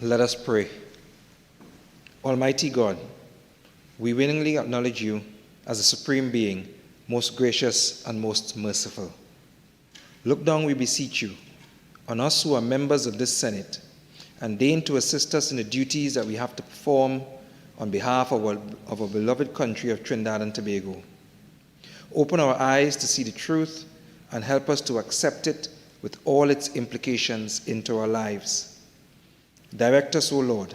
Let us pray. Almighty God, we willingly acknowledge you as the supreme being, most gracious and most merciful. Look down, we beseech you, on us who are members of this Senate, and deign to assist us in the duties that we have to perform on behalf of our beloved country of Trinidad and Tobago. Open our eyes to see the truth and help us to accept it with all its implications into our lives. Direct us, O Lord,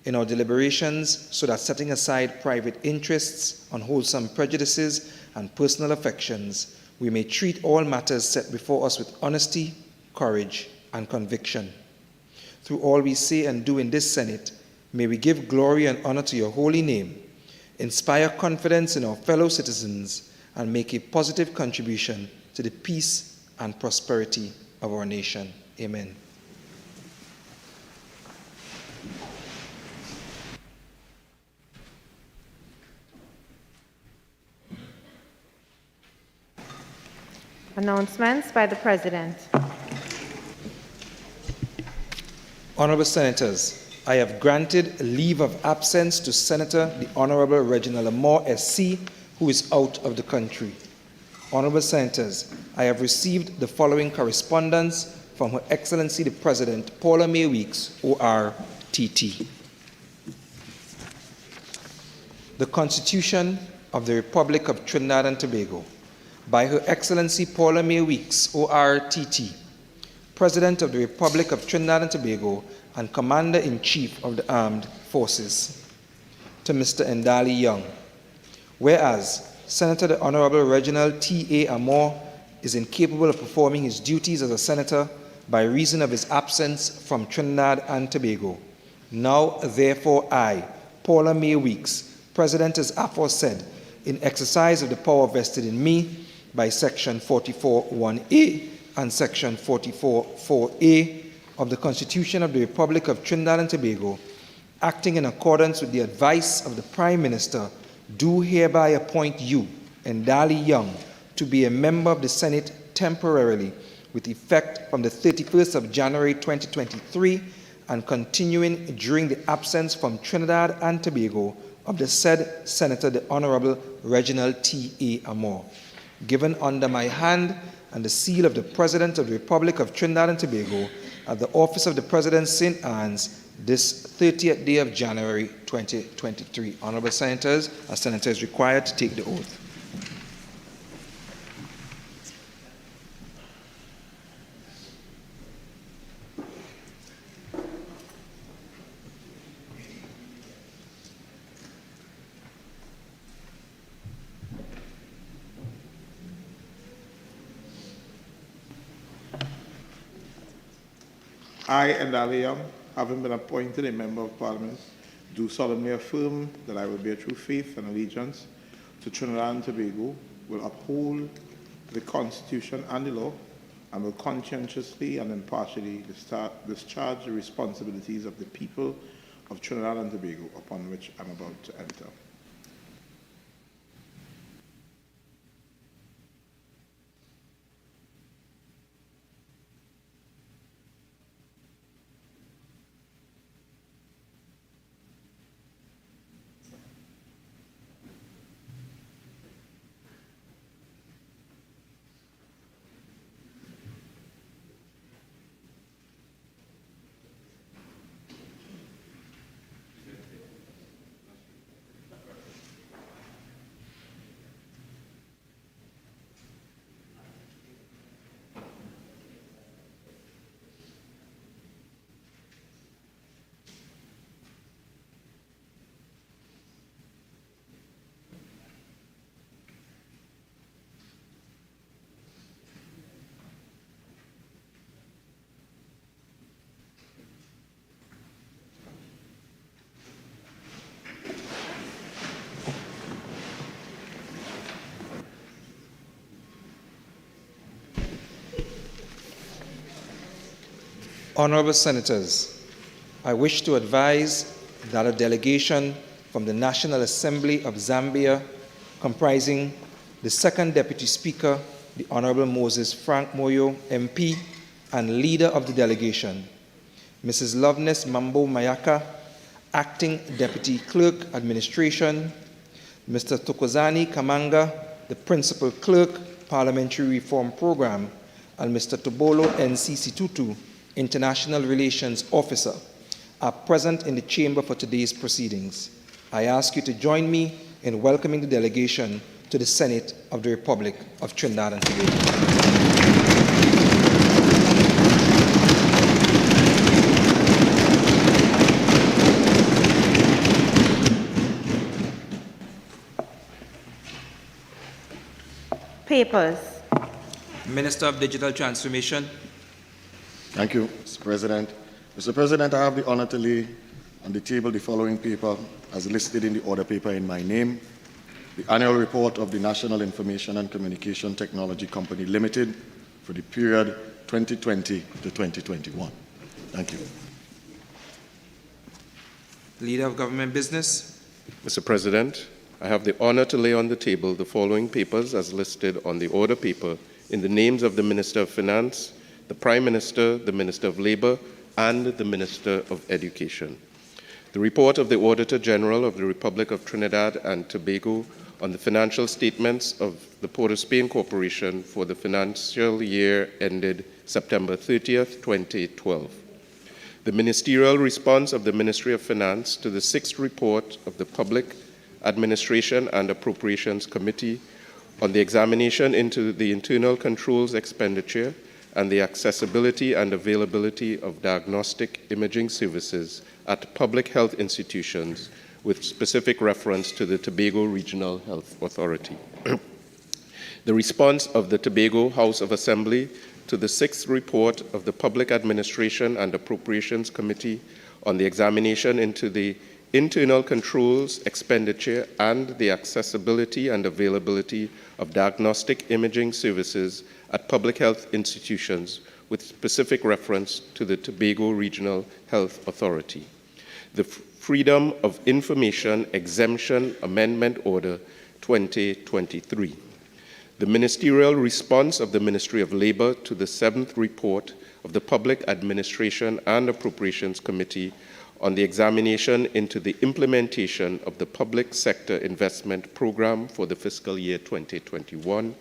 in our deliberations so that, setting aside private interests, unwholesome prejudices, and personal affections, we may treat all matters set before us with honesty, courage, and conviction. Through all we say and do in this Senate, may we give glory and honor to your holy name, inspire confidence in our fellow citizens, and make a positive contribution to the peace and prosperity of our nation. Amen. Announcements by the President. Honorable Senators, I have granted leave of absence to Senator the Honorable Reginald Amor SC, who is out of the country. Honorable Senators, I have received the following correspondence from Her Excellency the President, Paula May Weeks, ORTT. The Constitution of the Republic of Trinidad and Tobago, by Her Excellency Paula May Weeks, ORTT, President of the Republic of Trinidad and Tobago and Commander-in-Chief of the Armed Forces. To Mr. Ndali Young, whereas Senator the Honorable Reginald T.A. Amor is incapable of performing his duties as a senator by reason of his absence from Trinidad and Tobago. Now, therefore, I, Paula May Weeks, President as aforesaid, in exercise of the power vested in me by Section 44(1)(a) and Section 44(4)(a) of the Constitution of the Republic of Trinidad and Tobago, acting in accordance with the advice of the Prime Minister, do hereby appoint you, Ndali Young, to be a member of the Senate temporarily with effect from the 31st of January 2023 and continuing during the absence from Trinidad and Tobago of the said Senator the Honorable Reginald T.A. Amor, given under my hand and the seal of the President of the Republic of Trinidad and Tobago at the Office of the President, St. Anne's, this 30th day of January 2023. Honorable Senators, a senator is required to take the oath. I, Ndali Young, having been appointed a Member of Parliament, do solemnly affirm that I will bear true faith and allegiance to Trinidad and Tobago, will uphold the Constitution and the law, and will conscientiously and impartially discharge the responsibilities of the people of Trinidad and Tobago upon which I am about to enter. Honorable Senators, I wish to advise that a delegation from the National Assembly of Zambia, comprising the Second Deputy Speaker, the Honorable Moses Frank Moyo, MP, and leader of the delegation, Mrs. Loveness Mambo Mayaka, Acting Deputy Clerk, Administration, Mr. Tokozani Kamanga, the Principal Clerk, Parliamentary Reform Program, and Mr. Tobolo NCC Tutu, International Relations Officer, are present in the chamber for today's proceedings. I ask you to join me in welcoming the delegation to the Senate of the Republic of Trinidad and Tobago. Papers. Minister of Digital Transformation. Thank you, Mr. President. Mr. President, I have the honor to lay on the table the following paper as listed in the order paper in my name: the annual report of the National Information and Communication Technology Company Limited for the period 2020 to 2021. Thank you. Leader of Government Business. Mr. President, I have the honor to lay on the table the following papers as listed on the order paper in the names of the Minister of Finance, the Prime Minister, the Minister of Labour, and the Minister of Education. The report of the Auditor General of the Republic of Trinidad and Tobago on the financial statements of the Port of Spain Corporation for the financial year ended September 30th, 2012. The ministerial response of the Ministry of Finance to the sixth report of the Public Administration and Appropriations Committee on the examination into the internal controls expenditure and the accessibility and availability of diagnostic imaging services at public health institutions with specific reference to the Tobago Regional Health Authority. The response of the Tobago House of Assembly to the sixth report of the Public Administration and Appropriations Committee on the examination into the internal controls expenditure and the accessibility and availability of diagnostic imaging services at public health institutions with specific reference to the Tobago Regional Health Authority. The Freedom of Information Exemption Amendment Order 2023. The ministerial response of the Ministry of Labour to the seventh report of the Public Administration and Appropriations Committee on the examination into the implementation of the Public Sector Investment Programme for the fiscal year 2021,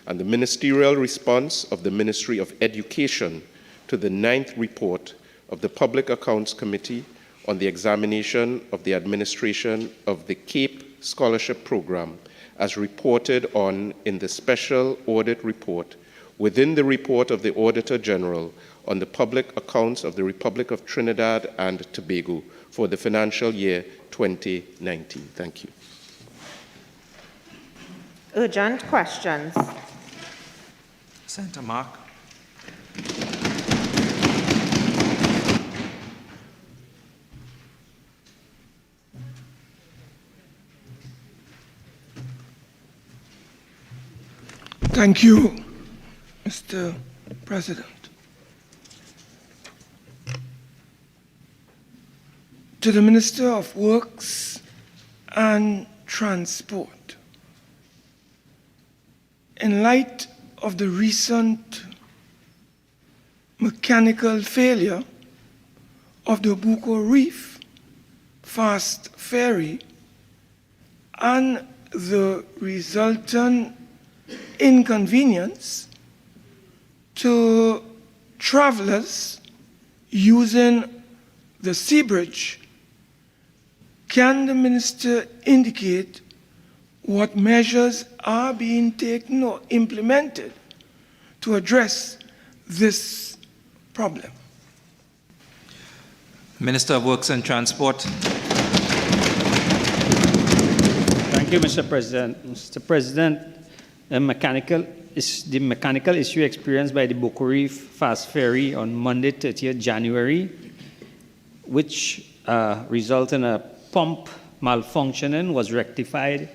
and the ministerial response of the Ministry of Education to the ninth report of the Public Accounts Committee on the examination of the administration of the CAPE Scholarship Programme as reported on in the Special Audit Report within the report of the Auditor General on the public accounts of the Republic of Trinidad and Tobago for the financial year 2019. Thank you. Urgent questions. Senator Mark. Thank you, Mr. President. To the Minister of Works and Transport, in light of the recent mechanical failure of the Bucco Reef fast ferry and the resultant inconvenience to travelers using the sea bridge, can the Minister indicate what measures are being taken or implemented to address this problem? Minister of Works and Transport. Thank you, Mr. President. Mr. President, the mechanical issue experienced by the Bucco Reef fast ferry on Monday, 30th January, which resulted in a pump malfunctioning, was rectified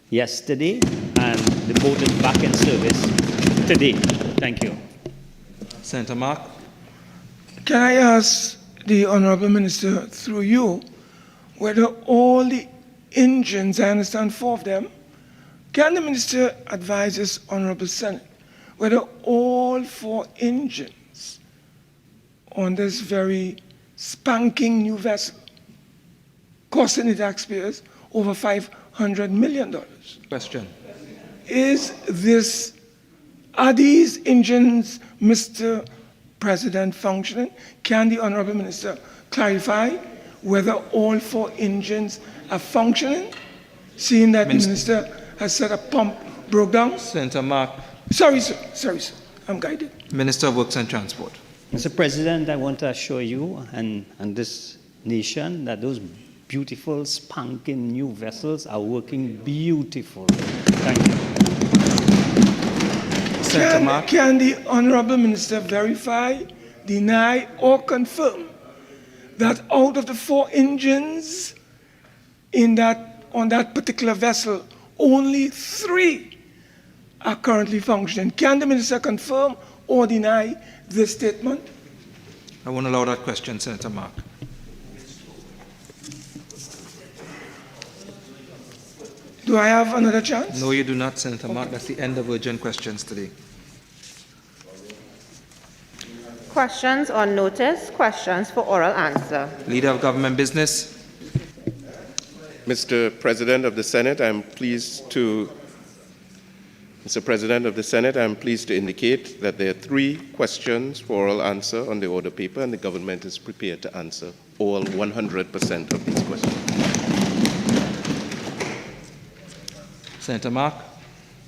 yesterday, and the boat is back in service today. Thank you. Senator Mark. Can I ask the Honorable Minister, through you, whether all the engines, I understand 4 of them, can the Minister advise this Honorable Senate whether all 4 engines on this very spanking new vessel, costing the taxpayers over $500 million. Question. Are these engines, Mr. President, functioning? Can the Honorable Minister clarify whether all 4 engines are functioning, seeing that the Minister has said a pump broke down? Senator Mark. Sorry, sir. I'm guided. Minister of Works and Transport. Mr. President, I want to assure you and this nation that those beautiful, spanking new vessels are working beautiful. Thank you. Senator Mark. Can the Honorable Minister verify, deny, or confirm that out of the 4 engines on that particular vessel, only 3 are currently functioning? Can the Minister confirm or deny this statement? I won't allow that question, Senator Mark. Do I have another chance? No, you do not, Senator Mark. That's the end of urgent questions today. Questions on notice, questions for oral answer. Leader of Government Business. Mr. President of the Senate, I'm pleased to indicate that there are 3 questions for oral answer on the order paper, and the government is prepared to answer all 100% of these questions. Senator Mark.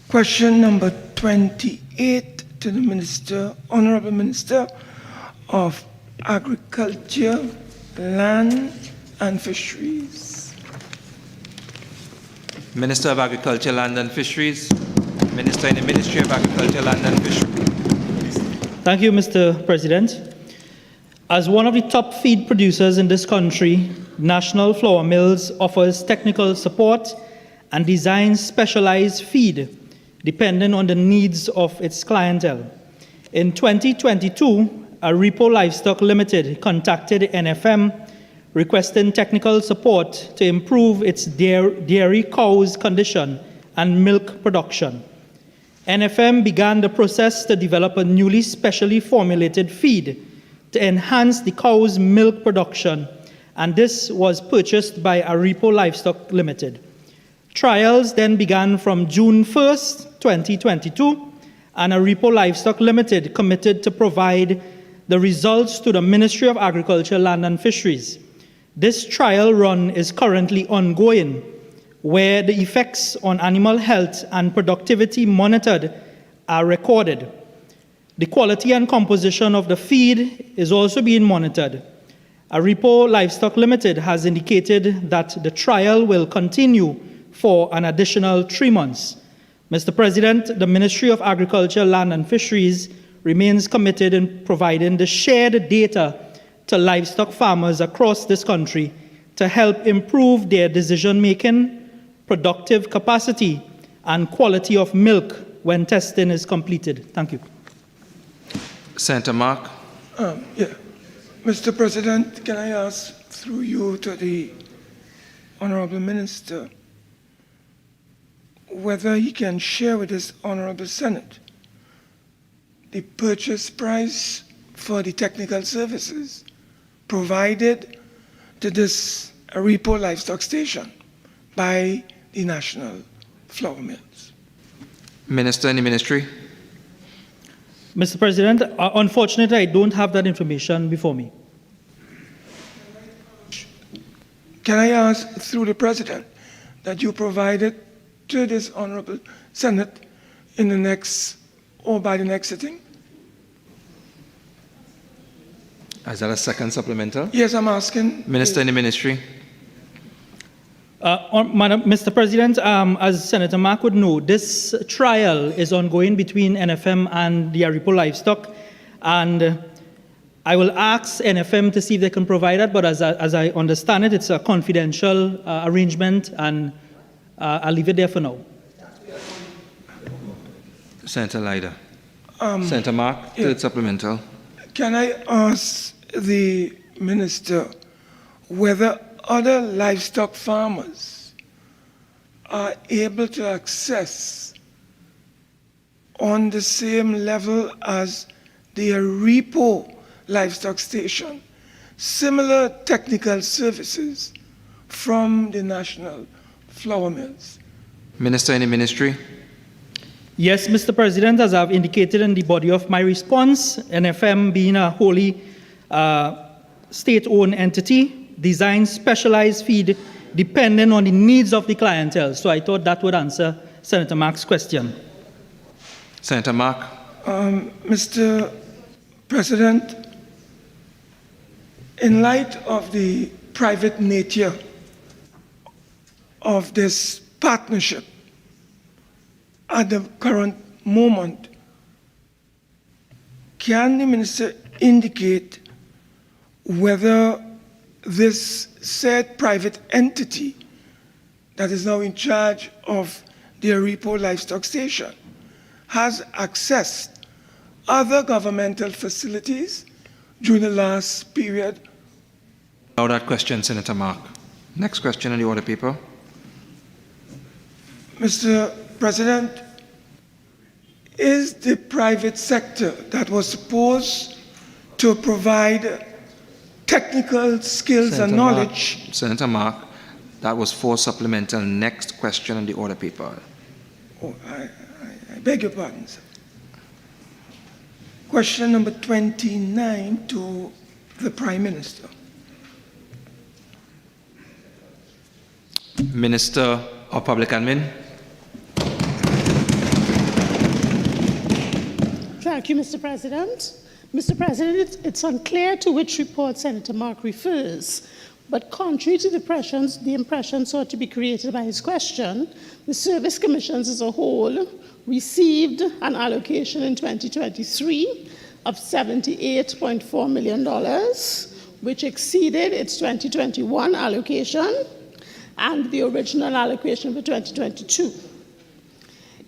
Question number 28 to the Minister, Honorable Minister of Agriculture, Land and Fisheries. Minister of Agriculture, Land and Fisheries. Minister in the Ministry of Agriculture, Land and Fisheries. Thank you, Mr. President. As one of the top feed producers in this country, National Flour Mills offers technical support and designs specialized feed depending on the needs of its clientele. In 2022, Repo Livestock Limited contacted NFM requesting technical support to improve its dairy cows' condition and milk production. NFM began the process to develop a newly specially formulated feed to enhance the cow's milk production, and this was purchased by Repo Livestock Limited. Trials then began from June 1st, 2022, and Repo Livestock Limited committed to provide the results to the Ministry of Agriculture, Land and Fisheries. This trial run is currently ongoing, where the effects on animal health and productivity monitored are recorded. The quality and composition of the feed is also being monitored. Repo Livestock Limited has indicated that the trial will continue for an additional 3 months. Mr. President, the Ministry of Agriculture, Land and Fisheries remains committed in providing the shared data to livestock farmers across this country to help improve their decision-making, productive capacity, and quality of milk when testing is completed. Thank you. Senator Mark. Mr. President, can I ask through you to the Honorable Minister whether he can share with this Honorable Senate the purchase price for the technical services provided to this Repo Livestock Station by the National Flour Mills? Minister in the Ministry. Mr. President, unfortunately, I don't have that information before me. Can I ask through the President that you provide it to this Honorable Senate in the next, or by the next sitting? Is that a second supplemental? Yes, I'm asking. Minister in the Ministry. Mr. President, as Senator Mark would know, this trial is ongoing between NFM and the Repo Livestock, and I will ask NFM to see if they can provide that, but as I understand it, it's a confidential arrangement, and I'll leave it there for now. Senator Leiter. Senator Mark, third supplemental. Can I ask the Minister whether other livestock farmers are able to access on the same level as the Repo Livestock Station similar technical services from the national flour mills? Minister in the ministry. Yes, Mr. President, as I've indicated in the body of my response, NFM being a wholly state-owned entity, designs specialized feed depending on the needs of the clientele. So I thought that would answer Senator Mark's question. Senator Mark. Mr. President, in light of the private nature of this partnership at the current moment, can the minister indicate whether this said private entity that is now in charge of the Aripo livestock station has accessed other governmental facilities during the last period? Allow that question, Senator Mark. Next question on the order paper. Mr. President, is the private sector that was supposed to provide technical skills Senator and knowledge? Mark, Senator Mark, that was for supplemental. Next question on the order paper. Oh, I beg your pardon, sir. Question number 29 to the Prime Minister. Minister of Public Admin. Thank you, Mr. President. Mr. President, it's unclear to which report Senator Mark refers, but contrary to the impression sought to be created by his question, the service commissions as a whole received an allocation in 2023 of $78.4 million, which exceeded its 2021 allocation and the original allocation for 2022.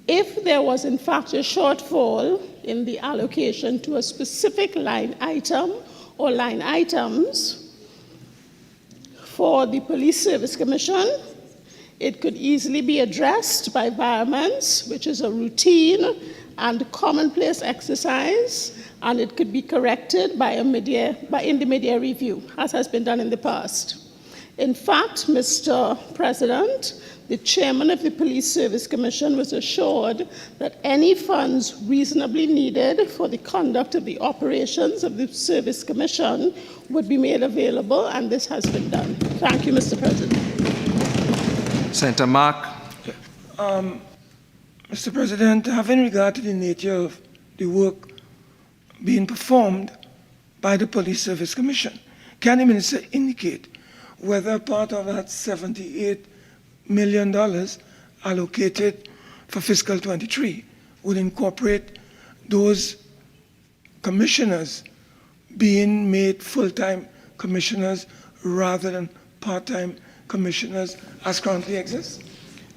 If there was in fact a shortfall in the allocation to a specific line item or line items for the Police Service Commission, it could easily be addressed by Varma, which is a routine and commonplace exercise, and it could be corrected in the mid-year review, as has been done in the past. In fact, Mr. President, the chairman of the Police Service Commission was assured that any funds reasonably needed for the conduct of the operations of the Service Commission would be made available, and this has been done. Thank you, Mr. President. Senator Mark. Mr. President, having regard to the nature of the work being performed by the Police Service Commission, can the minister indicate whether part of that $78 million allocated for fiscal 23 would incorporate those commissioners being made full-time commissioners rather than part-time commissioners as currently exists?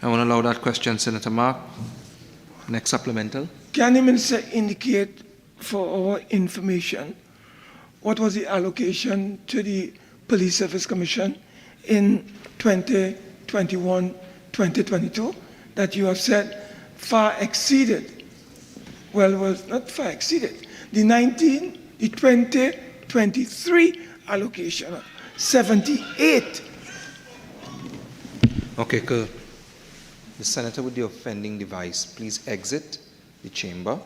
I want to allow that question, Senator Mark. Next supplemental. Can the minister indicate for our information what was the allocation to the Police Service Commission in 2021-2022 that you have said far exceeded, well, was not far exceeded, the 2023 allocation of 78. Okay, cool. The senator with the offending device, please exit the chamber,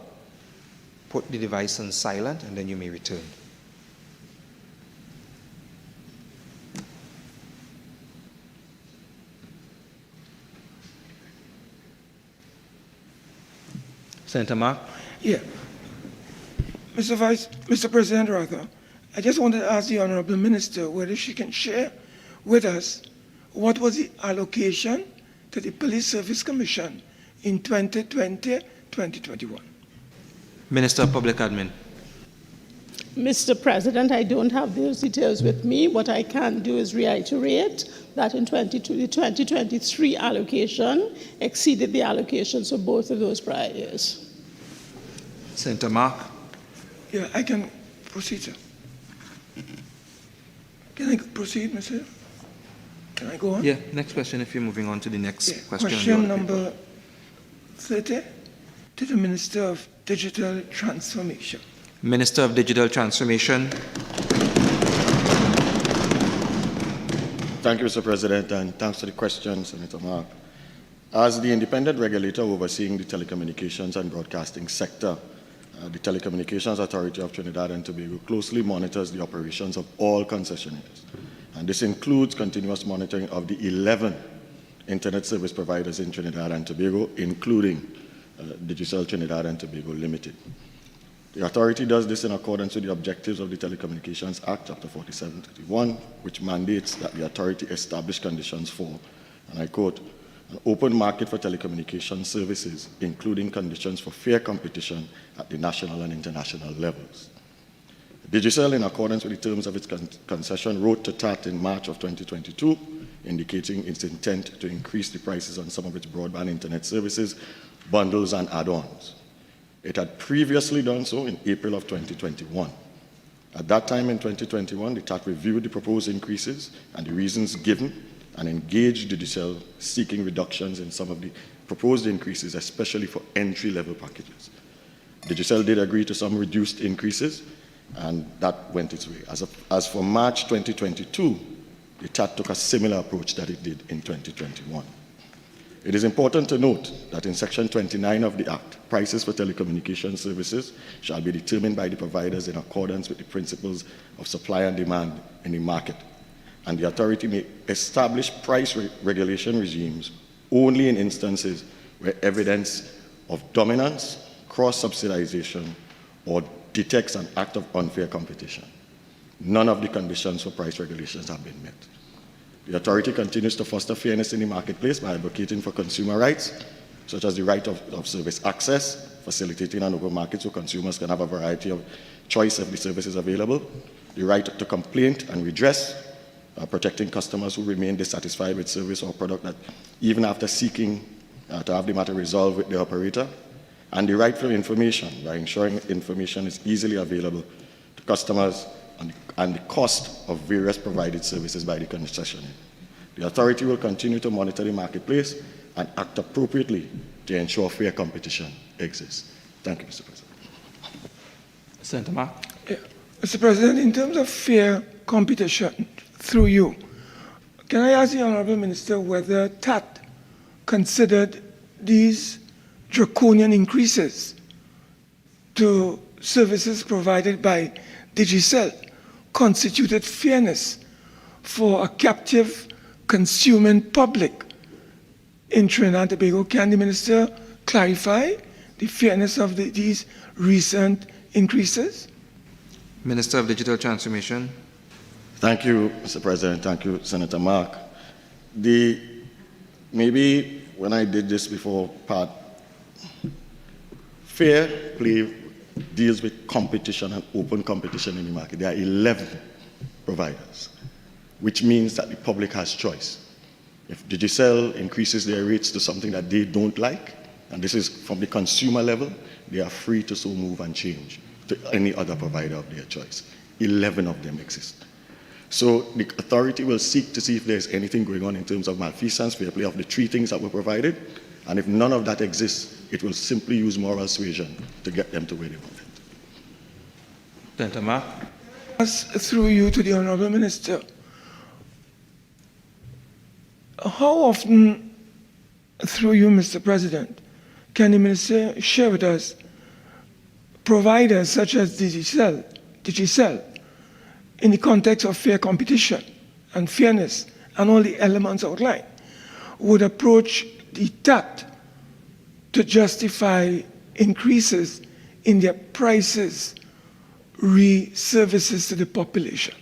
put the device on silent, and then you may return. Senator Mark. Yeah. Mr. President, I just wanted to ask the Honorable Minister whether she can share with us what was the allocation to the Police Service Commission in 2020-2021. Minister of Public Admin. Mr. President, I don't have those details with me. What I can do is reiterate that in the 2023 allocation exceeded the allocations for both of those prior years. Senator Mark. Yeah, I can proceed, sir. Can I proceed, Mr.? Can I go on? Yeah, next question if you're moving on to the next question. Question number 30 to the Minister of Digital Transformation. Minister of Digital Transformation. Thank you, Mr. President, and thanks for the question, Senator Mark. As the independent regulator overseeing the telecommunications and broadcasting sector, the Telecommunications Authority of Trinidad and Tobago closely monitors the operations of all concessionaires, and this includes continuous monitoring of the 11 internet service providers in Trinidad and Tobago, including Digicel Trinidad and Tobago Limited. The authority does this in accordance with the objectives of the Telecommunications Act, Chapter 4731, which mandates that the authority establish conditions for, and I quote, an open market for telecommunication services, including conditions for fair competition at the national and international levels. Digicel, in accordance with the terms of its concession, wrote to TAT in March of 2022, indicating its intent to increase the prices on some of its broadband internet services, bundles, and add-ons. It had previously done so in April of 2021. At that time in 2021, the TAT reviewed the proposed increases and the reasons given and engaged Digicel seeking reductions in some of the proposed increases, especially for entry-level packages. Digicel did agree to some reduced increases, and that went its way. As for March 2022, the TAT took a similar approach that it did in 2021. It is important to note that in Section 29 of the Act, prices for telecommunication services shall be determined by the providers in accordance with the principles of supply and demand in the market, and the authority may establish price regulation regimes only in instances where evidence of dominance, cross-subsidization, or detects an act of unfair competition. None of the conditions for price regulations have been met. The authority continues to foster fairness in the marketplace by advocating for consumer rights, such as the right of service access, facilitating an open market so consumers can have a variety of choice of the services available, the right to complaint and redress, protecting customers who remain dissatisfied with service or product that even after seeking to have the matter resolved with the operator, and the right for information by ensuring information is easily available to customers and the cost of various provided services by the concessionaire. The authority will continue to monitor the marketplace and act appropriately to ensure fair competition exists. Thank you, Mr. President. Senator Mark. Yeah. Mr. President, in terms of fair competition, through you, can I ask the Honourable Minister whether TAT considered these draconian increases to services provided by Digicel constituted fairness for a captive consuming public in Trinidad and Tobago? Can the Minister clarify the fairness of these recent increases? Minister of Digital Transformation. Thank you, Mr. President. Thank you, Senator Mark. Maybe when I did this before, part, fair play deals with competition and open competition in the market. There are 11 providers, which means that the public has choice. If Digicel increases their rates to something that they don't like, and this is from the consumer level, they are free to so move and change to any other provider of their choice. 11 of them exist. So the authority will seek to see if there's anything going on in terms of malfeasance, fair play of the 3 things that were provided, and if none of that exists, it will simply use moral suasion to get them to where they want it. Senator Mark. Through you to the Honourable Minister, how often, through you, Mr. President, can the Minister share with us providers such as Digicel, in the context of fair competition and fairness and all the elements outlined, would approach the TAT to justify increases in their prices, services to the population?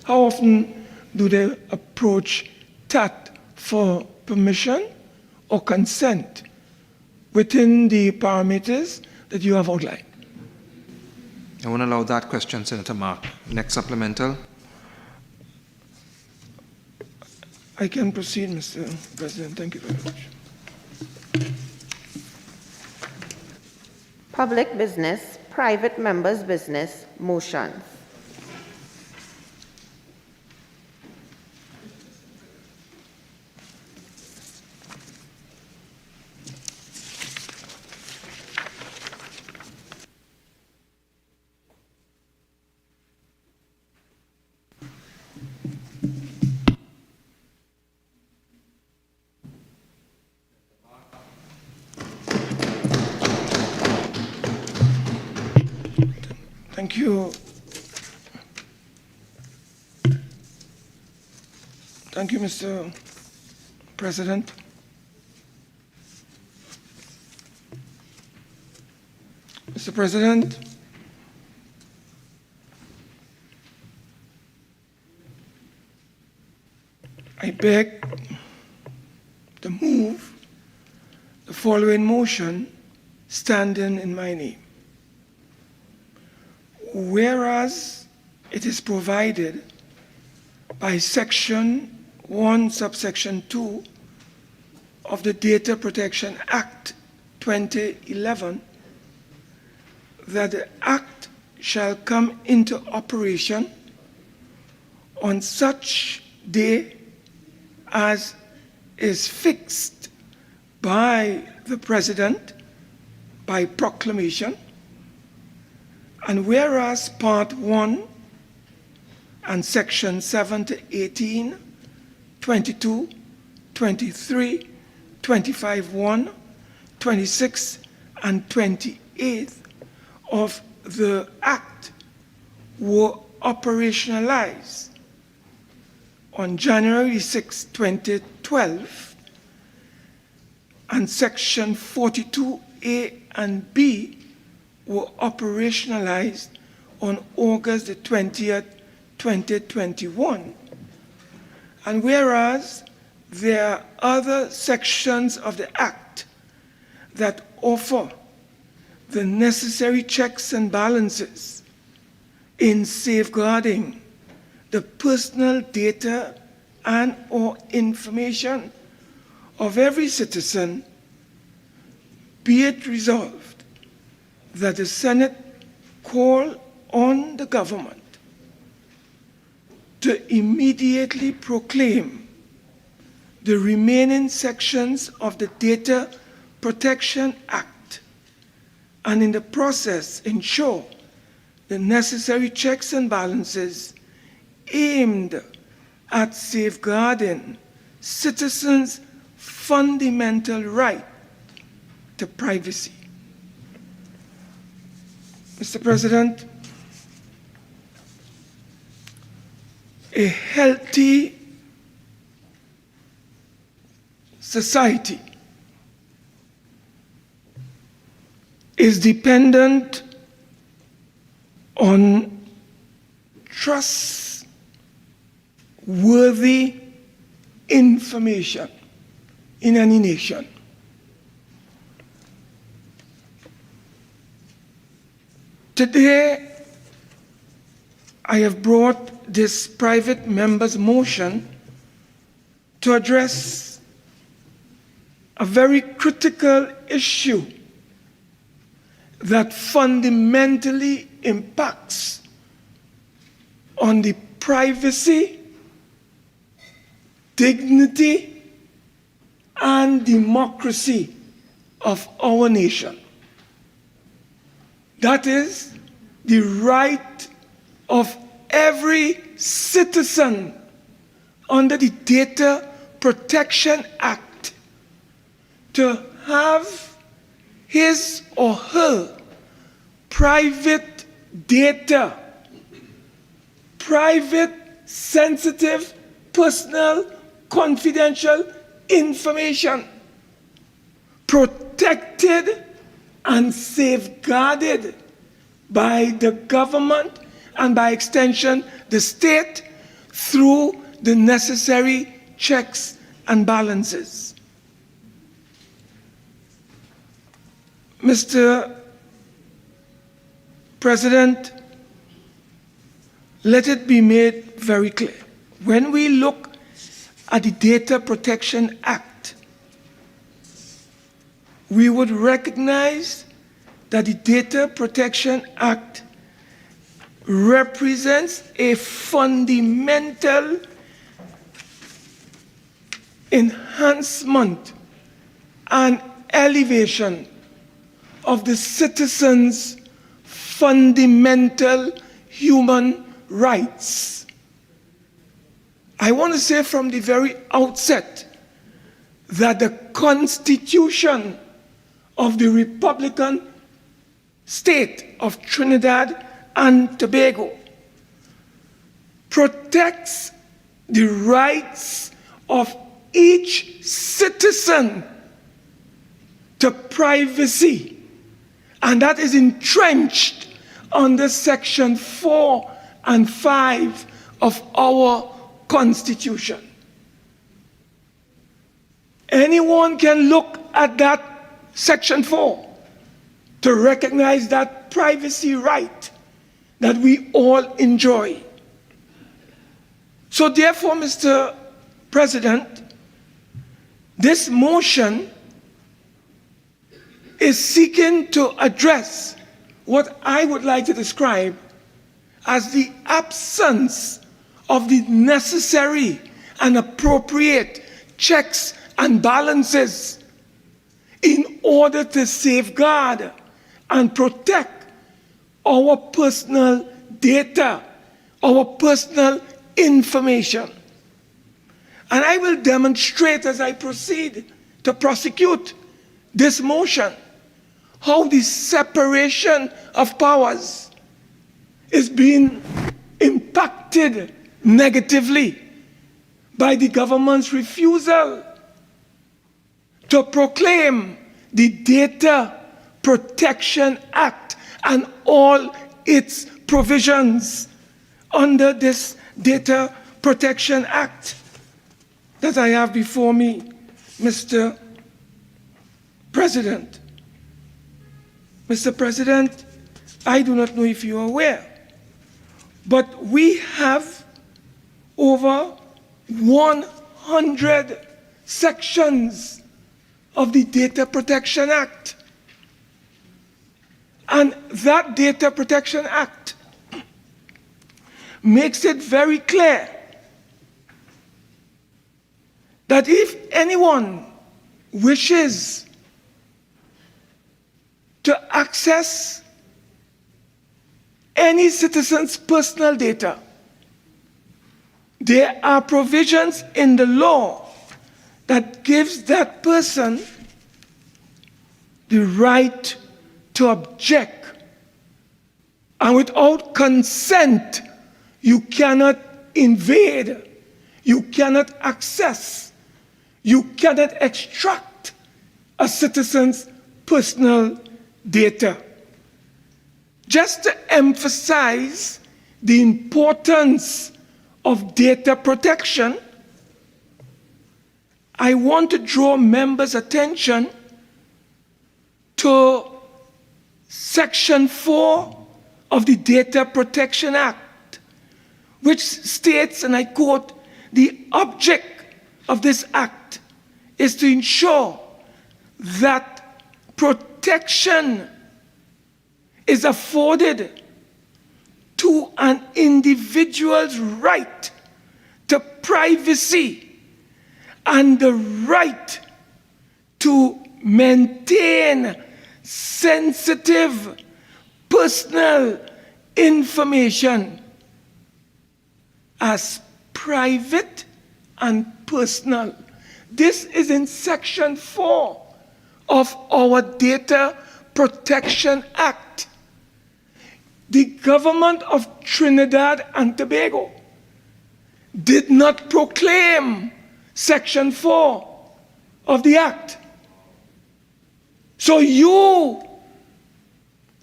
How often do they approach TAT for permission or consent within the parameters that you have outlined? I won't allow that question, Senator Mark. Next supplemental. I can proceed, Mr. President. Thank you very much. Public business, private members' business, motions. Thank you. Thank you, Mr. President. Mr. President, I beg to move the following motion standing in my name. Whereas it is provided by Section 1, subsection 2 of the Data Protection Act 2011, that the Act shall come into operation on such day as is fixed by the President by proclamation, and whereas Part 1 and Section 7 to 18, 22, 23, 25, 1, 26, and 28 of the Act were operationalized on January 6, 2012, and Section 42A and B were operationalized on August the 20th, 2021. And whereas there are other sections of the Act that offer the necessary checks and balances in safeguarding the personal data and or information of every citizen, be it resolved that the Senate call on the government to immediately proclaim the remaining sections of the Data Protection Act, and in the process ensure the necessary checks and balances aimed at safeguarding citizens' fundamental right to privacy. Mr. President, a healthy society is dependent on trustworthy information in any nation. Today, I have brought this private member's motion to address a very critical issue that fundamentally impacts on the privacy, dignity, and democracy of our nation. That is the right of every citizen under the Data Protection Act to have his or her private data, private, sensitive, personal, confidential information protected and safeguarded by the government and by extension the state through the necessary checks and balances. Mr. President, let it be made very clear. When we look at the Data Protection Act, we would recognize that the Data Protection Act represents a fundamental enhancement and elevation of the citizens' fundamental human rights. I want to say from the very outset that the Constitution of the Republican State of Trinidad and Tobago protects the rights of each citizen to privacy, and that is entrenched under Section 4 and 5 of our Constitution. Anyone can look at that Section 4 to recognize that privacy right that we all enjoy. So therefore, Mr. President, this motion is seeking to address what I would like to describe as the absence of the necessary and appropriate checks and balances in order to safeguard and protect our personal data, our personal information. And I will demonstrate as I proceed to prosecute this motion how the separation of powers is being impacted negatively by the government's refusal to proclaim the Data Protection Act and all its provisions under this Data Protection Act that I have before me, Mr. President. Mr. President, I do not know if you are aware, but we have over 100 sections of the Data Protection Act. And that Data Protection Act makes it very clear that if anyone wishes to access any citizen's personal data, there are provisions in the law that gives that person the right to object. And without consent, you cannot invade, you cannot access, you cannot extract a citizen's personal data. Just to emphasize the importance of data protection, I want to draw members' attention to Section 4 of the Data Protection Act, which states, and I quote, "The object of this act is to ensure that protection is afforded to an individual's right to privacy and the right to maintain sensitive personal information as private and personal." This is in Section 4 of our Data Protection Act. The government of Trinidad and Tobago did not proclaim Section 4 of the Act. So you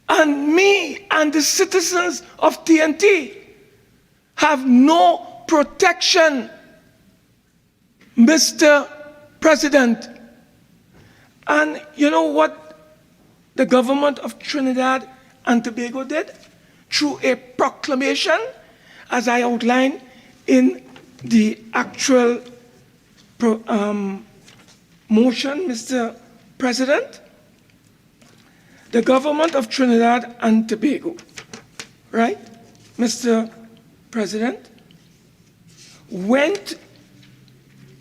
and me and the citizens of TNT have no protection, Mr. President. And you know what the government of Trinidad and Tobago did? Through a proclamation, as I outlined in the actual motion, Mr. President, the government of Trinidad and Tobago, right, Mr. President, went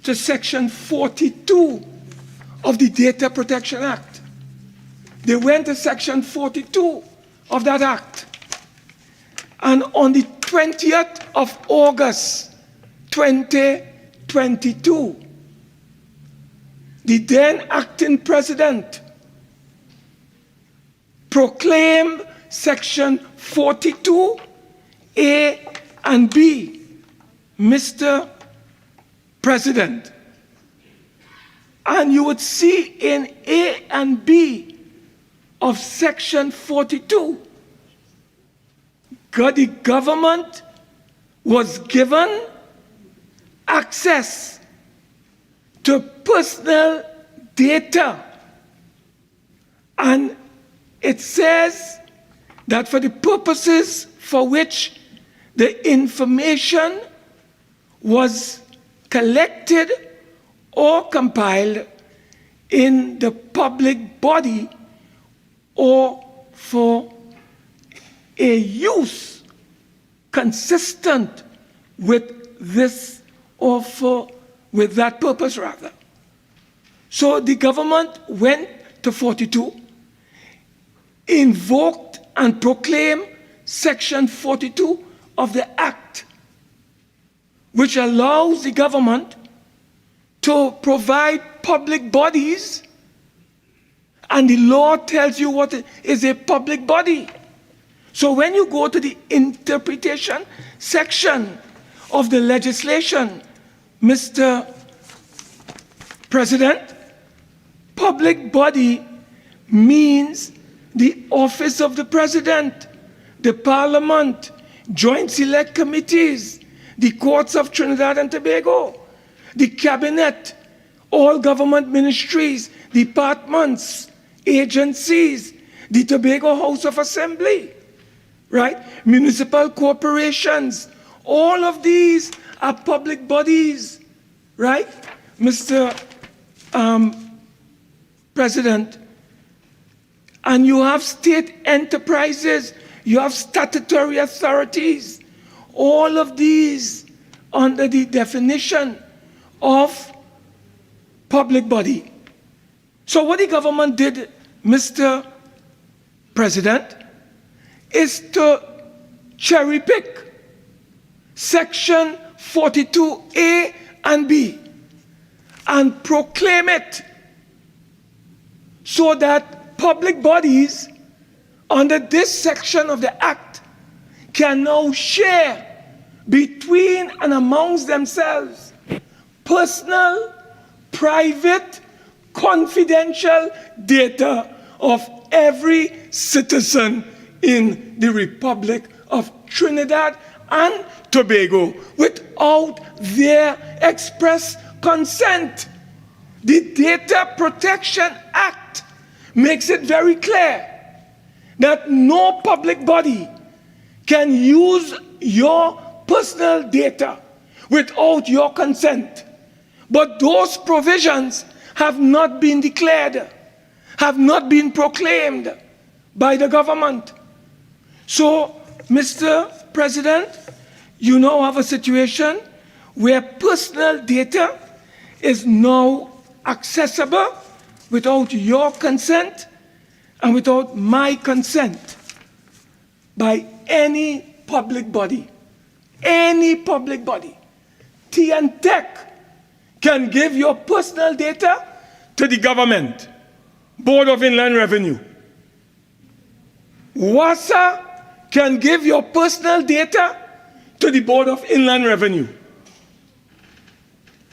to Section 42 of the Data Protection Act. They went to Section 42 of that act. And on the 20th of August, 2022, the then acting president proclaimed Section 42A and B, Mr. President. And you would see in A and B of Section 42, the government was given access to personal data. And it says that for the purposes for which the information was collected or compiled in the public body or for a use consistent with this or with that purpose rather. So the government went to 42, invoked and proclaimed Section 42 of the Act, which allows the government to provide public bodies, and the law tells you what is a public body. So when you go to the interpretation section of the legislation, Mr. President, public body means the office of the president, the parliament, joint select committees, the courts of Trinidad and Tobago, the cabinet, all government ministries, departments, agencies, the Tobago House of Assembly, right? Municipal corporations, all of these are public bodies, right? Mr. President, and you have state enterprises, you have statutory authorities, all of these under the definition of public body. So what the government did, Mr. President, is to cherry pick Section 42A and B and proclaim it so that public bodies under this section of the Act can now share between and amongst themselves personal, private, confidential data of every citizen in the Republic of Trinidad and Tobago without their express consent. The Data Protection Act makes it very clear that no public body can use your personal data without your consent. But those provisions have not been declared, have not been proclaimed by the government. So, Mr. President, you now have a situation where personal data is now accessible without your consent and without my consent by any public body. Any public body. Tech can give your personal data to the government, Board of Inland Revenue. WASA can give your personal data to the Board of Inland Revenue.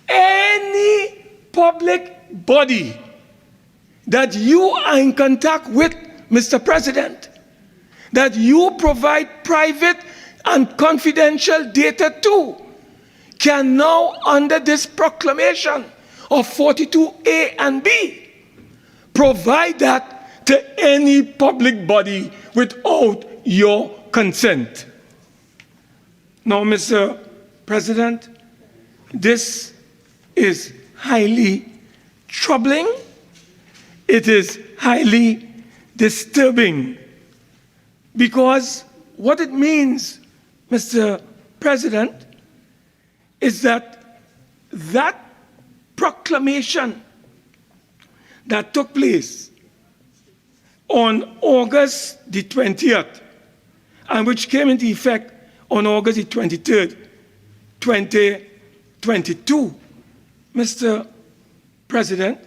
Any public body that you are in contact with, Mr. President, that you provide private and confidential data to, can now, under this proclamation of 42A and B, provide that to any public body without your consent. Now, Mr. President, this is highly troubling. It is highly disturbing because what it means, Mr. President, is that that proclamation that took place on August the 20th, and which came into effect on August the 23rd, 2022, Mr. President,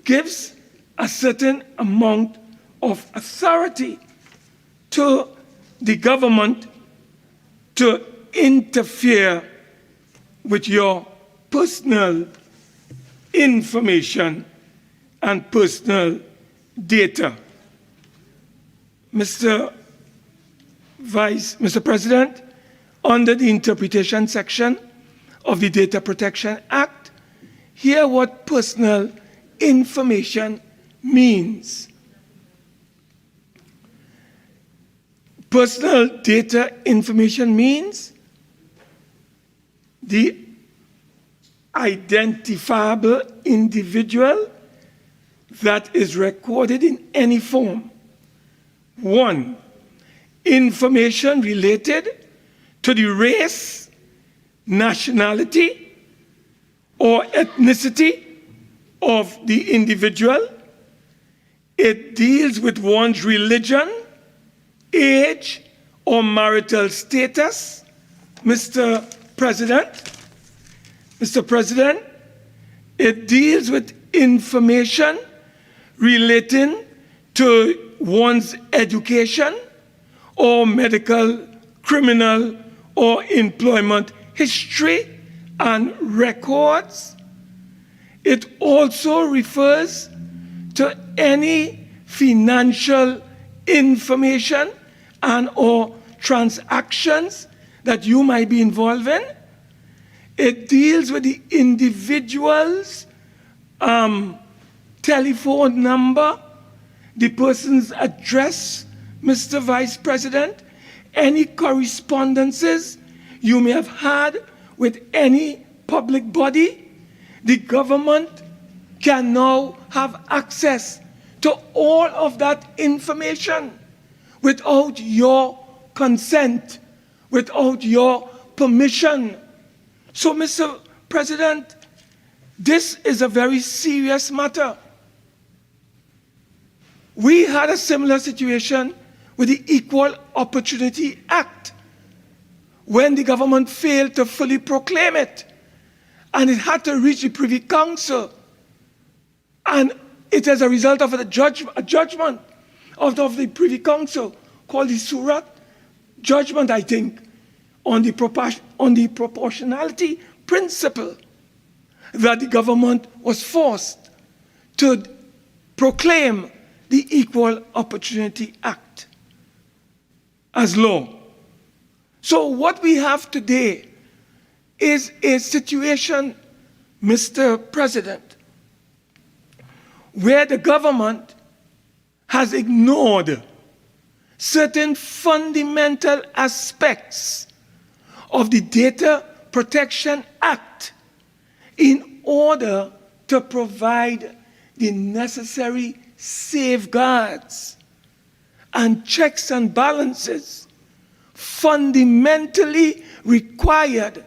gives a certain amount of authority to the government to interfere with your personal information and personal data. Mr. President, under the interpretation section of the Data Protection Act, hear what personal information means. Personal data information means the identifiable individual that is recorded in any form. 1, information related to the race, nationality, or ethnicity of the individual. It deals with one's religion, age, or marital status. Mr. President, it deals with information relating to one's education or medical, criminal, or employment history and records. It also refers to any financial information and or transactions that you might be involved in. It deals with the individual's telephone number, the person's address, Mr. Vice President, any correspondences you may have had with any public body. The government can now have access to all of that information without your consent, without your permission. So, Mr. President, this is a very serious matter. We had a similar situation with the Equal Opportunity Act when the government failed to fully proclaim it, and it had to reach the Privy Council. And it is a result of a judgment of the Privy Council called the Surat judgment, I think, on the proportionality principle, that the government was forced to proclaim the Equal Opportunity Act as law. So what we have today is a situation, Mr. President, where the government has ignored certain fundamental aspects of the Data Protection Act in order to provide the necessary safeguards and checks and balances fundamentally required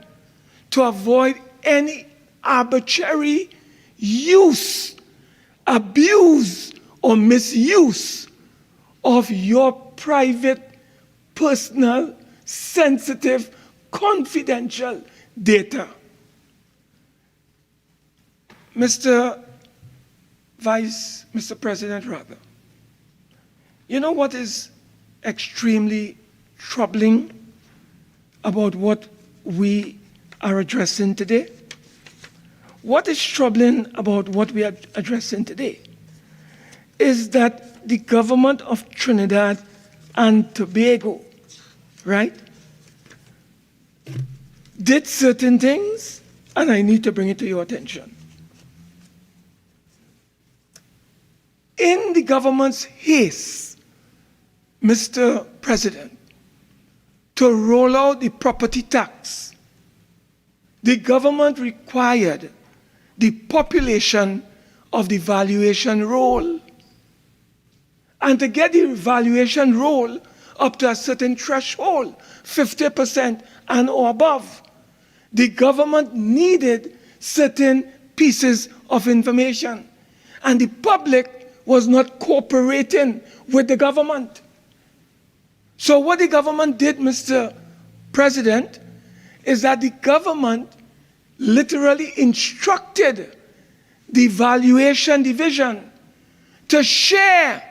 to avoid any arbitrary use, abuse, or misuse of your private, personal, sensitive, confidential data. Mr. President, you know what is extremely troubling about what we are addressing today? What is troubling about what we are addressing today is that the government of Trinidad and Tobago, right, did certain things, and I need to bring it to your attention. In the government's haste, Mr. President, to roll out the property tax, the government required the population of the valuation roll. And to get the valuation roll up to a certain threshold, 50% and or above, the government needed certain pieces of information. And the public was not cooperating with the government. So what the government did, Mr. President, is that the government literally instructed the valuation division to share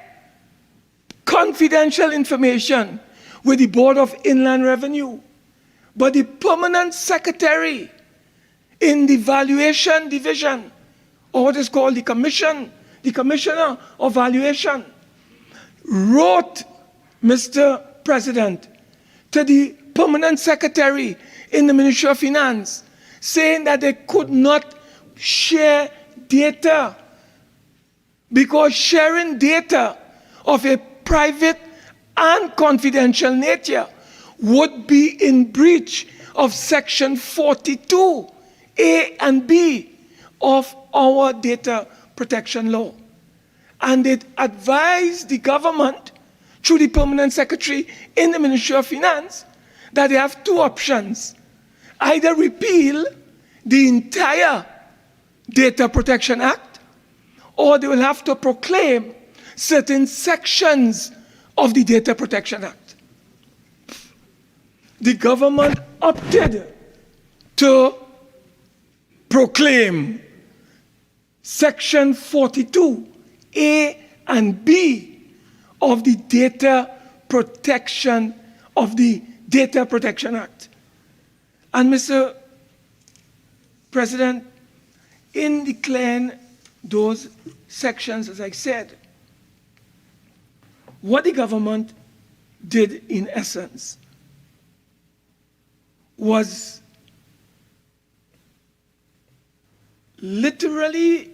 confidential information with the Board of Inland Revenue. But the permanent secretary in the valuation division, or what is called the commissioner of valuation, wrote, Mr. President, to the permanent secretary in the Ministry of Finance, saying that they could not share data because sharing data of a private and confidential nature would be in breach of Section 42, A and B of our data protection law. And it advised the government, through the permanent secretary in the Ministry of Finance, that they have two options. Either repeal the entire Data Protection Act, or they will have to proclaim certain sections of the Data Protection Act. The government opted to proclaim Section 42, A and B of the Data Protection Act. And Mr. President, in declaring those sections, as I said, what the government did in essence was literally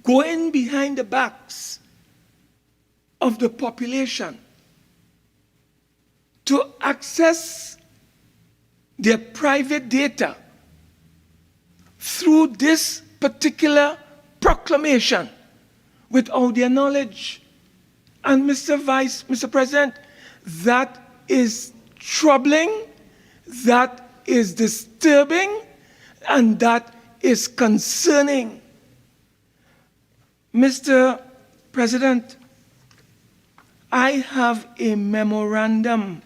going behind the backs of the population to access their private data through this particular proclamation without their knowledge. And Mr. President, that is troubling, that is disturbing, and that is concerning. Mr. President, I have a memorandum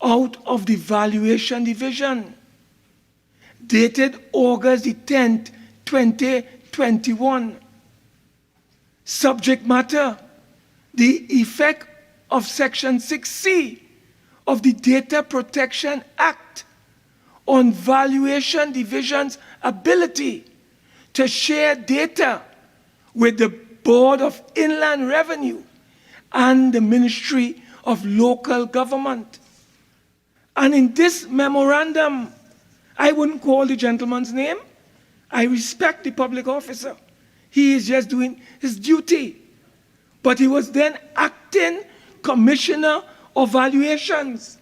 out of the Valuation Division dated August the 10th, 2021. Subject matter, the effect of Section 6C of the Data Protection Act on Valuation Division's ability to share data with the Board of Inland Revenue and the Ministry of Local Government. And in this memorandum, I wouldn't call the gentleman's name. I respect the public officer. He is just doing his duty. But he was then acting Commissioner of Valuations.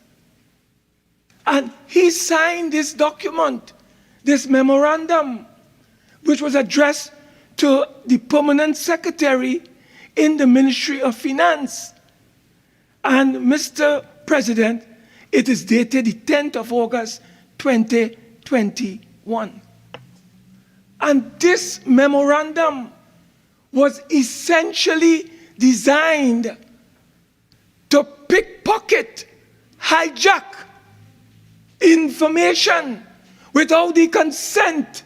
And he signed this document, this memorandum, which was addressed to the permanent secretary in the Ministry of Finance. And Mr. President, it is dated the 10th of August, 2021. And this memorandum was essentially designed to pickpocket, hijack information without the consent,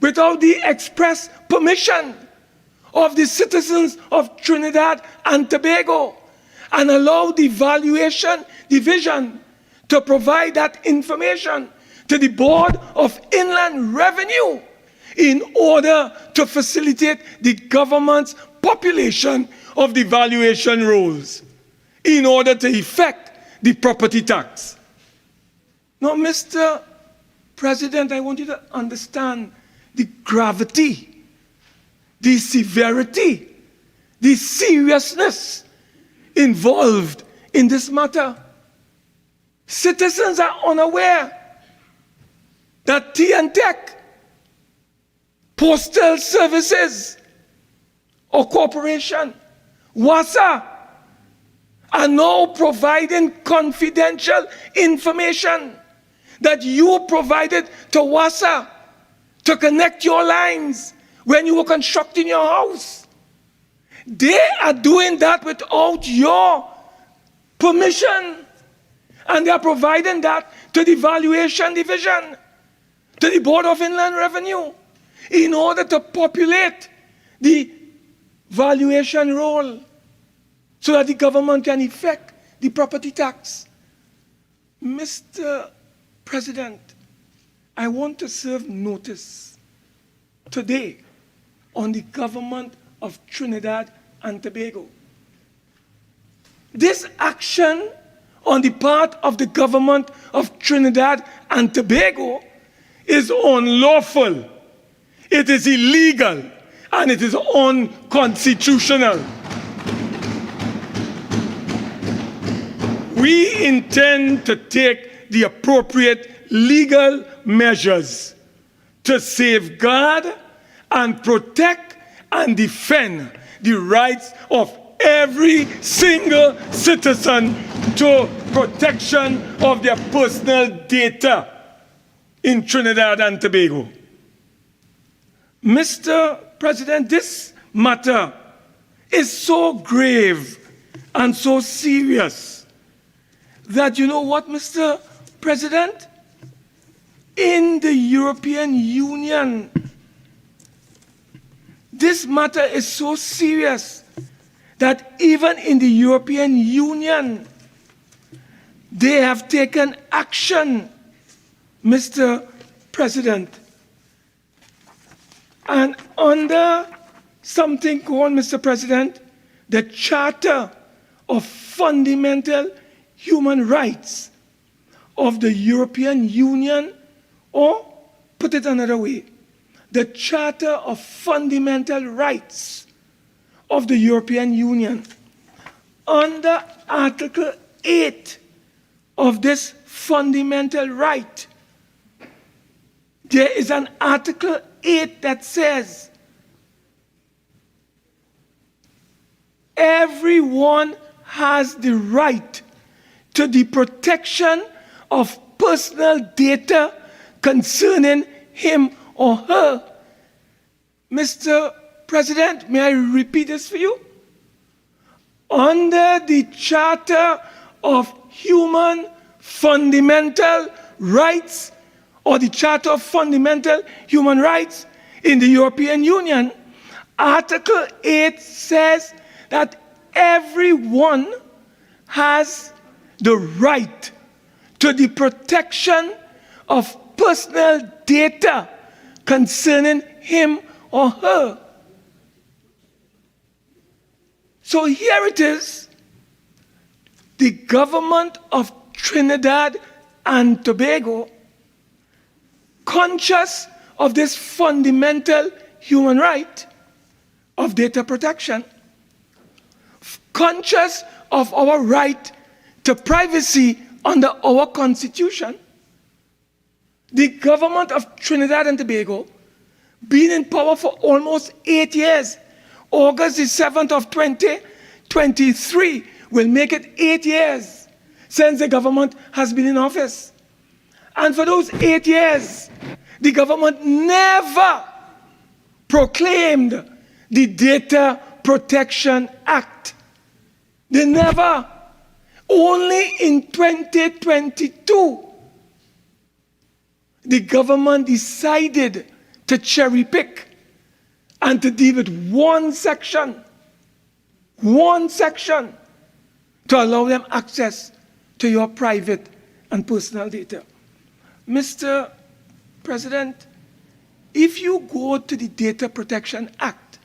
without the express permission of the citizens of Trinidad and Tobago, and allow the Valuation Division to provide that information to the Board of Inland Revenue in order to facilitate the government's population of the valuation rolls in order to effect the property tax. Now, Mr. President, I want you to understand the gravity, the severity, the seriousness involved in this matter. Citizens are unaware that T&Tech, Postal Services, or Corporation, WASA, are now providing confidential information that you provided to WASA to connect your lines when you were constructing your house. They are doing that without your permission. And they are providing that to the Valuation Division, to the Board of Inland Revenue, in order to populate the valuation roll so that the government can effect the property tax. Mr. President, I want to serve notice today on the government of Trinidad and Tobago. This action on the part of the government of Trinidad and Tobago is unlawful, it is illegal, and it is unconstitutional. We intend to take the appropriate legal measures to safeguard and protect and defend the rights of every single citizen to protection of their personal data in Trinidad and Tobago. Mr. President, this matter is so grave and so serious that, you know what, Mr. President? In the European Union, this matter is so serious that even in the European Union, they have taken action, Mr. President. And under something called, Mr. President, the Charter of Fundamental Human Rights of the European Union, or put it another way, the Charter of Fundamental Rights of the European Union. Under Article 8 of this fundamental right, there is an Article 8 that says everyone has the right to the protection of personal data concerning him or her. Mr. President, may I repeat this for you? Under the Charter of Human Fundamental Rights, or the Charter of Fundamental Human Rights in the European Union, Article 8 says that everyone has the right to the protection of personal data concerning him or her. So here it is, the government of Trinidad and Tobago, conscious of this fundamental human right of data protection, conscious of our right to privacy under our Constitution, the government of Trinidad and Tobago, been in power for almost 8 years, August the 7th of 2023 will make it 8 years since the government has been in office. And for those 8 years, the government never proclaimed the Data Protection Act. They never. Only in 2022, the government decided to cherry pick and to deal with one section to allow them access to your private and personal data. Mr. President, if you go to the Data Protection Act,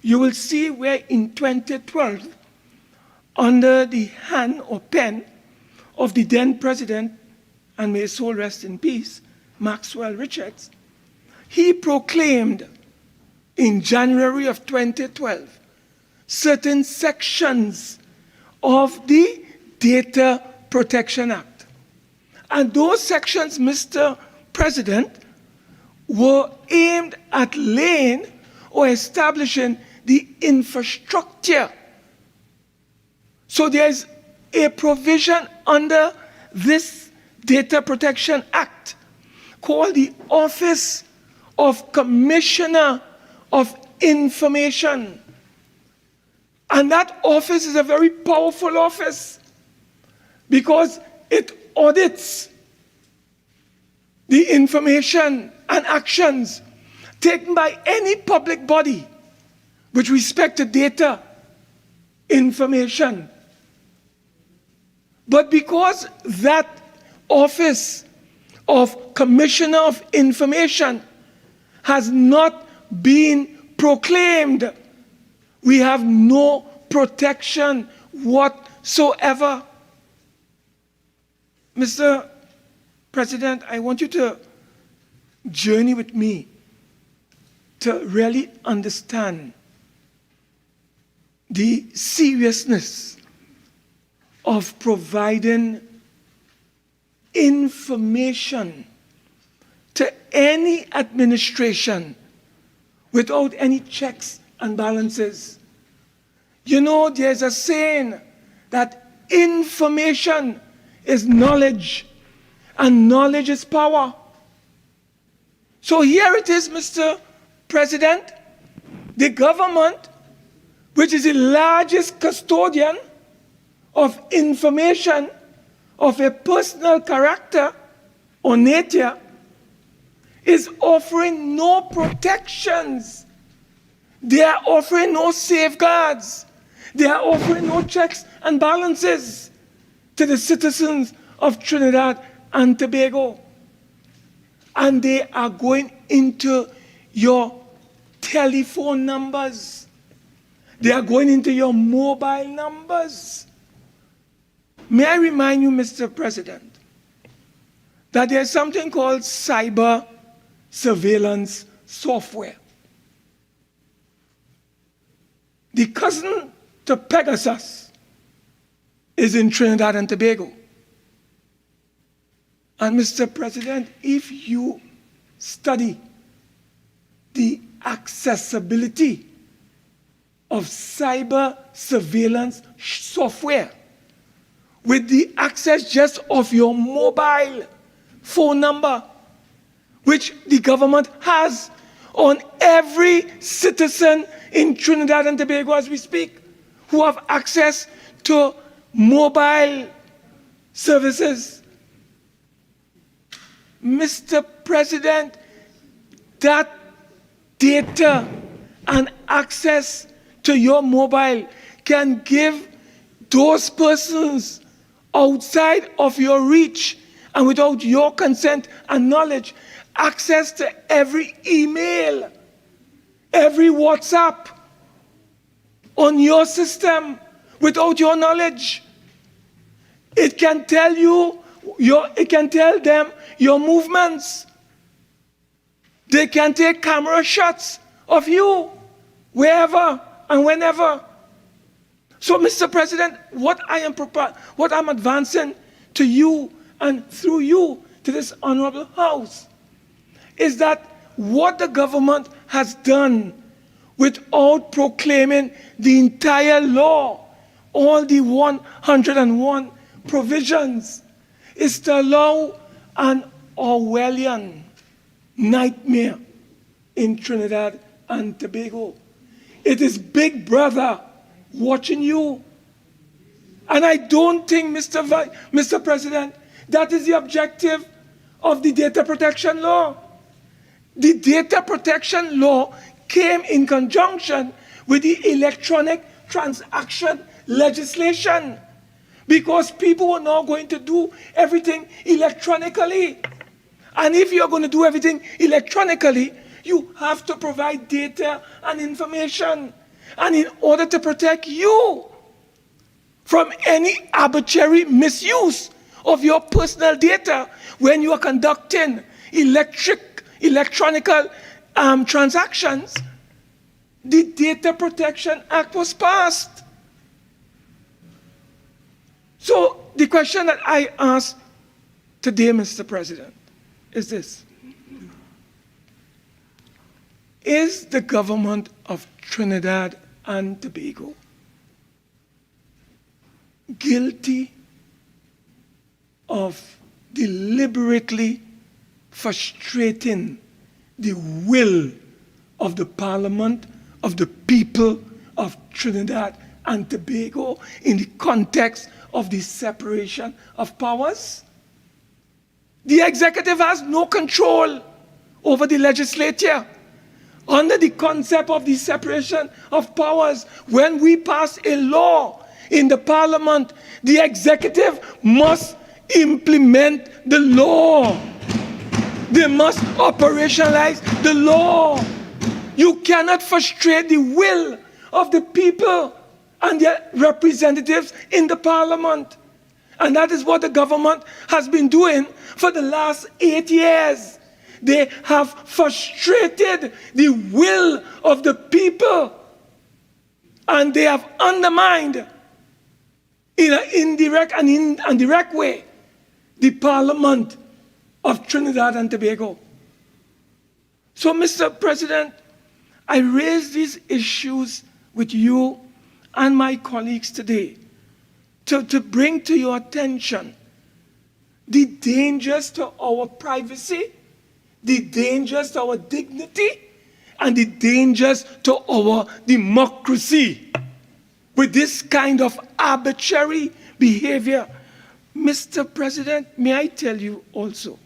you will see where in 2012, under the hand or pen of the then president, and may his soul rest in peace, Maxwell Richards, he proclaimed in January of 2012 certain sections of the Data Protection Act. And those sections, Mr. President, were aimed at laying or establishing the infrastructure. So there's a provision under this Data Protection Act called the Office of Commissioner of Information. And that office is a very powerful office because it audits the information and actions taken by any public body, with respect to data, information. But because that office of Commissioner of Information has not been proclaimed, we have no protection whatsoever. Mr. President, I want you to journey with me to really understand the seriousness of providing information to any administration without any checks and balances. You know, there's a saying that information is knowledge and knowledge is power. So here it is, Mr. President, the government, which is the largest custodian of information of a personal character or nature, is offering no protections. They are offering no safeguards. They are offering no checks and balances to the citizens of Trinidad and Tobago. And they are going into your telephone numbers. They are going into your mobile numbers. May I remind you, Mr. President, that there's something called cyber surveillance software. The cousin to Pegasus is in Trinidad and Tobago. And Mr. President, if you study the accessibility of cyber surveillance software with the access just of your mobile phone number, which the government has on every citizen in Trinidad and Tobago as we speak, who have access to mobile services. Mr. President, that data and access to your mobile can give those persons outside of your reach and without your consent and knowledge access to every email, every WhatsApp on your system without your knowledge. It can tell you it can tell them your movements. They can take camera shots of you wherever and whenever. So, Mr. President, what I'm advancing to you and through you to this honorable House is that what the government has done without proclaiming the entire law, all the 101 provisions, is to allow an Orwellian nightmare in Trinidad and Tobago. It is Big Brother watching you. And I don't think, Mr. President, that is the objective of the data protection law. The data protection law came in conjunction with the electronic transaction legislation because people were now going to do everything electronically. And if you're going to do everything electronically, you have to provide data and information. And in order to protect you from any arbitrary misuse of your personal data when you are conducting electronic transactions, the Data Protection Act was passed. So the question that I ask today, Mr. President, is this. Is the government of Trinidad and Tobago guilty of deliberately frustrating the will of the Parliament of the people of Trinidad and Tobago in the context of the separation of powers? The executive has no control over the legislature. under the concept of the separation of powers, when we pass a law in the parliament, the executive must implement the law. They must operationalize the law. You cannot frustrate the will of the people and their representatives in the parliament. And that is what the government has been doing for the last 8 years. They have frustrated the will of the people, and they have undermined, in an indirect and direct way, the Parliament of Trinidad and Tobago. So, Mr. President, I raise these issues with you and my colleagues today to bring to your attention the dangers to our privacy, the dangers to our dignity, and the dangers to our democracy with this kind of arbitrary behavior. Mr. President, may I tell you also,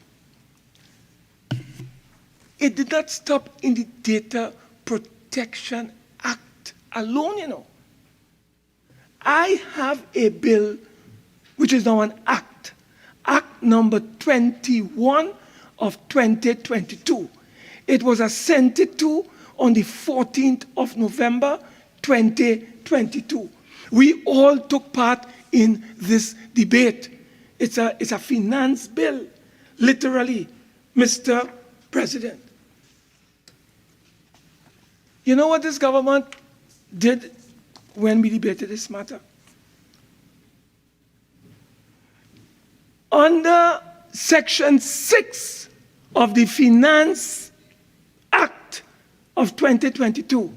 it did not stop in the Data Protection Act alone, you know. I have a bill which is now an act, Act number 21 of 2022. It was assented to on the 14th of November 2022. We all took part in this debate. It's a finance bill, literally, Mr. President. You know what this government did when we debated this matter? Under Section 6 of the Finance Act of 2022,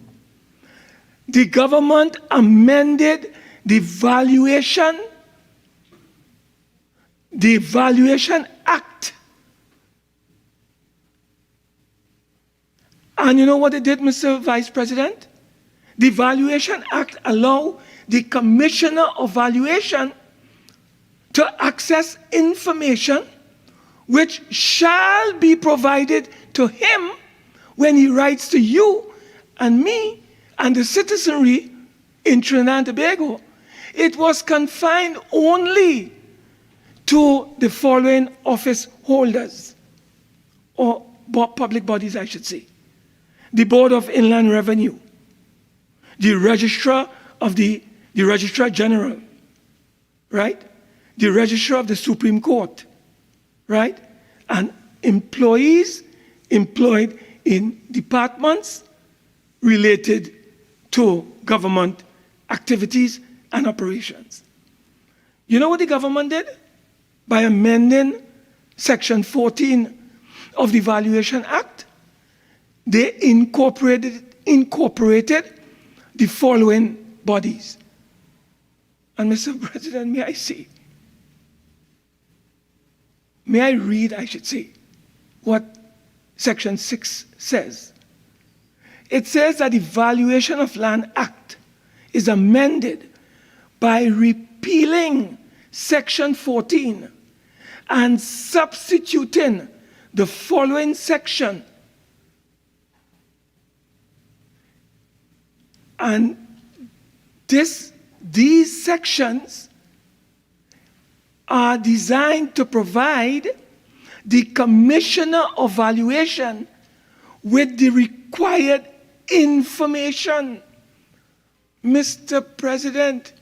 the government amended the Valuation Act. And you know what it did, Mr. Vice President? The Valuation Act allowed the Commissioner of Valuation to access information which shall be provided to him when he writes to you and me and the citizenry in Trinidad and Tobago. It was confined only to the following office holders, or public bodies, I should say: the Board of Inland Revenue, the Registrar of the Registrar General, right? The Registrar of the Supreme Court, right? And employees employed in departments related to government activities and operations. You know what the government did? By amending Section 14 of the Valuation Act, they incorporated the following bodies. And Mr. President, may I read, I should say, what Section 6 says. It says that the Valuation of Land Act is amended by repealing Section 14 and substituting the following section. And these sections are designed to provide the Commissioner of Valuation with the required information. Mr. President,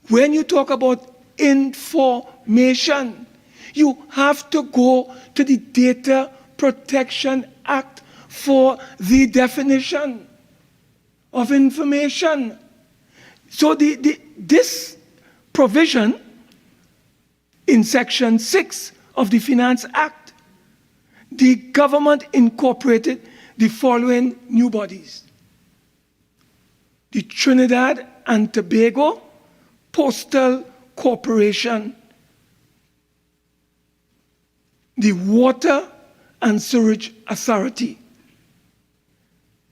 when you talk about information, you have to go to the Data Protection Act for the definition of information. So this provision in Section 6 of the Finance Act, the government incorporated the following new bodies: the Trinidad and Tobago Postal Corporation, the Water and Sewerage Authority,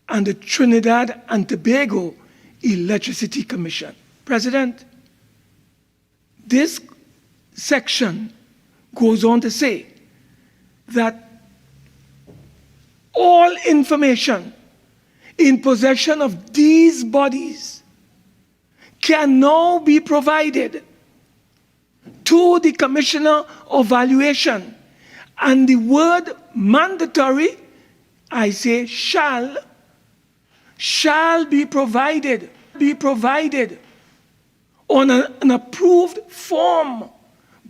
and the Trinidad and Tobago Electricity Commission. President, this section goes on to say that all information in possession of these bodies can now be provided to the Commissioner of Valuation. And the word mandatory, I say shall be provided on an approved form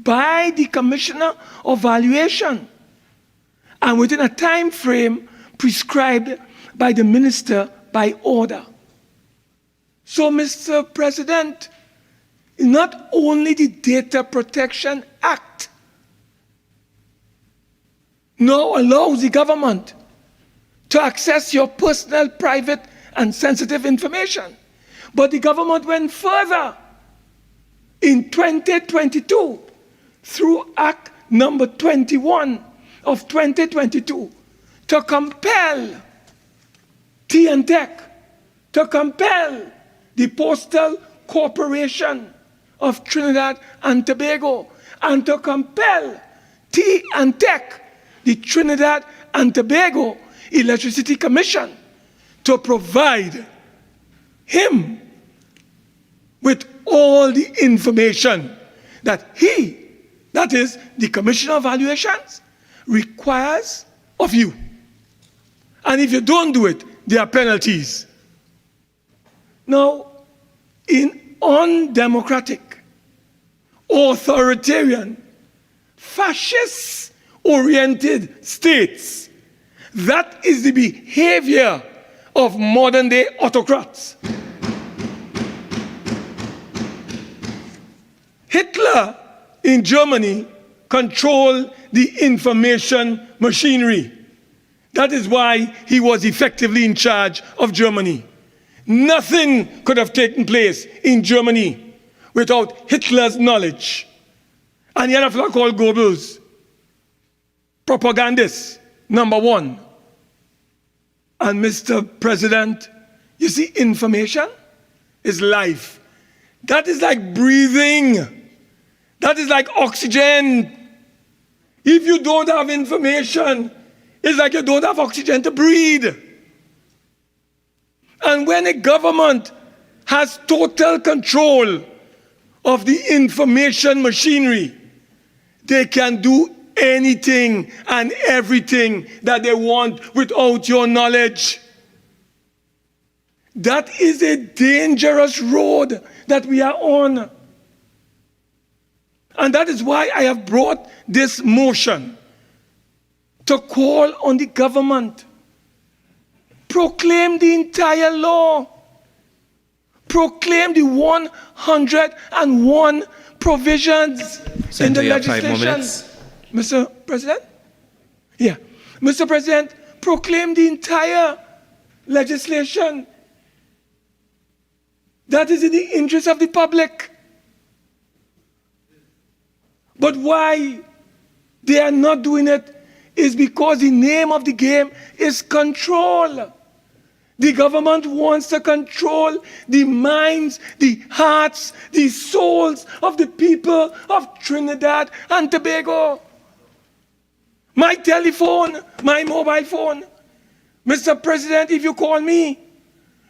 by the Commissioner of Valuation and within a time frame prescribed by the Minister by order. So, Mr. President, not only the Data Protection Act now allows the government to access your personal, private, and sensitive information, but the government went further in 2022 through Act number 21 of 2022 to compel T&Tech, to compel the Postal Corporation of Trinidad and Tobago, and to compel T&Tech, the Trinidad and Tobago Electricity Commission, to provide him with all the information that he, that is the Commissioner of Valuations, requires of you. And if you don't do it, there are penalties. Now, in undemocratic, authoritarian, fascist-oriented states, that is the behavior of modern-day autocrats. Hitler in Germany controlled the information machinery. That is why he was effectively in charge of Germany. Nothing could have taken place in Germany without Hitler's knowledge. And he had a fellow called Goebbels, propagandist, number one. And Mr. President, you see, information is life. That is like breathing. That is like oxygen. If you don't have information, it's like you don't have oxygen to breathe. And when a government has total control of the information machinery, they can do anything and everything that they want without your knowledge. That is a dangerous road that we are on. And that is why I have brought this motion to call on the government. Proclaim the entire law. Proclaim the 101 provisions in the legislation. Mr. President? Yeah. Mr. President, proclaim the entire legislation. That is in the interest of the public. But why they are not doing it is because the name of the game is control. The government wants to control the minds, the hearts, the souls of the people of Trinidad and Tobago. My telephone, my mobile phone. Mr. President, if you call me,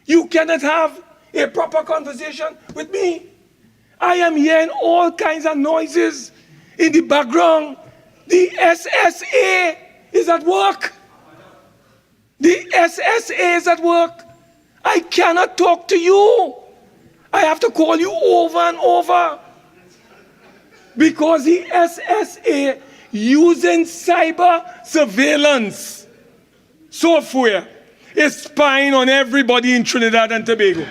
you cannot have a proper conversation with me. I am hearing all kinds of noises in the background. The SSA is at work. The SSA is at work. I cannot talk to you. I have to call you over and over. Because the SSA, using cyber surveillance software, is spying on everybody in Trinidad and Tobago.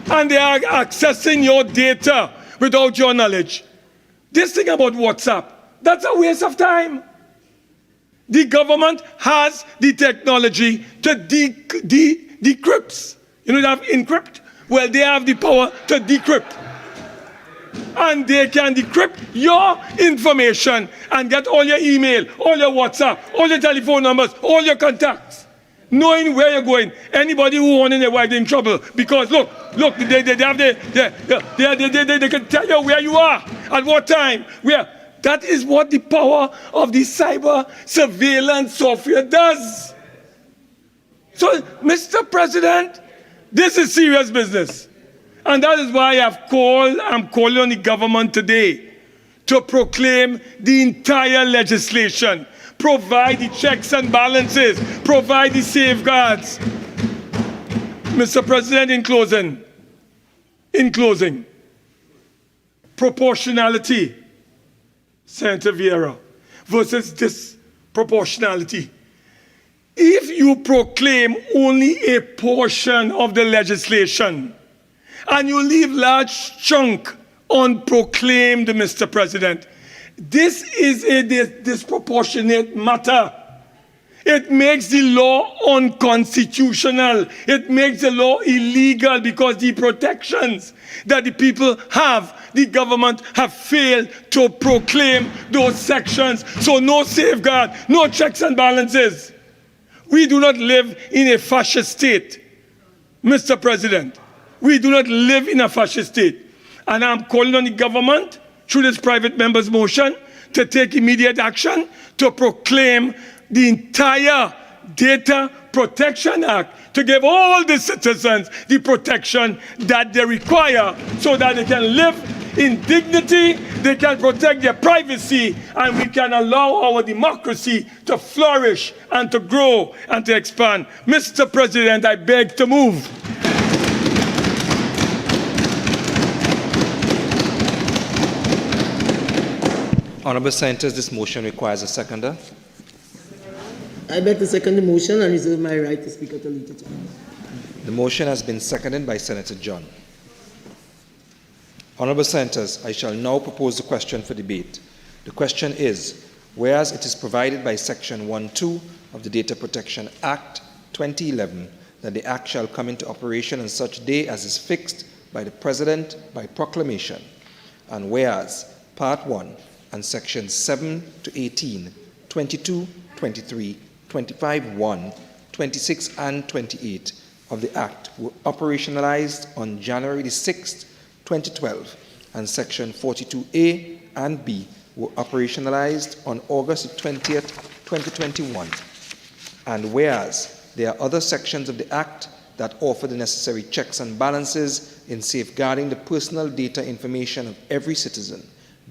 And they are accessing your data without your knowledge. This thing about WhatsApp, that's a waste of time. The government has the technology to decrypt. You know, they have encrypt? Well, they have the power to decrypt. And they can decrypt your information and get all your email, all your WhatsApp, all your telephone numbers, all your contacts, knowing where you're going. Anybody who wants their wife in trouble, because look, they can tell you where you are, at what time, where. That is what the power of the cyber surveillance software does. So, Mr. President, this is serious business. And that is why I'm calling on the government today to proclaim the entire legislation, provide the checks and balances, provide the safeguards. Mr. President, in closing, proportionality, Senator Vieira, versus disproportionality. If you proclaim only a portion of the legislation and you leave large chunk unproclaimed, Mr. President, this is a disproportionate matter. It makes the law unconstitutional. It makes the law illegal because the protections that the people have, the government have failed to proclaim those sections. So no safeguard, no checks and balances. We do not live in a fascist state, Mr. President. We do not live in a fascist state. And I'm calling on the government, through this private member's motion, to take immediate action to proclaim the entire Data Protection Act, to give all the citizens the protection that they require so that they can live in dignity, they can protect their privacy, and we can allow our democracy to flourish and to grow and to expand. Mr. President, I beg to move. Honourable Senators, this motion requires a seconder. I beg to second the motion and reserve my right to speak at a later time. The motion has been seconded by Senator John. Honourable Senators, I shall now propose the question for debate. The question is, whereas it is provided by Section 1(2) of the Data Protection Act 2011 that the Act shall come into operation on such day as is fixed by the President by proclamation, and whereas Part 1 and Sections 7 to 18, 22, 23, 25(1), 26 and 28 of the Act were operationalized on January the 6th, 2012, and Section 42A and B were operationalized on August the 20th, 2021. And whereas there are other sections of the Act that offer the necessary checks and balances in safeguarding the personal data information of every citizen,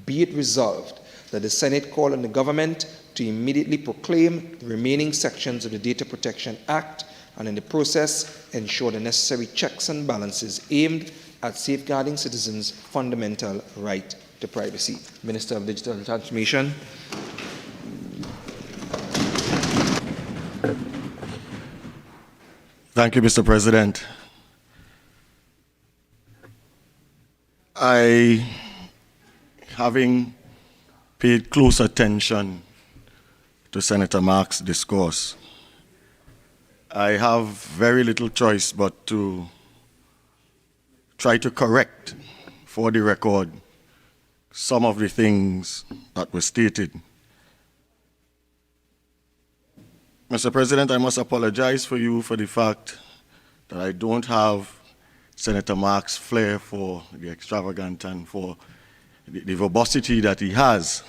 be it resolved that the Senate call on the government to immediately proclaim the remaining sections of the Data Protection Act and in the process ensure the necessary checks and balances aimed at safeguarding citizens' fundamental right to privacy. Minister of Digital Transformation. Thank you, Mr. President. Having paid close attention to Senator Mark's discourse, I have very little choice but to try to correct for the record some of the things that were stated. Mr. President, I must apologize for you for the fact that I don't have Senator Mark's flair for the extravagant and for the verbosity that he has.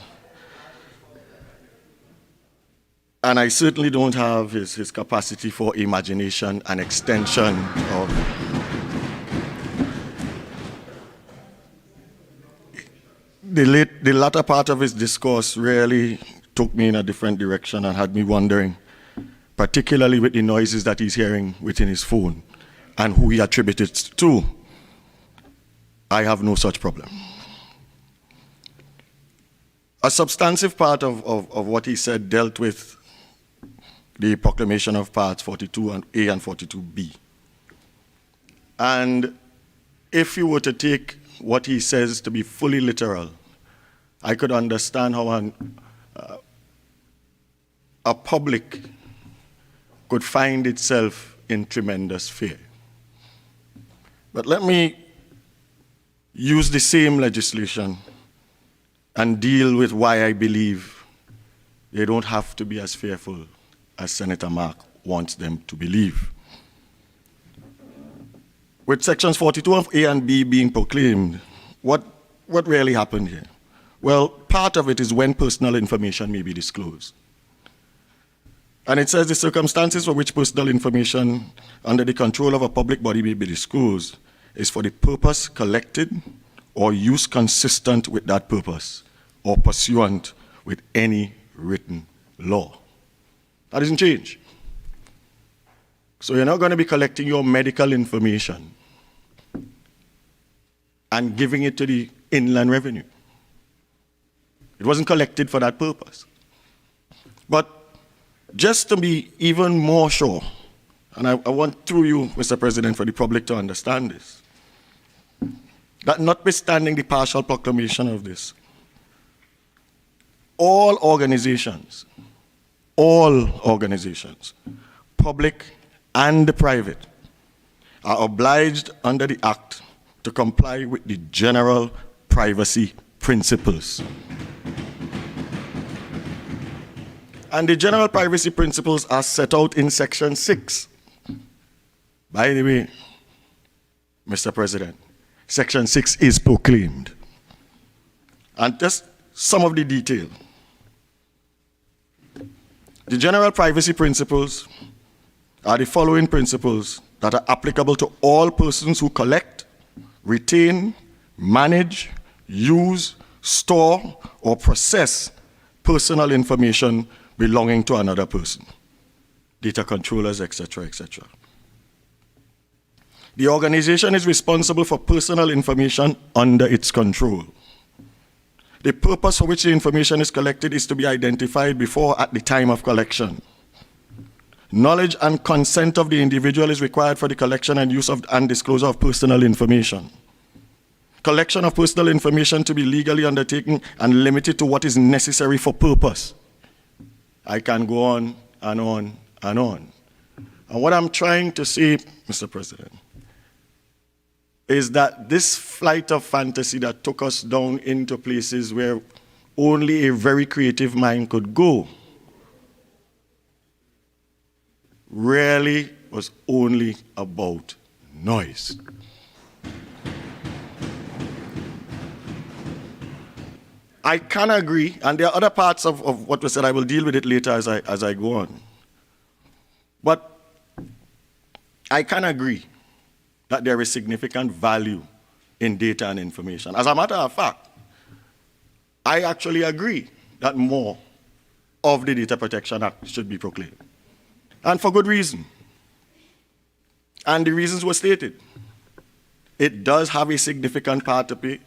And I certainly don't have his capacity for imagination and extension of the latter part of his discourse really took me in a different direction and had me wondering, particularly with the noises that he's hearing within his phone and who he attributed it to. I have no such problem. A substantive part of what he said dealt with the proclamation of Parts 42A and 42B. And if you were to take what he says to be fully literal, I could understand how a public could find itself in tremendous fear. But let me use the same legislation and deal with why I believe they don't have to be as fearful as Senator Mark wants them to believe. With sections 42 of A and B being proclaimed, what really happened here? Well, part of it is when personal information may be disclosed. And it says the circumstances for which personal information under the control of a public body may be disclosed is for the purpose collected or use consistent with that purpose or pursuant with any written law. That doesn't change. So you're not going to be collecting your medical information and giving it to the Inland Revenue. It wasn't collected for that purpose. But just to be even more sure, and I want through you, Mr. President, for the public to understand this, that notwithstanding the partial proclamation of this, all organizations, public and private, are obliged under the Act to comply with the general privacy principles. And the general privacy principles are set out in Section 6. By the way, Mr. President, Section 6 is proclaimed. And just some of the detail. The general privacy principles are the following principles that are applicable to all persons who collect, retain, manage, use, store, or process personal information belonging to another person, data controllers, etc., etc. The organization is responsible for personal information under its control. The purpose for which the information is collected is to be identified before at the time of collection. Knowledge and consent of the individual is required for the collection and use of and disclosure of personal information. Collection of personal information to be legally undertaken and limited to what is necessary for purpose. I can go on and on and on. And what I'm trying to say, Mr. President, is that this flight of fantasy that took us down into places where only a very creative mind could go really was only about noise. I can agree, and there are other parts of what was said. I will deal with it later as I go on. But I can agree that there is significant value in data and information. As a matter of fact, I actually agree that more of the Data Protection Act should be proclaimed. And for good reason. And the reasons were stated. It does have a significant part to play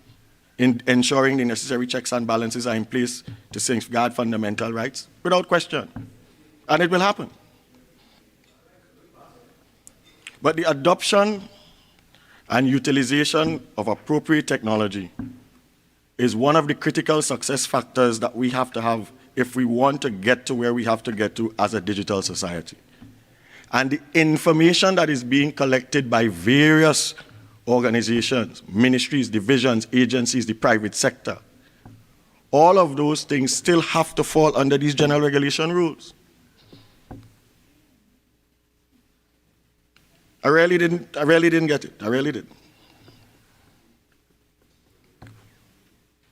in ensuring the necessary checks and balances are in place to safeguard fundamental rights, without question. And it will happen. But the adoption and utilization of appropriate technology is one of the critical success factors that we have to have if we want to get to where we have to get to as a digital society. And the information that is being collected by various organizations, ministries, divisions, agencies, the private sector, all of those things still have to fall under these general regulation rules. I really didn't get it. I really didn't.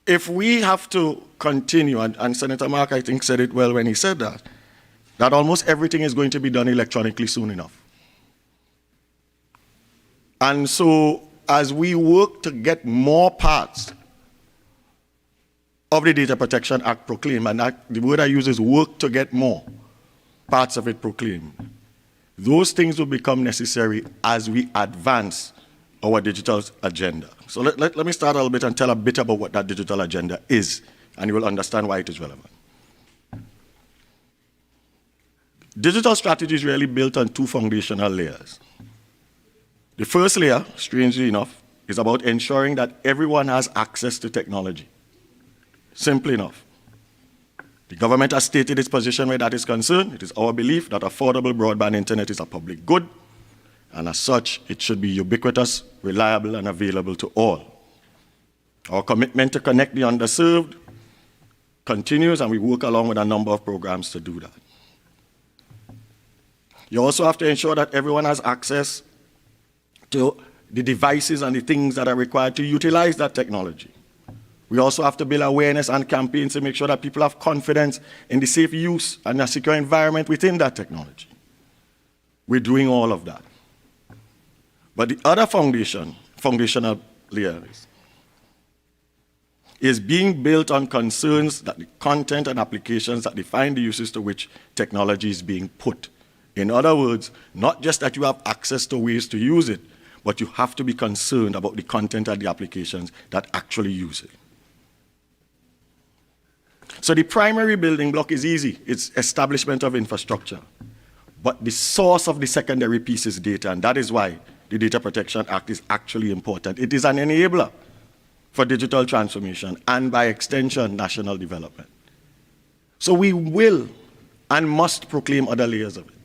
If we have to continue, and Senator Mark, I think, said it well when he said that almost everything is going to be done electronically soon enough. And so, as we work to get more parts of the Data Protection Act proclaimed, and the word I use is work to get more parts of it proclaimed, those things will become necessary as we advance our digital agenda. So let me start a little bit and tell a bit about what that digital agenda is, and you will understand why it is relevant. Digital strategy is really built on two foundational layers. The first layer, strangely enough, is about ensuring that everyone has access to technology. Simple enough. The government has stated its position where that is concerned. It is our belief that affordable broadband internet is a public good, and as such, it should be ubiquitous, reliable, and available to all. Our commitment to connect the underserved continues, and we work along with a number of programs to do that. You also have to ensure that everyone has access to the devices and the things that are required to utilize that technology. We also have to build awareness and campaigns to make sure that people have confidence in the safe use and a secure environment within that technology. We're doing all of that. But the other foundational layer is being built on concerns that the content and applications that define the uses to which technology is being put. In other words, not just that you have access to ways to use it, but you have to be concerned about the content and the applications that actually use it. So the primary building block is easy. It's establishment of infrastructure. But the source of the secondary piece is data, and that is why the Data Protection Act is actually important. It is an enabler for digital transformation and, by extension, national development. So we will and must proclaim other layers of it.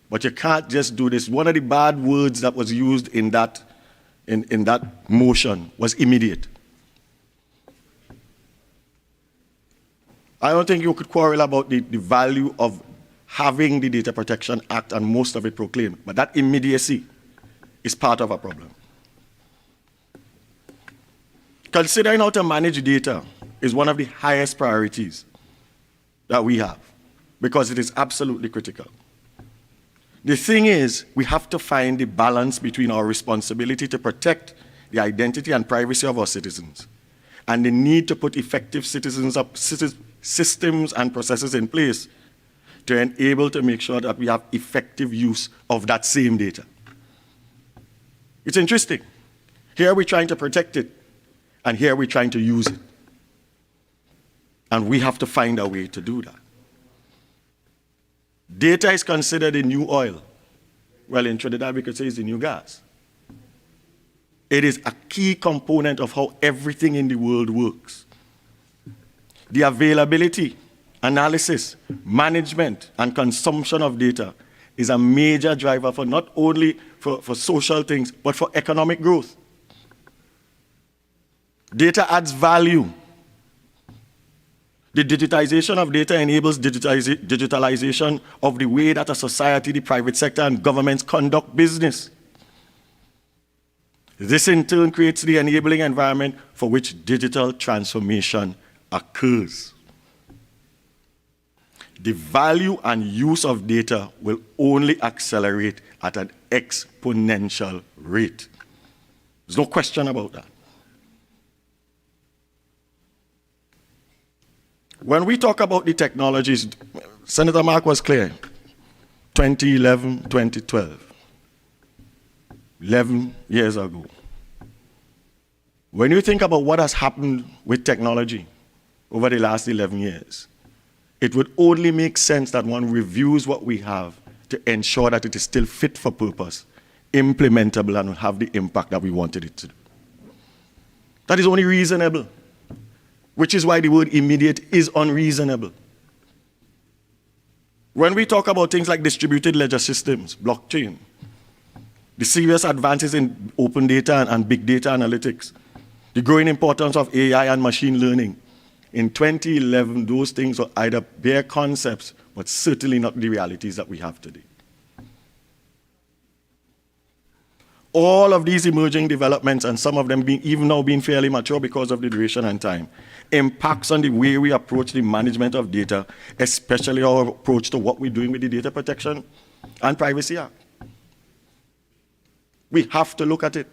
But you can't just do this. One of the bad words that was used in that motion was immediate. I don't think you could quarrel about the value of having the Data Protection Act and most of it proclaimed, but that immediacy is part of a problem. Considering how to manage data is one of the highest priorities that we have, because it is absolutely critical. The thing is, we have to find the balance between our responsibility to protect the identity and privacy of our citizens and the need to put effective systems and processes in place to enable to make sure that we have effective use of that same data. It's interesting. Here we're trying to protect it, and here we're trying to use it. And we have to find a way to do that. Data is considered the new oil. Well, in Trinidad, we could say it's the new gas. It is a key component of how everything in the world works. The availability, analysis, management, and consumption of data is a major driver for not only for social things, but for economic growth. Data adds value. The digitization of data enables digitalization of the way that a society, the private sector, and governments conduct business. This in turn creates the enabling environment for which digital transformation occurs. The value and use of data will only accelerate at an exponential rate. There's no question about that. When we talk about the technologies, Senator Mark was clear, 2011, 2012, 11 years ago. When you think about what has happened with technology over the last 11 years, it would only make sense that one reviews what we have to ensure that it is still fit for purpose, implementable, and will have the impact that we wanted it to do. That is only reasonable, which is why the word immediate is unreasonable. When we talk about things like distributed ledger systems, blockchain, the serious advances in open data and big data analytics, the growing importance of AI and machine learning, in 2011, those things were either bare concepts, but certainly not the realities that we have today. All of these emerging developments, and some of them even now being fairly mature because of the duration and time, impacts on the way we approach the management of data, especially our approach to what we're doing with the Data Protection and Privacy Act. We have to look at it.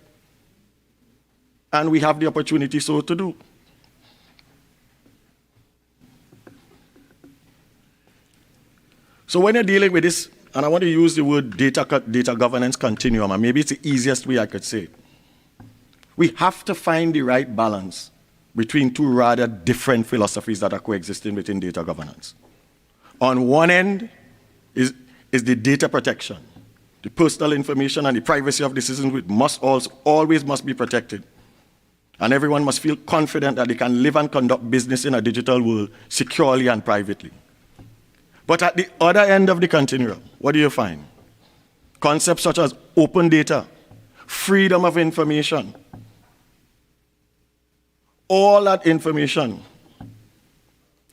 And we have the opportunity so to do. So when you're dealing with this, and I want to use the word data governance continuum, and maybe it's the easiest way I could say it. We have to find the right balance between two rather different philosophies that are coexisting within data governance. On one end is the data protection. The personal information and the privacy of the citizens always must be protected. And everyone must feel confident that they can live and conduct business in a digital world securely and privately. But at the other end of the continuum, what do you find? Concepts such as open data, freedom of information. All that information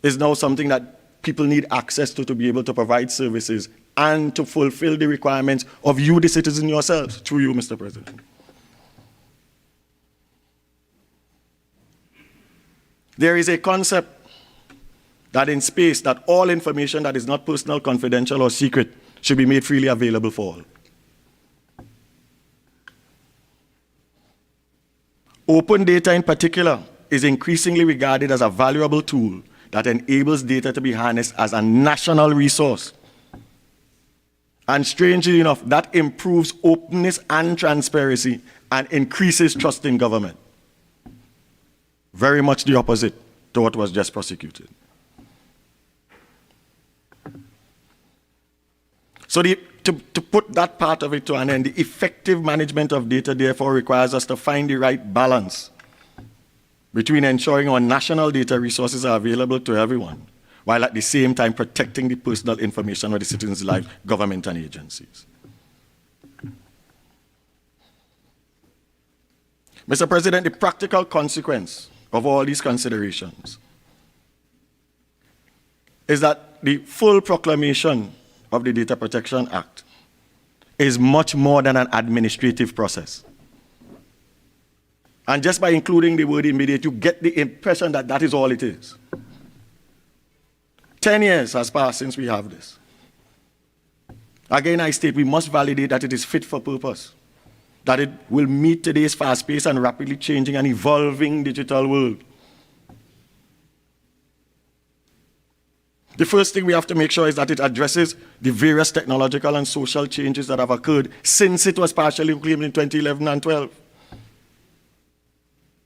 is now something that people need access to be able to provide services and to fulfill the requirements of you, the citizen yourselves, through you, Mr. President. There is a concept that in space, that all information that is not personal, confidential, or secret should be made freely available for all. Open data in particular is increasingly regarded as a valuable tool that enables data to be harnessed as a national resource. And strangely enough, that improves openness and transparency and increases trust in government. Very much the opposite to what was just prosecuted. So to put that part of it to an end, the effective management of data therefore requires us to find the right balance between ensuring our national data resources are available to everyone, while at the same time protecting the personal information of the citizens' lives, government and agencies. Mr. President, the practical consequence of all these considerations is that the full proclamation of the Data Protection Act is much more than an administrative process. And just by including the word immediate, you get the impression that that is all it is. 10 years has passed since we have this. Again, I state we must validate that it is fit for purpose, that it will meet today's fast-paced and rapidly changing and evolving digital world. The first thing we have to make sure is that it addresses the various technological and social changes that have occurred since it was partially claimed in 2011 and 12.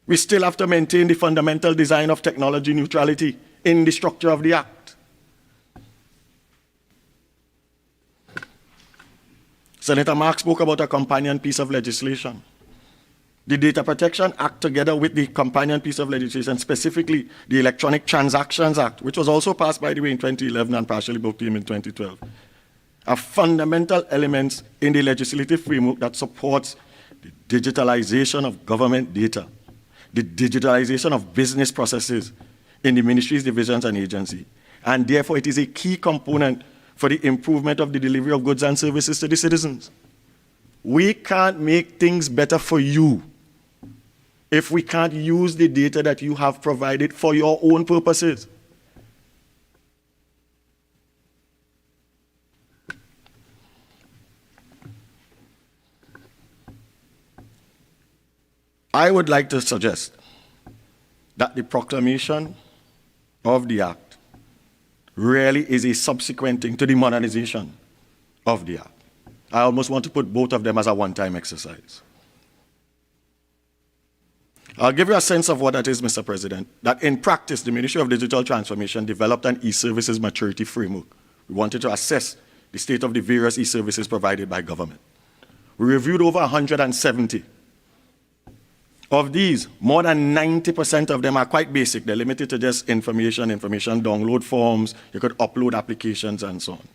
We still have to maintain the fundamental design of technology neutrality in the structure of the Act. Senator Mark spoke about a companion piece of legislation. The Data Protection Act, together with the companion piece of legislation, specifically the Electronic Transactions Act, which was also passed, by the way, in 2011 and partially became in 2012, are fundamental elements in the legislative framework that supports the digitalization of government data, the digitalization of business processes in the ministries, divisions, and agencies. And therefore, it is a key component for the improvement of the delivery of goods and services to the citizens. We can't make things better for you if we can't use the data that you have provided for your own purposes. I would like to suggest that the proclamation of the Act really is a subsequent thing to the modernization of the Act. I almost want to put both of them as a one-time exercise. I'll give you a sense of what that is, Mr. President, that in practice, the Ministry of Digital Transformation developed an e-services maturity framework. We wanted to assess the state of the various e-services provided by government. We reviewed over 170. Of these, more than 90% of them are quite basic. They're limited to just information download forms, you could upload applications and so on.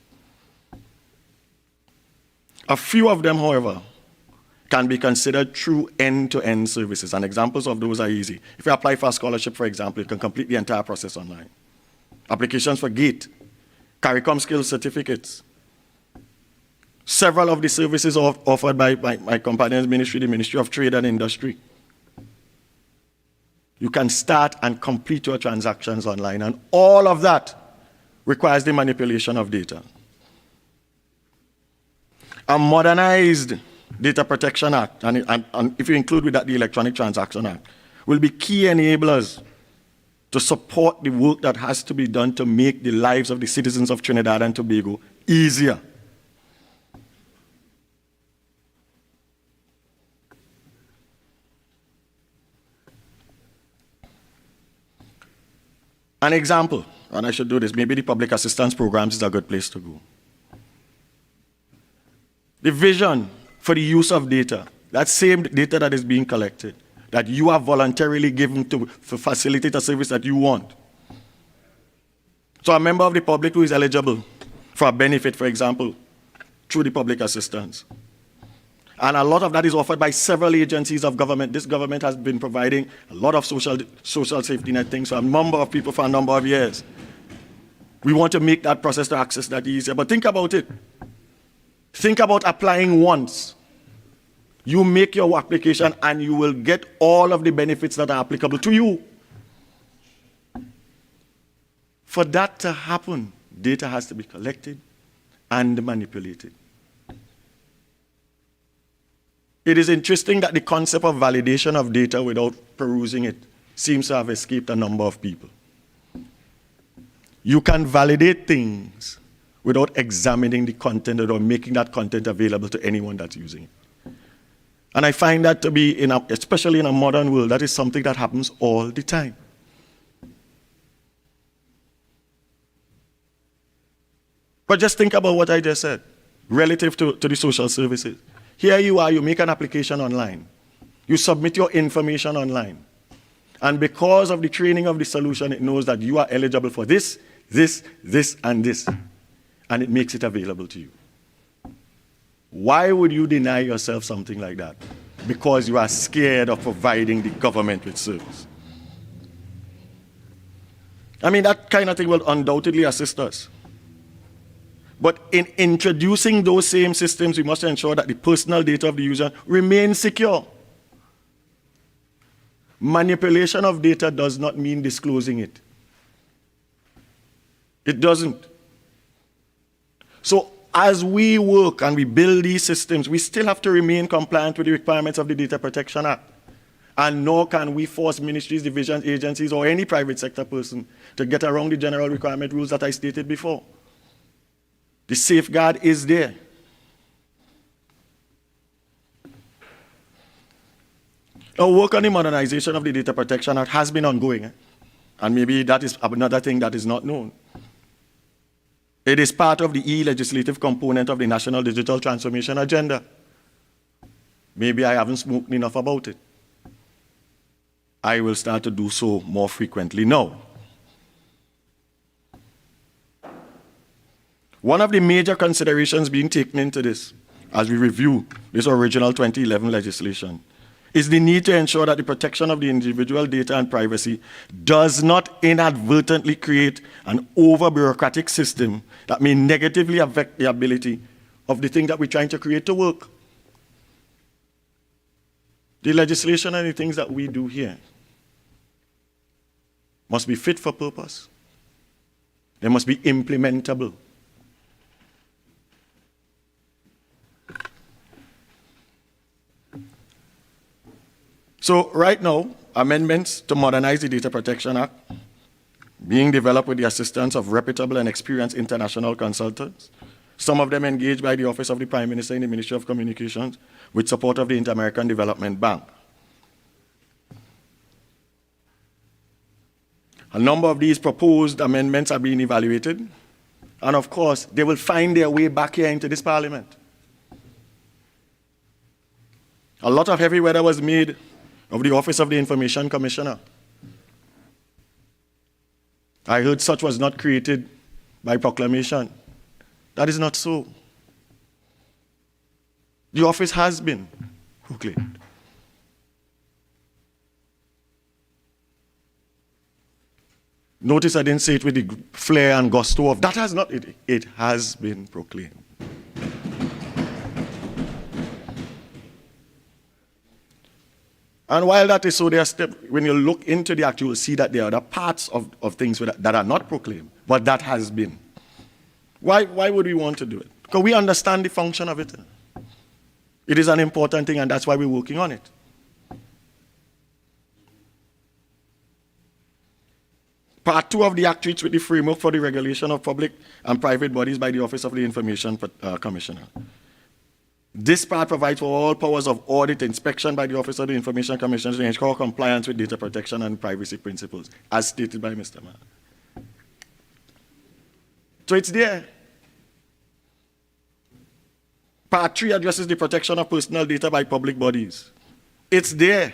A few of them, however, can be considered true end-to-end services, and examples of those are easy. If you apply for a scholarship, for example, you can complete the entire process online. Applications for GATE, CARICOM skills certificates. Several of the services offered by my companion's ministry, the Ministry of Trade and Industry. You can start and complete your transactions online, and all of that requires the manipulation of data. A modernized Data Protection Act, and if you include with that the Electronic Transaction Act, will be key enablers to support the work that has to be done to make the lives of the citizens of Trinidad and Tobago easier. An example, and I should do this, maybe the public assistance programs is a good place to go. The vision for the use of data, that same data that is being collected, that you are voluntarily given to facilitate a service that you want. So a member of the public who is eligible for a benefit, for example, through the public assistance. And a lot of that is offered by several agencies of government. This government has been providing a lot of social safety net things for a number of people for a number of years. We want to make that process to access that easier. But think about it. Think about applying once. You make your application and you will get all of the benefits that are applicable to you. For that to happen, data has to be collected and manipulated. It is interesting that the concept of validation of data without perusing it seems to have escaped a number of people. You can validate things without examining the content or making that content available to anyone that's using it. And I find that to be, especially in a modern world, that is something that happens all the time. But just think about what I just said, relative to the social services. Here you are, you make an application online. You submit your information online. And because of the training of the solution, it knows that you are eligible for this, this, this, and this. And it makes it available to you. Why would you deny yourself something like that? Because you are scared of providing the government with service. I mean, that kind of thing will undoubtedly assist us. But in introducing those same systems, we must ensure that the personal data of the user remains secure. Manipulation of data does not mean disclosing it. It doesn't. So as we work and we build these systems, we still have to remain compliant with the requirements of the Data Protection Act. And nor can we force ministries, divisions, agencies, or any private sector person to get around the general requirement rules that I stated before. The safeguard is there. Our work on the modernization of the Data Protection Act has been ongoing, and maybe that is another thing that is not known. It is part of the e-legislative component of the National Digital Transformation Agenda. Maybe I haven't spoken enough about it. I will start to do so more frequently now. One of the major considerations being taken into this, as we review this original 2011 legislation, is the need to ensure that the protection of the individual data and privacy does not inadvertently create an over-bureaucratic system that may negatively affect the ability of the thing that we're trying to create to work. The legislation and the things that we do here must be fit for purpose. They must be implementable. So right now, amendments to modernize the Data Protection Act being developed with the assistance of reputable and experienced international consultants, some of them engaged by the Office of the Prime Minister in the Ministry of Communications with support of the Inter-American Development Bank. A number of these proposed amendments are being evaluated, and of course, they will find their way back here into this Parliament. A lot of heavy weather was made of the Office of the Information Commissioner. I heard such was not created by proclamation. That is not so. The office has been proclaimed. Notice I didn't say it with the flair and gusto of, that has not, it has been proclaimed. And while that is so, there are steps, when you look into the act, you will see that there are other parts of things that are not proclaimed, but that has been. Why would we want to do it? Because we understand the function of it. It is an important thing, and that's why we're working on it. Part 2 of the Act treats with the framework for the regulation of public and private bodies by the Office of the Information Commissioner. This part provides for all powers of audit, inspection by the Office of the Information Commissioner to ensure compliance with data protection and privacy principles, as stated by Mr. Mann. So it's there. Part 3 addresses the protection of personal data by public bodies. It's there.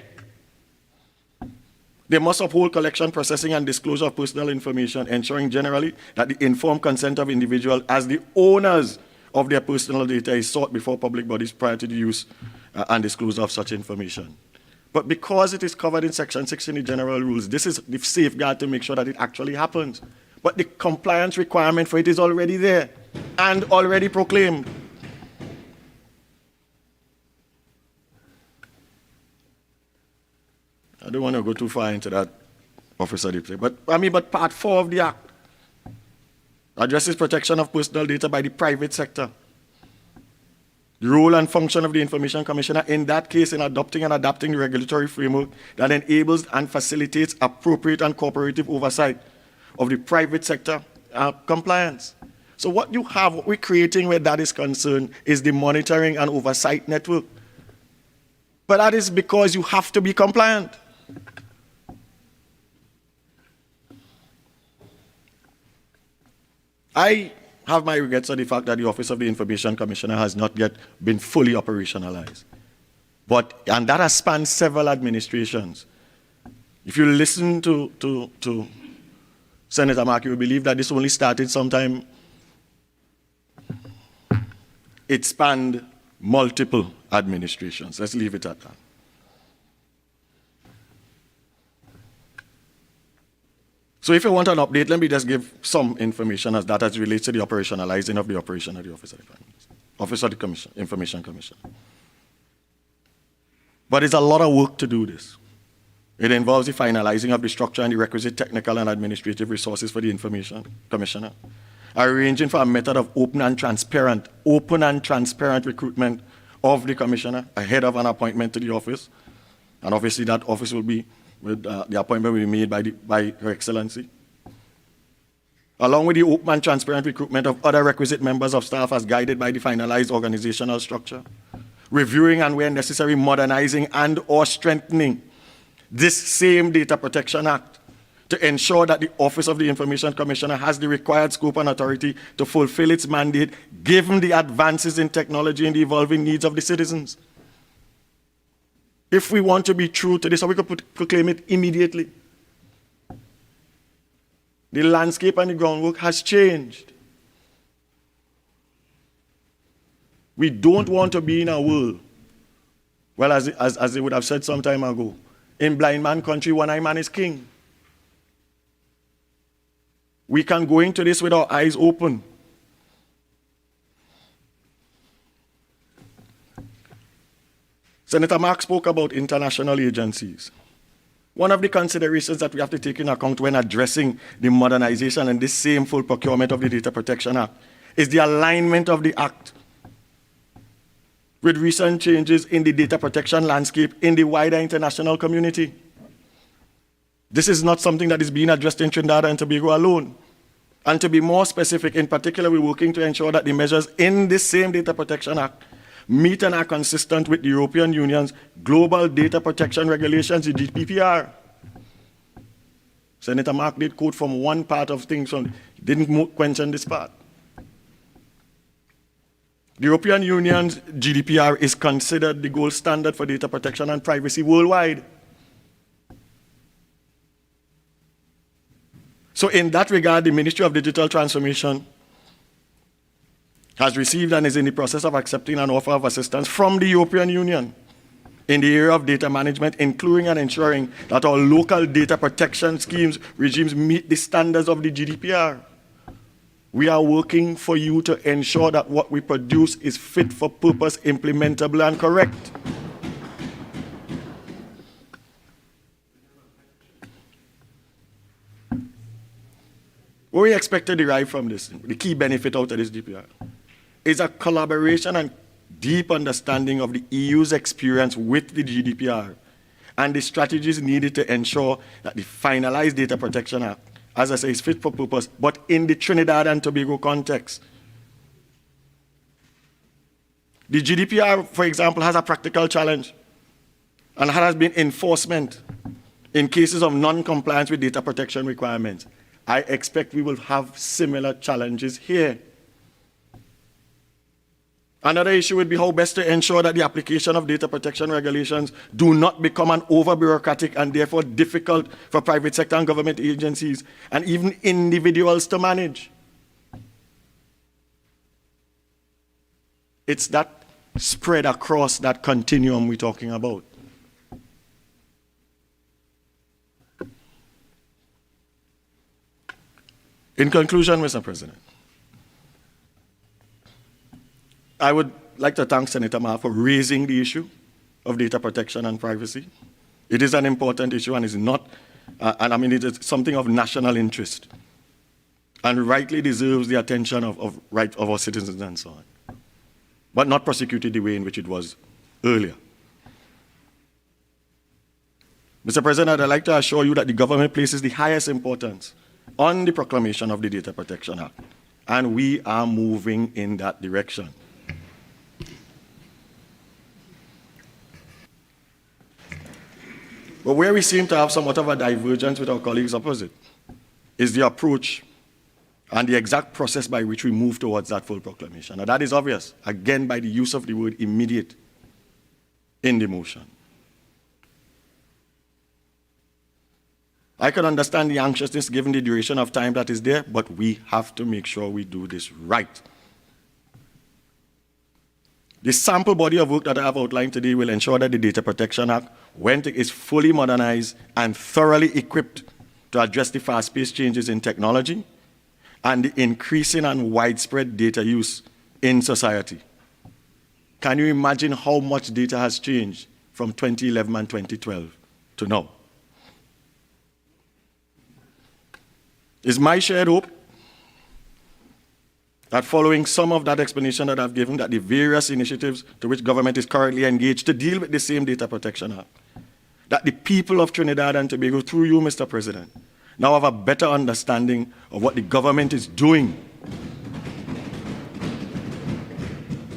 They must uphold collection, processing, and disclosure of personal information, ensuring generally that the informed consent of individuals as the owners of their personal data is sought before public bodies prior to the use and disclosure of such information. But because it is covered in Section 6 in the general rules, this is the safeguard to make sure that it actually happens. But the compliance requirement for it is already there and already proclaimed. I don't want to go too far into that, Officer Dipsey, but part 4 of the Act addresses protection of personal data by the private sector. The role and function of the Information Commissioner, in that case, in adopting and adapting the regulatory framework that enables and facilitates appropriate and cooperative oversight of the private sector compliance. So what we're creating where that is concerned is the monitoring and oversight network. But that is because you have to be compliant. I have my regrets on the fact that the Office of the Information Commissioner has not yet been fully operationalized. And that has spanned several administrations. If you listen to Senator Mark, you will believe that this only started sometime. It spanned multiple administrations. Let's leave it at that. So if you want an update, let me just give some information as that as relates to the operationalizing of the operation of the Office of the Prime Minister, Office of the Information Commission. But it's a lot of work to do this. It involves the finalizing of the structure and the requisite technical and administrative resources for the Information Commissioner, arranging for a method of open and transparent recruitment of the Commissioner ahead of an appointment to the office. And obviously that office will be, the appointment will be made by Her Excellency. Along with the open and transparent recruitment of other requisite members of staff as guided by the finalized organizational structure, reviewing and where necessary modernizing and or strengthening this same Data Protection Act to ensure that the Office of the Information Commissioner has the required scope and authority to fulfill its mandate given the advances in technology and the evolving needs of the citizens. If we want to be true to this, or we could proclaim it immediately. The landscape and the groundwork has changed. We don't want to be in a world, well, as they would have said some time ago, in blind man country, one-eyed man is king. We can go into this with our eyes open. Senator Mark spoke about international agencies. One of the considerations that we have to take in account when addressing the modernization and this same full procurement of the Data Protection Act is the alignment of the Act with recent changes in the data protection landscape in the wider international community. This is not something that is being addressed in Trinidad and Tobago alone. And to be more specific, in particular, we're working to ensure that the measures in this same Data Protection Act meet and are consistent with the European Union's Global Data Protection Regulations, the GDPR. Senator Mark did quote from one part of things, didn't mention this part. The European Union's GDPR is considered the gold standard for data protection and privacy worldwide. So in that regard, the Ministry of Digital Transformation has received and is in the process of accepting an offer of assistance from the European Union in the area of data management, including and ensuring that our local data protection regimes meet the standards of the GDPR. We are working for you to ensure that what we produce is fit for purpose, implementable, and correct. What we expect to derive from this, the key benefit out of this GDPR, is a collaboration and deep understanding of the EU's experience with the GDPR and the strategies needed to ensure that the finalized Data Protection Act, as I say, is fit for purpose, but in the Trinidad and Tobago context. The GDPR, for example, has a practical challenge and has been enforcement in cases of non-compliance with data protection requirements. I expect we will have similar challenges here. Another issue would be how best to ensure that the application of data protection regulations do not become an over-bureaucratic and therefore difficult for private sector and government agencies and even individuals to manage. It's that spread across that continuum we're talking about. In conclusion, Mr. President, I would like to thank Senator Mark for raising the issue of data protection and privacy. It is an important issue and is not, it is something of national interest. and rightly deserves the attention of our citizens and so on, but not prosecuted the way in which it was earlier. Mr. President, I'd like to assure you that the government places the highest importance on the proclamation of the Data Protection Act, and we are moving in that direction. But where we seem to have somewhat of a divergence with our colleagues opposite is the approach and the exact process by which we move towards that full proclamation. And that is obvious, again, by the use of the word immediate in the motion. I can understand the anxiousness given the duration of time that is there, but we have to make sure we do this right. The sample body of work that I have outlined today will ensure that the Data Protection Act, when it is fully modernized and thoroughly equipped to address the fast-paced changes in technology and the increasing and widespread data use in society. Can you imagine how much data has changed from 2011 and 2012 to now? It's my shared hope that following some of that explanation that I've given, that the various initiatives to which government is currently engaged to deal with the same Data Protection Act, that the people of Trinidad and Tobago, through you, Mr. President, now have a better understanding of what the government is doing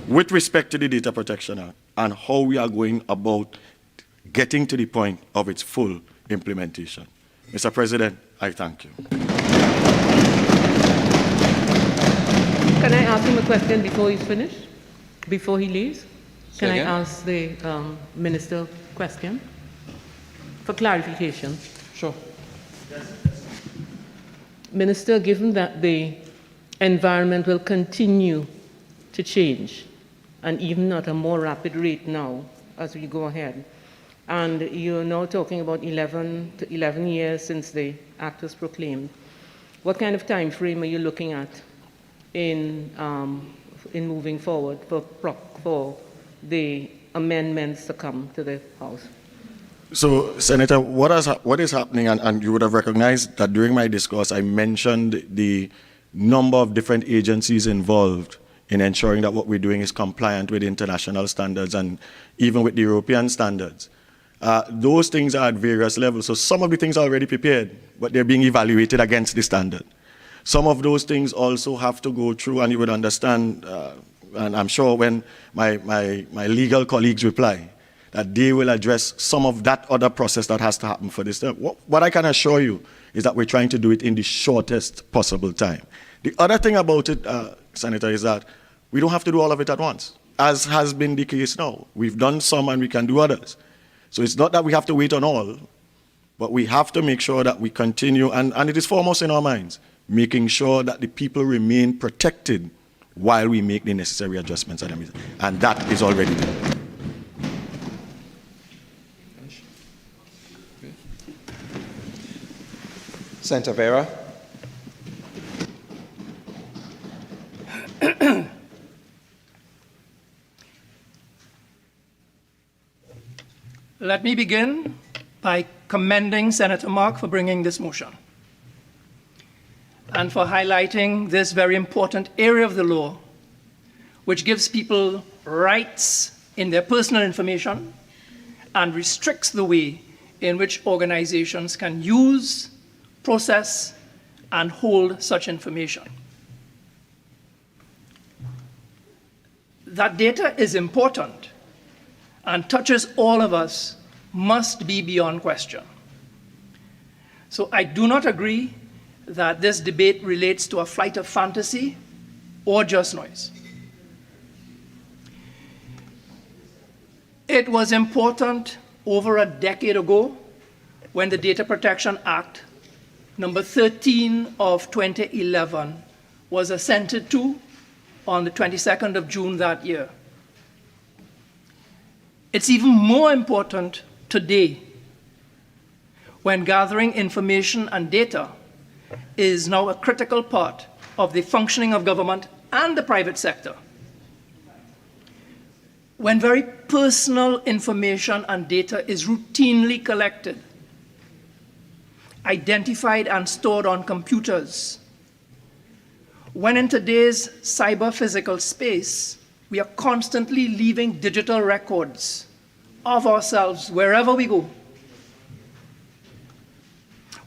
with respect to the Data Protection Act and how we are going about getting to the point of its full implementation. Mr. President, I thank you. Can I ask him a question before he's finished? Before he leaves? Can I ask the Minister a question? For clarification. Sure. Minister, given that the environment will continue to change, and even at a more rapid rate now as we go ahead, and you're now talking about 11 years since the Act was proclaimed, what kind of time frame are you looking at in moving forward for the amendments to come to the House? So, Senator, what is happening, and you would have recognized that during my discourse I mentioned the number of different agencies involved in ensuring that what we're doing is compliant with international standards and even with the European standards. Those things are at various levels. So some of the things are already prepared, but they're being evaluated against the standard. Some of those things also have to go through, and you would understand, and I'm sure when my legal colleagues reply, that they will address some of that other process that has to happen for this. What I can assure you is that we're trying to do it in the shortest possible time. The other thing about it, Senator, is that we don't have to do all of it at once, as has been the case now. We've done some and we can do others. So it's not that we have to wait on all, but we have to make sure that we continue, and it is foremost in our minds, making sure that the people remain protected while we make the necessary adjustments. And that is already done. Senator Vieira. Let me begin by commending Senator Mark for bringing this motion and for highlighting this very important area of the law, which gives people rights in their personal information and restricts the way in which organizations can use, process, and hold such information. That data is important and touches all of us must be beyond question. So I do not agree that this debate relates to a flight of fantasy or just noise. It was important over a decade ago when the Data Protection Act, number 13 of 2011, was assented to on the 22nd of June that year. It's even more important today when gathering information and data is now a critical part of the functioning of government and the private sector. When very personal information and data is routinely collected, identified and stored on computers, when in today's cyber-physical space, we are constantly leaving digital records of ourselves wherever we go.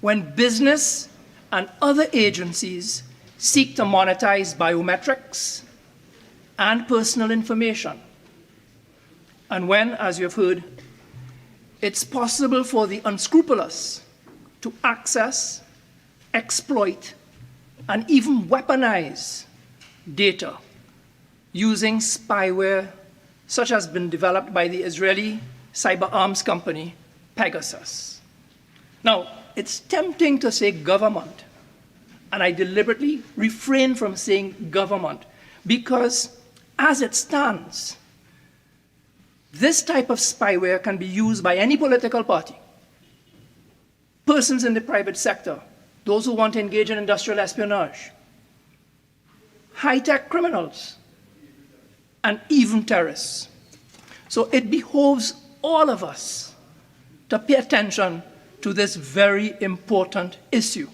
When business and other agencies seek to monetize biometrics and personal information, and when, as you've heard, it's possible for the unscrupulous to access, exploit, and even weaponize data using spyware such as has been developed by the Israeli cyber arms company Pegasus. Now, it's tempting to say government, and I deliberately refrain from saying government because, as it stands, this type of spyware can be used by any political party, persons in the private sector, those who want to engage in industrial espionage, high-tech criminals, and even terrorists. So it behoves all of us to pay attention to this very important issue.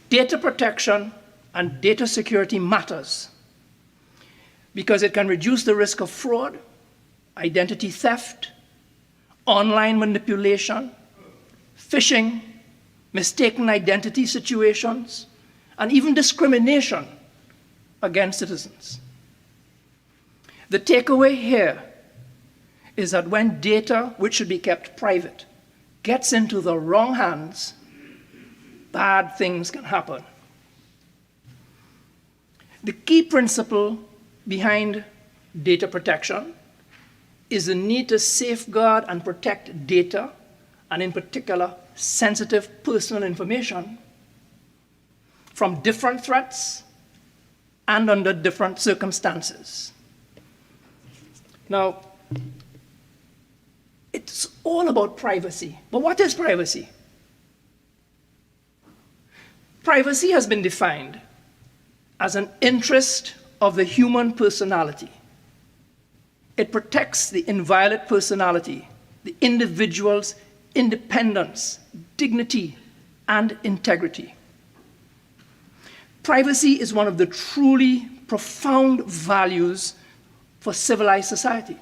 Data protection and data security matters because it can reduce the risk of fraud, identity theft, online manipulation, phishing, mistaken identity situations, and even discrimination against citizens. The takeaway here is that when data, which should be kept private, gets into the wrong hands, bad things can happen. The key principle behind data protection is the need to safeguard and protect data, and in particular, sensitive personal information, from different threats and under different circumstances. Now, it's all about privacy. But what is privacy? Privacy has been defined as an interest of the human personality. It protects the inviolate personality, the individual's independence, dignity, and integrity. Privacy is one of the truly profound values for civilized society.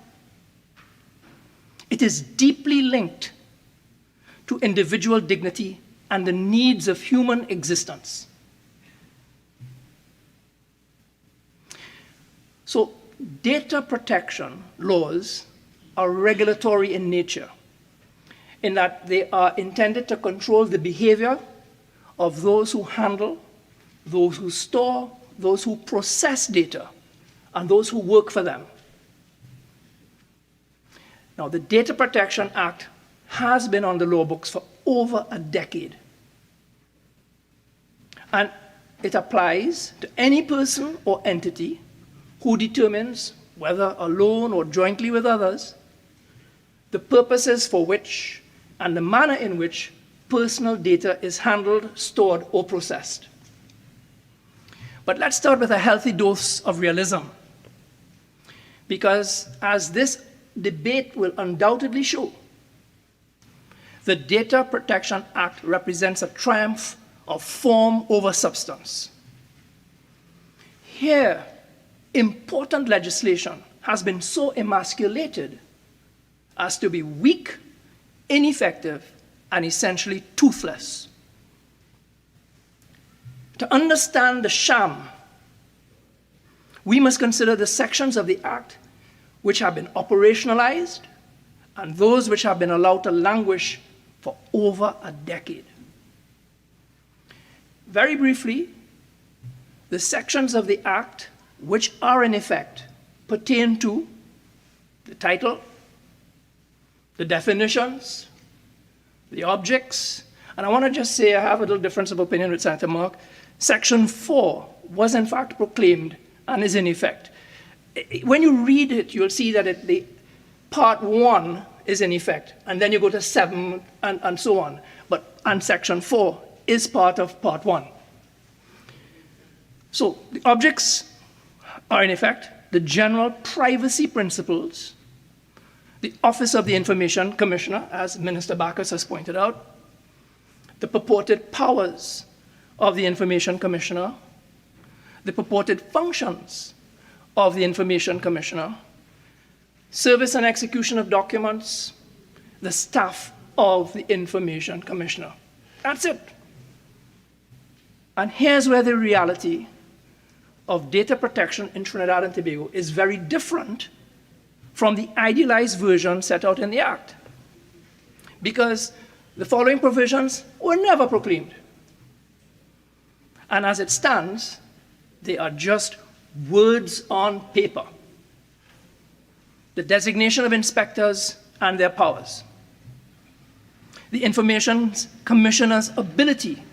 It is deeply linked to individual dignity and the needs of human existence. So, data protection laws are regulatory in nature, in that they are intended to control the behavior of those who handle, those who store, those who process data, and those who work for them. Now, the Data Protection Act has been on the law books for over a decade. And it applies to any person or entity who determines, whether alone or jointly with others, the purposes for which and the manner in which personal data is handled, stored, or processed. But let's start with a healthy dose of realism, because as this debate will undoubtedly show, the Data Protection Act represents a triumph of form over substance. Here, important legislation has been so emasculated as to be weak, ineffective, and essentially toothless. To understand the sham, we must consider the sections of the Act which have been operationalized and those which have been allowed to languish for over a decade. Very briefly, the sections of the Act which are in effect pertain to the title, the definitions, the objects, and I want to just say I have a little difference of opinion with Senator Mark. Section 4 was in fact proclaimed and is in effect. When you read it, you'll see that the part 1 is in effect, and then you go to 7 and so on. And section 4 is part of part 1. So the objects are in effect the general privacy principles, the Office of the Information Commissioner, as Minister Bacchus has pointed out, the purported powers of the Information Commissioner, the purported functions of the Information Commissioner, service and execution of documents, the staff of the Information Commissioner. That's it. And here's where the reality of data protection in Trinidad and Tobago is very different from the idealized version set out in the Act, because the following provisions were never proclaimed. And as it stands, they are just words on paper. The designation of inspectors and their powers, the Information Commissioner's ability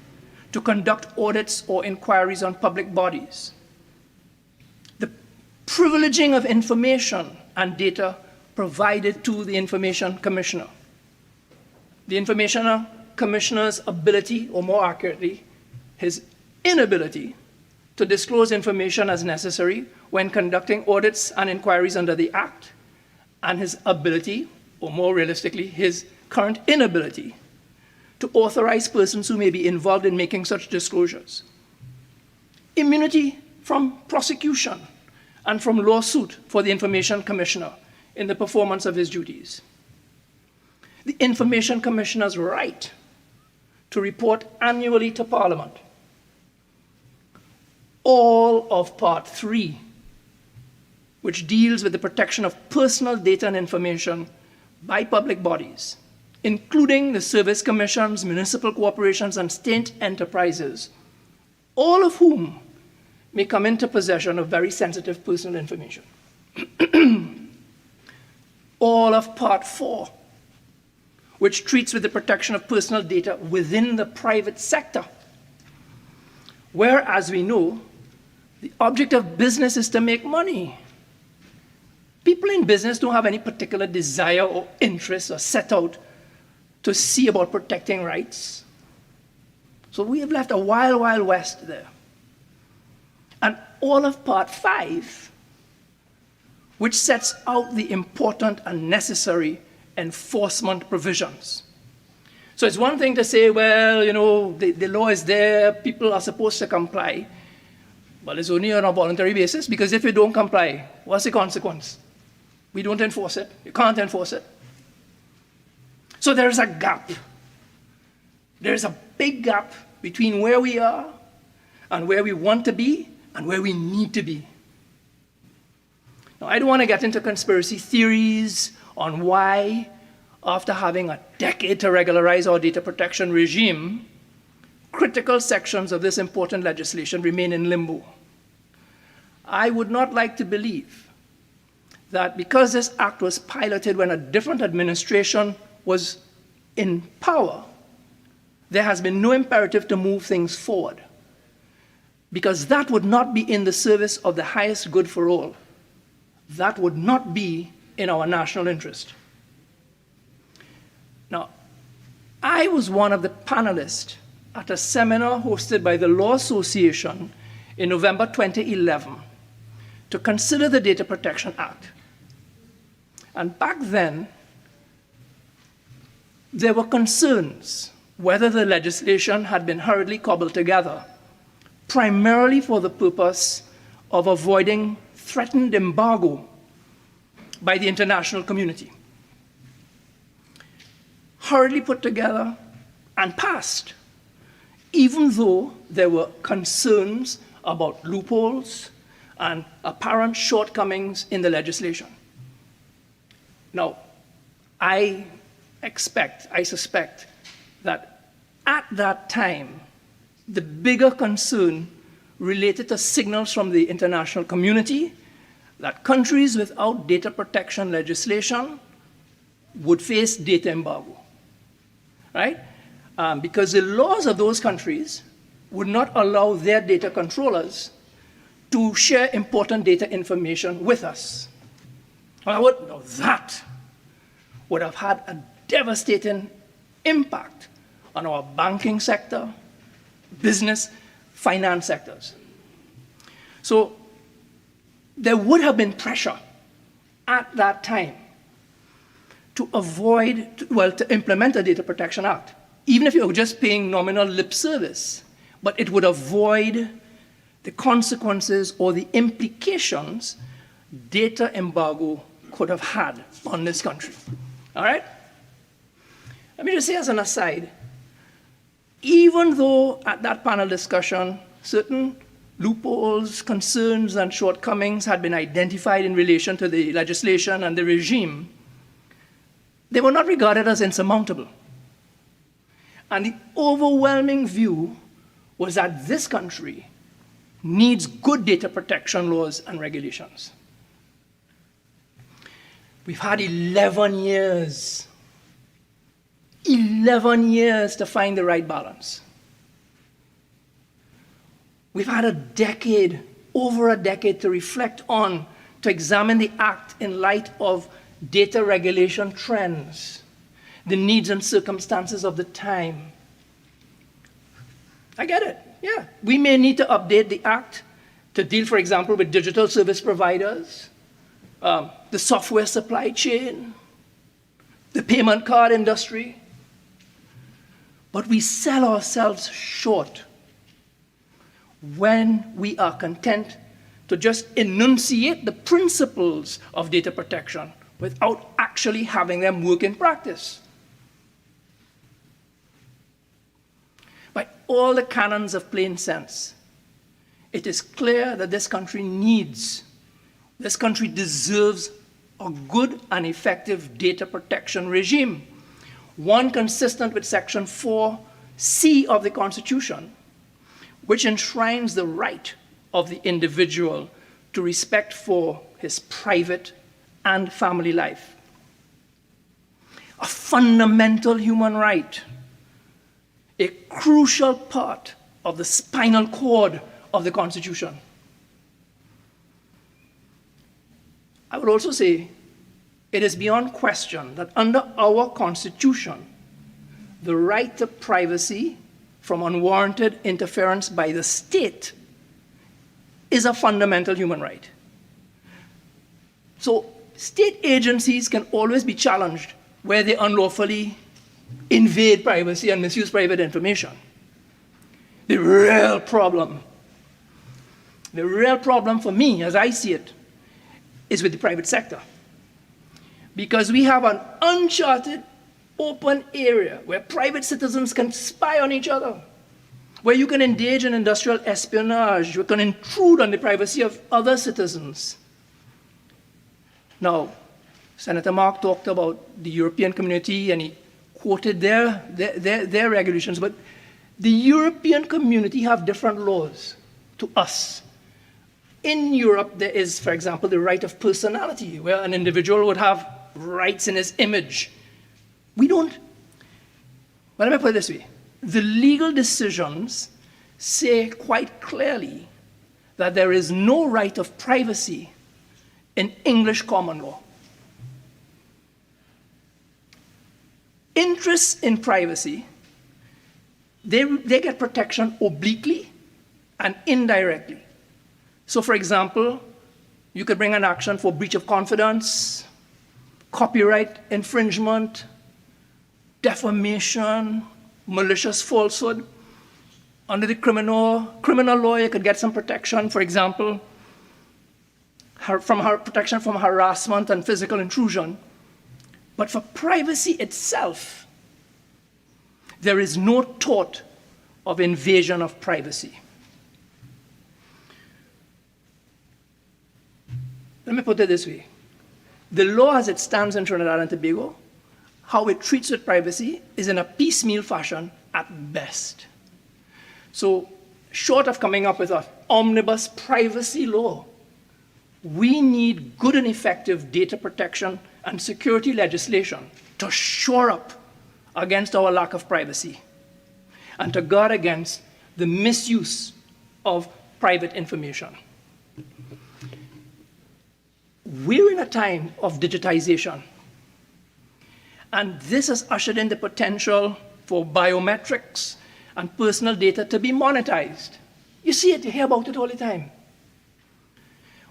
to conduct audits or inquiries on public bodies, the privileging of information and data provided to the Information Commissioner, the Information Commissioner's ability, or more accurately, his inability to disclose information as necessary when conducting audits and inquiries under the Act, and his ability, or more realistically, his current inability to authorize persons who may be involved in making such disclosures. Immunity from prosecution and from lawsuit for the Information Commissioner in the performance of his duties. The Information Commissioner's right to report annually to Parliament. All of Part 3, which deals with the protection of personal data and information by public bodies, including the service commissions, municipal corporations, and state enterprises, all of whom may come into possession of very sensitive personal information. All of Part 4, which treats with the protection of personal data within the private sector, where, as we know, the object of business is to make money. People in business don't have any particular desire or interest or set out to see about protecting rights. So we have left a wild, wild west there. And all of Part 5, which sets out the important and necessary enforcement provisions. So it's one thing to say, well, you know, the law is there, people are supposed to comply. But it's only on a voluntary basis, because if you don't comply, what's the consequence? We don't enforce it. You can't enforce it. So there's a gap. There's a big gap between where we are and where we want to be and where we need to be. Now, I don't want to get into conspiracy theories on why, after having a decade to regularize our data protection regime, critical sections of this important legislation remain in limbo. I would not like to believe that because this act was piloted when a different administration was in power, there has been no imperative to move things forward, because that would not be in the service of the highest good for all. That would not be in our national interest. Now, I was one of the panelists at a seminar hosted by the Law Association in November 2011 to consider the Data Protection Act. And back then, there were concerns whether the legislation had been hurriedly cobbled together, primarily for the purpose of avoiding threatened embargo by the international community. Hurriedly put together and passed, even though there were concerns about loopholes and apparent shortcomings in the legislation. Now, I suspect that at that time, the bigger concern related to signals from the international community that countries without data protection legislation would face data embargo, right? Because the laws of those countries would not allow their data controllers to share important data information with us. Now, that would have had a devastating impact on our banking sector, business, finance sectors. So there would have been pressure at that time to to implement the Data Protection Act, even if you're just paying nominal lip service but it would avoid the consequences or the implications data embargo could have had on this country. All right? Let me just say as an aside, even though at that panel discussion, certain loopholes, concerns, and shortcomings had been identified in relation to the legislation and the regime, they were not regarded as insurmountable. And the overwhelming view was that this country needs good data protection laws and regulations. We've had 11 years to find the right balance. We've had a decade, over a decade, to reflect on, to examine the Act in light of data regulation trends, the needs and circumstances of the time. I get it, yeah. We may need to update the Act to deal, for example, with digital service providers, the software supply chain, the payment card industry. But we sell ourselves short when we are content to just enunciate the principles of data protection without actually having them work in practice. By all the canons of plain sense, it is clear that this country deserves a good and effective data protection regime, one consistent with Section 4C of the Constitution, which enshrines the right of the individual to respect for his private and family life. A fundamental human right, a crucial part of the spinal cord of the Constitution. I would also say it is beyond question that under our Constitution, the right to privacy from unwarranted interference by the state is a fundamental human right. So state agencies can always be challenged where they unlawfully invade privacy and misuse private information. The real problem for me, as I see it, is with the private sector. Because we have an uncharted, open area where private citizens can spy on each other, where you can engage in industrial espionage, you can intrude on the privacy of other citizens. Now, Senator Mark talked about the European community and he quoted their regulations, but the European community have different laws to us. In Europe, there is, for example, the right of personality, where an individual would have rights in his image. We don't. Well, let me put it this way. The legal decisions say quite clearly that there is no right of privacy in English common law. Interests in privacy, they get protection obliquely and indirectly. So, for example, you could bring an action for breach of confidence, copyright infringement, defamation, malicious falsehood. Under the criminal law, you could get some protection, for example, protection from harassment and physical intrusion. But for privacy itself, there is no tort of invasion of privacy. Let me put it this way. The law as it stands in Trinidad and Tobago, how it treats with privacy, is in a piecemeal fashion at best. So, short of coming up with an omnibus privacy law, we need good and effective data protection and security legislation to shore up against our lack of privacy and to guard against the misuse of private information. We're in a time of digitization, and this has ushered in the potential for biometrics and personal data to be monetized. You see it, you hear about it all the time.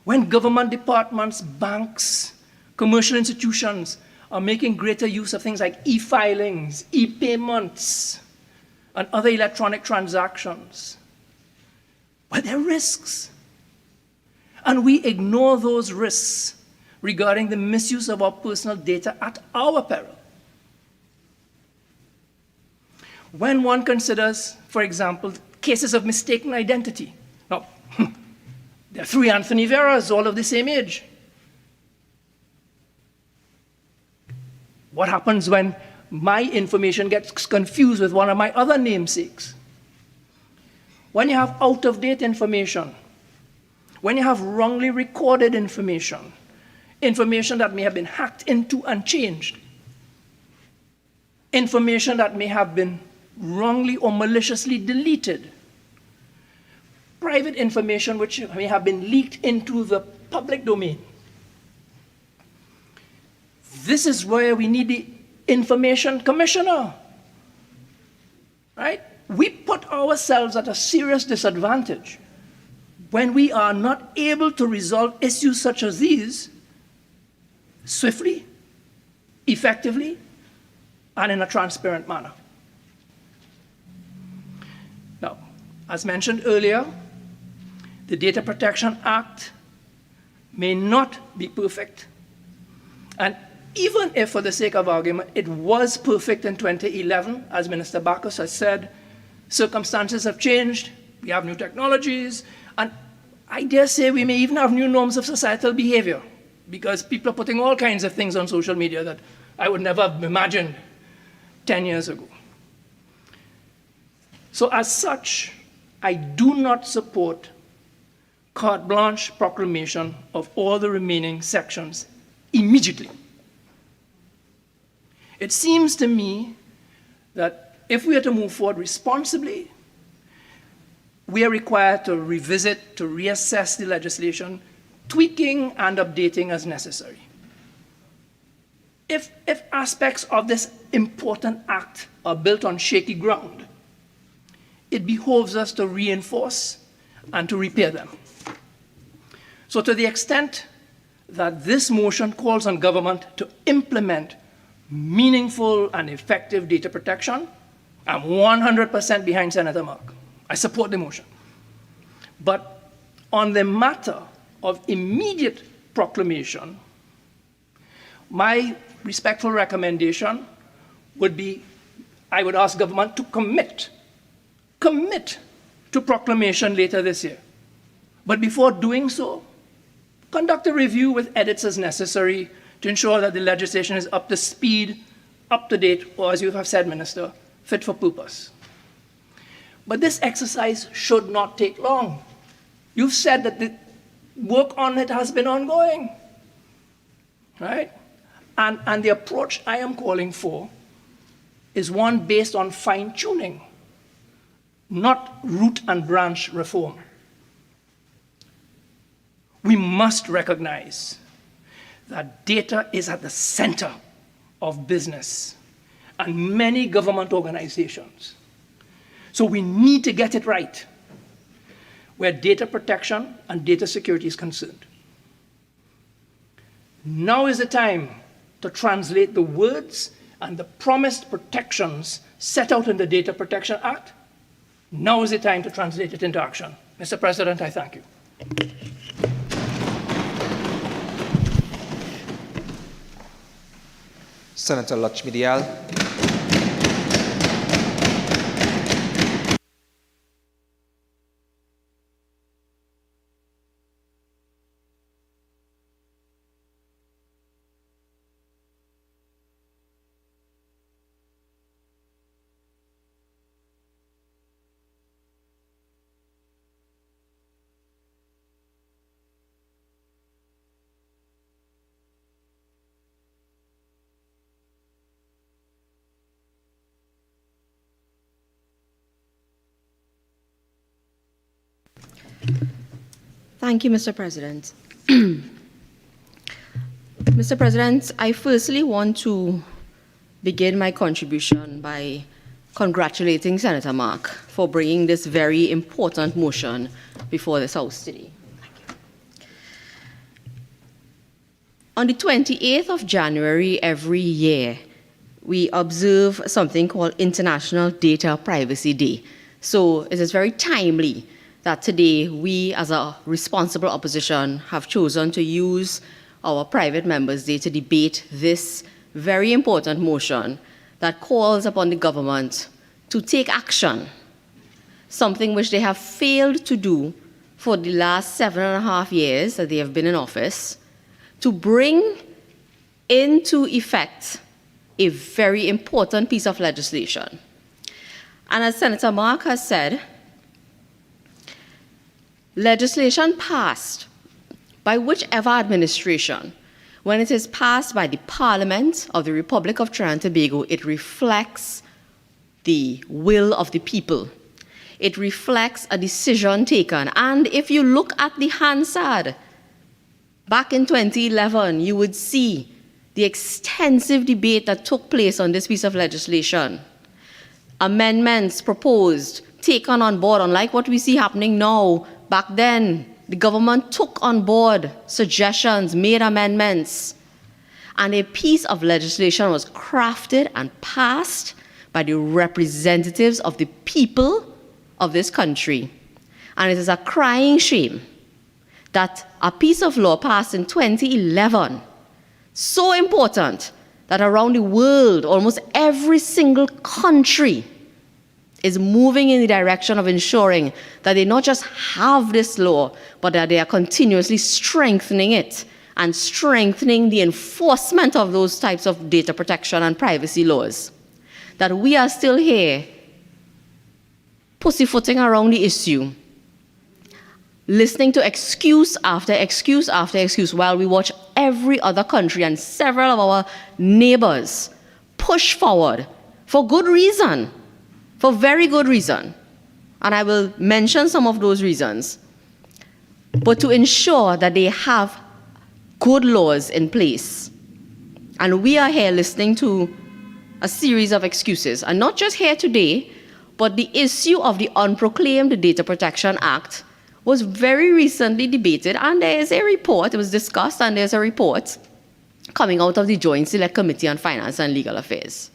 When government departments, banks, commercial institutions are making greater use of things like e-filings, e-payments, and other electronic transactions, But there are risks. And we ignore those risks regarding the misuse of our personal data at our peril. When one considers, for example, cases of mistaken identity. Now, there are 3 Anthony Vieiras, all of the same age. What happens when my information gets confused with one of my other namesakes? When you have out-of-date information, when you have wrongly recorded information, information that may have been hacked into and changed, information that may have been wrongly or maliciously deleted, private information which may have been leaked into the public domain. This is where we need the information commissioner, right? We put ourselves at a serious disadvantage when we are not able to resolve issues such as these swiftly, effectively, and in a transparent manner. Now, as mentioned earlier, the Data Protection Act may not be perfect. And even if, for the sake of argument, it was perfect in 2011, as Minister Bacchus has said, circumstances have changed, we have new technologies, and I dare say we may even have new norms of societal behavior, because people are putting all kinds of things on social media that I would never have imagined 10 years ago. So as such, I do not support carte blanche proclamation of all the remaining sections immediately. It seems to me that if we are to move forward responsibly, we are required to revisit, to reassess the legislation, tweaking and updating as necessary. If aspects of this important act are built on shaky ground, it behoves us to reinforce and to repair them. So to the extent that this motion calls on government to implement meaningful and effective data protection, I'm 100% behind Senator Mark. I support the motion. But on the matter of immediate proclamation, my respectful recommendation would be, I would ask government to commit to proclamation later this year. But before doing so, conduct a review with edits as necessary to ensure that the legislation is up to speed, up to date, or as you have said, Minister, fit for purpose. But this exercise should not take long. You've said that the work on it has been ongoing, right? And the approach I am calling for is one based on fine-tuning, not root and branch reform. We must recognize that data is at the center of business and many government organizations. So we need to get it right where data protection and data security is concerned. Now is the time to translate the words and the promised protections set out in the Data Protection Act. Now is the time to translate it into action. Mr. President, I thank you. Senator Lutchmedial. Thank you, Mr. President. Mr. President, I firstly want to begin my contribution by congratulating Senator Mark for bringing this very important motion before this House today. Thank you. On the 28th of January every year, we observe something called International Data Privacy Day. So it is very timely that today we, as a responsible opposition, have chosen to use our private members' day to debate this very important motion that calls upon the government to take action, something which they have failed to do for the last 7.5 years that they have been in office, to bring into effect a very important piece of legislation. And as Senator Mark has said, legislation passed by whichever administration, when it is passed by the Parliament of the Republic of Trinidad and Tobago, it reflects the will of the people. It reflects a decision taken. And if you look at the Hansard, back in 2011, you would see the extensive debate that took place on this piece of legislation. Amendments proposed, taken on board, unlike what we see happening now. Back then, the government took on board suggestions, made amendments, and a piece of legislation was crafted and passed by the representatives of the people of this country. And it is a crying shame that a piece of law passed in 2011, so important that around the world, almost every single country is moving in the direction of ensuring that they not just have this law, but that they are continuously strengthening it and strengthening the enforcement of those types of data protection and privacy laws. That we are still here pussyfooting around the issue, listening to excuse after excuse after excuse while we watch every other country and several of our neighbors push forward for good reason, for very good reason. And I will mention some of those reasons. But to ensure that they have good laws in place. And we are here listening to a series of excuses, and not just here today, but the issue of the Unproclaimed Data Protection Act was very recently debated, and there is a report, it was discussed, and there's a report coming out of the Joint Select Committee on Finance and Legal Affairs.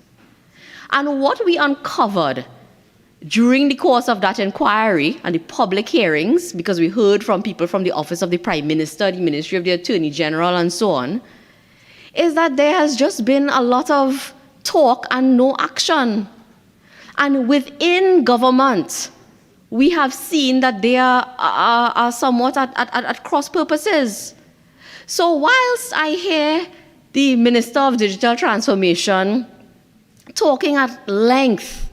And what we uncovered during the course of that inquiry and the public hearings, because we heard from people from the Office of the Prime Minister, the Ministry of the Attorney General, and so on, is that there has just been a lot of talk and no action. And within government, we have seen that they are somewhat at cross purposes. So whilst I hear the Minister of Digital Transformation talking at length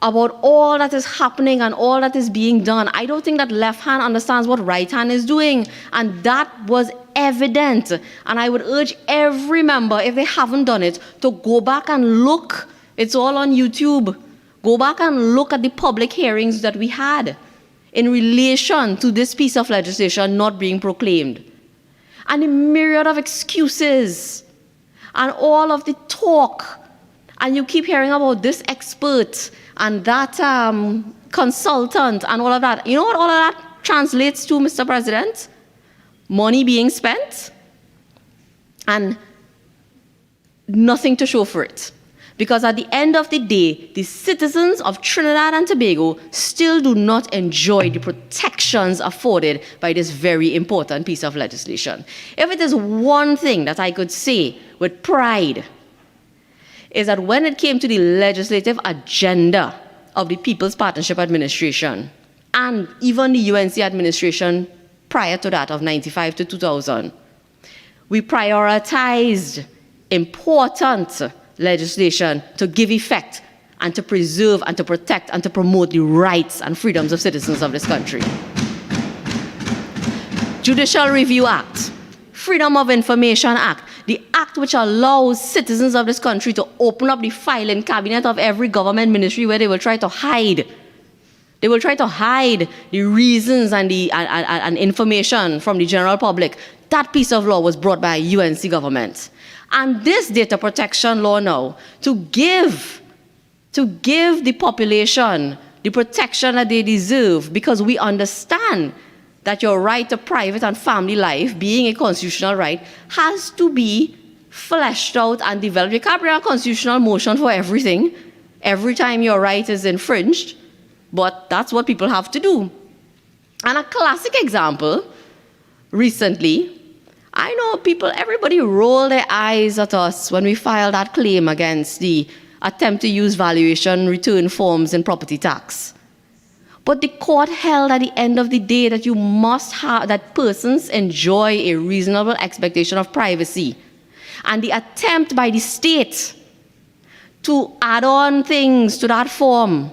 about all that is happening and all that is being done, I don't think that left hand understands what right hand is doing. And that was evident. And I would urge every member, if they haven't done it, to go back and look. It's all on YouTube. Go back and look at the public hearings that we had in relation to this piece of legislation not being proclaimed. And the myriad of excuses and all of the talk. And you keep hearing about this expert and that consultant and all of that. You know what all of that translates to, Mr. President? Money being spent and nothing to show for it. Because at the end of the day, the citizens of Trinidad and Tobago still do not enjoy the protections afforded by this very important piece of legislation. If it is one thing that I could say with pride, is that when it came to the legislative agenda of the People's Partnership Administration and even the UNC administration prior to that of 95 to 2000, we prioritized important legislation to give effect and to preserve and to protect and to promote the rights and freedoms of citizens of this country. Judicial Review Act, Freedom of Information Act, the act which allows citizens of this country to open up the filing cabinet of every government ministry where they will try to hide. They will try to hide the reasons and the information from the general public. That piece of law was brought by a UNC government. And this data protection law now, to give the population the protection that they deserve, because we understand that your right to private and family life, being a constitutional right, has to be fleshed out and developed. You can't bring a constitutional motion for everything, every time your right is infringed, but that's what people have to do. And a classic example, recently, I know everybody rolled their eyes at us when we filed that claim against the attempt to use valuation return forms in property tax. But the court held at the end of the day that you must have, that persons enjoy a reasonable expectation of privacy. And the attempt by the state to add on things to that form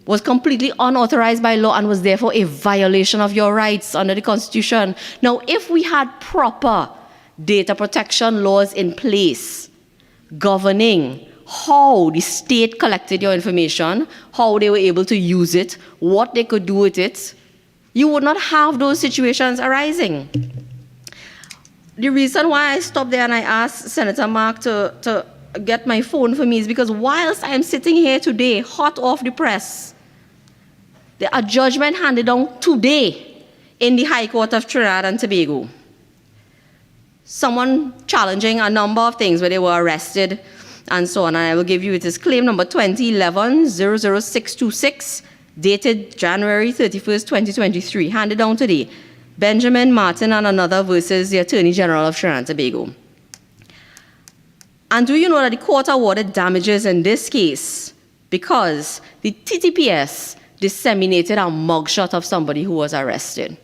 was completely unauthorized by law and was therefore a violation of your rights under the Constitution. Now, if we had proper data protection laws in place governing how the state collected your information, how they were able to use it, what they could do with it, you would not have those situations arising. The reason why I stopped there and I asked Senator Mark to get my phone for me is because whilst I'm sitting here today, hot off the press, a judgment handed down today in the High Court of Trinidad and Tobago. Someone challenging a number of things where they were arrested and so on. And I will give you, it is claim number 2011-00626, dated January 31st, 2023, handed down today. Benjamin Martin and another versus the Attorney General of Trinidad and Tobago. And do you know that the court awarded damages in this case because the TTPS disseminated a mugshot of somebody who was arrested?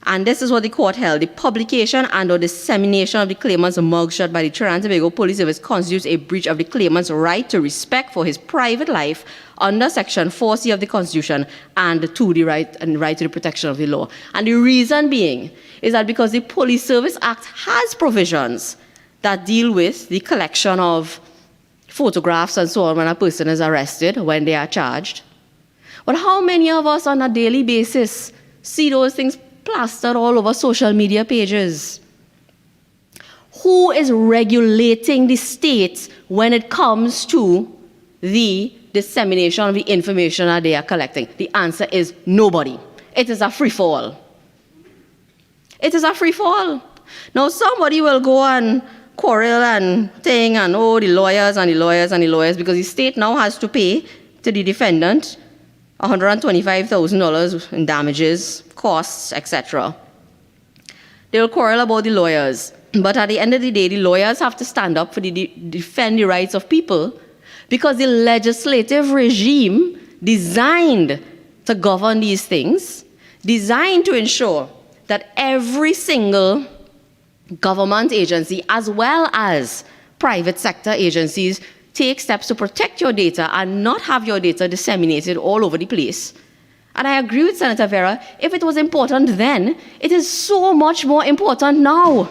And this is what the court held. The publication and or dissemination of the claimant's mugshot by the Trinidad and Tobago Police Service constitutes a breach of the claimant's right to respect for his private life under Section 4C of the Constitution and to the right to the protection of the law. And the reason being is that because the Police Service Act has provisions that deal with the collection of photographs and so on when a person is arrested, when they are charged. But how many of us on a daily basis see those things plastered all over social media pages? Who is regulating the state when it comes to the dissemination of the information that they are collecting? The answer is nobody. It is a free-for-all. It is a free-for-all. Now somebody will go and quarrel and thing and the lawyers and the lawyers and the lawyers, because the state now has to pay to the defendant $125,000 in damages, costs, etc. They will quarrel about the lawyers. But at the end of the day, the lawyers have to stand up for defend the rights of people, because the legislative regime designed to govern these things, designed to ensure that every single government agency as well as private sector agencies take steps to protect your data and not have your data disseminated all over the place. And I agree with Senator Vieira, if it was important then, it is so much more important now.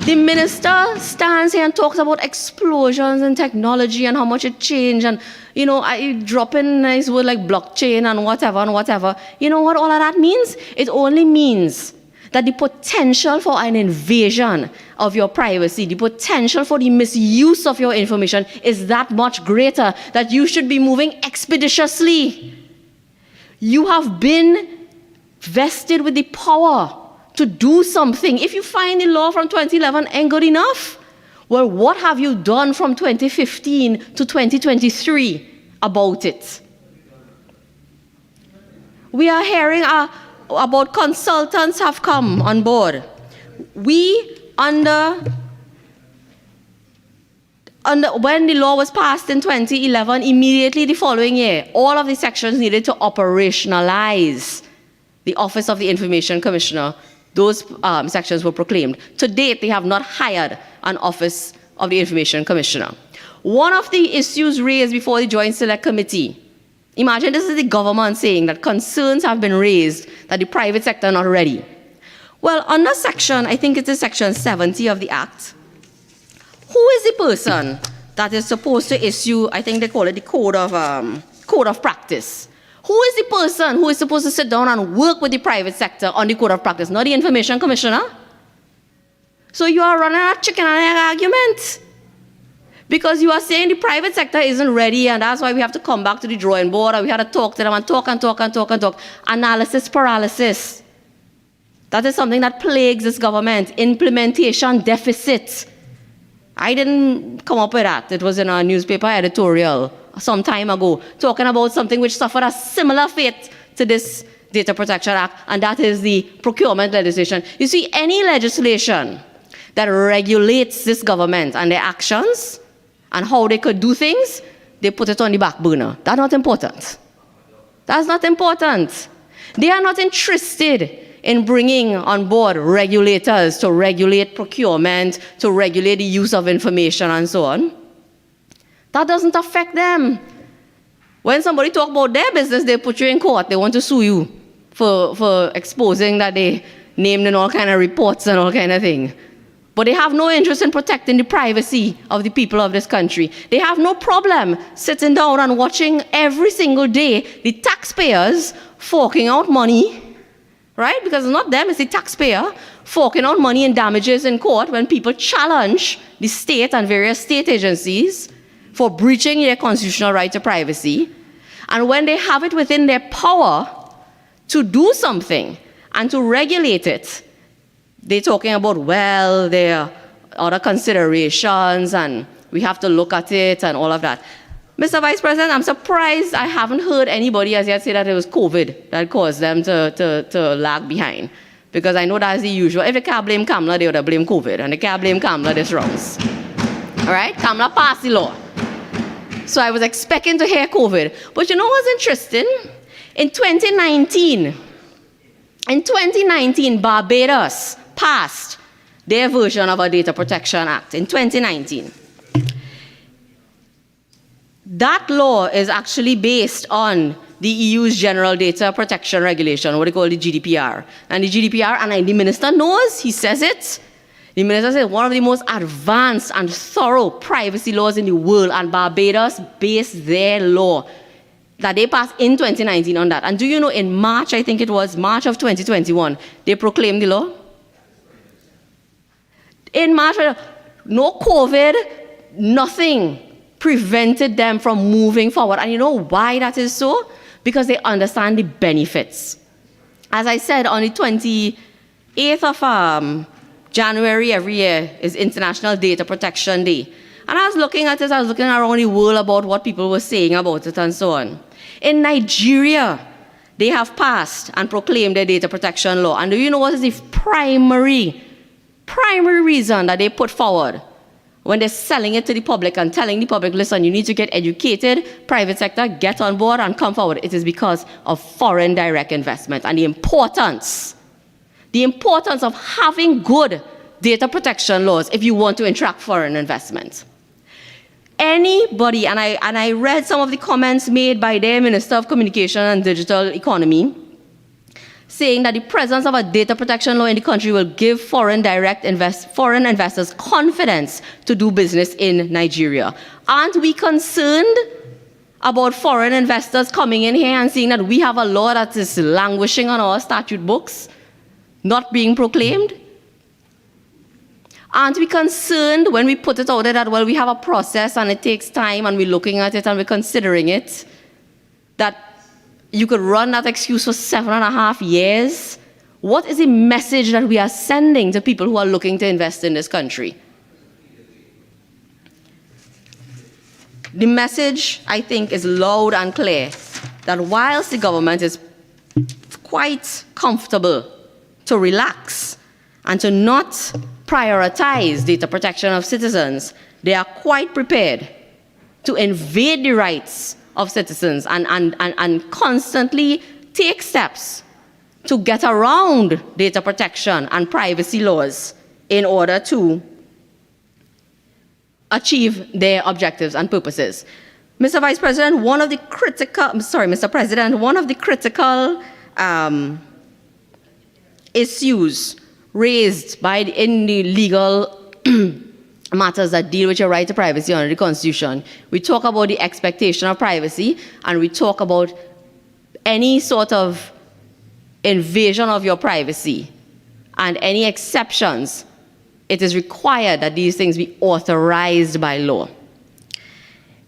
The minister stands here and talks about explosions in technology and how much it changed, and I drop in a nice word like blockchain and whatever. You know what all of that means? It only means that the potential for an invasion of your privacy, the potential for the misuse of your information is that much greater, that you should be moving expeditiously. You have been vested with the power to do something. If you find the law from 2011 ain't good enough, well, what have you done from 2015 to 2023 about it? We are hearing about consultants have come on board. We, when the law was passed in 2011, immediately the following year, all of the sections needed to operationalize the Office of the Information Commissioner. Those sections were proclaimed. To date, they have not hired an Office of the Information Commissioner. One of the issues raised before the Joint Select Committee, imagine this is the government saying that concerns have been raised that the private sector are not ready. Well, under section, I think it is section 70 of the Act, who is the person that is supposed to issue, I think they call it the code of practice? Who is the person who is supposed to sit down and work with the private sector on the code of practice? Not the Information Commissioner. So you are running a chicken and egg argument, because you are saying the private sector isn't ready, and that's why we have to come back to the drawing board, and we had to talk to them and talk. Analysis paralysis. That is something that plagues this government. Implementation deficit. I didn't come up with that. It was in a newspaper editorial some time ago, talking about something which suffered a similar fate to this Data Protection Act, and that is the procurement legislation. You see, any legislation that regulates this government and their actions and how they could do things, they put it on the back burner. That's not important. That's not important. They are not interested in bringing on board regulators to regulate procurement, to regulate the use of information and so on. That doesn't affect them. When somebody talk about their business, they put you in court. They want to sue you for exposing that they named in all kind of reports and all kind of thing. But they have no interest in protecting the privacy of the people of this country. They have no problem sitting down and watching every single day the taxpayers forking out money, right? Because it's not them, it's the taxpayer forking out money in damages in court when people challenge the state and various state agencies for breaching their constitutional right to privacy. And when they have it within their power to do something and to regulate it, they're talking about, well, there are other considerations and we have to look at it and all of that. Mr. Vice President, I'm surprised I haven't heard anybody as yet say that it was COVID that caused them to lag behind. Because I know that's the usual. If they can't blame Kamala, they would have blamed COVID. And they can't blame Kamala this rounds. All right? Kamala passed the law. So I was expecting to hear COVID. But you know what's interesting? In 2019, Barbados passed their version of a Data Protection Act in 2019. That law is actually based on the EU's General Data Protection Regulation, what they call the GDPR. And the GDPR, and the minister knows, he says it. The minister says one of the most advanced and thorough privacy laws in the world, and Barbados based their law that they passed in 2019 on that. And do you know, in March, I think it was March of 2021, they proclaimed the law? In March, no COVID, nothing prevented them from moving forward. And you know why that is so? Because they understand the benefits. As I said, on the 28th of January every year is International Data Protection Day. And I was looking at it, I was looking around the world about what people were saying about it and so on. In Nigeria, they have passed and proclaimed their data protection law. And do you know what is the primary reason that they put forward when they're selling it to the public and telling the public, listen, you need to get educated, private sector, get on board and come forward? It is because of foreign direct investment and the importance of having good data protection laws if you want to attract foreign investment. Anybody, and I read some of the comments made by their Minister of Communication and Digital Economy, saying that the presence of a data protection law in the country will give foreign investors confidence to do business in Nigeria. Aren't we concerned about foreign investors coming in here and seeing that we have a law that is languishing on our statute books, not being proclaimed? Aren't we concerned when we put it out there that, well, we have a process and it takes time and we're looking at it and we're considering it, that you could run that excuse for 7.5 years? What is the message that we are sending to people who are looking to invest in this country? The message, I think, is loud and clear that whilst the government is quite comfortable to relax and to not prioritize data protection of citizens, they are quite prepared to invade the rights of citizens and constantly take steps to get around data protection and privacy laws in order to achieve their objectives and purposes. Mr. Vice President, one of the critical issues raised in the legal matters that deal with your right to privacy under the Constitution. We talk about the expectation of privacy, and we talk about any sort of invasion of your privacy and any exceptions. It is required that these things be authorized by law.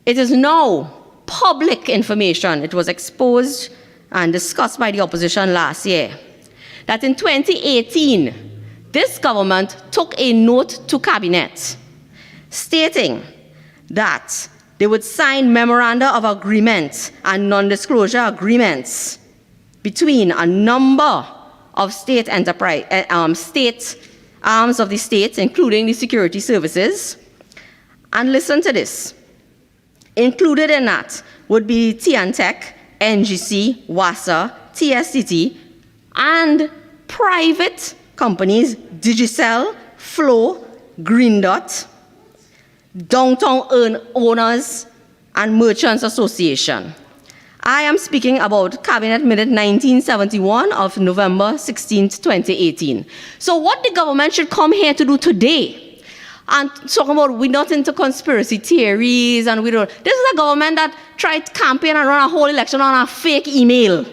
It is now public information. It was exposed and discussed by the opposition last year that in 2018, this government took a note to cabinet stating that they would sign memoranda of agreement and non-disclosure agreements between a number of state enterprise, state arms of the state, including the security services. And listen to this. Included in that would be TNTech, NGC, WASA, TSTT, and private companies, Digicel, Flow, Green Dot, Downtown Owners, and Merchants Association. I am speaking about Cabinet Minute 1971 of November 16, 2018. So what the government should come here to do today, and talk about we're not into conspiracy theories, and we don't. This is a government that tried to campaign and run a whole election on a fake email,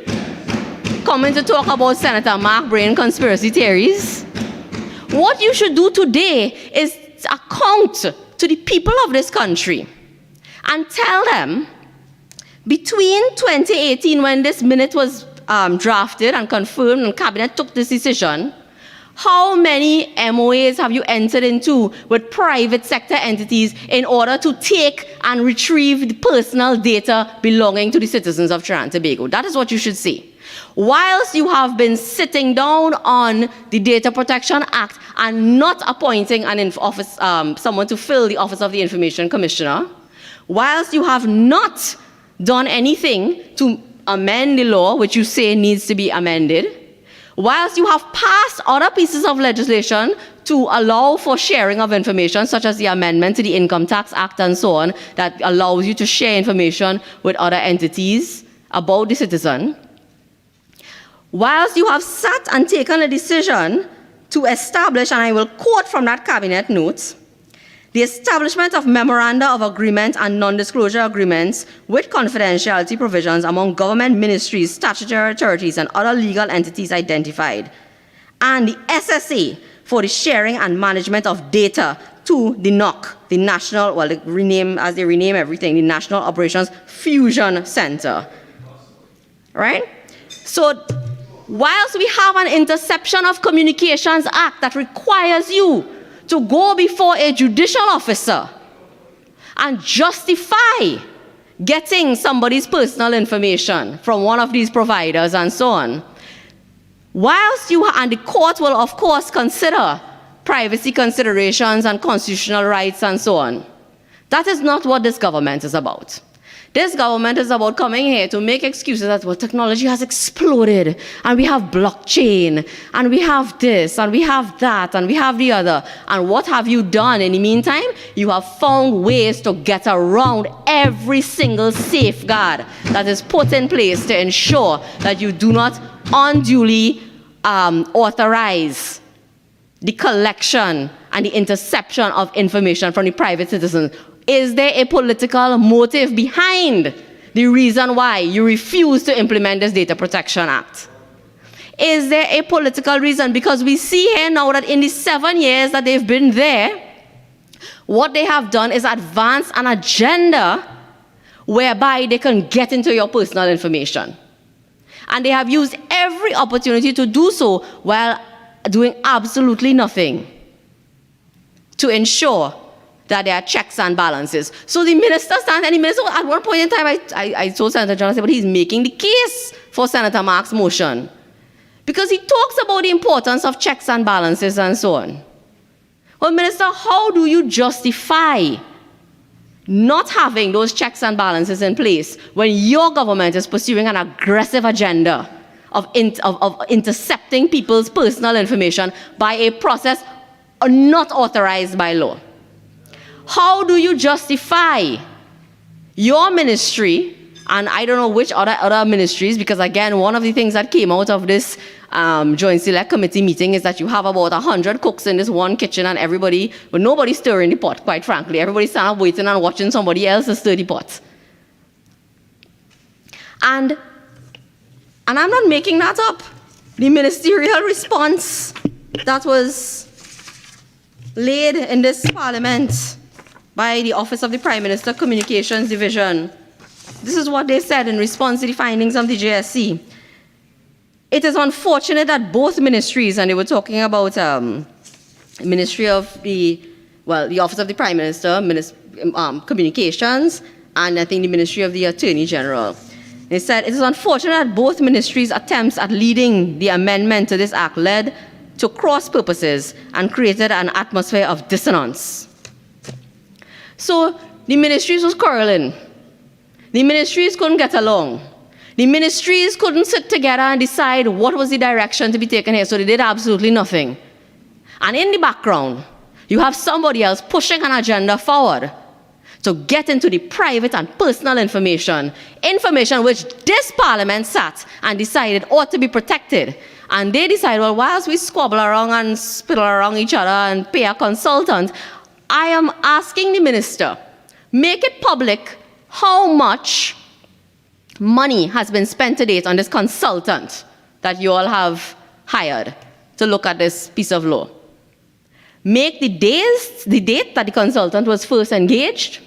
coming to talk about Senator Mark Brain conspiracy theories. What you should do today is account to the people of this country and tell them, between 2018, when this minute was drafted and confirmed and Cabinet took this decision, how many MOAs have you entered into with private sector entities in order to take and retrieve the personal data belonging to the citizens of Trinidad and Tobago? That is what you should say. Whilst you have been sitting down on the Data Protection Act and not appointing someone to fill the office of the Information Commissioner, whilst you have not done anything to amend the law, which you say needs to be amended, whilst you have passed other pieces of legislation to allow for sharing of information, such as the amendment to the Income Tax Act and so on, that allows you to share information with other entities about the citizen, whilst you have sat and taken a decision to establish, and I will quote from that Cabinet note, the establishment of memoranda of agreement and non-disclosure agreements with confidentiality provisions among government ministries, statutory authorities, and other legal entities identified, and the SSA for the sharing and management of data to the NOC, the National, well, they rename, as they rename everything, the National Operations Fusion Center. Right? So, whilst we have an Interception of Communications Act that requires you to go before a judicial officer and justify getting somebody's personal information from one of these providers and so on, whilst you, and the court will of course consider privacy considerations and constitutional rights and so on, that is not what this government is about. This government is about coming here to make excuses that, well, technology has exploded, and we have blockchain, and we have this, and we have that, and we have the other. And what have you done in the meantime? You have found ways to get around every single safeguard that is put in place to ensure that you do not unduly authorize the collection and the interception of information from the private citizens. Is there a political motive behind the reason why you refuse to implement this Data Protection Act? Is there a political reason? Because we see here now that in the 7 years that they've been there, what they have done is advance an agenda whereby they can get into your personal information. And they have used every opportunity to do so while doing absolutely nothing to ensure that there are checks and balances. So the minister stands, and the minister, at one point in time, I told Senator John, I said, but he's making the case for Senator Mark's motion, because he talks about the importance of checks and balances and so on. Well, Minister, how do you justify not having those checks and balances in place when your government is pursuing an aggressive agenda of intercepting people's personal information by a process not authorized by law? How do you justify your ministry, and I don't know which other ministries, because again, one of the things that came out of this Joint Select Committee meeting is that you have about 100 cooks in this one kitchen, and everybody, but nobody stirring the pot, quite frankly. Everybody stand up waiting and watching somebody else stir the pot. And I'm not making that up. The ministerial response that was laid in this parliament by the Office of the Prime Minister Communications Division. This is what they said in response to the findings of the JSC. It is unfortunate that both ministries, and they were talking about Ministry of the Office of the Prime Minister, Communications, and I think the Ministry of the Attorney General. They said, it is unfortunate that both ministries' attempts at leading the amendment to this act led to cross purposes and created an atmosphere of dissonance. So the ministries was quarreling. The ministries couldn't get along. The ministries couldn't sit together and decide what was the direction to be taken here, so they did absolutely nothing. And in the background, you have somebody else pushing an agenda forward to get into the private and personal information which this parliament sat and decided ought to be protected. And they decided, well, whilst we squabble around and spittle around each other and pay a consultant, I am asking the minister, make it public how much money has been spent to date on this consultant that you all have hired to look at this piece of law. Make the date that the consultant was first engaged,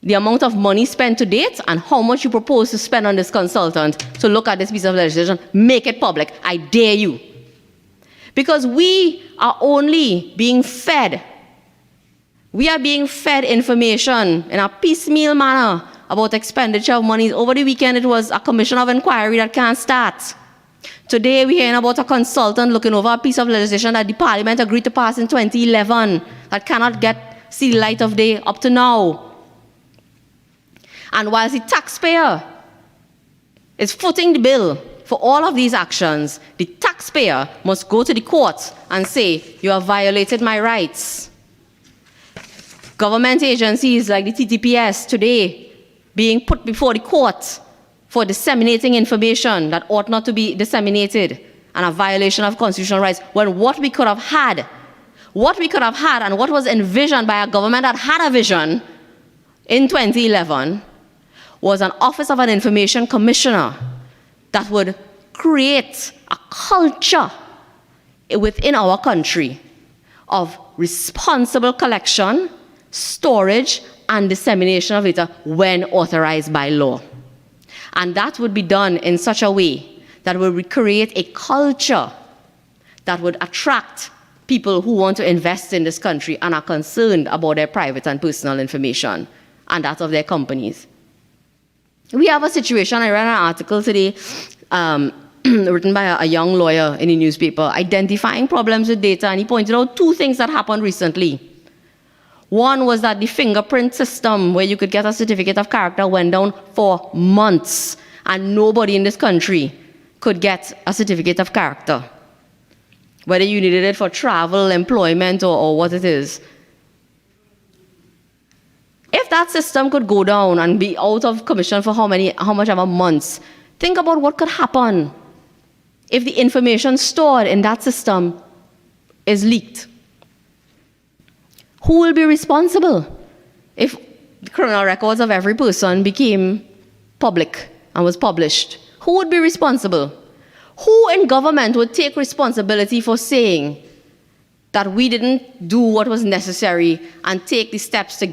the amount of money spent to date, and how much you propose to spend on this consultant to look at this piece of legislation. Make it public. I dare you. Because we are only being fed. We are being fed information in a piecemeal manner about expenditure of money. Over the weekend, it was a commission of inquiry that can't start. Today, we're hearing about a consultant looking over a piece of legislation that the Parliament agreed to pass in 2011 that cannot see the light of day up to now. And whilst the taxpayer is footing the bill for all of these actions, the taxpayer must go to the court and say, you have violated my rights. Government agencies like the TTPS today being put before the court for disseminating information that ought not to be disseminated and a violation of constitutional rights, when what we could have had and what was envisioned by a government that had a vision in 2011 was an Office of an Information Commissioner that would create a culture within our country of responsible collection, storage, and dissemination of data when authorized by law. And that would be done in such a way that would create a culture that would attract people who want to invest in this country and are concerned about their private and personal information and that of their companies. We have a situation, I read an article today written by a young lawyer in the newspaper identifying problems with data, and he pointed out two things that happened recently. One was that the fingerprint system where you could get a certificate of character went down for months, and nobody in this country could get a certificate of character, whether you needed it for travel, employment, or what it is. If that system could go down and be out of commission for how much ever months, think about what could happen if the information stored in that system is leaked. Who will be responsible if the criminal records of every person became public and was published? Who would be responsible? Who in government would take responsibility for saying that we didn't do what was necessary and take the steps to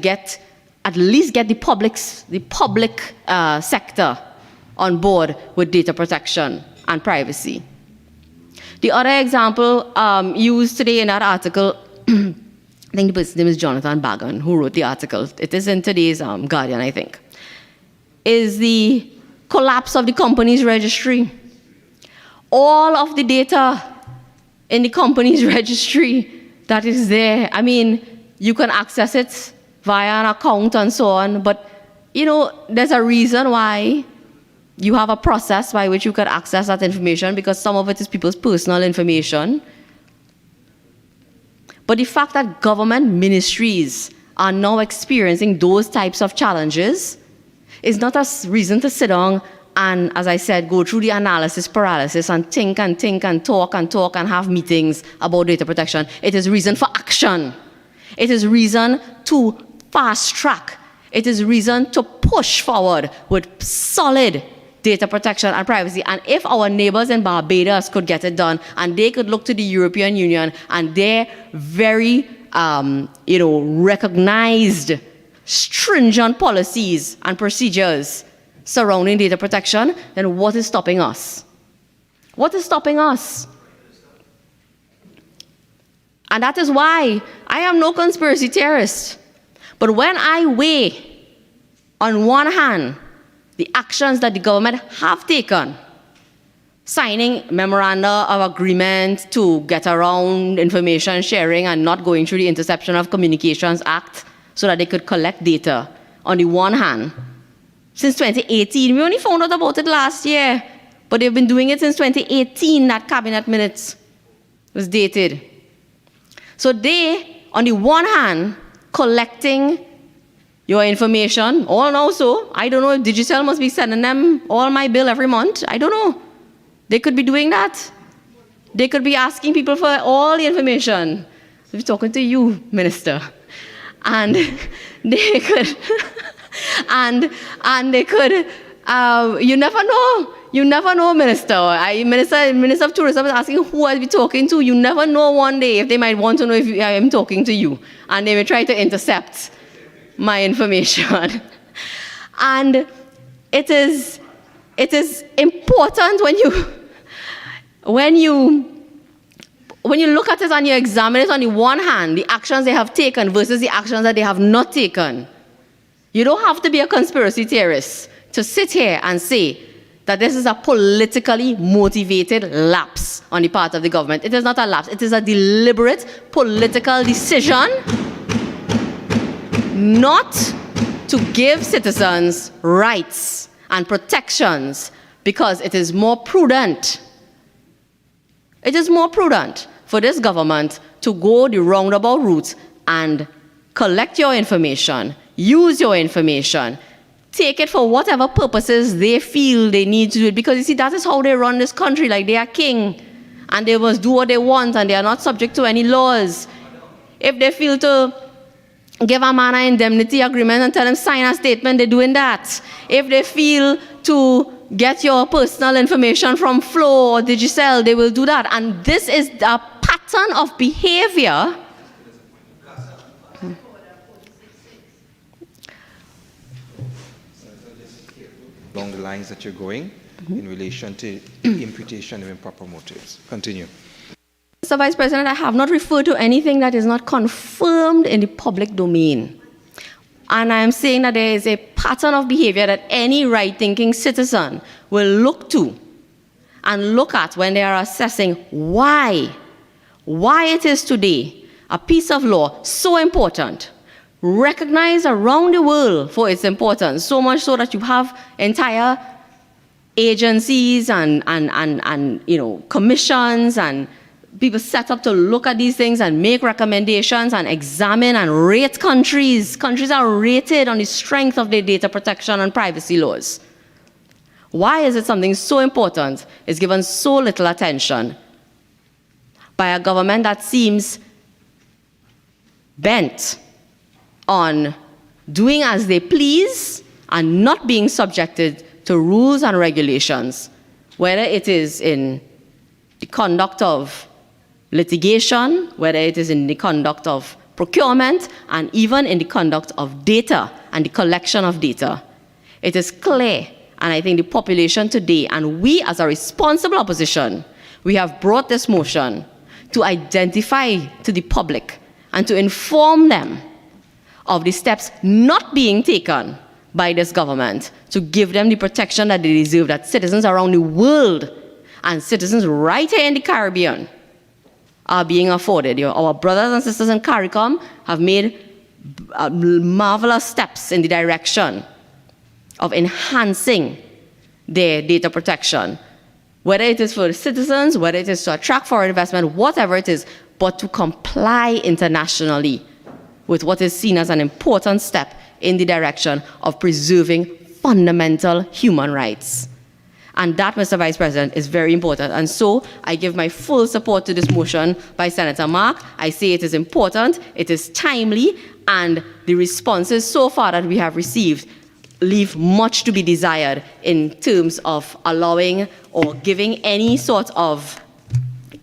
at least get the public sector on board with data protection and privacy? The other example used today in that article, I think the person's name is Jonathan Bagan, who wrote the article. It is in today's Guardian, I think, is the collapse of the company's registry. All of the data in the company's registry that is there, I mean, you can access it via an account and so on, but there's a reason why you have a process by which you could access that information, because some of it is people's personal information. But the fact that government ministries are now experiencing those types of challenges is not a reason to sit down and, as I said, go through the analysis paralysis and think and talk and have meetings about data protection. It is reason for action. It is reason to fast track. It is reason to push forward with solid data protection and privacy. And if our neighbors in Barbados could get it done, and they could look to the European Union and their very, recognized stringent policies and procedures surrounding data protection, then what is stopping us? What is stopping us? And that is why I am no conspiracy theorist. But when I weigh, on one hand, the actions that the government have taken, signing memoranda of agreement to get around information sharing and not going through the Interception of Communications Act so that they could collect data, on the one hand, since 2018. We only found out about it last year, but they've been doing it since 2018, that cabinet minutes was dated. So they, on the one hand, collecting your information, all now so. I don't know if Digicel must be sending them all my bill every month. I don't know. They could be doing that. They could be asking people for all the information. I'll be talking to you, Minister. And they could, and they could, you never know. You never know, Minister. Minister of Tourism is asking who I'll be talking to. You never know one day if they might want to know if I am talking to you. And they may try to intercept my information. And it is important when you look at it and you examine it on the one hand, the actions they have taken versus the actions that they have not taken. You don't have to be a conspiracy theorist to sit here and say that this is a politically motivated lapse on the part of the government. It is not a lapse. It is a deliberate political decision not to give citizens rights and protections because it is more prudent. It is more prudent for this government to go the roundabout route and collect your information, use your information, take it for whatever purposes they feel they need to do it. Because you see, that is how they run this country, like they are king. And they must do what they want and they are not subject to any laws. If they feel to give a man an indemnity agreement and tell him sign a statement, they're doing that. If they feel to get your personal information from Flow or Digicel, they will do that. And this is a pattern of behavior along the lines that you're going in relation to imputation of improper motives. Continue. Mr. Vice President, I have not referred to anything that is not confirmed in the public domain. And I am saying that there is a pattern of behavior that any right-thinking citizen will look to and look at when they are assessing why it is today a piece of law so important, recognized around the world for its importance, so much so that you have entire agencies and commissions and people set up to look at these things and make recommendations and examine and rate countries. Countries are rated on the strength of their data protection and privacy laws. Why is it something so important is given so little attention by a government that seems bent on doing as they please and not being subjected to rules and regulations, whether it is in the conduct of litigation, whether it is in the conduct of procurement, and even in the conduct of data and the collection of data. It is clear, and I think the population today, and we as a responsible opposition, we have brought this motion to identify to the public and to inform them of the steps not being taken by this government to give them the protection that they deserve, that citizens around the world and citizens right here in the Caribbean are being afforded. Our brothers and sisters in CARICOM have made marvelous steps in the direction of enhancing their data protection, whether it is for the citizens, whether it is to attract foreign investment, whatever it is, but to comply internationally with what is seen as an important step in the direction of preserving fundamental human rights. And that, Mr. Vice President, is very important. And so I give my full support to this motion by Senator Mark. I say it is important, it is timely, and the responses so far that we have received leave much to be desired in terms of allowing or giving any sort of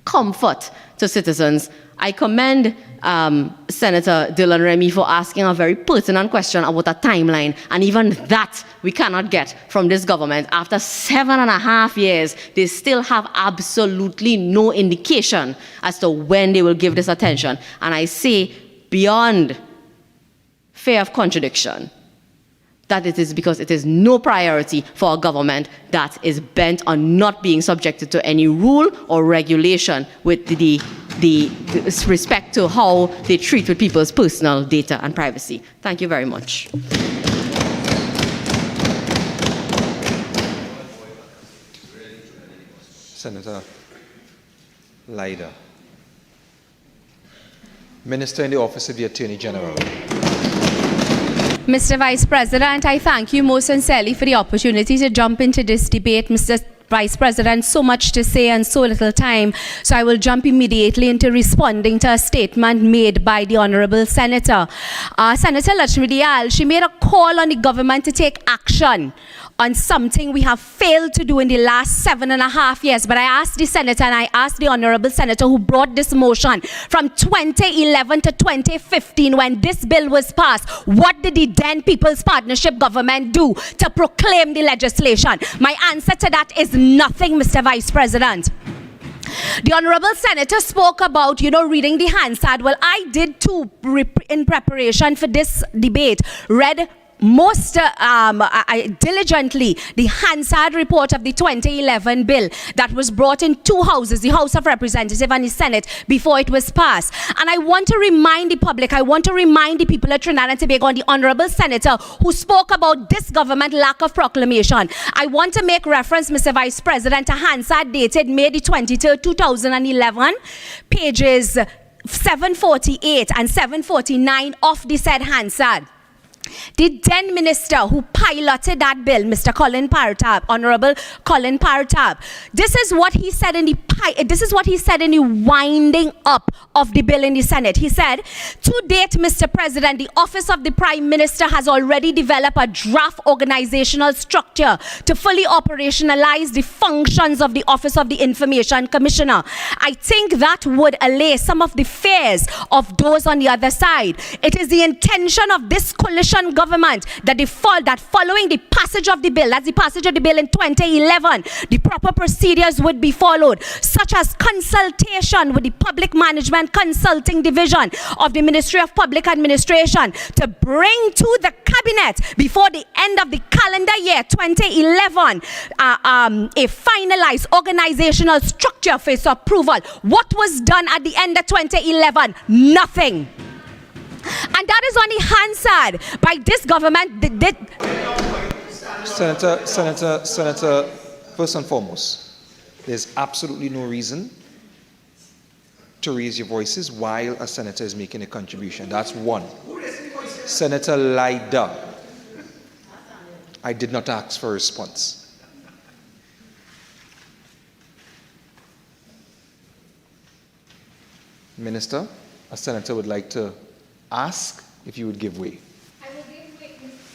comfort to citizens. I commend Senator Dylan Remy for asking a very pertinent question about a timeline, and even that we cannot get from this government. After 7.5 years, they still have absolutely no indication as to when they will give this attention. And I say beyond fear of contradiction. That it is because it is no priority for a government that is bent on not being subjected to any rule or regulation with the respect to how they treat with people's personal data and privacy. Thank you very much. Senator Leida. Minister in the Office of the Attorney General. Mr. Vice President, I thank you most sincerely for the opportunity to jump into this debate. Mr. Vice President, so much to say and so little time, so I will jump immediately into responding to a statement made by the Honourable Senator. Senator Lutchmedial, she made a call on the government to take action on something we have failed to do in the last 7.5 years. But I asked the Senator and I asked the Honourable Senator who brought this motion from 2011 to 2015 when this bill was passed, what did the then People's Partnership government do to proclaim the legislation? My answer to that is nothing, Mr. Vice President. The Honourable Senator spoke about, reading the Hansard. Well, I did too in preparation for this debate, read most diligently the Hansard report of the 2011 bill that was brought in two houses, the House of Representatives and the Senate, before it was passed. And I want to remind the public, I want to remind the people of Trinidad and Tobago and the Honourable Senator who spoke about this government lack of proclamation. I want to make reference, Mr. Vice President, to Hansard dated May the 23rd, 2011, pages 748 and 749 of the said Hansard. The then minister who piloted that bill, Mr. Honourable Colin Partab, this is what he said in the winding up of the bill in the Senate. He said, to date, Mr. President, the Office of the Prime Minister has already developed a draft organizational structure to fully operationalize the functions of the Office of the Information Commissioner. I think that would allay some of the fears of those on the other side. It is the intention of this coalition government that following the passage of the bill, that's the passage of the bill in 2011, the proper procedures would be followed, such as consultation with the Public Management Consulting Division of the Ministry of Public Administration to bring to the Cabinet before the end of the calendar year 2011 a finalized organizational structure for its approval. What was done at the end of 2011? Nothing. And that is on the Hansard by this government. Senator, first and foremost, there's absolutely no reason to raise your voices while a senator is making a contribution. That's one. Senator Leida, I did not ask for a response. Minister, a senator would like to ask if you would give way.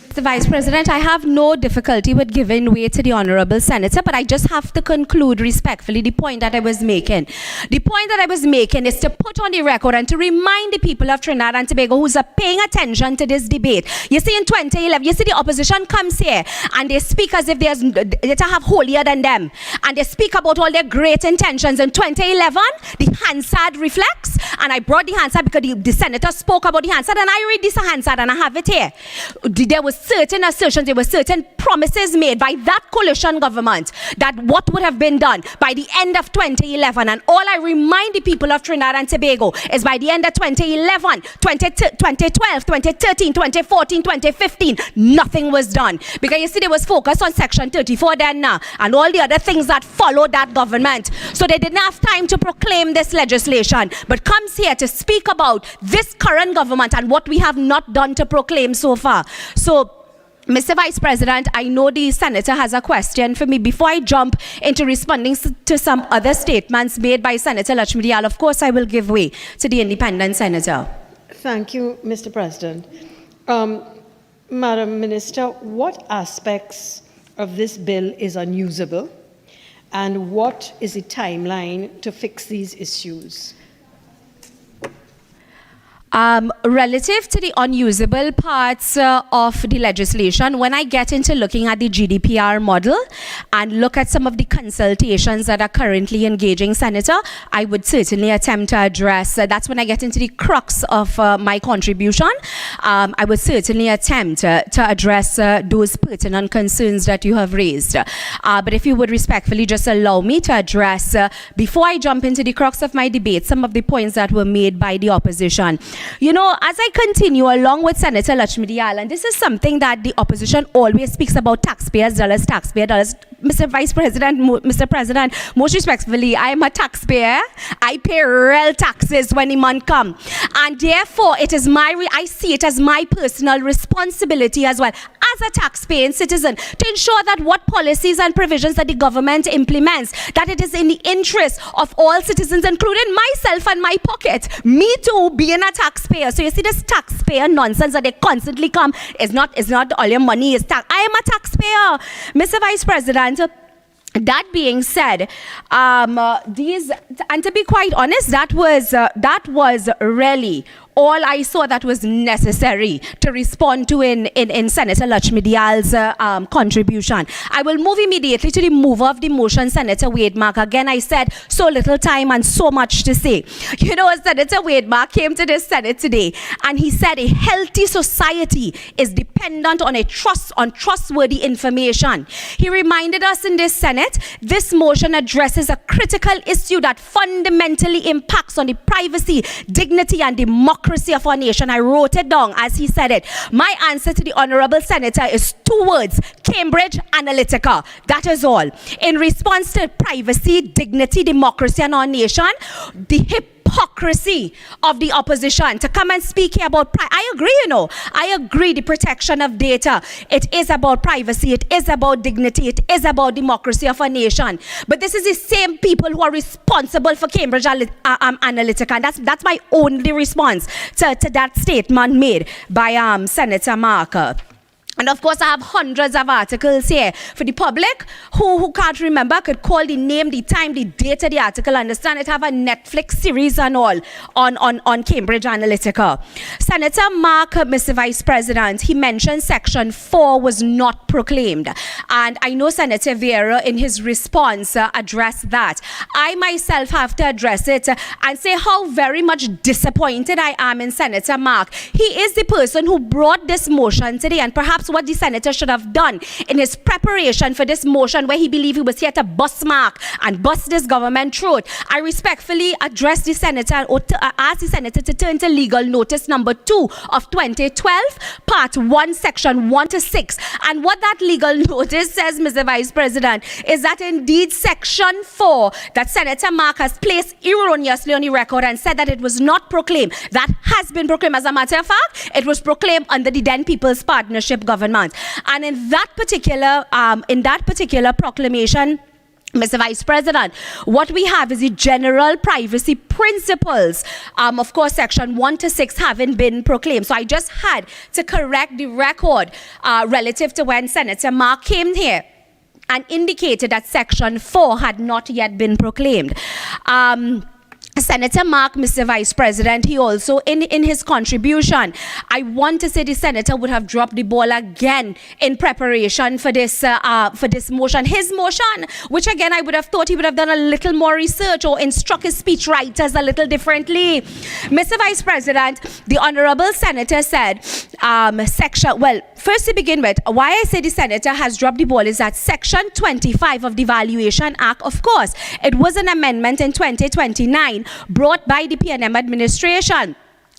Mr. Vice President, I have no difficulty with giving way to the Honourable Senator, but I just have to conclude respectfully the point that I was making. The point that I was making is to put on the record and to remind the people of Trinidad and Tobago who's paying attention to this debate. You see, in 2011, you see the opposition comes here and they speak as if they have holier than them. And they speak about all their great intentions. In 2011, the Hansard reflects, and I brought the Hansard because the Senator spoke about the Hansard, and I read this Hansard and I have it here. There was certain assertions, there were certain promises made by that coalition government that what would have been done by the end of 2011. And all I remind the people of Trinidad and Tobago is by the end of 2011, 2012, 2013, 2014, 2015, nothing was done. Because you see, there was focus on Section 34 then now and all the other things that followed that government. So they didn't have time to proclaim this legislation, but comes here to speak about this current government and what we have not done to proclaim so far. So, Mr. Vice President, I know the Senator has a question for me. Before I jump into responding to some other statements made by Senator Lutchmedial, of course I will give way to the independent Senator. Thank you, Mr. President. Madam Minister, what aspects of this bill is unusable, and what is the timeline to fix these issues? Relative to the unusable parts of the legislation, when I get into looking at the GDPR model and look at some of the consultations that are currently engaging, Senator, I would certainly attempt to address, that's when I get into the crux of my contribution. I would certainly attempt to address those pertinent concerns that you have raised. But if you would respectfully just allow me to address, before I jump into the crux of my debate, some of the points that were made by the opposition. You know, as I continue along with Senator Lutchmedial, and this is something that the opposition always speaks about, taxpayer dollars. Mr. Vice President, Mr. President, most respectfully, I am a taxpayer. I pay real taxes when the month come. And therefore, it is I see it as my personal responsibility as well, as a taxpaying citizen, to ensure that what policies and provisions that the government implements, that it is in the interest of all citizens, including myself and my pocket. Me too, being a taxpayer. So you see this taxpayer nonsense that they constantly come, is not all your money is tax. I am a taxpayer, Mr. Vice President. That being said, and to be quite honest, that was really all I saw that was necessary to respond to in Senator Lutchmedial's contribution. I will move immediately to the mover of the motion, Senator Wademark. Again, I said so little time and so much to say. You know, Senator Wademark came to this Senate today and he said a healthy society is dependent on trustworthy information. He reminded us in this Senate, this motion addresses a critical issue that fundamentally impacts on the privacy, dignity, and democracy of our nation. I wrote it down as he said it. My answer to the Honorable Senator is 2 words: Cambridge Analytica. That is all. In response to privacy, dignity, democracy, and our nation, the hypocrisy of the opposition to come and speak here about I agree, you know. I agree the protection of data. It is about privacy. It is about dignity. It is about democracy of a nation. But this is the same people who are responsible for Cambridge Analytica. And that's my only response to that statement made by Senator Marker. And of course, I have hundreds of articles here. For the public who can't remember, could call the name, the time, the date of the article, understand it, have a Netflix series and all on Cambridge Analytica. Senator Mark, Mr. Vice President, he mentioned Section 4 was not proclaimed. And I know Senator Vieira, in his response, addressed that. I myself have to address it and say how very much disappointed I am in Senator Mark. He is the person who brought this motion today, and perhaps what the senator should have done in his preparation for this motion, where he believed he was here to bust Mark and bust this government throat. I respectfully address the senator, or ask the senator to turn to legal notice number 2 of 2012, part 1, section 1 to 6. And what that legal notice says, Mr. Vice President, is that indeed section 4 that Senator Mark has placed erroneously on the record and said that it was not proclaimed. That has been proclaimed. As a matter of fact, it was proclaimed under the then People's Partnership government. And in that particular proclamation, Mr. Vice President, what we have is the general privacy principles. Of course, section 1 to 6 haven't been proclaimed. So I just had to correct the record relative to when Senator Mark came here and indicated that section 4 had not yet been proclaimed. Senator Mark, Mr. Vice President, he also, in his contribution, I want to say the senator would have dropped the ball again in preparation for this motion. His motion, which again, I would have thought he would have done a little more research or instruct his speech writers a little differently. Mr. Vice President, the Honorable Senator said, first to begin with, why I say the senator has dropped the ball is that Section 25 of the Valuation Act, of course, it was an amendment in 2029 brought by the PNM administration.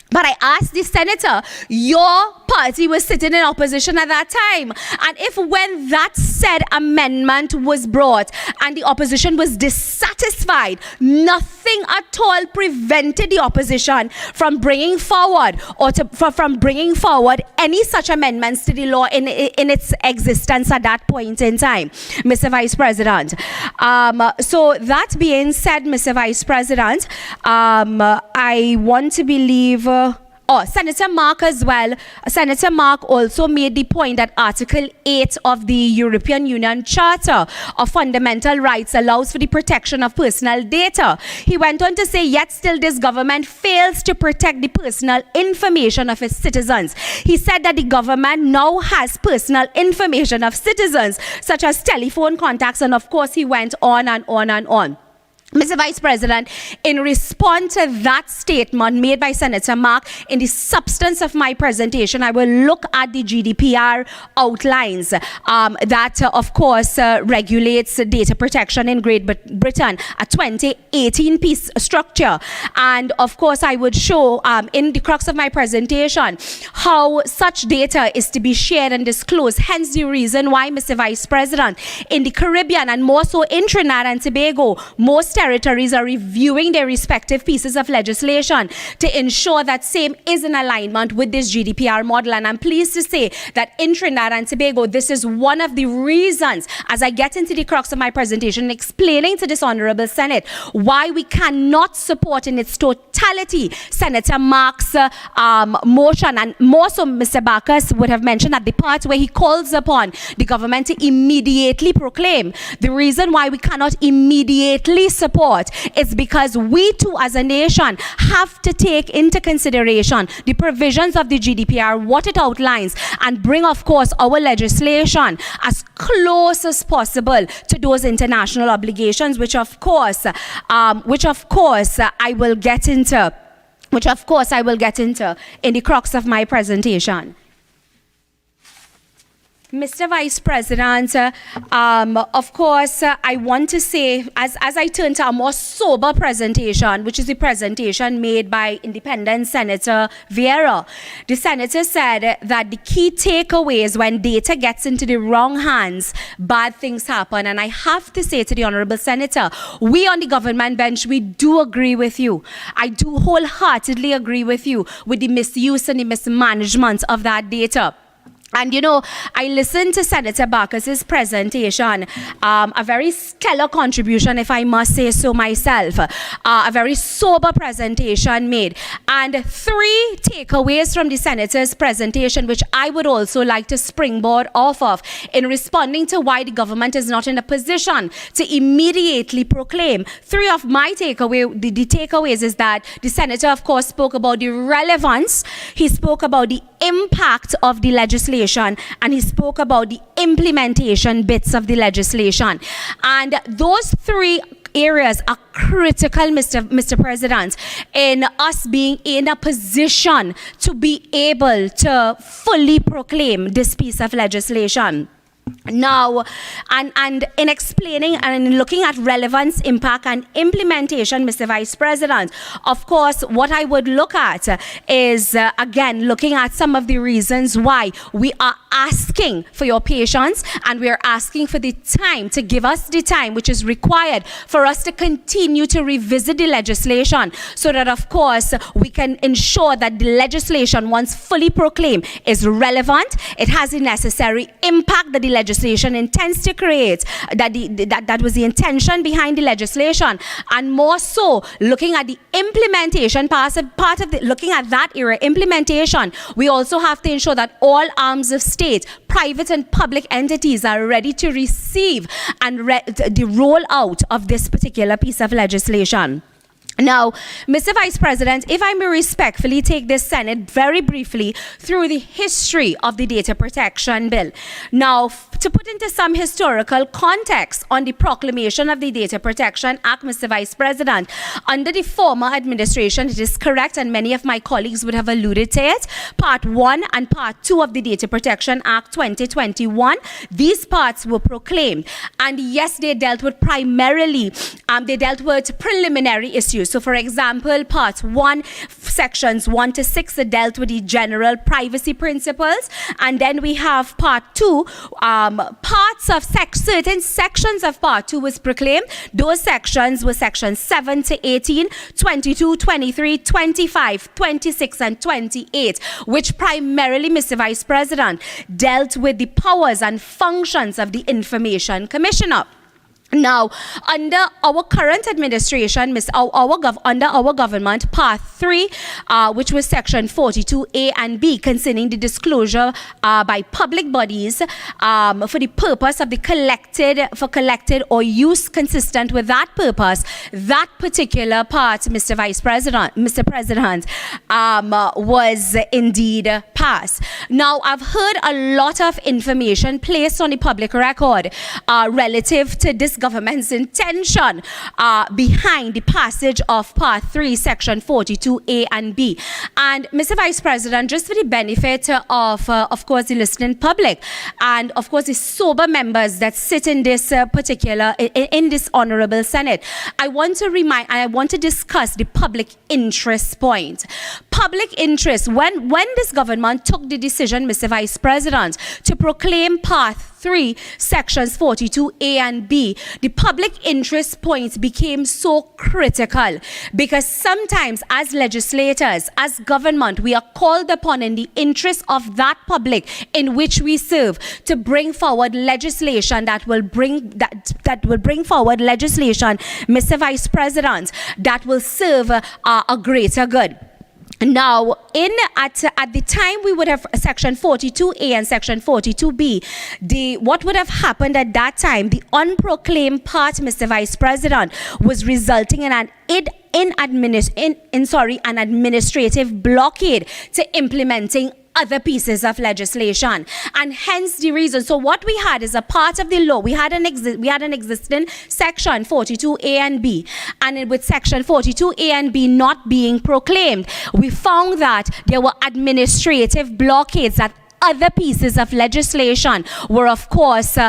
But I asked the senator, your party was sitting in opposition at that time. And if when that said amendment was brought and the opposition was dissatisfied, nothing at all prevented the opposition from bringing forward from bringing forward any such amendments to the law in its existence at that point in time, Mr. Vice President. So that being said, Mr. Vice President, I want to believe Senator Mark as well. Senator Mark also made the point that Article 8 of the European Union Charter of Fundamental Rights allows for the protection of personal data. He went on to say, yet still this government fails to protect the personal information of its citizens. He said that the government now has personal information of citizens, such as telephone contacts, and of course he went on and on and on. Mr. Vice President, in response to that statement made by Senator Mark, in the substance of my presentation, I will look at the GDPR outlines that, of course, regulates data protection in Great Britain, a 2018 piece structure. And, of course, I would show in the crux of my presentation how such data is to be shared and disclosed. Hence the reason why, Mr. Vice President, in the Caribbean and more so in Trinidad and Tobago, most territories are reviewing their respective pieces of legislation to ensure that same is in alignment with this GDPR model. And I'm pleased to say that in Trinidad and Tobago, this is one of the reasons, as I get into the crux of my presentation, explaining to this Honorable Senate why we cannot support in its totality Senator Mark's motion, and more so Mr. Bacchus would have mentioned at the part where he calls upon the government to immediately proclaim. The reason why we cannot immediately support is because we too as a nation have to take into consideration the provisions of the GDPR, what it outlines, and bring, of course, our legislation as close as possible to those international obligations, which of course I will get into in the crux of my presentation. Mr. Vice President, of course, I want to say, as I turn to a more sober presentation, which is the presentation made by Independent Senator Vieira, the Senator said that the key takeaway is when data gets into the wrong hands, bad things happen. And I have to say to the Honorable Senator, we on the government bench, we do agree with you. I do wholeheartedly agree with you with the misuse and the mismanagement of that data. And, you know, I listened to Senator Bacchus's presentation, a very stellar contribution, if I must say so myself, a very sober presentation made. And 3 takeaways from the Senator's presentation, which I would also like to springboard off of in responding to why the government is not in a position to immediately proclaim. 3 of my the takeaways is that the Senator, of course, spoke about the relevance, he spoke about the impact of the legislation, and he spoke about the implementation bits of the legislation. And those 3 areas are critical, Mr. President, in us being in a position to be able to fully proclaim this piece of legislation. Now, and in explaining and in looking at relevance, impact, and implementation, Mr. Vice President, of course, what I would look at is, again, looking at some of the reasons why we are asking for your patience, and we are asking for the time, to give us the time which is required for us to continue to revisit the legislation, so that, of course, we can ensure that the legislation, once fully proclaimed, is relevant, it has the necessary impact that the legislation intends to create, that was the intention behind the legislation. And more so, looking at the implementation part of looking at that area, implementation, we also have to ensure that all arms of state, private and public entities, are ready to receive and the rollout of this particular piece of legislation. Now, Mr. Vice President, if I may respectfully take this Senate very briefly through the history of the Data Protection Bill. Now, to put into some historical context on the proclamation of the Data Protection Act, Mr. Vice President, under the former administration, it is correct, and many of my colleagues would have alluded to it, Part 1 and Part 2 of the Data Protection Act 2021, these parts were proclaimed. And yes, they dealt with primarily, they dealt with preliminary issues. So, for example, Part 1, Sections 1 to 6, dealt with the general privacy principles. And then we have Part 2, parts of certain sections of Part 2 was proclaimed. Those sections were Sections 7 to 18, 22, 23, 25, 26, and 28, which primarily, Mr. Vice President, dealt with the powers and functions of the Information Commissioner. Now, under our current administration, under our government, Part 3, which was Section 42A and B, concerning the disclosure by public bodies for the purpose of the collected or use consistent with that purpose, that particular part, Mr. President, was indeed passed. Now, I've heard a lot of information placed on the public record relative to this government's intention behind the passage of Part 3, Section 42A and B. And Mr. Vice President, just for the benefit of course, the listening public, and of course, the sober members that sit in this in this Honorable Senate, I want to discuss the public interest point. Public interest, when this government took the decision, Mr. Vice President, to proclaim Part 3, Sections 42A and B, the public interest point became so critical because sometimes as legislators, as government, we are called upon in the interest of that public in which we serve to bring forward legislation that will bring forward legislation, Mr. Vice President, that will serve a greater good. Now, at the time we would have Section 42A and Section 42B, what would have happened at that time, the unproclaimed part, Mr. Vice President, was resulting in an administrative blockade to implementing other pieces of legislation, and hence the reason. So what we had is a part of the law. We had an existing Section 42A and B, and with Section 42A and B not being proclaimed, we found that there were administrative blockades that other pieces of legislation were of course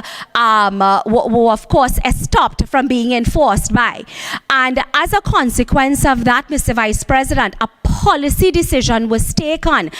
stopped from being enforced by. And as a consequence of that, Mr. Vice President, a policy decision was taken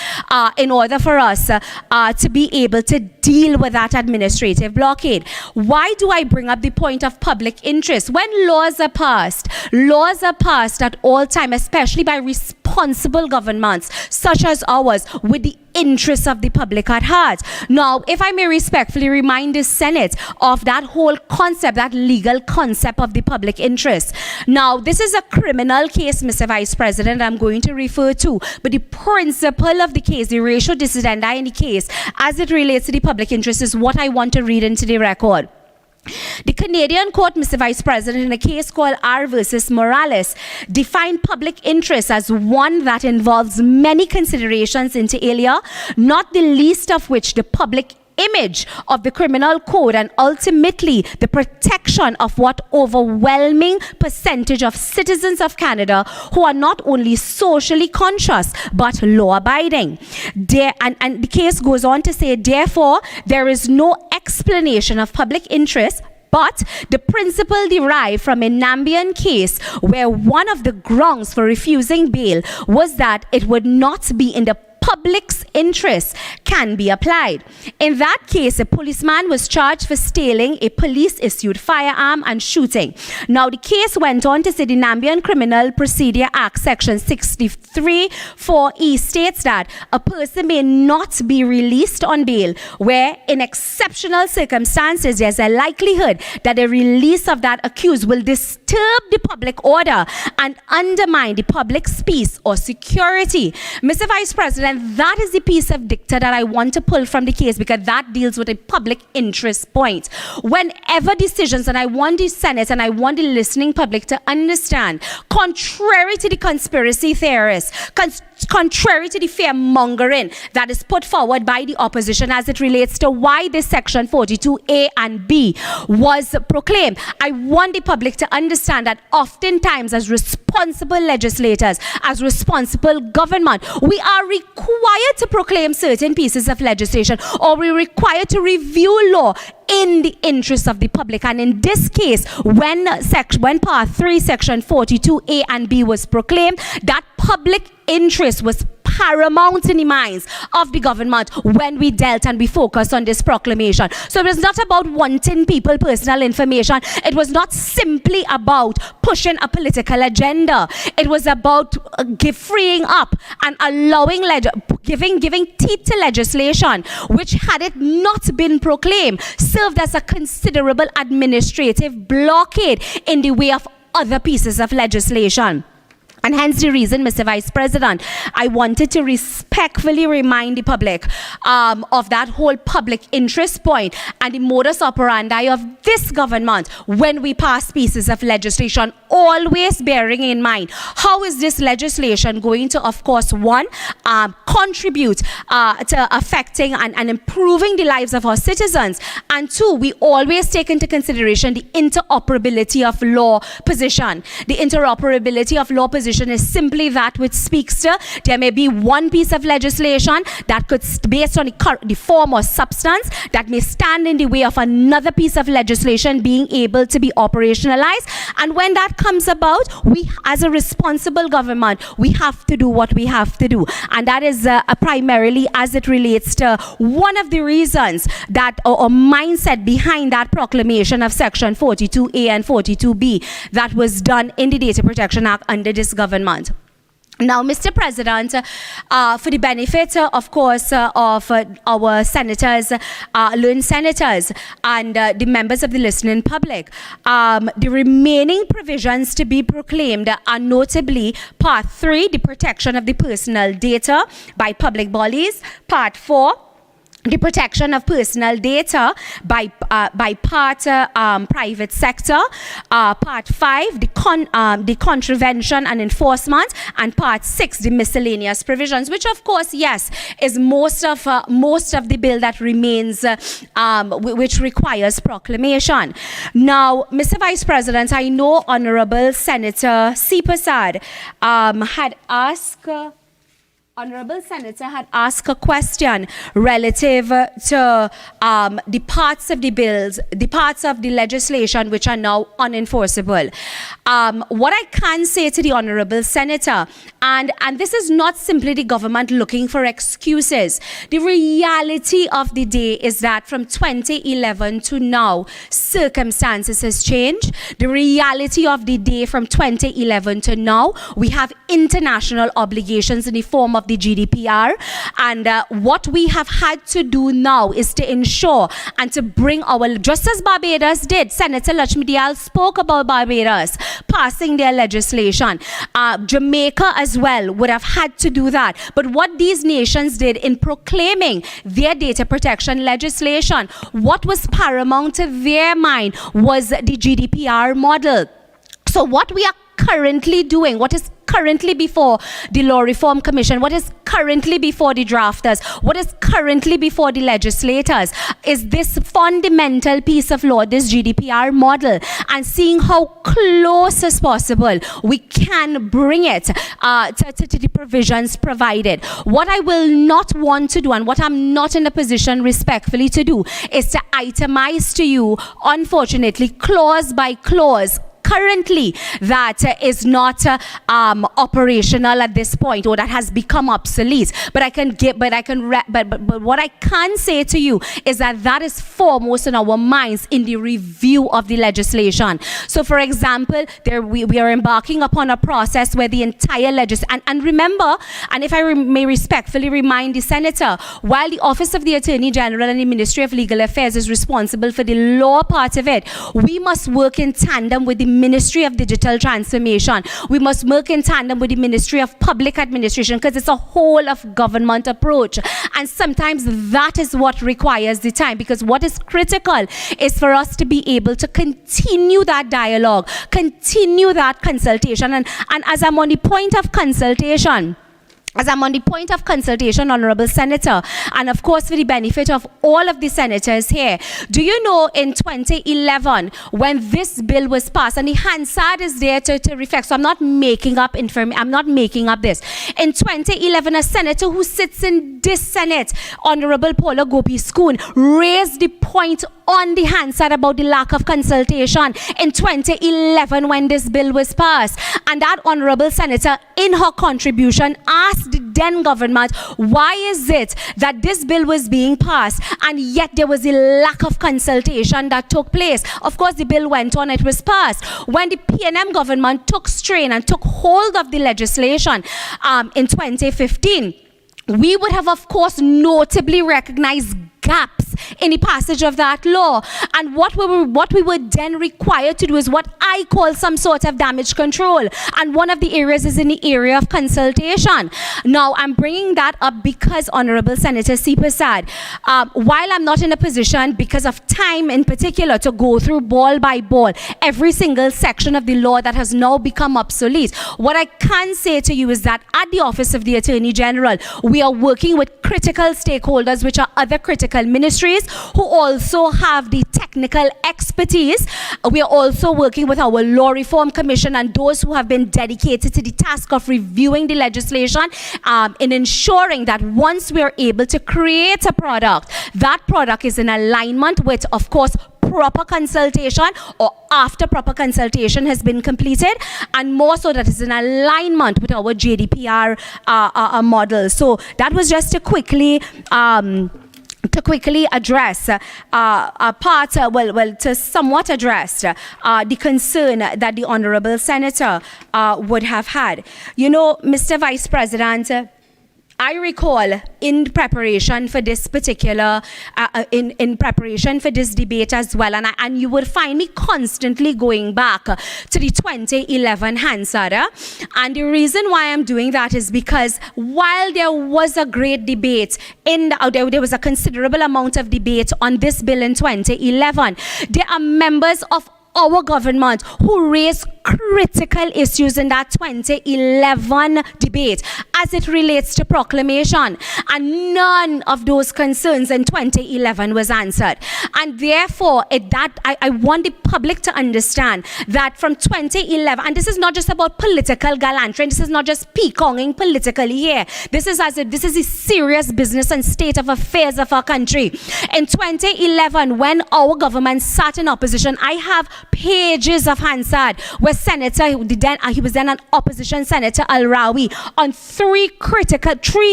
in order for us to be able to deal with that administrative blockade. Why do I bring up the point of public interest? When laws are passed at all time, especially by responsible governments such as ours, with the interests of the public at heart. Now, if I may respectfully remind the Senate of that whole concept, that legal concept of the public interest. Now, this is a criminal case, Mr. Vice President, I'm going to refer to, but the principle of the case, the ratio decidendi in the case, as it relates to the public interest, is what I want to read into the record. The Canadian court, Mr. Vice President, in a case called R versus Morales, defined public interest as one that involves many considerations inter alia, not the least of which the public image of the criminal code and ultimately the protection of what overwhelming percentage of citizens of Canada who are not only socially conscious but law-abiding. And the case goes on to say, therefore, there is no explanation of public interest but the principle derived from a Nambian case where one of the grounds for refusing bail was that it would not be in the public's interest can be applied. In that case, a policeman was charged for stealing a police-issued firearm and shooting. Now, the case went on to say the Nambian Criminal Procedure Act, Section 63(4)(e) states that a person may not be released on bail where, in exceptional circumstances, there's a likelihood that the release of that accused will disturb the public order and undermine the public's peace or security. Mr. Vice President, that is the piece of dicta that I want to pull from the case because that deals with a public interest point. Whenever decisions, and I want the Senate and I want the listening public to understand, contrary to the conspiracy theorists, contrary to the fear-mongering that is put forward by the opposition as it relates to why this Section 42A and B was proclaimed, I want the public to understand that oftentimes as responsible legislators, as responsible government, we are required to proclaim certain pieces of legislation, or we're required to review law in the interest of the public. And in this case, when Part 3, Section 42A and B was proclaimed, that public interest was paramount in the minds of the government when we dealt and we focused on this proclamation. So it was not about wanting people personal information. It was not simply about pushing a political agenda. It was about freeing up and allowing, giving teeth to legislation, which had it not been proclaimed, served as a considerable administrative blockade in the way of other pieces of legislation. And hence the reason, Mr. Vice President, I wanted to respectfully remind the public of that whole public interest point and the modus operandi of this government when we pass pieces of legislation, always bearing in mind how is this legislation going to, of course, one, contribute to affecting and improving the lives of our citizens, and two, we always take into consideration the interoperability of law position. The interoperability of law position is simply that which speaks to there may be one piece of legislation that could, based on the form or substance, that may stand in the way of another piece of legislation being able to be operationalized. And when that comes about, we, as a responsible government, we have to do what we have to do. And that is primarily as it relates to one of the reasons that, or mindset behind that proclamation of Section 42A and 42B that was done in the Data Protection Act under this government. Now, Mr. President, for the benefit, of course, of our senators, learned senators, and the members of the listening public, the remaining provisions to be proclaimed are notably Part 3, the protection of the personal data by public bodies, Part 4, the protection of personal data by private sector, Part 5, the contravention and enforcement, and Part 6, the miscellaneous provisions, which of course, yes, is most of the bill that remains, which requires proclamation. Now, Mr. Vice President, I know Honorable Senator C. Prasad Honorable Senator had asked a question relative to the parts of the bills, the parts of the legislation which are now unenforceable. What I can say to the Honorable Senator, and this is not simply the government looking for excuses, the reality of the day is that from 2011 to now, circumstances has changed. The reality of the day from 2011 to now, we have international obligations in the form of the GDPR, and what we have had to do now is to ensure and to bring our, just as Barbados did, Senator Lutchmedial spoke about Barbados passing their legislation. Jamaica as well would have had to do that. But what these nations did in proclaiming their data protection legislation, what was paramount to their mind was the GDPR model. So what we are currently doing, what is currently before the Law Reform Commission, what is currently before the drafters, what is currently before the legislators, is this fundamental piece of law, this GDPR model, and seeing how close as possible we can bring it to the provisions provided. What I will not want to do, and what I'm not in a position respectfully to do, is to itemize to you, unfortunately, clause by clause, currently that is not operational at this point, or that has become obsolete. But what I can say to you is that that is foremost in our minds in the review of the legislation. So, for example, we are embarking upon a process where the entire legislation, and remember, and if I may respectfully remind the Senator, while the Office of the Attorney General and the Ministry of Legal Affairs is responsible for the law part of it, we must work in tandem with the Ministry of Digital Transformation. We must work in tandem with the Ministry of Public Administration, because it's a whole of government approach. And sometimes that is what requires the time, because what is critical is for us to be able to continue that dialogue, continue that consultation. And as I'm on the point of consultation, Honorable Senator, and of course for the benefit of all of the senators here, do you know in 2011 when this bill was passed, and the Hansard is there to reflect, so I'm not making up this. In 2011, a senator who sits in this Senate, Honorable Paula Gopi-Skoon, raised the point on the Hansard about the lack of consultation in 2011 when this bill was passed. And that Honorable Senator, in her contribution, asked asked the then government, why is it that this bill was being passed and yet there was a lack of consultation that took place? Of course, the bill went on, it was passed. When the PNM government took strain and took hold of the legislation in 2015, we would have, of course, notably recognized gaps in the passage of that law. And what we were then required to do is what I call some sort of damage control. And one of the areas is in the area of consultation. Now, I'm bringing that up because Honorable Senator C. Prasad, while I'm not in a position, because of time in particular, to go through ball by ball every single section of the law that has now become obsolete, what I can say to you is that at the Office of the Attorney General, we are working with critical stakeholders, which are other critical ministries, who also have the technical expertise. We are also working with our Law Reform Commission and those who have been dedicated to the task of reviewing the legislation in ensuring that once we are able to create a product, that product is in alignment with, of course, proper consultation, or after proper consultation has been completed, and more so that it's in alignment with our GDPR model. So that was just to quickly address to somewhat address the concern that the Honorable Senator would have had. You know, Mr. Vice President, I recall in preparation for this particular, in preparation for this debate as well, and you would find me constantly going back to the 2011 Hansard. And the reason why I'm doing that is because while there was a great debate, there was a considerable amount of debate on this bill in 2011, there are members of our government who raised critical issues in that 2011 debate as it relates to proclamation, and none of those concerns in 2011 was answered. And therefore, I want the public to understand that from 2011, and this is not just about political gallantry, and this is not just peacocking politically here. This is the serious business and state of affairs of our country. In 2011, when our government sat in opposition, I have pages of Hansard where he was then an opposition Senator Al-Rawi, on three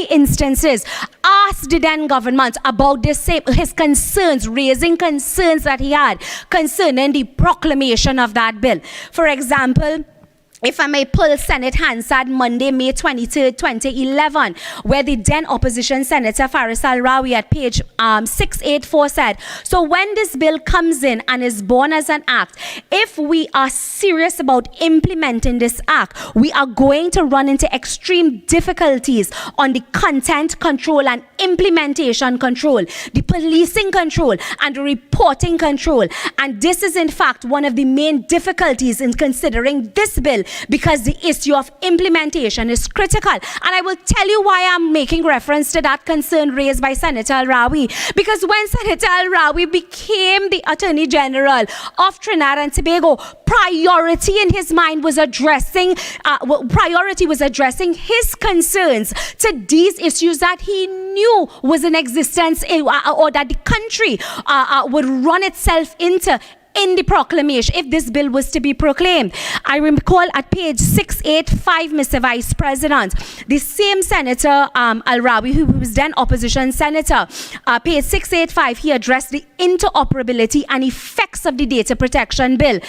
instances, asked the then government about his concerns, raising concerns that he had concerning the proclamation of that bill. For example, if I may pull Senate Hansard Monday, May 23rd, 2011, where the then opposition Senator Faris Al-Rawi at page 684 said, so when this bill comes in and is born as an act, if we are serious about implementing this act, we are going to run into extreme difficulties on the content control and implementation control, the policing control and the reporting control. And this is in fact one of the main difficulties in considering this bill, because the issue of implementation is critical. And I will tell you why I'm making reference to that concern raised by Senator Al-Rawi. Because when Senator Al-Rawi became the Attorney General of Trinidad and Tobago, priority in his mind was addressing his concerns to these issues that he knew was in existence, or that the country would run itself into in the proclamation if this bill was to be proclaimed. I recall at page 685, Mr. Vice President, the same Senator Al-Rawi, who was then opposition senator, page 685, he addressed the interoperability and effects of the data protection bill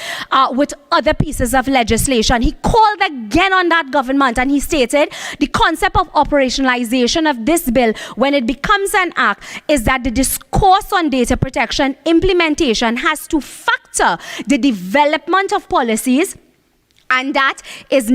with other pieces of legislation. He called again on that government and he stated the concept of operationalization of this bill when it becomes an act is that the discourse on data protection implementation has to factor the development of policies, and that is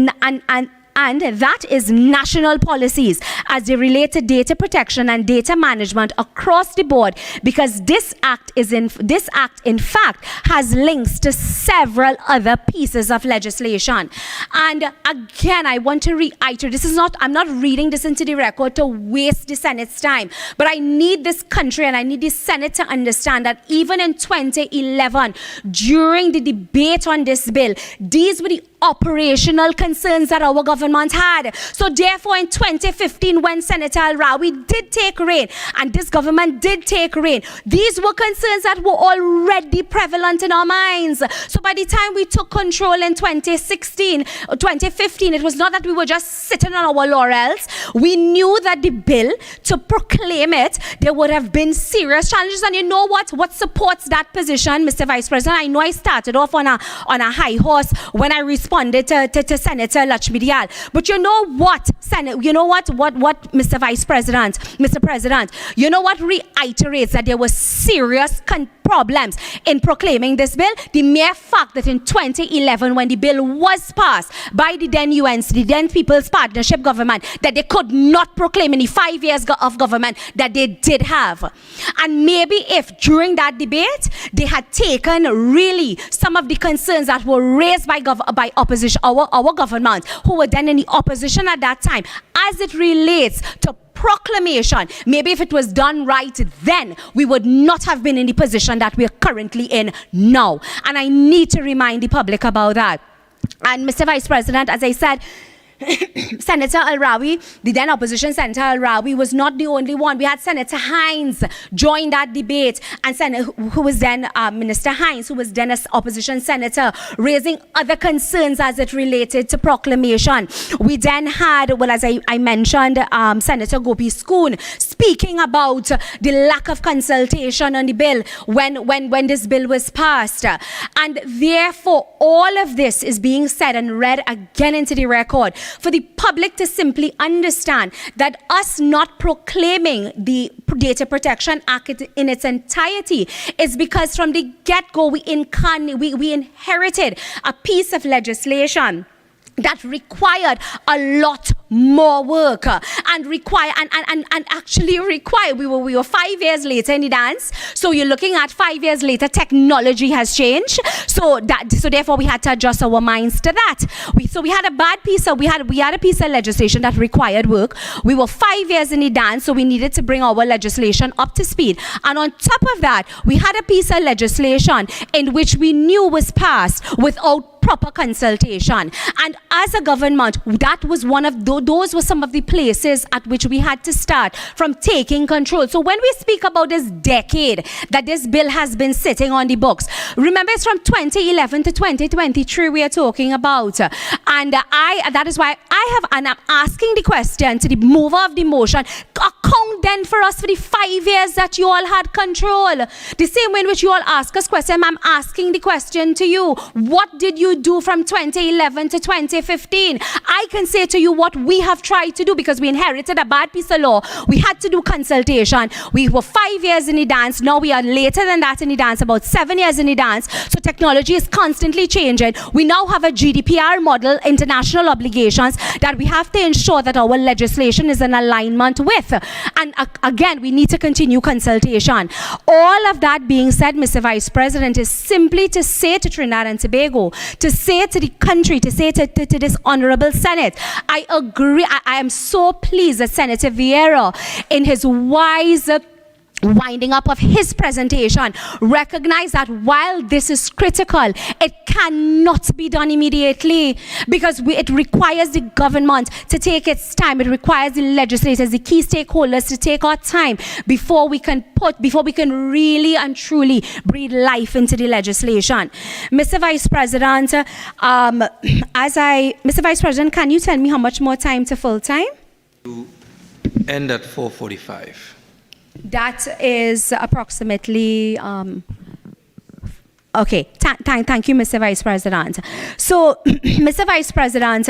national policies as they relate to data protection and data management across the board, because this act in fact has links to several other pieces of legislation. And again, I want to reiterate, I'm not reading this into the record to waste the Senate's time, but I need this country and I need the Senate to understand that even in 2011, during the debate on this bill, these were the operational concerns that our government had. So therefore, in 2015, when Senator Al-Rawi did take reign, and this government did take reign, these were concerns that were already prevalent in our minds. So by the time we took control in 2016 or 2015, it was not that we were just sitting on our laurels. We knew that the bill, to proclaim it, there would have been serious challenges. And you know what? What supports that position, Mr. Vice President? I know I started off on a high horse when I responded to Senator Lutchmedial. But you know what, what Mr. Vice President, Mr. President, you know what reiterates that there were serious problems in proclaiming this bill? The mere fact that in 2011, when the bill was passed by the then UNC, the then People's Partnership government, that they could not proclaim in the 5 years of government that they did have. And maybe if during that debate, they had taken really some of the concerns that were raised by opposition, our government, who were then in the opposition at that time, as it relates to proclamation, maybe if it was done right then, we would not have been in the position that we're currently in now. And I need to remind the public about that. And Mr. Vice President, as I said, Senator Al-Rawi, the then opposition Senator Al-Rawi, was not the only one. We had Senator Hines join that debate, and who was then Minister Hines, who was then an opposition senator, raising other concerns as it related to proclamation. We then had, well, as I mentioned, Senator Gopi Skoon speaking about the lack of consultation on the bill when this bill was passed. And therefore, all of this is being said and read again into the record for the public to simply understand that us not proclaiming the Data Protection Act in its entirety is because from the get-go we inherited a piece of legislation that required a lot more work and actually required. We were 5 years later in the dance, so you're looking at 5 years later, technology has changed, so therefore we had to adjust our minds to that. We had a piece of legislation that required work. We were 5 years in the dance, so we needed to bring our legislation up to speed. And on top of that, we had a piece of legislation in which we knew was passed without proper consultation. And as a government, that was those were some of the places at which we had to start from taking control. So when we speak about this decade that this bill has been sitting on the books, remember it's from 2011 to 2023 we are talking about. And that is why I'm asking the question to the mover of the motion, account then for us for the 5 years that you all had control. The same way in which you all ask us questions, I'm asking the question to you. What did you do from 2011 to 2015? I can say to you what we have tried to do, because we inherited a bad piece of law. We had to do consultation. We were 5 years in the dance. Now we are later than that in the dance, about 7 years in the dance. So technology is constantly changing. We now have a GDPR model, international obligations, that we have to ensure that our legislation is in alignment with. And again, we need to continue consultation. All of that being said, Mr. Vice President, is simply to say to Trinidad and Tobago, to say to the country, to say to this Honorable Senate, I agree. I am so pleased that Senator Vieira, in his wise winding up of his presentation, recognize that while this is critical, it cannot be done immediately, because it requires the government to take its time. It requires the legislators, the key stakeholders, to take our time before we can really and truly breathe life into the legislation. Mr. Vice President, Mr. Vice President, can you tell me how much more time to full time? To end at 4:45. That is approximately, okay, thank you, Mr. Vice President. So, Mr. Vice President,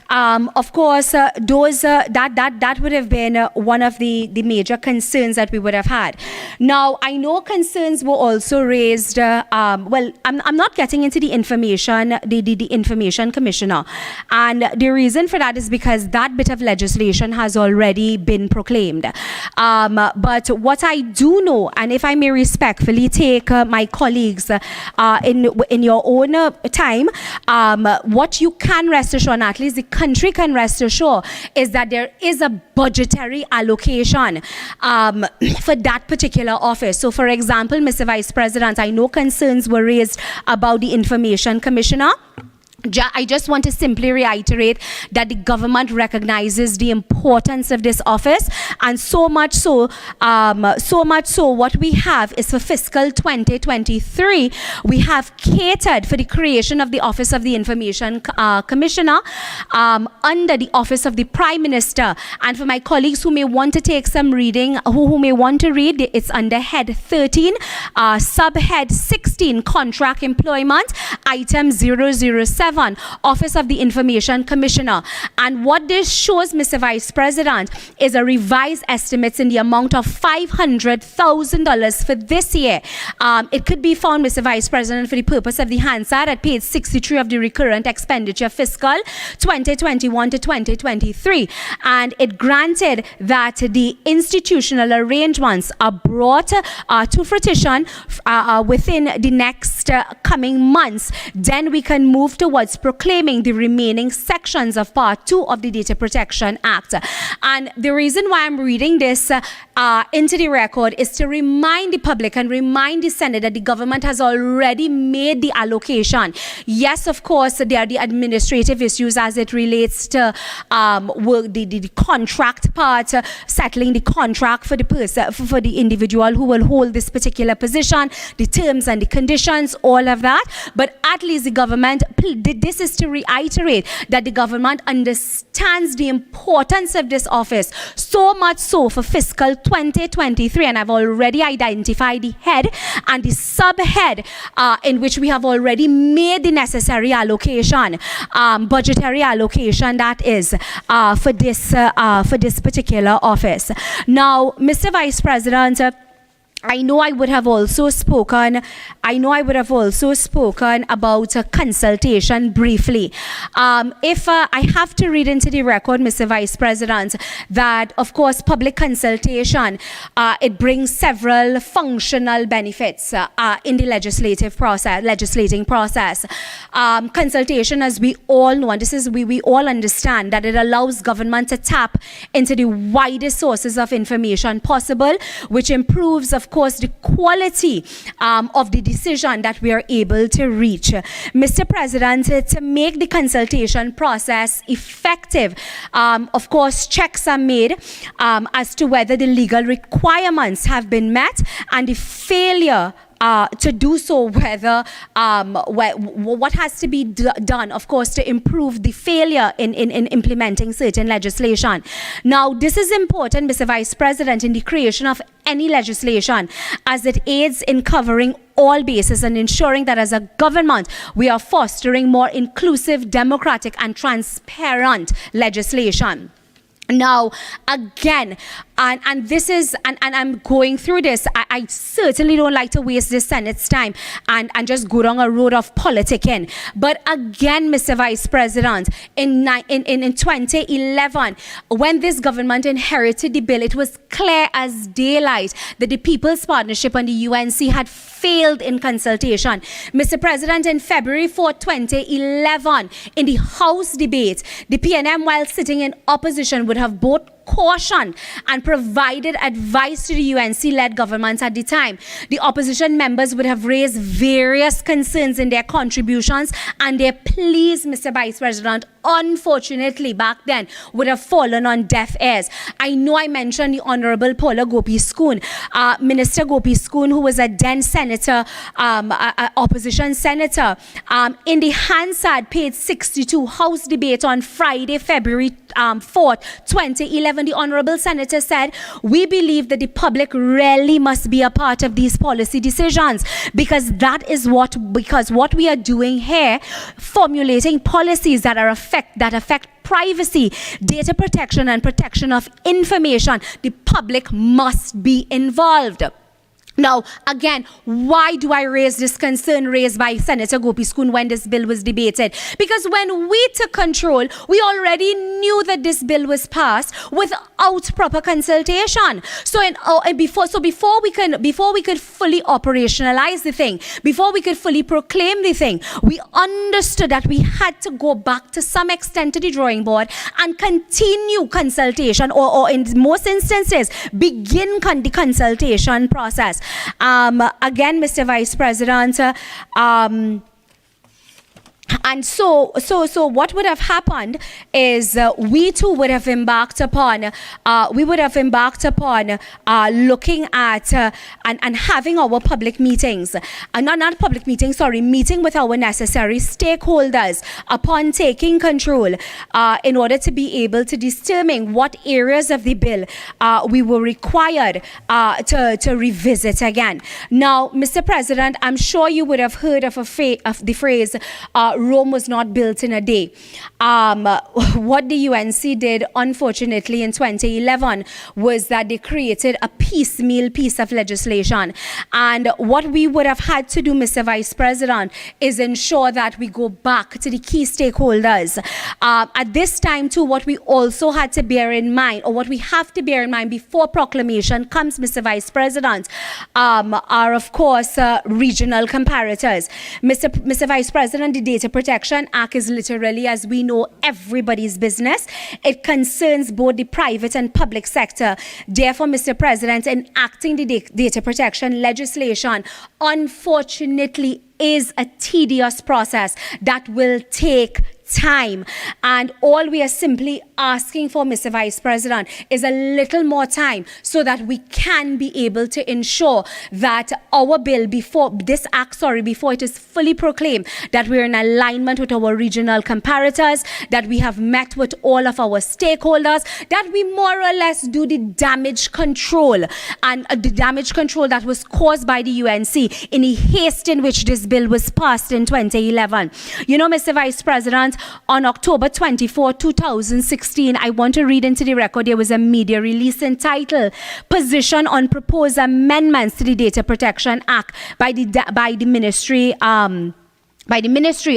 of course, that would have been one of the major concerns that we would have had. Now, I know concerns were also raised. Well, I'm not getting into the information, the information commissioner, and the reason for that is because that bit of legislation has already been proclaimed. But what I do know, and if I may respectfully take my colleagues in your own time, what you can rest assured, at least the country can rest assured, is that there is a budgetary allocation for that particular office. So, for example, Mr. Vice President, I know concerns were raised about the information commissioner. I just want to simply reiterate that the government recognizes the importance of this office, and so much so what we have is for fiscal 2023, we have catered for the creation of the Office of the Information Commissioner under the Office of the Prime Minister. And for my colleagues who may want to take some reading, who may want to read, it's under Head 13, Subhead 16, Contract Employment, Item 007. Office of the Information Commissioner. And what this shows, Mr. Vice President, is a revised estimates in the amount of $500,000 for this year. It could be found, Mr. Vice President, for the purpose of the Hansard at page 63 of the recurrent expenditure fiscal 2021 to 2023. And it granted that the institutional arrangements are brought to fruition within the next coming months. Then we can move towards proclaiming the remaining sections of Part 2 of the Data Protection Act. And the reason why I'm reading this into the record is to remind the public and remind the Senate that the government has already made the allocation. Yes, of course, there are the administrative issues as it relates to the contract part, settling the contract for the person, for the individual who will hold this particular position, the terms and the conditions, all of that. But at least the government, this is to reiterate that the government understands the importance of this office, so much so for fiscal 2023, and I've already identified the head and the subhead in which we have already made the necessary allocation, budgetary allocation, that is, for this particular office. Now, Mr. Vice President, I know I would have also spoken about a consultation briefly. If I have to read into the record, Mr. Vice President, that of course public consultation, it brings several functional benefits in the legislating process. Consultation, as we all know, and this is we all understand, that it allows government to tap into the widest sources of information possible, which improves, of course, the quality of the decision that we are able to reach. Mr. President, to make the consultation process effective, of course, checks are made as to whether the legal requirements have been met, and the failure to do so, whether what has to be done, of course, to improve the failure in implementing certain legislation. Now, this is important, Mr. Vice President, in the creation of any legislation, as it aids in covering all bases and ensuring that as a government, we are fostering more inclusive, democratic, and transparent legislation. Now, again, and this is, and I'm going through this, I certainly don't like to waste the Senate's time and just go down a road of politicking. But again, Mr. Vice President, in 2011, when this government inherited the bill, it was clear as daylight that the People's Partnership and the UNC had failed in consultation. Mr. President, in February 4, 2011, in the House debate, the PNM, while sitting in opposition, would have both cautioned and provided advice to the UNC-led government at the time. The opposition members would have raised various concerns in their contributions, and their pleas, Mr. Vice President, unfortunately back then would have fallen on deaf ears. I know I mentioned the Honorable Paula Gopi-Skoon, Minister Gopi-Skoon, who was a then senator, opposition senator. In the Hansard, page 62, House debate on Friday, February 4th, 2011, the Honorable Senator said, "We believe that the public really must be a part of these policy decisions, because what we are doing here, formulating policies that affect privacy, data protection, and protection of information, the public must be involved." Now, again, why do I raise this concern raised by Senator Gopi-Skoon when this bill was debated? Because when we took control, we already knew that this bill was passed without proper consultation. Before we could fully operationalize the thing, before we could fully proclaim the thing, we understood that we had to go back to some extent to the drawing board and continue consultation, or in most instances, begin the consultation process. Again, Mr. Vice President, And so what would have happened is we too would have embarked upon looking at and having our public meetings, meeting with our necessary stakeholders upon taking control in order to be able to determine what areas of the bill we were required to revisit again. Now, Mr. President, I'm sure you would have heard of the phrase, Rome was not built in a day. What the UNC did, unfortunately, in 2011 was that they created a piecemeal piece of legislation. And what we would have had to do, Mr. Vice President, is ensure that we go back to the key stakeholders. At this time, too, what we also had to bear in mind, or what we have to bear in mind before proclamation comes, Mr. Vice President, are, of course, regional comparators. Mr. Vice President, the Data Protection Act is literally, as we know, everybody's business. It concerns both the private and public sector. Therefore, Mr. President, enacting the data protection legislation, unfortunately, is a tedious process that will take time. And all we are simply asking for, Mr. Vice President, is a little more time so that we can be able to ensure that our bill, before it is fully proclaimed, that we're in alignment with our regional comparators, that we have met with all of our stakeholders, that we more or less do the damage control, and the damage control that was caused by the UNC in the haste in which this bill was passed in 2011. You know, Mr. Vice President, on October 24, 2016, I want to read into the record, there was a media release entitled Position on Proposed Amendments to the Data Protection Act by the Ministry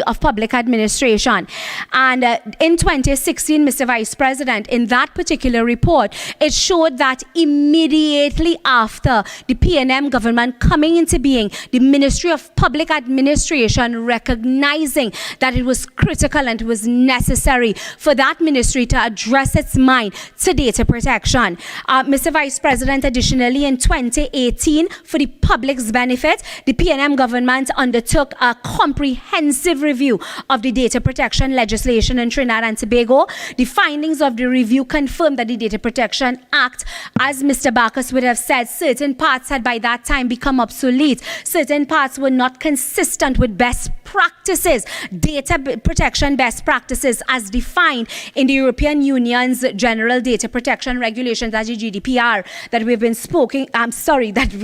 of Public Administration. And in 2016, Mr. Vice President, in that particular report, it showed that immediately after the PNM government coming into being, the Ministry of Public Administration recognizing that it was critical and it was necessary for that ministry to address its mind to data protection. Mr. Vice President, additionally, in 2018, for the public's benefit, the PNM government undertook a comprehensive review of the data protection legislation in Trinidad and Tobago. The findings of the review confirmed that the Data Protection Act, as Mr. Bacchus would have said, certain parts had by that time become obsolete. Certain parts were not consistent with best practices, data protection best practices as defined in the European Union's General Data Protection Regulations, as the GDPR, that we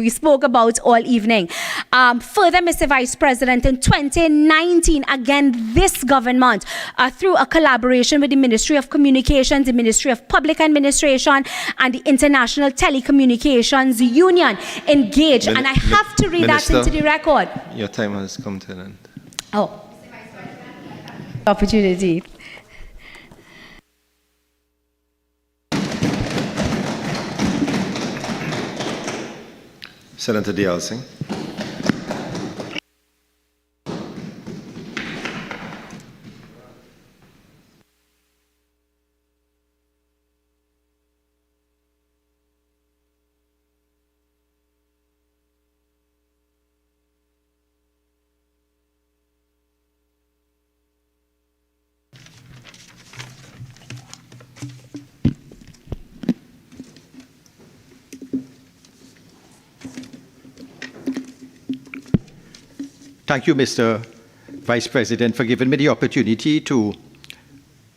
spoke about all evening. Further, Mr. Vice President, in 2019, again, this government, through a collaboration with the Ministry of Communications, the Ministry of Public Administration, and the International Telecommunications Union, engaged. And I have to read that into the record. Your time has come to an end. Oh, opportunity. Senator Deyalsingh. Thank you, Mr. Vice President, for giving me the opportunity to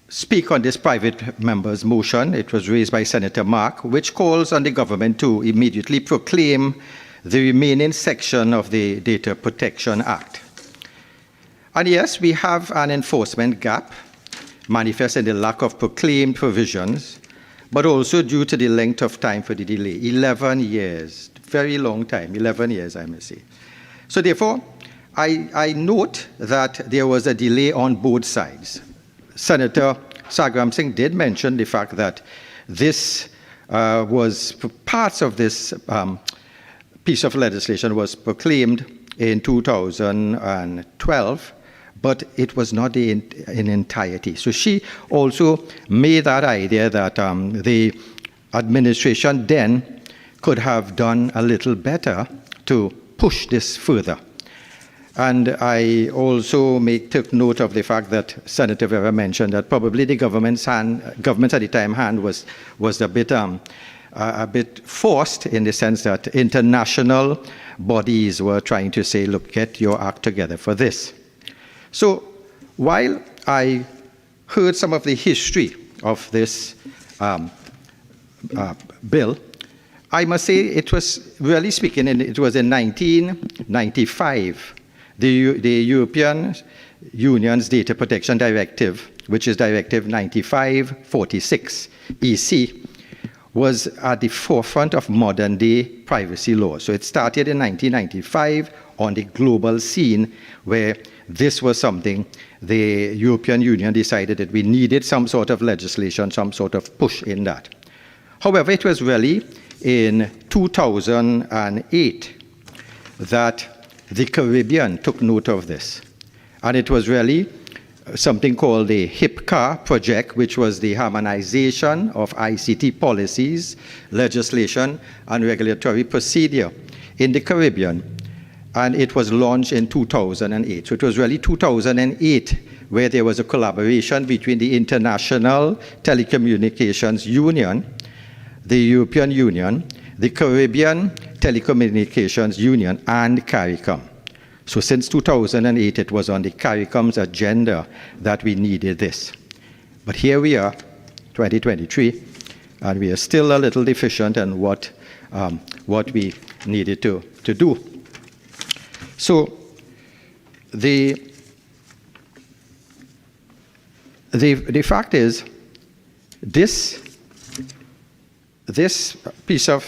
speak on this private member's motion. It was raised by Senator Mark, which calls on the government to immediately proclaim the remaining section of the Data Protection Act. And yes, we have an enforcement gap manifest in the lack of proclaimed provisions, but also due to the length of time for the delay. 11 years, very long time, 11 years, I may say. So therefore, I note that there was a delay on both sides. Senator Sagramsingh did mention the fact that this parts of this piece of legislation was proclaimed in 2012, but it was not in entirety. So she also made that idea that the administration then could have done a little better to push this further. And I also took note of the fact that Senator Vieira mentioned that probably the government at the time hand was a bit forced, in the sense that international bodies were trying to say, look, get your act together for this. So while I heard some of the history of this bill, I must say it was, really speaking, it was in 1995, the European Union's Data Protection Directive, which is Directive 95/46 EC, was at the forefront of modern-day privacy law. So it started in 1995 on the global scene, where this was something the European Union decided that we needed some sort of legislation, some sort of push in that. However, it was really in 2008 that the Caribbean took note of this. And it was really something called the HIPCA project, which was the harmonization of ICT policies, legislation, and regulatory procedure in the Caribbean. And it was launched in 2008. So it was really 2008 where there was a collaboration between the International Telecommunications Union, the European Union, the Caribbean Telecommunications Union, and CARICOM. So since 2008, it was on the CARICOM's agenda that we needed this. But here we are, 2023, and we are still a little deficient in what we needed to do. So the fact is, this piece of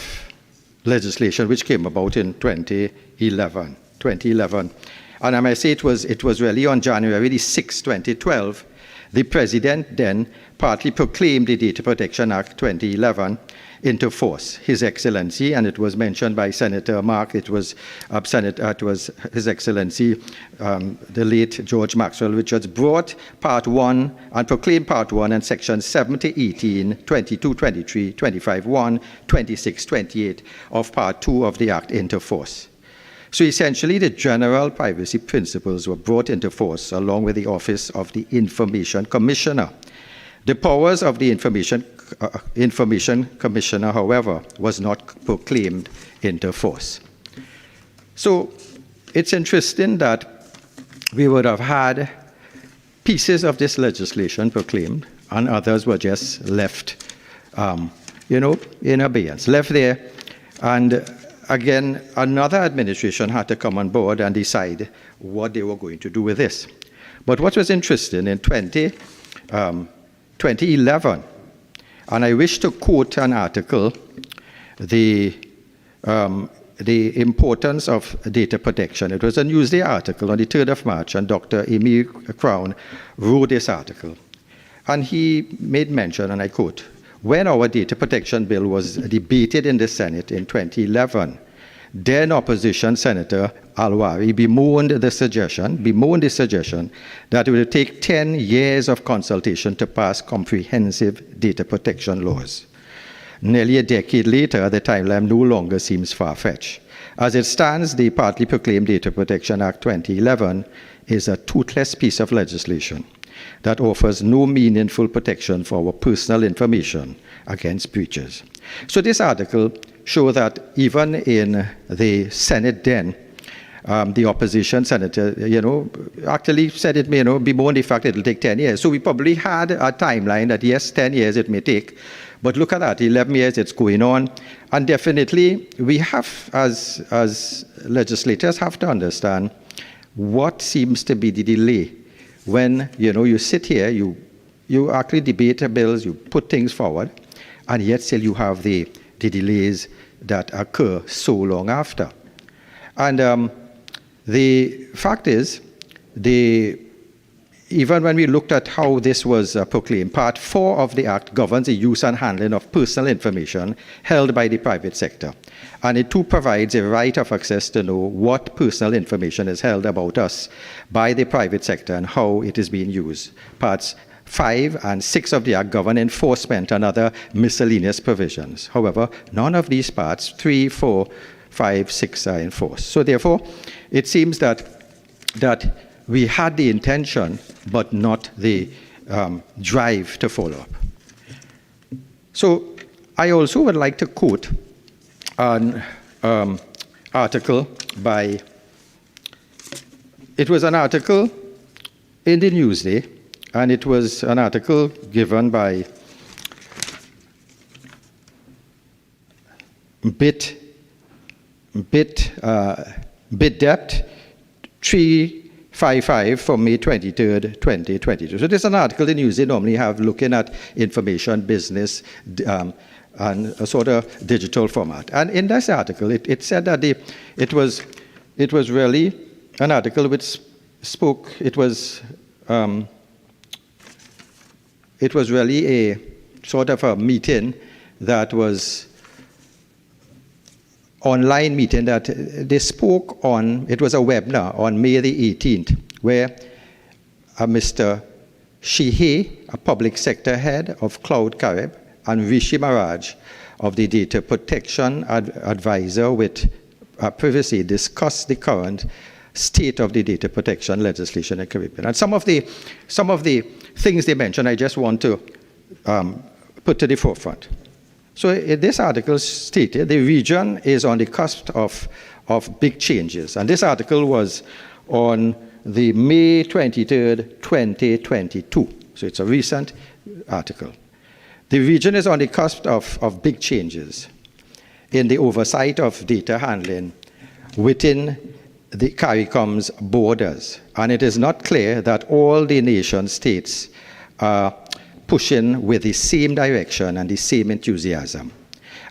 legislation, which came about in 2011, and I might say it was really on January the 6th, 2012, the President then partly proclaimed the Data Protection Act 2011 into force. His Excellency, and it was mentioned by Senator Mark, it was His Excellency, the late George Maxwell Richards, brought Part 1 and proclaimed Part 1 and Sections 7 to 18, 22, 23, 25, 1, 26, 28 of Part 2 of the Act into force. So essentially, the general privacy principles were brought into force along with the Office of the Information Commissioner. The powers of the Information Commissioner, however, was not proclaimed into force. So it's interesting that we would have had pieces of this legislation proclaimed, and others were just left, in abeyance, left there. And again, another administration had to come on board and decide what they were going to do with this. But what was interesting in 2011, and I wish to quote an article, the importance of data protection. It was a Newsday article on the 3rd of March, and Dr. Amery wrote this article. And he made mention, and I quote, when our data protection bill was debated in the Senate in 2011, then opposition Senator Alwari bemoaned the suggestion that it would take 10 years of consultation to pass comprehensive data protection laws. Nearly a decade later, the timeline no longer seems far-fetched. As it stands, the partly proclaimed Data Protection Act 2011 is a toothless piece of legislation that offers no meaningful protection for our personal information against breaches. So this article shows that even in the Senate then, the opposition senator, actually said it may bemoan the fact that it will take 10 years. So we probably had a timeline that, yes, 10 years it may take, but look at that, 11 years it's going on. And definitely we have, as legislators, have to understand what seems to be the delay. When, you sit here, you actually debate bills, you put things forward, and yet still you have the delays that occur so long after. And the fact is, even when we looked at how this was proclaimed, Part 4 of the Act governs the use and handling of personal information held by the private sector. And it too provides a right of access to know what personal information is held about us by the private sector and how it is being used. Parts 5 and 6 of the Act govern enforcement and other miscellaneous provisions. However, none of these parts, 3, 4, 5, 6, are enforced. So therefore, it seems that that we had the intention, but not the drive to follow up. So I also would like to quote an article by, it was an article in the Newsday, and it was an article given by Bit Depth 355 from May 23rd, 2022. So this is an article in Newsday normally have looking at information, business, and a sort of digital format. And in this article, it said that it was really an article which spoke, it was really a sort of a meeting that was online meeting that they spoke on. It was a webinar on May the 18th, where Mr. Sheehy, a public sector head of Cloud Carib, and Rishi Maharaj of the Data Protection Advisor with Privacy discussed the current state of the data protection legislation in the Caribbean. And some of the things they mentioned, I just want to put to the forefront. So this article stated the region is on the cusp of big changes. And this article was on the May 23rd, 2022. So it's a recent article. The region is on the cusp of big changes in the oversight of data handling within the CARICOM's borders. And it is not clear that all the nation states are pushing with the same direction and the same enthusiasm.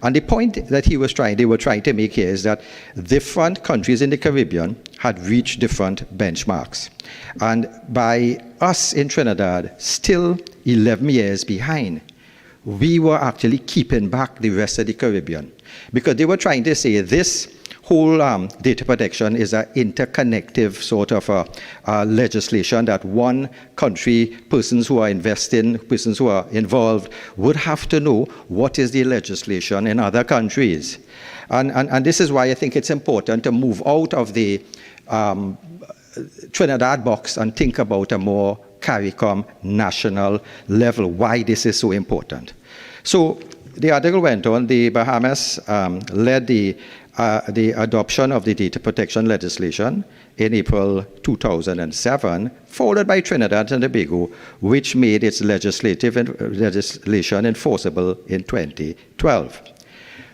And the point that they were trying to make here is that different countries in the Caribbean had reached different benchmarks. And by us in Trinidad, still 11 years behind, we were actually keeping back the rest of the Caribbean. Because they were trying to say this whole data protection is an interconnective sort of legislation that one country, persons who are investing, persons who are involved, would have to know what is the legislation in other countries. And this is why I think it's important to move out of the Trinidad box and think about a more CARICOM national level, why this is so important. So the article went on, the Bahamas led the adoption of the data protection legislation in April 2007, followed by Trinidad and Tobago, which made its legislation enforceable in 2012.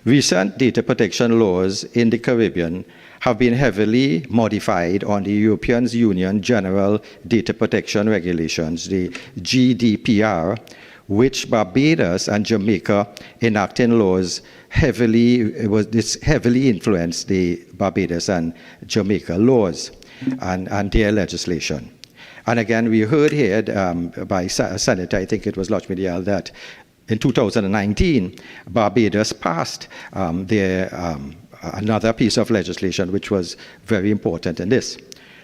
Recent data protection laws in the Caribbean have been heavily modified on the European Union General Data Protection Regulations, the GDPR, which Barbados and Jamaica enacting laws heavily influenced the Barbados and Jamaica laws and their legislation. And again, we heard here by Senator, I think it was Lutchmedial, that in 2019, Barbados passed another piece of legislation which was very important in this.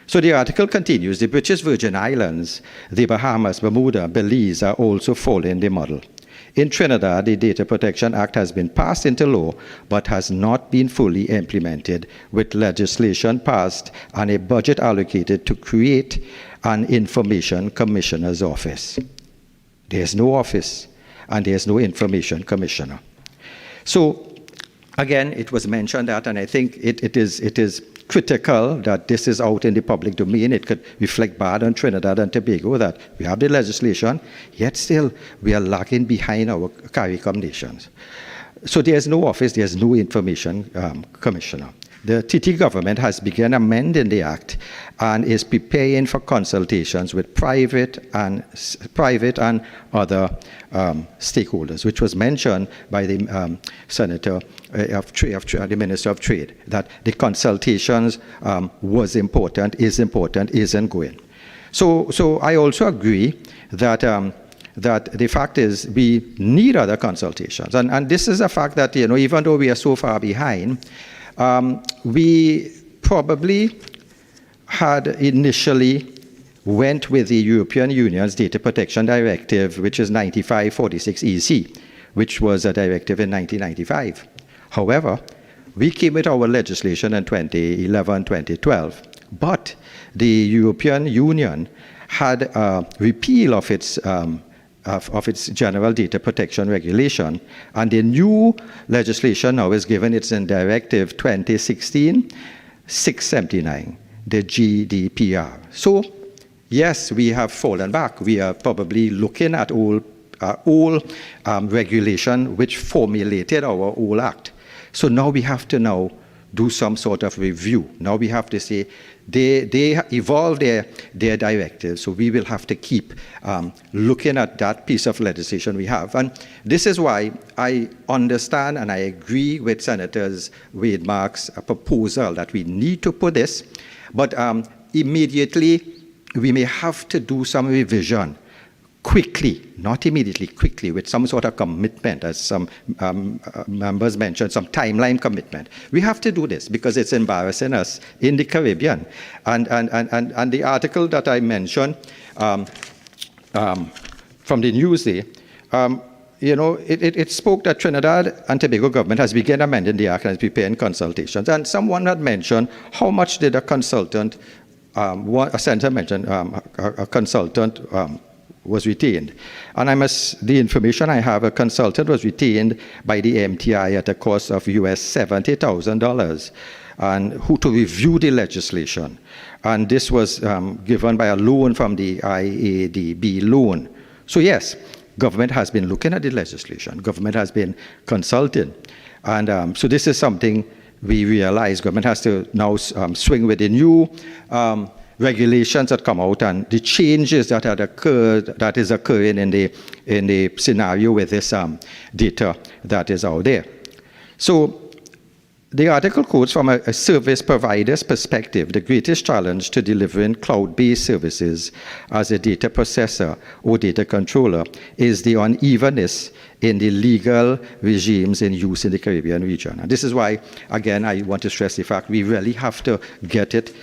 So the article continues, the British Virgin Islands, the Bahamas, Bermuda, Belize are also following the model. In Trinidad, the Data Protection Act has been passed into law, but has not been fully implemented, with legislation passed and a budget allocated to create an Information Commissioner's Office. There's no office, and there's no Information Commissioner. So, again, it was mentioned that, and I think it is critical that this is out in the public domain. It could reflect bad on Trinidad and Tobago that we have the legislation, yet still we are lagging behind our CARICOM nations. So there's no office, there's no Information Commissioner. The TT government has begun amending the Act and is preparing for consultations with private and other stakeholders, which was mentioned by the Senator the Minister of Trade, that the consultations was important, isn't going. So I also agree that that the fact is we need other consultations, and this is a fact that even though we are so far behind. We probably had initially went with the European Union's Data Protection Directive, which is 9546 EC, which was a directive in 1995. However, we came with our legislation in 2011, 2012, but the European Union had a repeal of its general data protection regulation, and the new legislation now is given, it's in Directive 2016-679, the GDPR. So, yes, we have fallen back. We are probably looking at all regulation which formulated our whole act. So now we have to do some sort of review. Now we have to say they evolve their directives, so we will have to keep looking at that piece of legislation we have. And this is why I understand and I agree with Senators Wade Mark's proposal that we need to put this, but immediately we may have to do some revision quickly, not immediately, quickly, with some sort of commitment, as some members mentioned, some timeline commitment. We have to do this because it's embarrassing us in the Caribbean. And the article that I mentioned from the Newsday, it spoke that Trinidad and Tobago government has begun amending the act and is preparing consultations. And someone had mentioned how much did a consultant, a senator mentioned a consultant was retained. And the information I have, a consultant was retained by the MTI at a cost of US $70,000 and who to review the legislation. And this was given by a loan from the IADB loan. So yes, government has been looking at the legislation. Government has been consulting. And so this is something we realize government has to now swing with the new regulations that come out and the changes that had occurred, that is occurring in the scenario with this data that is out there. So the article quotes from a service provider's perspective, the greatest challenge to delivering cloud-based services as a data processor or data controller is the unevenness in the legal regimes in use in the Caribbean region. And this is why, again, I want to stress the fact we really have to get it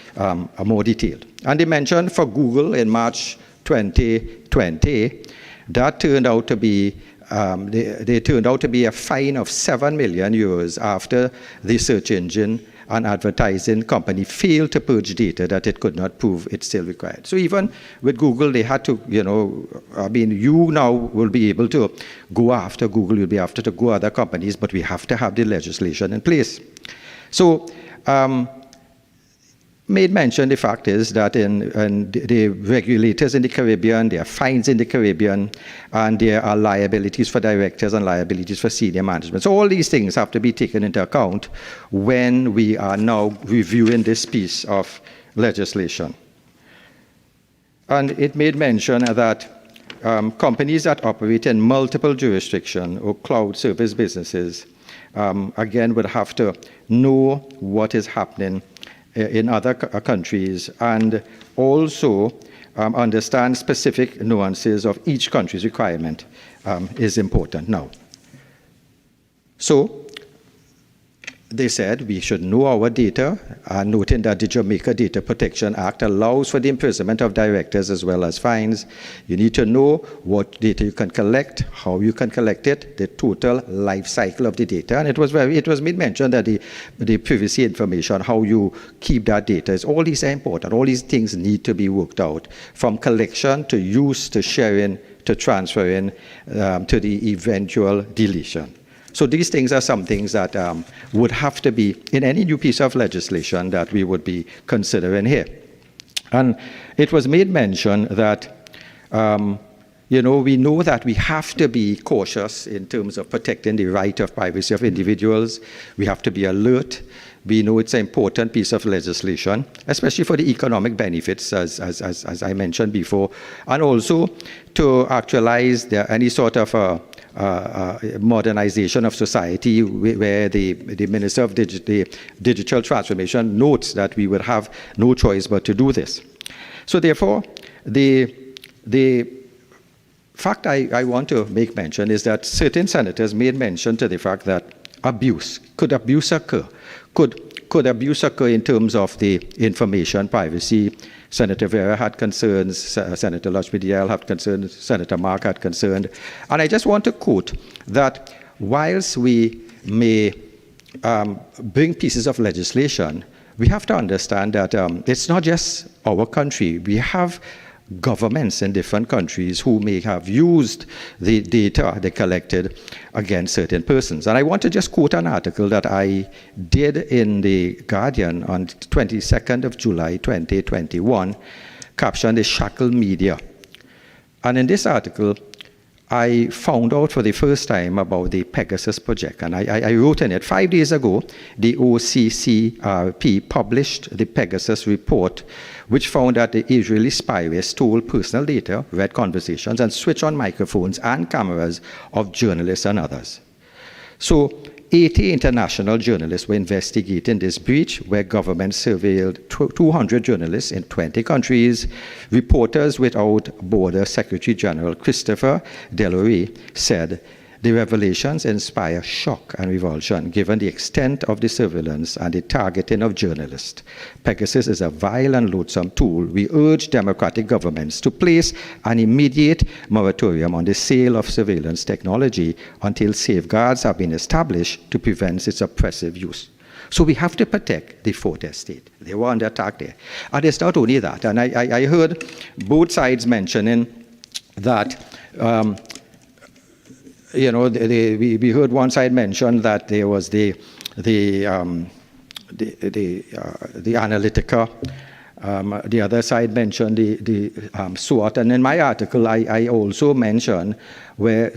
more detailed. And they mentioned for Google in March 2020, that turned out to be they turned out to be a fine of €7 million after the search engine and advertising company failed to purge data that it could not prove it still required. So even with Google, they had to, you now will be able to go after Google, you'll be able to go other companies, but we have to have the legislation in place. So made mention, the fact is that in the regulators in the Caribbean, there are fines in the Caribbean, and there are liabilities for directors and liabilities for senior management. So all these things have to be taken into account when we are now reviewing this piece of legislation. And it made mention that companies that operate in multiple jurisdictions or cloud service businesses, again, would have to know what is happening in other countries and also understand specific nuances of each country's requirement is important now. So they said we should know our data, noting that the Jamaica Data Protection Act allows for the imprisonment of directors as well as fines. You need to know what data you can collect, how you can collect it, the total life cycle of the data. And it was made mention that the privacy information, how you keep that data, all these are important. All these things need to be worked out, from collection to use to sharing to transferring to the eventual deletion. So these things are some things that would have to be in any new piece of legislation that we would be considering here. And it was made mention that, we know that we have to be cautious in terms of protecting the right of privacy of individuals. We have to be alert. We know it's an important piece of legislation, especially for the economic benefits, as I mentioned before, and also to actualize any sort of modernization of society where the Minister of Digital Transformation notes that we would have no choice but to do this. So therefore, the fact I want to make mention is that certain senators made mention to the fact that could abuse occur? Could abuse occur in terms of the information privacy? Senator Vieira had concerns, Senator Lutchmedial had concerns, Senator Mark had concerns. And I just want to quote that whilst we may bring pieces of legislation, we have to understand that it's not just our country. We have governments in different countries who may have used the data they collected against certain persons. And I want to just quote an article that I did in The Guardian on 22nd of July 2021, captioned "The Shackled Media." And in this article, I found out for the first time about the Pegasus project. And I wrote in it, 5 days ago, the OCCRP published the Pegasus report, which found that the Israeli spyware stole personal data, read conversations, and switched on microphones and cameras of journalists and others. So 80 international journalists were investigating this breach, where governments surveilled 200 journalists in 20 countries. Reporters Without Borders Secretary General Christopher Delory said, "The revelations inspire shock and revulsion given the extent of the surveillance and the targeting of journalists. Pegasus is a vile and loathsome tool. We urge democratic governments to place an immediate moratorium on the sale of surveillance technology until safeguards have been established to prevent its oppressive use." So we have to protect the fourth estate. They were under attack there. And it's not only that. And I heard both sides mentioning that we heard one side mention that there was the Analytica. The other side mentioned the SWOT. And in my article, I also mentioned where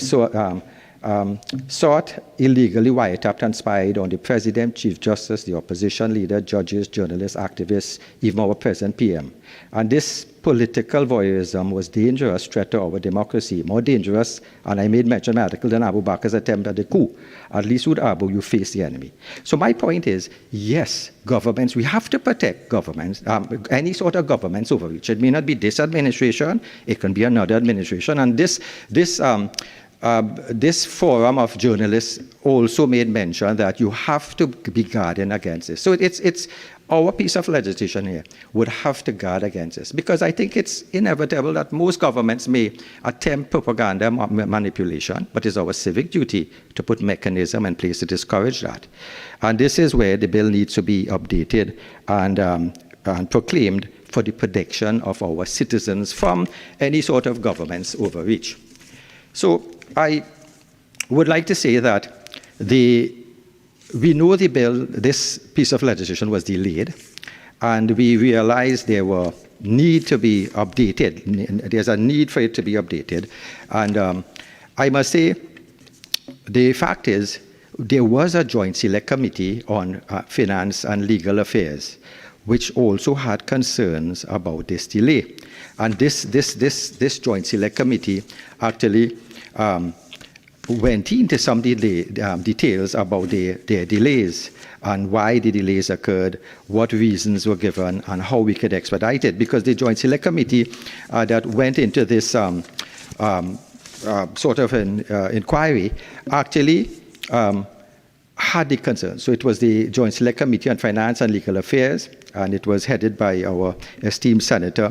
SWOT illegally wiretapped and spied on the President, Chief Justice, the opposition leader, judges, journalists, activists, even our present PM. And this political voyeurism was a dangerous threat to our democracy, more dangerous, and I made mention in my article, than Abu Bakr's attempt at the coup. At least with Abu, you face the enemy. So my point is, yes, governments, we have to protect governments, any sort of government's overreach. It may not be this administration, it can be another administration, and this forum of journalists also made mention that you have to be guarding against this. So it's our piece of legislation here would have to guard against this, because I think it's inevitable that most governments may attempt propaganda manipulation, but it's our civic duty to put mechanism in place to discourage that. And this is where the bill needs to be updated and proclaimed for the protection of our citizens from any sort of government's overreach. So I would like to say that we know the bill, this piece of legislation was delayed, and we realized there were need to be updated. There's a need for it to be updated. And I must say, the fact is, there was a joint select committee on finance and legal affairs, which also had concerns about this delay. And this joint select committee actually went into some details about their delays and why the delays occurred, what reasons were given, and how we could expedite it. Because the Joint Select Committee that went into this sort of an inquiry actually had the concerns. So it was the Joint Select Committee on Finance and Legal Affairs, and it was headed by our esteemed Senator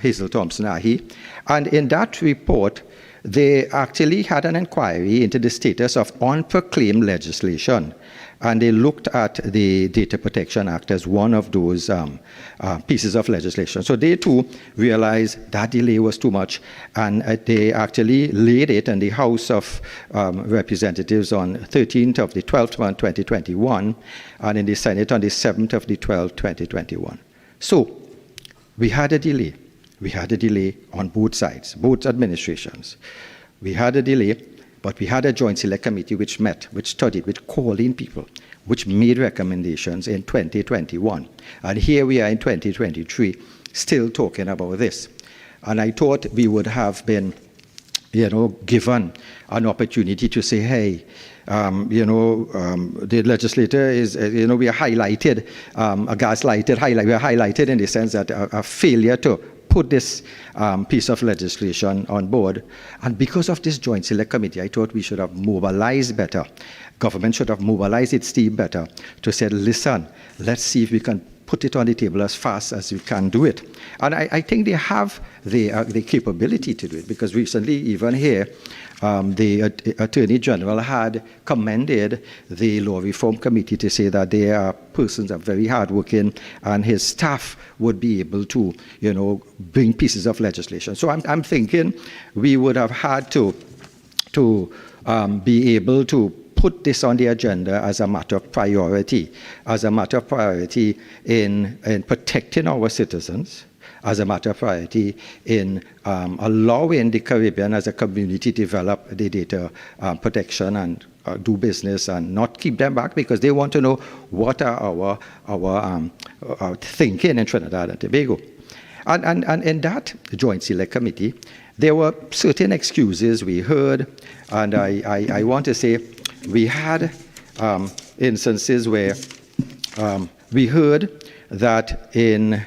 Hazel Thompson-Ahi. And in that report, they actually had an inquiry into the status of unproclaimed legislation, and they looked at the Data Protection Act as one of those pieces of legislation. So they too realized that delay was too much, and they actually laid it in the House of Representatives on 13th of the 12th month, 2021, and in the Senate on the 7th of the 12th, 2021. So we had a delay. We had a delay on both sides, both administrations. We had a delay, but we had a joint select committee which met, which studied, which called in people, which made recommendations in 2021. And here we are in 2023, still talking about this. And I thought we would have been, given an opportunity to say, hey, the legislator is, we are highlighted, we are highlighted in the sense that a failure to put this piece of legislation on board. And because of this Joint Select Committee, I thought we should have mobilized better. Government should have mobilized its team better to say, listen, let's see if we can put it on the table as fast as we can do it. And I think they have the capability to do it, because recently, even here, the Attorney General had commended the Law Reform Committee to say that they are persons that are very hardworking, and his staff would be able to, bring pieces of legislation. So I'm thinking we would have had to be able to put this on the agenda as a matter of priority, in protecting our citizens, as a matter of priority in allowing the Caribbean as a community develop the data protection and do business and not keep them back, because they want to know what are our thinking in Trinidad and Tobago. And in that Joint Select Committee, there were certain excuses we heard, and I want to say we had instances where we heard that in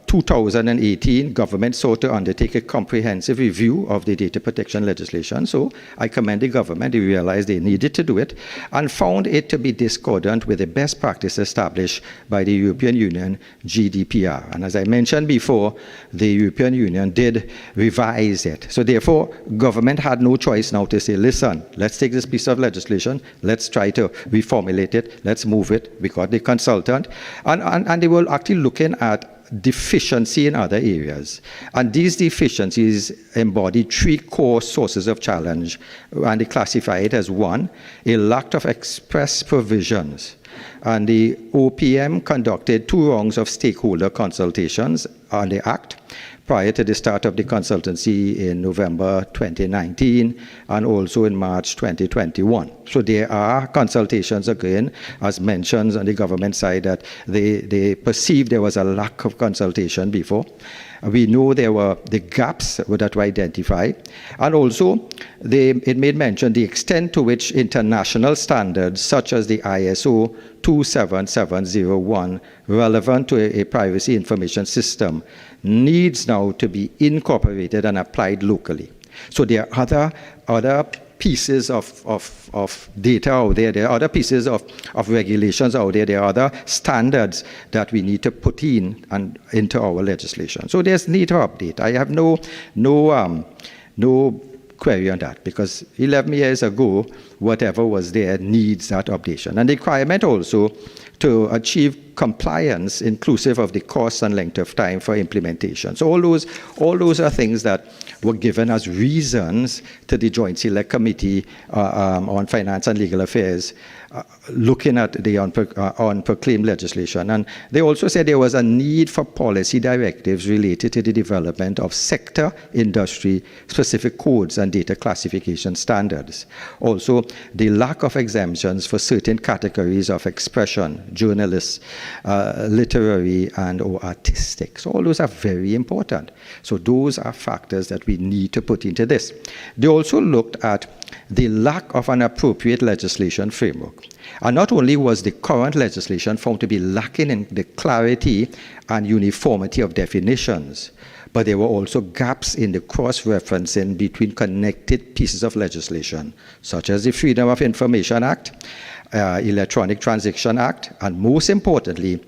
2018, government sought to undertake a comprehensive review of the data protection legislation. So I commend the government. They realized they needed to do it and found it to be discordant with the best practice established by the European Union GDPR. And as I mentioned before, the European Union did revise it. So therefore, government had no choice now to say, listen, let's take this piece of legislation, let's try to reformulate it, let's move it. We got the consultant. And they were actually looking at deficiency in other areas. And these deficiencies embody three core sources of challenge, and they classify it as: one, a lack of express provisions. And the OPM conducted 2 rounds of stakeholder consultations on the Act prior to the start of the consultancy in November 2019 and also in March 2021. So there are consultations again, as mentioned on the government side, that they perceived there was a lack of consultation before. We know there were the gaps that were identified, and also it made mention the extent to which international standards such as the ISO 27701, relevant to a privacy information system, needs now to be incorporated and applied locally. So there are other pieces of data out there, there are other pieces of regulations out there, there are other standards that we need to put in and into our legislation. So there's need to update. I have no query on that, because 11 years ago, whatever was there needs that updation. And the requirement also to achieve compliance inclusive of the cost and length of time for implementation. So all those are things that were given as reasons to the Joint Select Committee on Finance and Legal Affairs looking at the unproclaimed legislation. And they also said there was a need for policy directives related to the development of sector, industry, specific codes and data classification standards. Also, the lack of exemptions for certain categories of expression, journalists, literary and or artistic. So all those are very important. So those are factors that we need to put into this. They also looked at the lack of an appropriate legislation framework. And not only was the current legislation found to be lacking in the clarity and uniformity of definitions, but there were also gaps in the cross-referencing between connected pieces of legislation, such as the Freedom of Information Act, Electronic Transaction Act, and most importantly,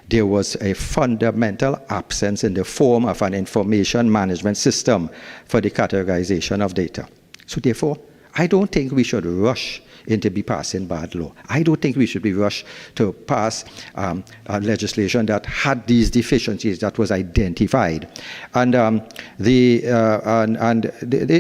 there was a fundamental absence in the form of an information management system for the categorization of data. So therefore, I don't think we should rush into be passing bad law. I don't think we should be rushed to pass legislation that had these deficiencies that was identified. And they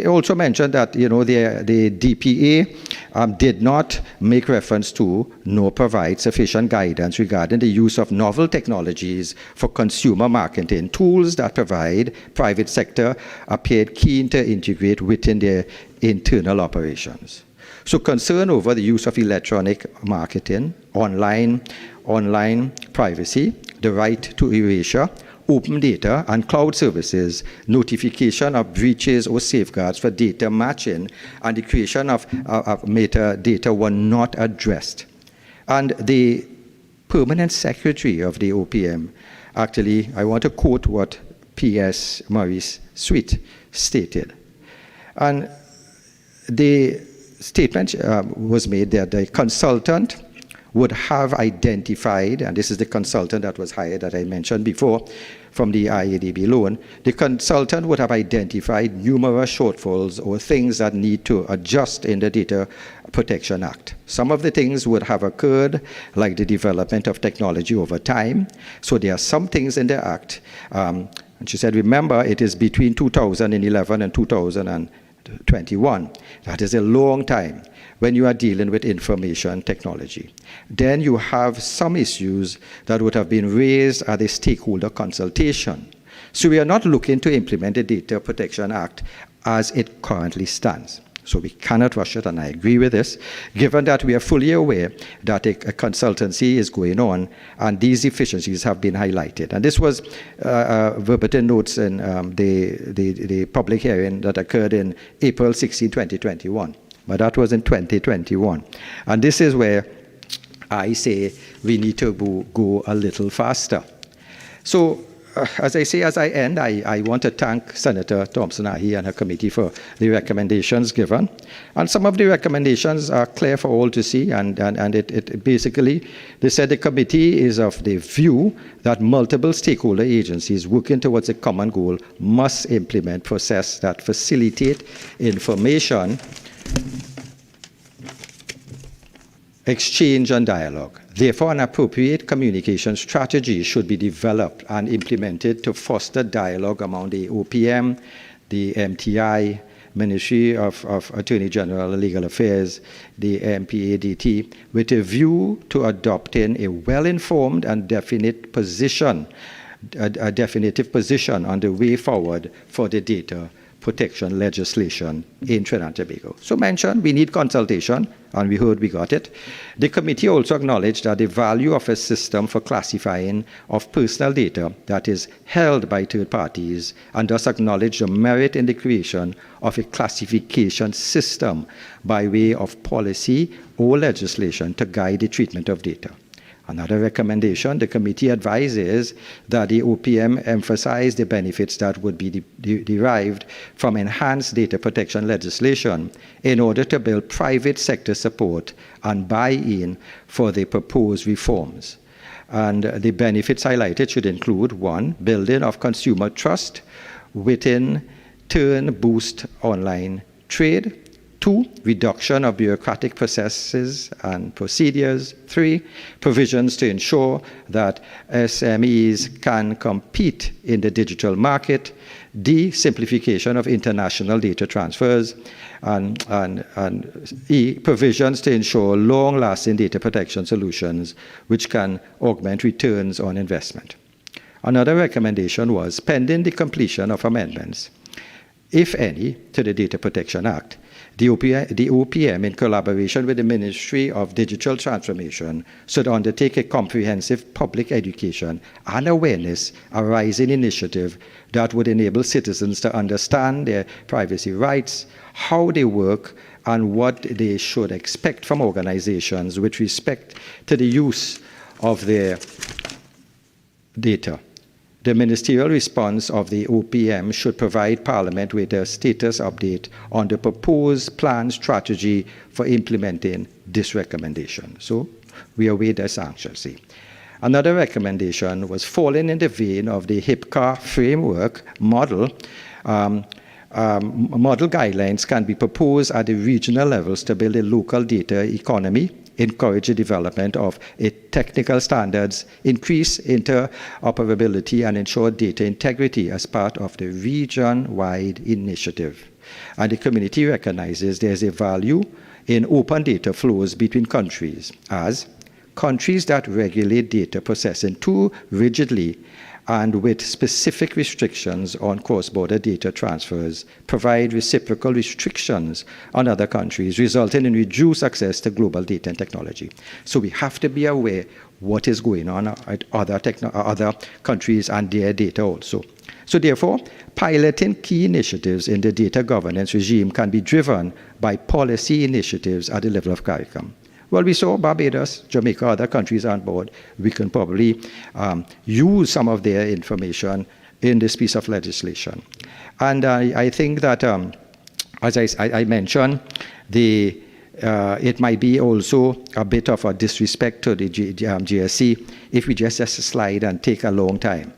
also mentioned that the DPA did not make reference to nor provide sufficient guidance regarding the use of novel technologies for consumer marketing. Tools that provide private sector appeared keen to integrate within their internal operations. So concern over the use of electronic marketing, online privacy, the right to erasure, open data and cloud services, notification of breaches or safeguards for data matching, and the creation of metadata were not addressed. And the permanent secretary of the OPM, actually, I want to quote what P.S. Maurice Sweet stated. And the statement was made that the consultant would have identified, and this is the consultant that was hired that I mentioned before from the IADB loan, the consultant would have identified numerous shortfalls or things that need to adjust in the Data Protection Act. Some of the things would have occurred, like the development of technology over time. So there are some things in the Act. And she said, remember, it is between 2011 and 2021. That is a long time when you are dealing with information technology. Then you have some issues that would have been raised at a stakeholder consultation. So we are not looking to implement the Data Protection Act as it currently stands. So we cannot rush it, and I agree with this, given that we are fully aware that a consultancy is going on and these deficiencies have been highlighted. And this was verbatim notes in the public hearing that occurred in April 16, 2021. But that was in 2021. And this is where I say we need to go a little faster. So as I say, as I end, I want to thank Senator Thompson-Ahi and her committee for the recommendations given. And some of the recommendations are clear for all to see, and it basically, they said the committee is of the view that multiple stakeholder agencies working towards a common goal must implement processes that facilitate information exchange and dialogue. Therefore, an appropriate communication strategy should be developed and implemented to foster dialogue among the OPM, the MTI, Ministry of Attorney General and Legal Affairs, the MPADT, with a view to adopting a well-informed and definite position, a definitive position on the way forward for the data protection legislation in Trinidad and Tobago. So mentioned, we need consultation, and we heard we got it. The committee also acknowledged that the value of a system for classifying of personal data that is held by third parties, and thus acknowledged the merit in the creation of a classification system by way of policy or legislation to guide the treatment of data. Another recommendation, the committee advises that the OPM emphasize the benefits that would be derived from enhanced data protection legislation in order to build private sector support and buy-in for the proposed reforms. And the benefits highlighted should include: 1, building of consumer trust, within turn boost online trade; 2, reduction of bureaucratic processes and procedures; 3, provisions to ensure that SMEs can compete in the digital market; D, simplification of international data transfers; and E, provisions to ensure long-lasting data protection solutions which can augment returns on investment. Another recommendation was, pending the completion of amendments, if any, to the Data Protection Act, the OPM, in collaboration with the Ministry of Digital Transformation, should undertake a comprehensive public education and awareness arising initiative that would enable citizens to understand their privacy rights, how they work, and what they should expect from organizations with respect to the use of their data. The ministerial response of the OPM should provide Parliament with a status update on the proposed plan strategy for implementing this recommendation. So we await this anxiously. Another recommendation was falling in the vein of the HIPCA framework model. Model guidelines can be proposed at the regional levels to build a local data economy, encourage the development of technical standards, increase interoperability, and ensure data integrity as part of the region-wide initiative. And the community recognizes there's a value in open data flows between countries, as countries that regulate data processing too rigidly and with specific restrictions on cross-border data transfers provide reciprocal restrictions on other countries, resulting in reduced access to global data and technology. So we have to be aware what is going on at other countries and their data also. So therefore, piloting key initiatives in the data governance regime can be driven by policy initiatives at the level of CARICOM. Well, we saw Barbados, Jamaica, other countries on board. We can probably use some of their information in this piece of legislation. And I think that, as I mentioned, the it might be also a bit of a disrespect to the GSC if we just slide and take a long time.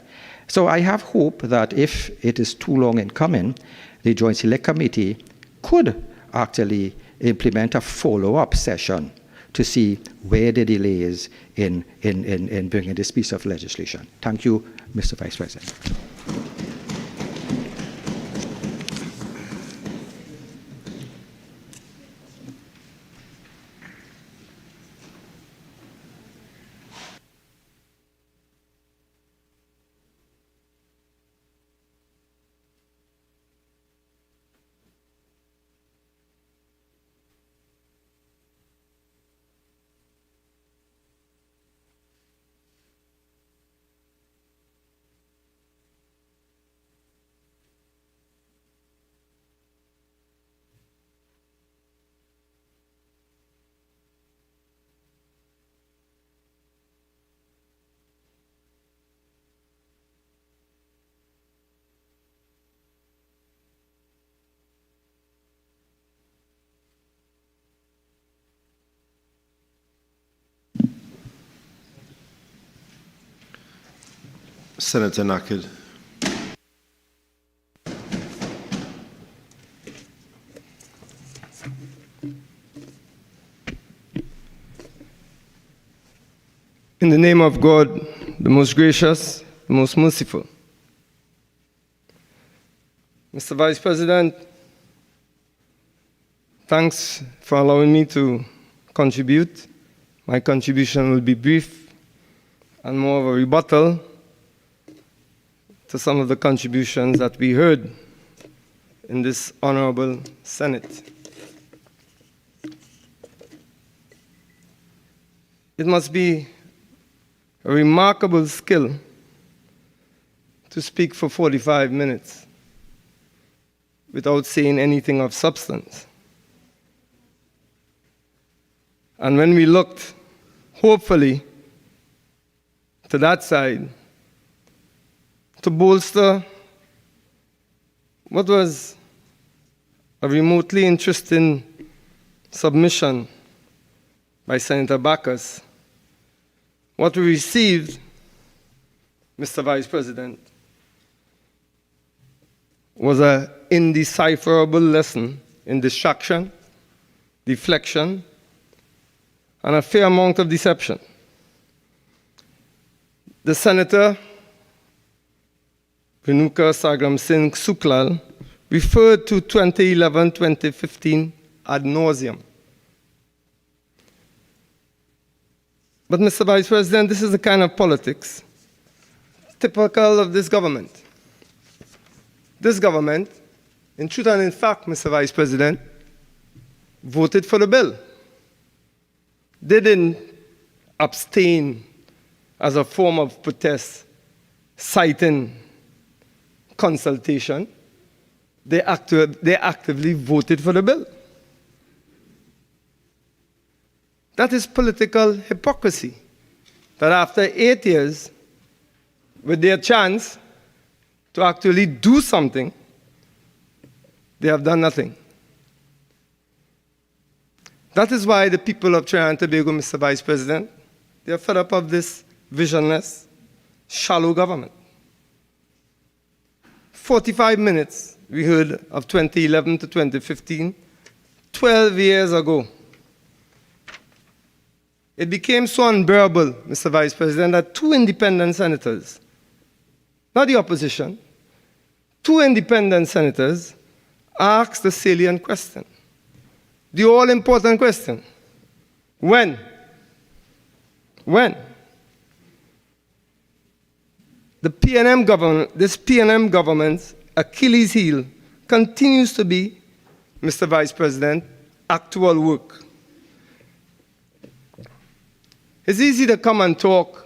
So I have hope that if it is too long in coming, the Joint Select Committee could actually implement a follow-up session to see where the delay is in bringing this piece of legislation. Thank you, Mr. Vice President. Senator Nakhid. In the name of God, the most gracious, the most merciful. Mr. Vice President, thanks for allowing me to contribute. My contribution will be brief and more of a rebuttal to some of the contributions that we heard in this honorable Senate. It must be a remarkable skill to speak for 45 minutes without saying anything of substance. And when we looked, hopefully, to that side, to bolster what was a remotely interesting submission by Senator Bacchus, what we received, Mr. Vice President, was an indecipherable lesson in distraction, deflection, and a fair amount of deception. The Senator, Renuka Sagramsingh-Sooklal, referred to 2011-2015 ad nauseum. But, Mr. Vice President, this is the kind of politics typical of this government. This government, in truth and in fact, Mr. Vice President, voted for the bill. They didn't abstain as a form of protest, citing consultation. They actively voted for the bill. That is political hypocrisy, that after 8 years, with their chance to actually do something, they have done nothing. That is why the people of Trinidad and Tobago, Mr. Vice President, they are fed up of this visionless, shallow government. 45 minutes we heard of 2011 to 2015, 12 years ago. It became so unbearable, Mr. Vice President, that two independent senators, not the opposition, two independent senators asked the salient question, the all-important question: when? When? The PNM government, this PNM government's Achilles heel continues to be, Mr. Vice President, actual work. It's easy to come and talk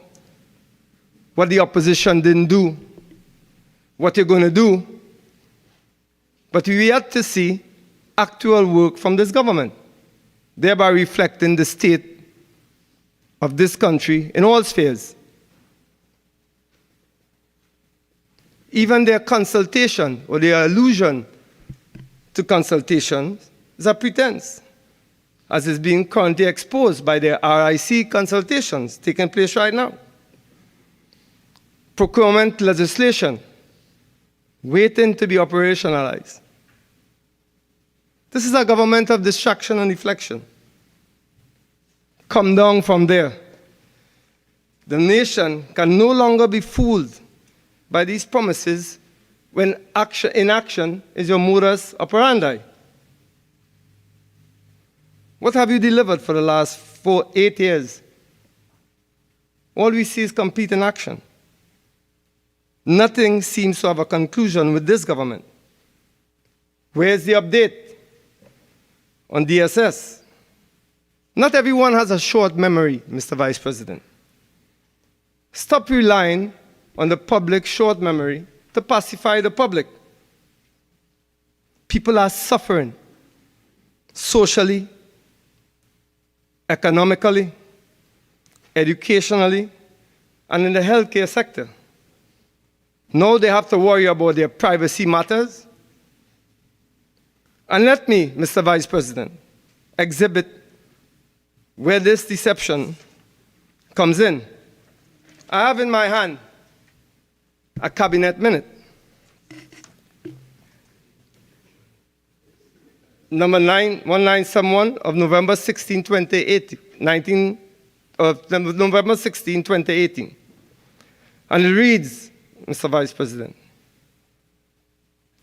what the opposition didn't do, what you're going to do, but we yet to see actual work from this government, thereby reflecting the state of this country in all spheres. Even their consultation or their allusion to consultation is a pretense. as is being currently exposed by the RIC consultations taking place right now. Procurement legislation waiting to be operationalized. This is a government of distraction and deflection. Come down from there. The nation can no longer be fooled by these promises when inaction is your modus operandi. What have you delivered for the last 8 years? All we see is complete inaction. Nothing seems to have a conclusion with this government. Where's the update on DSS? Not everyone has a short memory, Mr. Vice President. Stop relying on the public's short memory to pacify the public. People are suffering socially, economically, educationally, and in the healthcare sector. Now they have to worry about their privacy matters. And let me, Mr. Vice President, exhibit where this deception comes in. I have in my hand a cabinet minute. Number 1971 of November 16, 2018. November 16, 2018. And it reads, Mr. Vice President,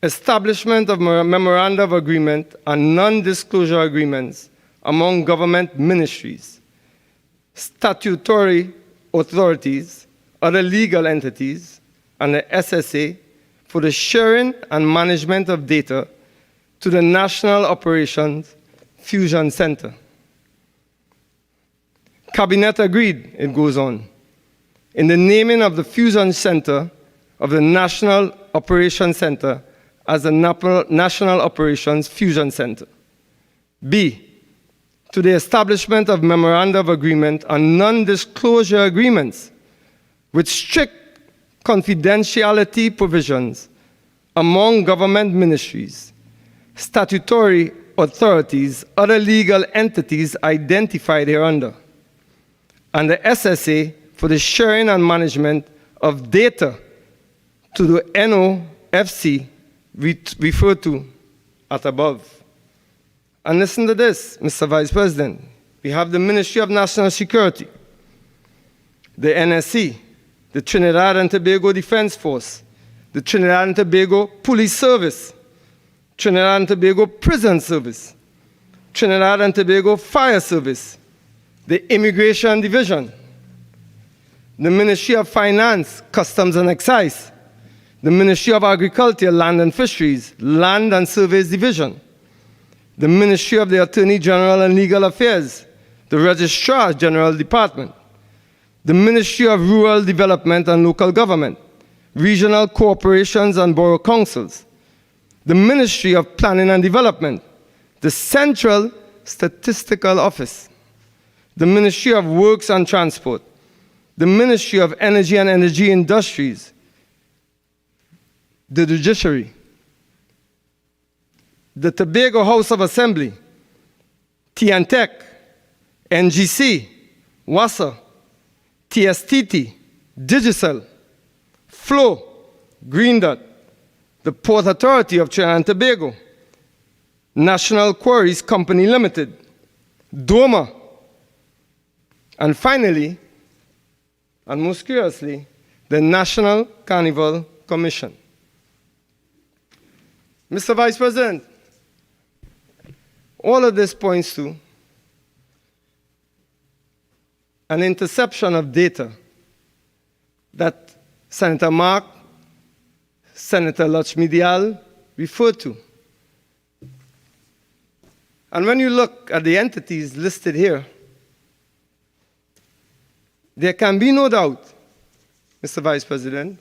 establishment of memoranda of agreement and non-disclosure agreements among government ministries, statutory authorities, other legal entities, and the SSA for the sharing and management of data to the National Operations Fusion Center. Cabinet agreed, it goes on, in the naming of the Fusion Center of the National Operations Center as the National Operations Fusion Center. B, to the establishment of memoranda of agreement and non-disclosure agreements with strict confidentiality provisions among government ministries, statutory authorities, other legal entities identified hereunder, and the SSA for the sharing and management of data to the NOFC referred to at above. And listen to this, Mr. Vice President. We have the Ministry of National Security, the NSC, the Trinidad and Tobago Defense Force, the Trinidad and Tobago Police Service, Trinidad and Tobago Prison Service, Trinidad and Tobago Fire Service, the Immigration Division, the Ministry of Finance, Customs and Excise, the Ministry of Agriculture, Land and Fisheries, Land and Surveys Division, the Ministry of the Attorney General and Legal Affairs, the Registrar General Department, the Ministry of Rural Development and Local Government, Regional Corporations and Borough Councils, the Ministry of Planning and Development, the Central Statistical Office, the Ministry of Works and Transport, the Ministry of Energy and Energy Industries, the Judiciary, the Tobago House of Assembly, TNTEC, NGC, WASA, TSTT, Digicel, Flow, Green Dot, the Port Authority of Trinidad and Tobago, National Quarries Company Limited, DOMA, and finally, and most curiously, the National Carnival Commission. Mr. Vice President, all of this points to an interception of data that Senator Mark, Senator Lutchmedial referred to. And when you look at the entities listed here, there can be no doubt, Mr. Vice President,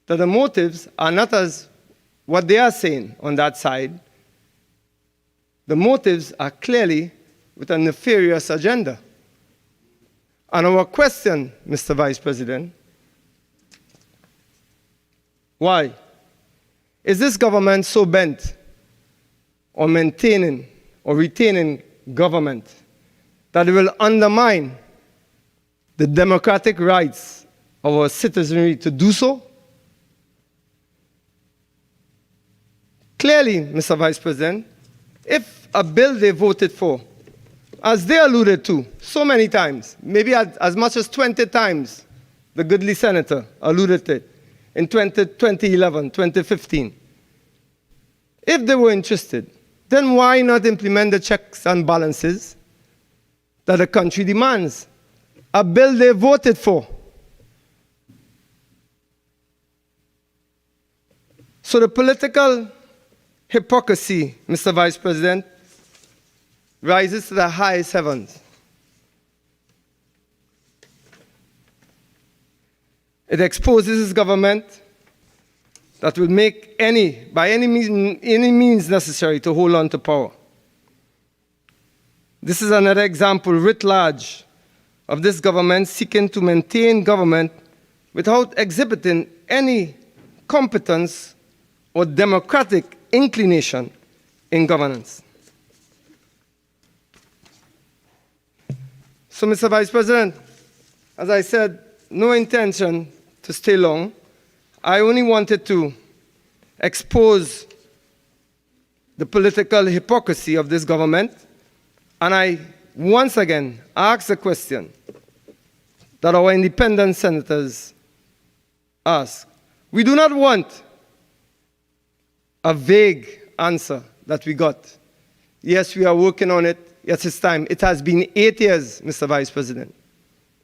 that the motives are not as what they are saying on that side. The motives are clearly with a nefarious agenda. And our question, Mr. Vice President, why? Is this government so bent on maintaining or retaining government, that it will undermine the democratic rights of our citizenry to do so? Clearly, Mr. Vice President, if a bill they voted for, as they alluded to so many times, maybe as much as 20 times, the goodly senator alluded to it in 2011, 2015. If they were interested, then why not implement the checks and balances that the country demands? A bill they voted for. So the political hypocrisy, Mr. Vice President, rises to the highest heavens. It exposes his government that will make by any means necessary to hold on to power. This is another example writ large of this government seeking to maintain government without exhibiting any competence or democratic inclination in governance. So, Mr. Vice President, as I said, no intention to stay long. I only wanted to expose the political hypocrisy of this government, and I once again ask the question that our independent senators ask. We do not want a vague answer that we got. Yes, we are working on it. Yes, it's time. It has been 8 years, Mr. Vice President.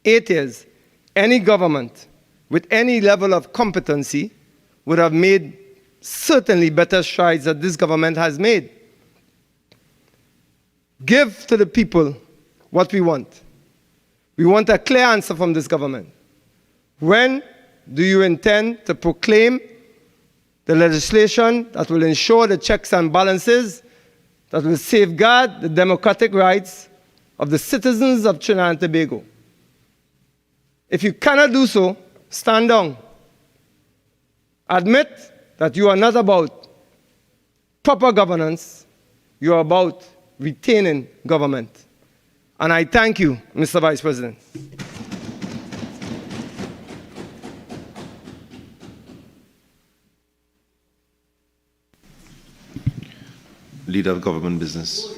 8 years. Any government with any level of competency would have made certainly better strides that this government has made. Give to the people what we want. We want a clear answer from this government. When do you intend to proclaim the legislation that will ensure the checks and balances that will safeguard the democratic rights of the citizens of Trinidad and Tobago? If you cannot do so, stand down. Admit that you are not about proper governance, you are about retaining government. And I thank you, Mr. Vice President. Leader of Government Business.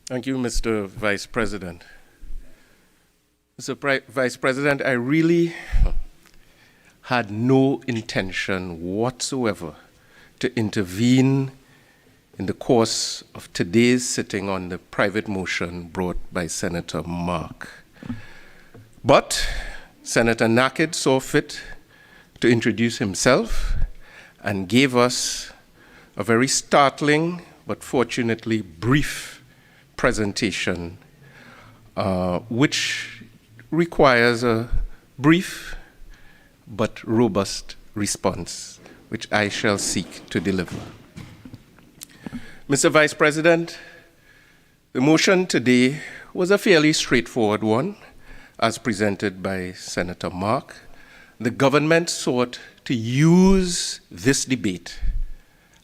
Thank you, Mr. Vice President. Mr. Vice President, I really had no intention whatsoever to intervene in the course of today's sitting on the private motion brought by Senator Mark. But Senator Nakhid saw fit to introduce himself and gave us a very startling but fortunately brief presentation, which requires a brief but robust response, which I shall seek to deliver. Mr. Vice President, the motion today was a fairly straightforward one, as presented by Senator Mark. The government sought to use this debate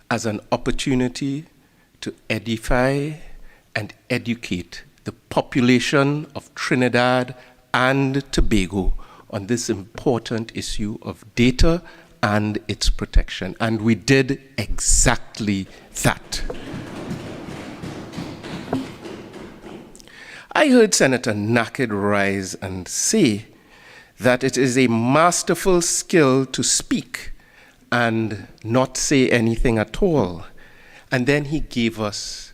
as an opportunity to edify and educate the population of Trinidad and Tobago on this important issue of data and its protection. And we did exactly that. I heard Senator Nakhid rise and say that it is a masterful skill to speak and not say anything at all. And then he gave us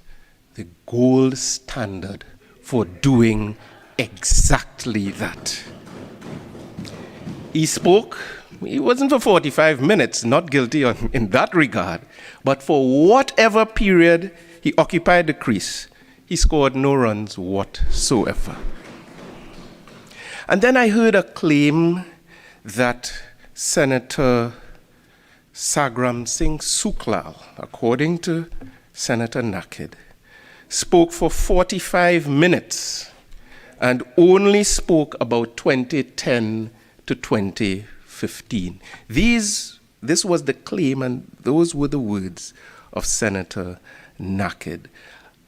the gold standard for doing exactly that. He spoke, he wasn't for 45 minutes, not guilty in that regard, but for whatever period he occupied the crease, he scored no runs whatsoever. And then I heard a claim that Senator Sagramsingh-Sooklal, according to Senator Nakhid, spoke for 45 minutes and only spoke about 2010 to 2015. This was the claim, and those were the words of Senator Nakhid.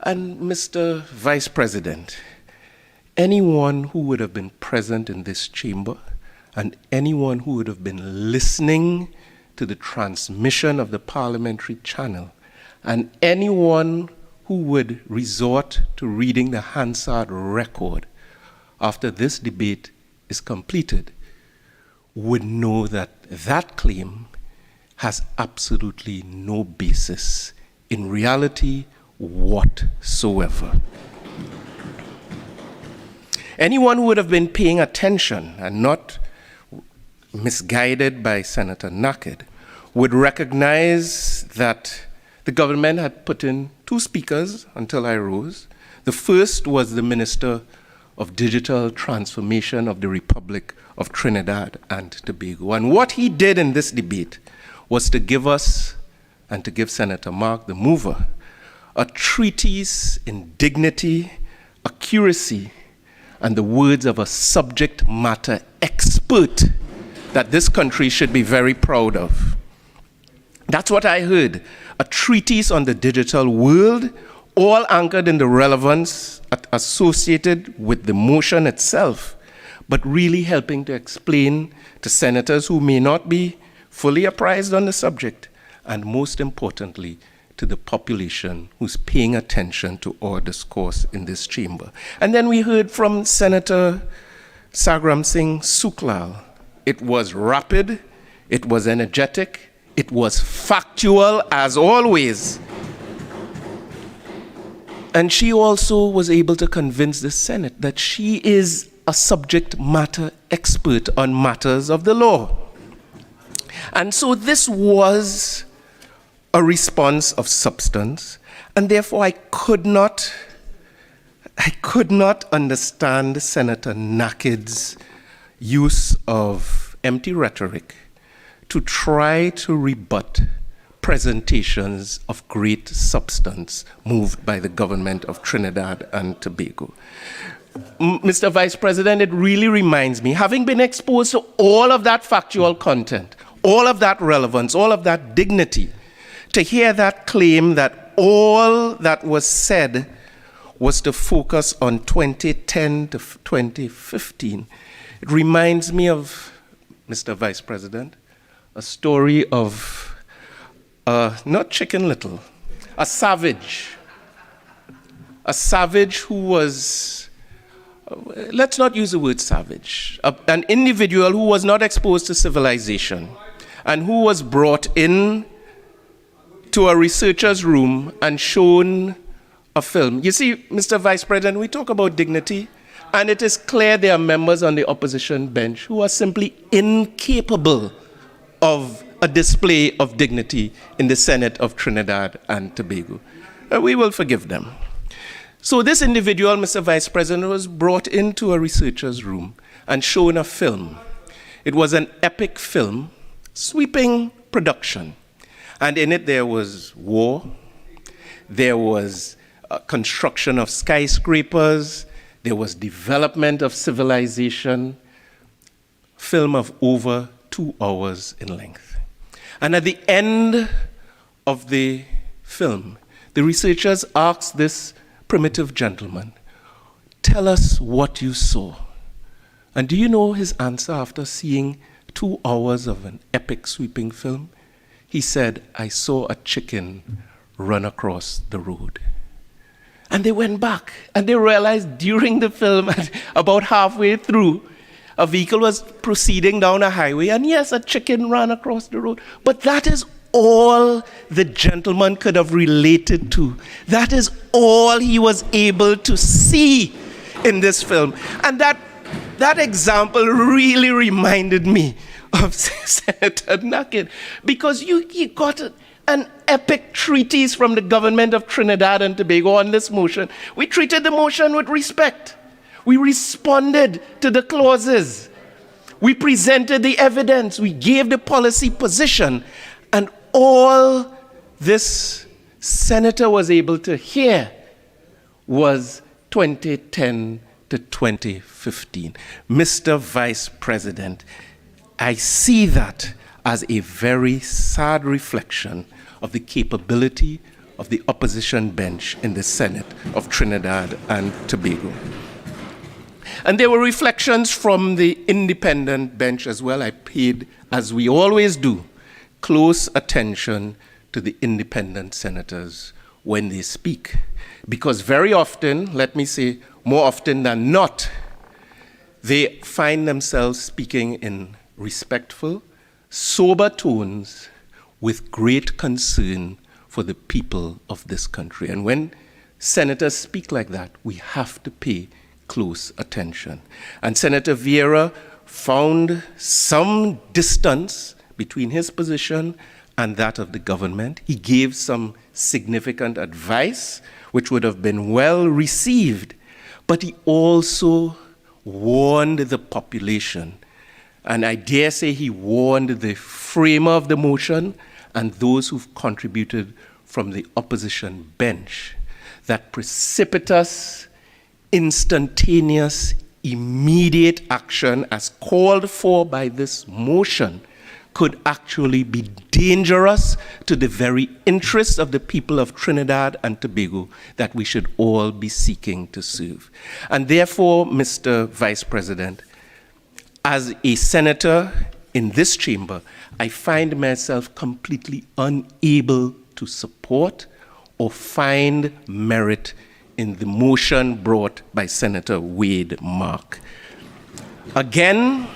And Mr. Vice President, anyone who would have been present in this chamber and anyone who would have been listening to the transmission of the parliamentary channel, and anyone who would resort to reading the Hansard record after this debate is completed would know that that claim has absolutely no basis in reality whatsoever. Anyone who would have been paying attention and not misguided by Senator Nakhid would recognize that the government had put in 2 speakers until I rose. The first was the Minister of Digital Transformation of the Republic of Trinidad and Tobago. And what he did in this debate was to give us, and to give Senator Mark, the mover, a treatise in dignity, accuracy, and the words of a subject matter expert that this country should be very proud of. That's what I heard. A treatise on the digital world, all anchored in the relevance associated with the motion itself, but really helping to explain to senators who may not be fully apprised on the subject, and most importantly, to the population who's paying attention to our discourse in this chamber. And then we heard from Senator Sagramsingh-Sooklal. It was rapid, it was energetic, it was factual as always. And she also was able to convince the Senate that she is a subject matter expert on matters of the law. And so this was a response of substance, and therefore I could not understand Senator Nakhid's use of empty rhetoric to try to rebut presentations of great substance moved by the government of Trinidad and Tobago. Mr. Vice President, it really reminds me, having been exposed to all of that factual content, all of that relevance, all of that dignity, to hear that claim that all that was said was to focus on 2010 to 2015, it reminds me of, Mr. Vice President, a story of not Chicken Little, a savage who was, let's not use the word savage, an individual who was not exposed to civilization and who was brought in to a researcher's room and shown a film. You see, Mr. Vice President, we talk about dignity, and it is clear there are members on the opposition bench who are simply incapable of a display of dignity in the Senate of Trinidad and Tobago. We will forgive them. So this individual, Mr. Vice President, was brought into a researcher's room and shown a film. It was an epic film, sweeping production. And in it there was war, there was construction of skyscrapers, there was development of civilization, film of over 2 hours in length. And at the end of the film, the researchers asked this primitive gentleman, "Tell us what you saw." And do you know his answer after seeing 2 hours of an epic sweeping film? He said, "I saw a chicken run across the road." And they went back and they realized during the film, about halfway through, a vehicle was proceeding down a highway, and yes, a chicken ran across the road. But that is all the gentleman could have related to. That is all he was able to see in this film. And that example really reminded me of Senator Nakhid, because he got an epic treatise from the government of Trinidad and Tobago on this motion. We treated the motion with respect. We responded to the clauses. We presented the evidence. We gave the policy position. And all this senator was able to hear was 2010 to to 2015. Mr. Vice President, I see that as a very sad reflection of the capability of the opposition bench in the Senate of Trinidad and Tobago. And there were reflections from the independent bench as well. I paid, as we always do, close attention to the independent senators when they speak. Because very often, let me say more often than not, they find themselves speaking in respectful, sober tones with great concern for the people of this country. And when senators speak like that, we have to pay close attention. And Senator Vieira found some distance between his position and that of the government. He gave some significant advice, which would have been well received, but he also warned the population. And I dare say he warned the framer of the motion and those who've contributed from the opposition bench that precipitous, instantaneous, immediate action as called for by this motion could actually be dangerous to the very interests of the people of Trinidad and Tobago that we should all be seeking to serve. And therefore, Mr. Vice President, as a senator in this chamber, I find myself completely unable to support or find merit in the motion brought by Senator Wade Mark. Again,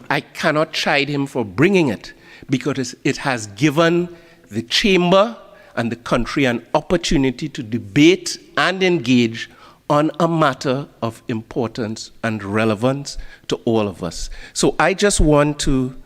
I cannot chide him for bringing it because it has given the chamber and the country an opportunity to debate and engage on a matter of importance and relevance to all of us. So I just want to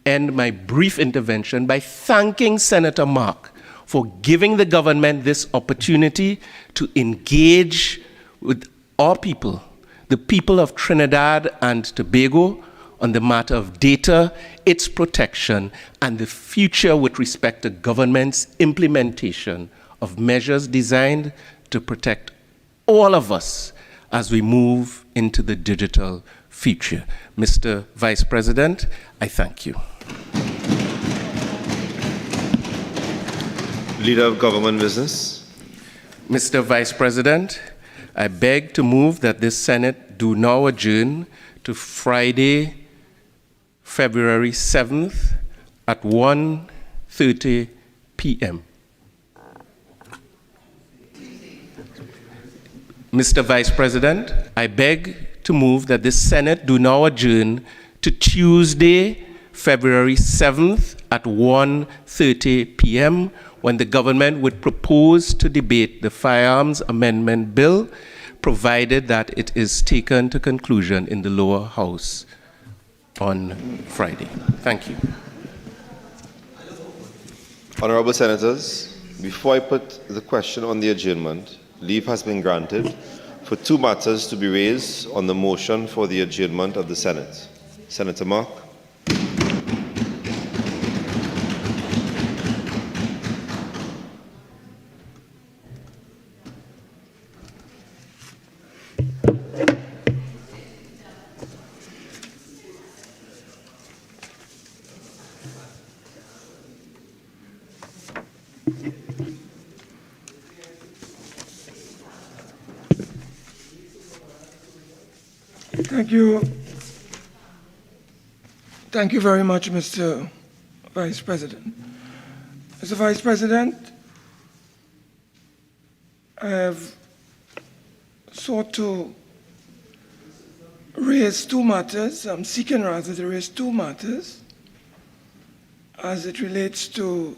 end my brief intervention by thanking Senator Mark for giving the government this opportunity to engage with our people, the people of Trinidad and Tobago, on the matter of data, its protection, and the future with respect to government's implementation of measures designed to protect all of us as we move into the digital future. Mr. Vice President, I thank you. Leader of Government Business. Mr. Vice President, I beg to move that this Senate do now adjourn to Friday, February 7th at 1:30 p.m. Mr. Vice President, I beg to move that the Senate do now adjourn to Tuesday, February 7th at 1:30 p.m. when the government would propose to debate the Firearms Amendment Bill, provided that it is taken to conclusion in the lower house on Friday. Thank you. Honorable Senators, before I put the question on the adjournment, leave has been granted for two matters to be raised on the motion for the adjournment of the Senate. Senator Mark. Thank you. Thank you very much, Mr. Vice President. Mr. Vice President, I have sought to raise two matters. I'm seeking rather to raise two matters as it relates to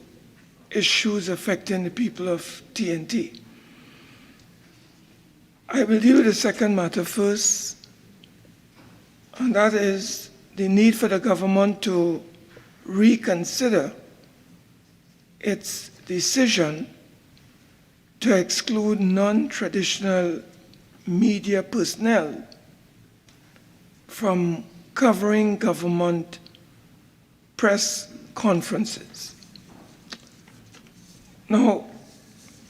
issues affecting the people of TNT. I will deal with the second matter first, and that is the need for the government to reconsider its decision to exclude non-traditional media personnel from covering government press conferences. Now,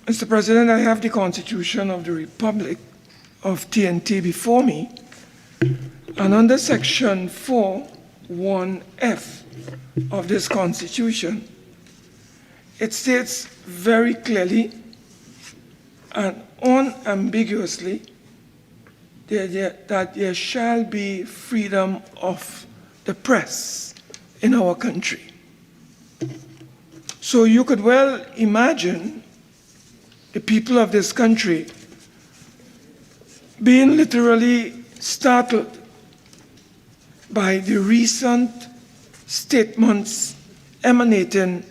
Mr. President, I have the Constitution of the Republic of TNT before me, and under section 4(1)(f) of this Constitution, it states very clearly and unambiguously that there shall be freedom of the press in our country. So you could well imagine the people of this country being literally startled by the recent statements emanating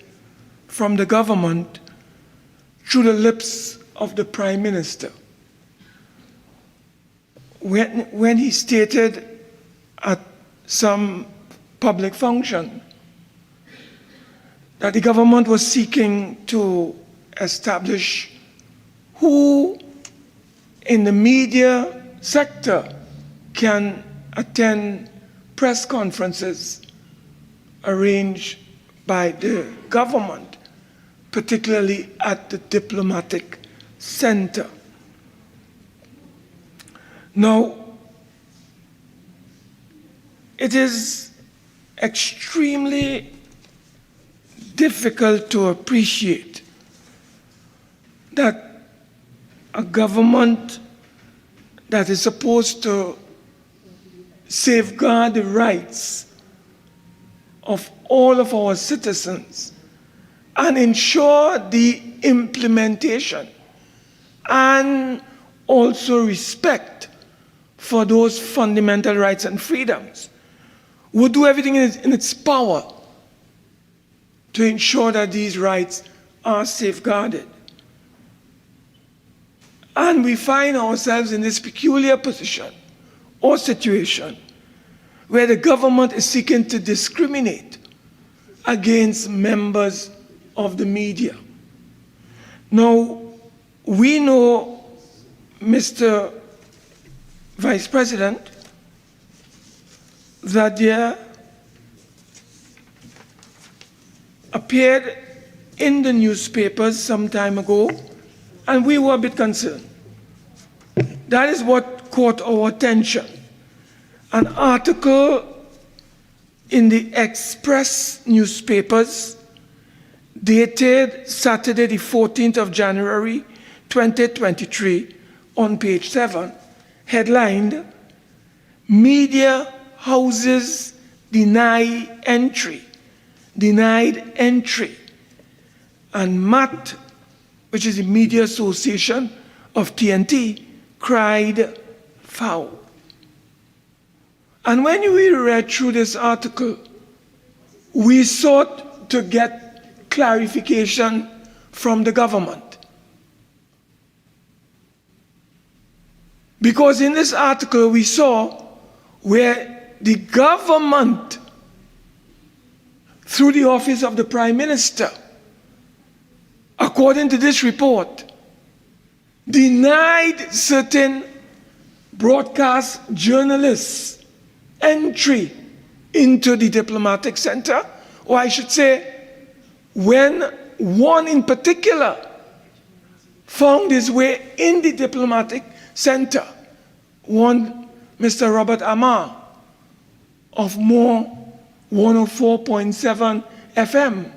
from the government through the lips of the Prime Minister. When he stated at some public function that the government was seeking to establish who in the media sector can attend press conferences arranged by the government, particularly at the diplomatic center. Now, it is extremely difficult to appreciate that a government that is supposed to safeguard the rights of all of our citizens and ensure the implementation and also respect for those fundamental rights and freedoms would do everything in its power to ensure that these rights are safeguarded. And we find ourselves in this peculiar position or situation where the government is seeking to discriminate against members of the media. Now, we know, Mr. Vice President, that there appeared in the newspapers some time ago, and we were a bit concerned. That is what caught our attention. An article in the Express newspapers dated Saturday the 14th of January 2023 on page 7, headlined, "Media Houses Denied Entry." And MAT, which is the Media Association of TNT, cried foul. And when we read through this article, we sought to get clarification from the government. Because in this article we saw where the government, through the office of the Prime Minister, according to this report, denied certain broadcast journalists entry into the diplomatic center, or I should say, when one in particular found his way in the diplomatic center, one Mr. Robert Amar of More 104.7 FM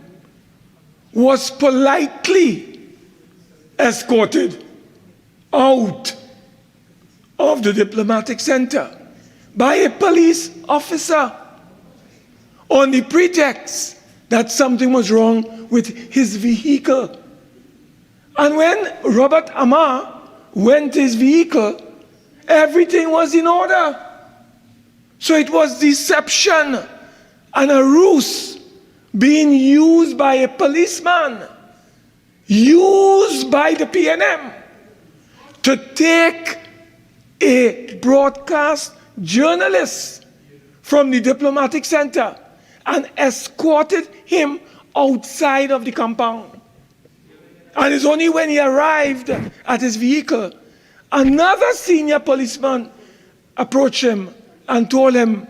was politely escorted out of the diplomatic center by a police officer on the pretext that something was wrong with his vehicle. And when Robert Amar went to his vehicle, everything was in order. So it was deception and a ruse being used by a policeman, used by the PNM to take a broadcast journalist from the diplomatic center and escorted him outside of the compound. And it's only when he arrived at his vehicle, another senior policeman approached him and told him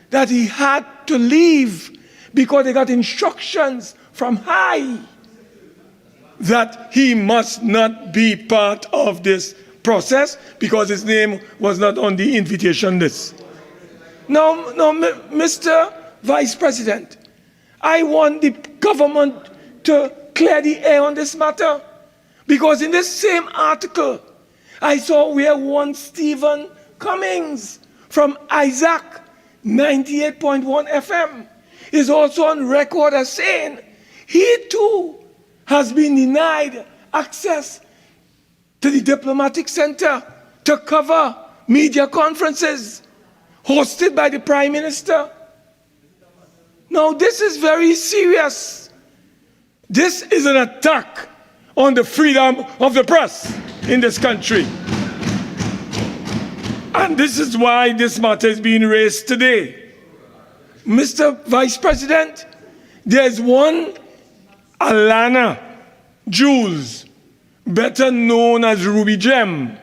that he had to leave because they got instructions from high that he must not be part of this process because his name was not on the invitation list. Now, Mr. Vice President, I want the government to clear the air on this matter, because in this same article, I saw where one Stephen Cummings from Isaac 98.1 FM is also on record as saying he too has been denied access to the diplomatic center to cover media conferences hosted by the Prime Minister. Now, this is very serious. This is an attack on the freedom of the press in this country. And this is why this matter is being raised today. Mr. Vice President, there's one Alana Jules, better known as Ruby Gem,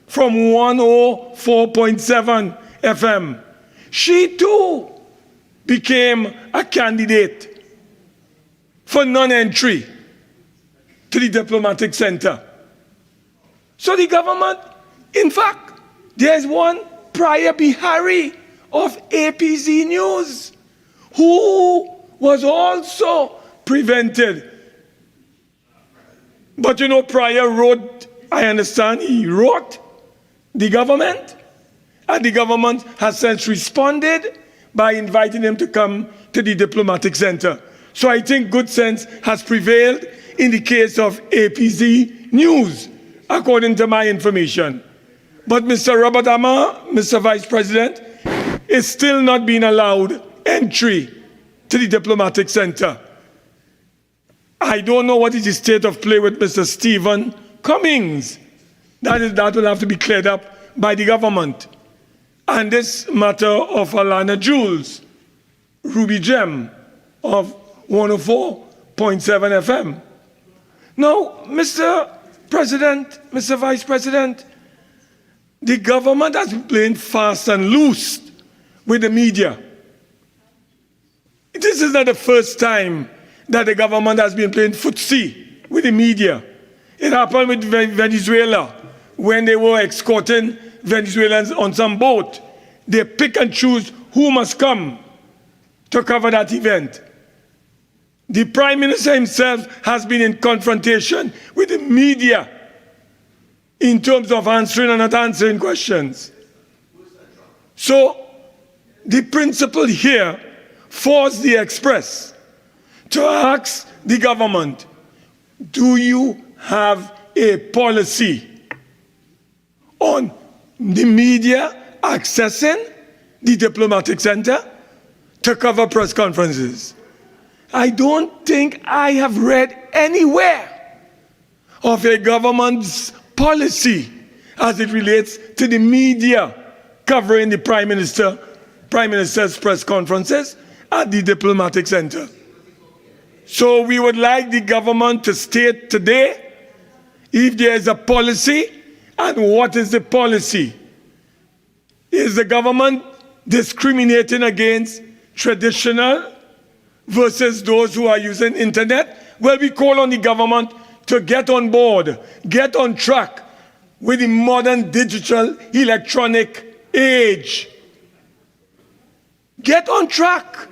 from 104.7 FM. She too became a candidate for non-entry to the diplomatic center. So the government, in fact, there's one Priya Bihari of APZ News who was also prevented. But you know, Priya wrote, I understand he wrote the government, and the government has since responded by inviting him to come to the diplomatic center. So I think good sense has prevailed in the case of APZ News, according to my information. But Mr. Robert Amar, Mr. Vice President, is still not being allowed entry to the diplomatic center. I don't know what is the state of play with Mr. Stephen Cummings. That will have to be cleared up by the government. And this matter of Alana Jules, Ruby Gem of 104.7 FM. Now, Mr. President, Mr. Vice President, the government has been playing fast and loose with the media. This is not the first time that the government has been playing footsie with the media. It happened with Venezuela when they were escorting Venezuelans on some boat. They pick and choose who must come to cover that event. The Prime Minister himself has been in confrontation with the media in terms of answering and not answering questions. So the principle here forced the Express to ask the government, do you have a policy on the media accessing the diplomatic center to cover press conferences? I don't think I have read anywhere of a government's policy as it relates to the media covering the Prime Minister's press conferences at the diplomatic center. So we would like the government to state today if there is a policy and what is the policy. Is the government discriminating against traditional versus those who are using internet? Well, we call on the government to get on board, get on track with the modern digital electronic age. Get on track.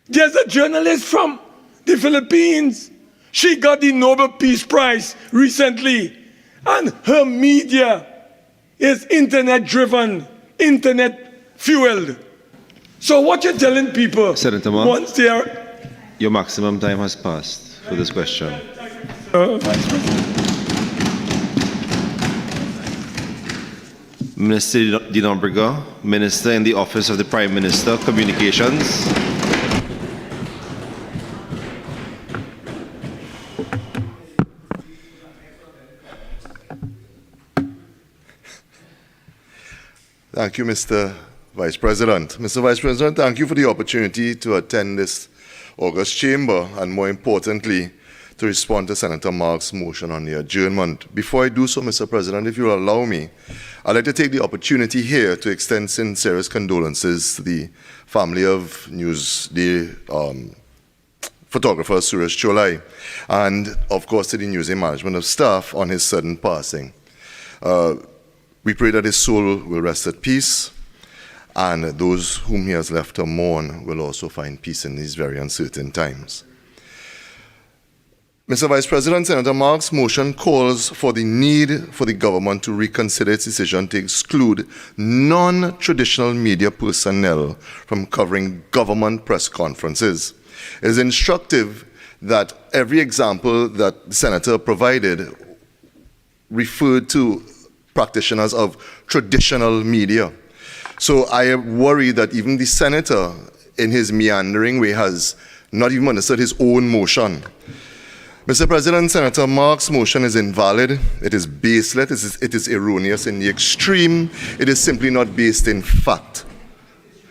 There's a journalist from the Philippines. She got the Nobel Peace Prize recently, and her media is internet-driven, internet-fueled. So what you're telling people, Senator Ma, once they are... Your maximum time has passed for this question. Vice President. Minister Di Nombriga, Minister in the Office of the Prime Minister, Communications. Thank you, Mr. Vice President. Mr. Vice President, thank you for the opportunity to attend this August chamber and, more importantly, to respond to Senator Mark's motion on the adjournment. Before I do so, Mr. President, if you'll allow me, I'd like to take the opportunity here to extend sincerest condolences to the family of Newsday photographer Suresh Cholai, and of course to the Newsday management of staff on his sudden passing. We pray that his soul will rest at peace, and those whom he has left to mourn will also find peace in these very uncertain times. Mr. Vice President, Senator Mark's motion calls for the need for the government to reconsider its decision to exclude non-traditional media personnel from covering government press conferences. It is instructive that every example that the Senator provided referred to practitioners of traditional media. So I worry that even the Senator, in his meandering way, has not even understood his own motion. Mr. President, Senator Mark's motion is invalid, it is baseless, it is erroneous in the extreme, it is simply not based in fact.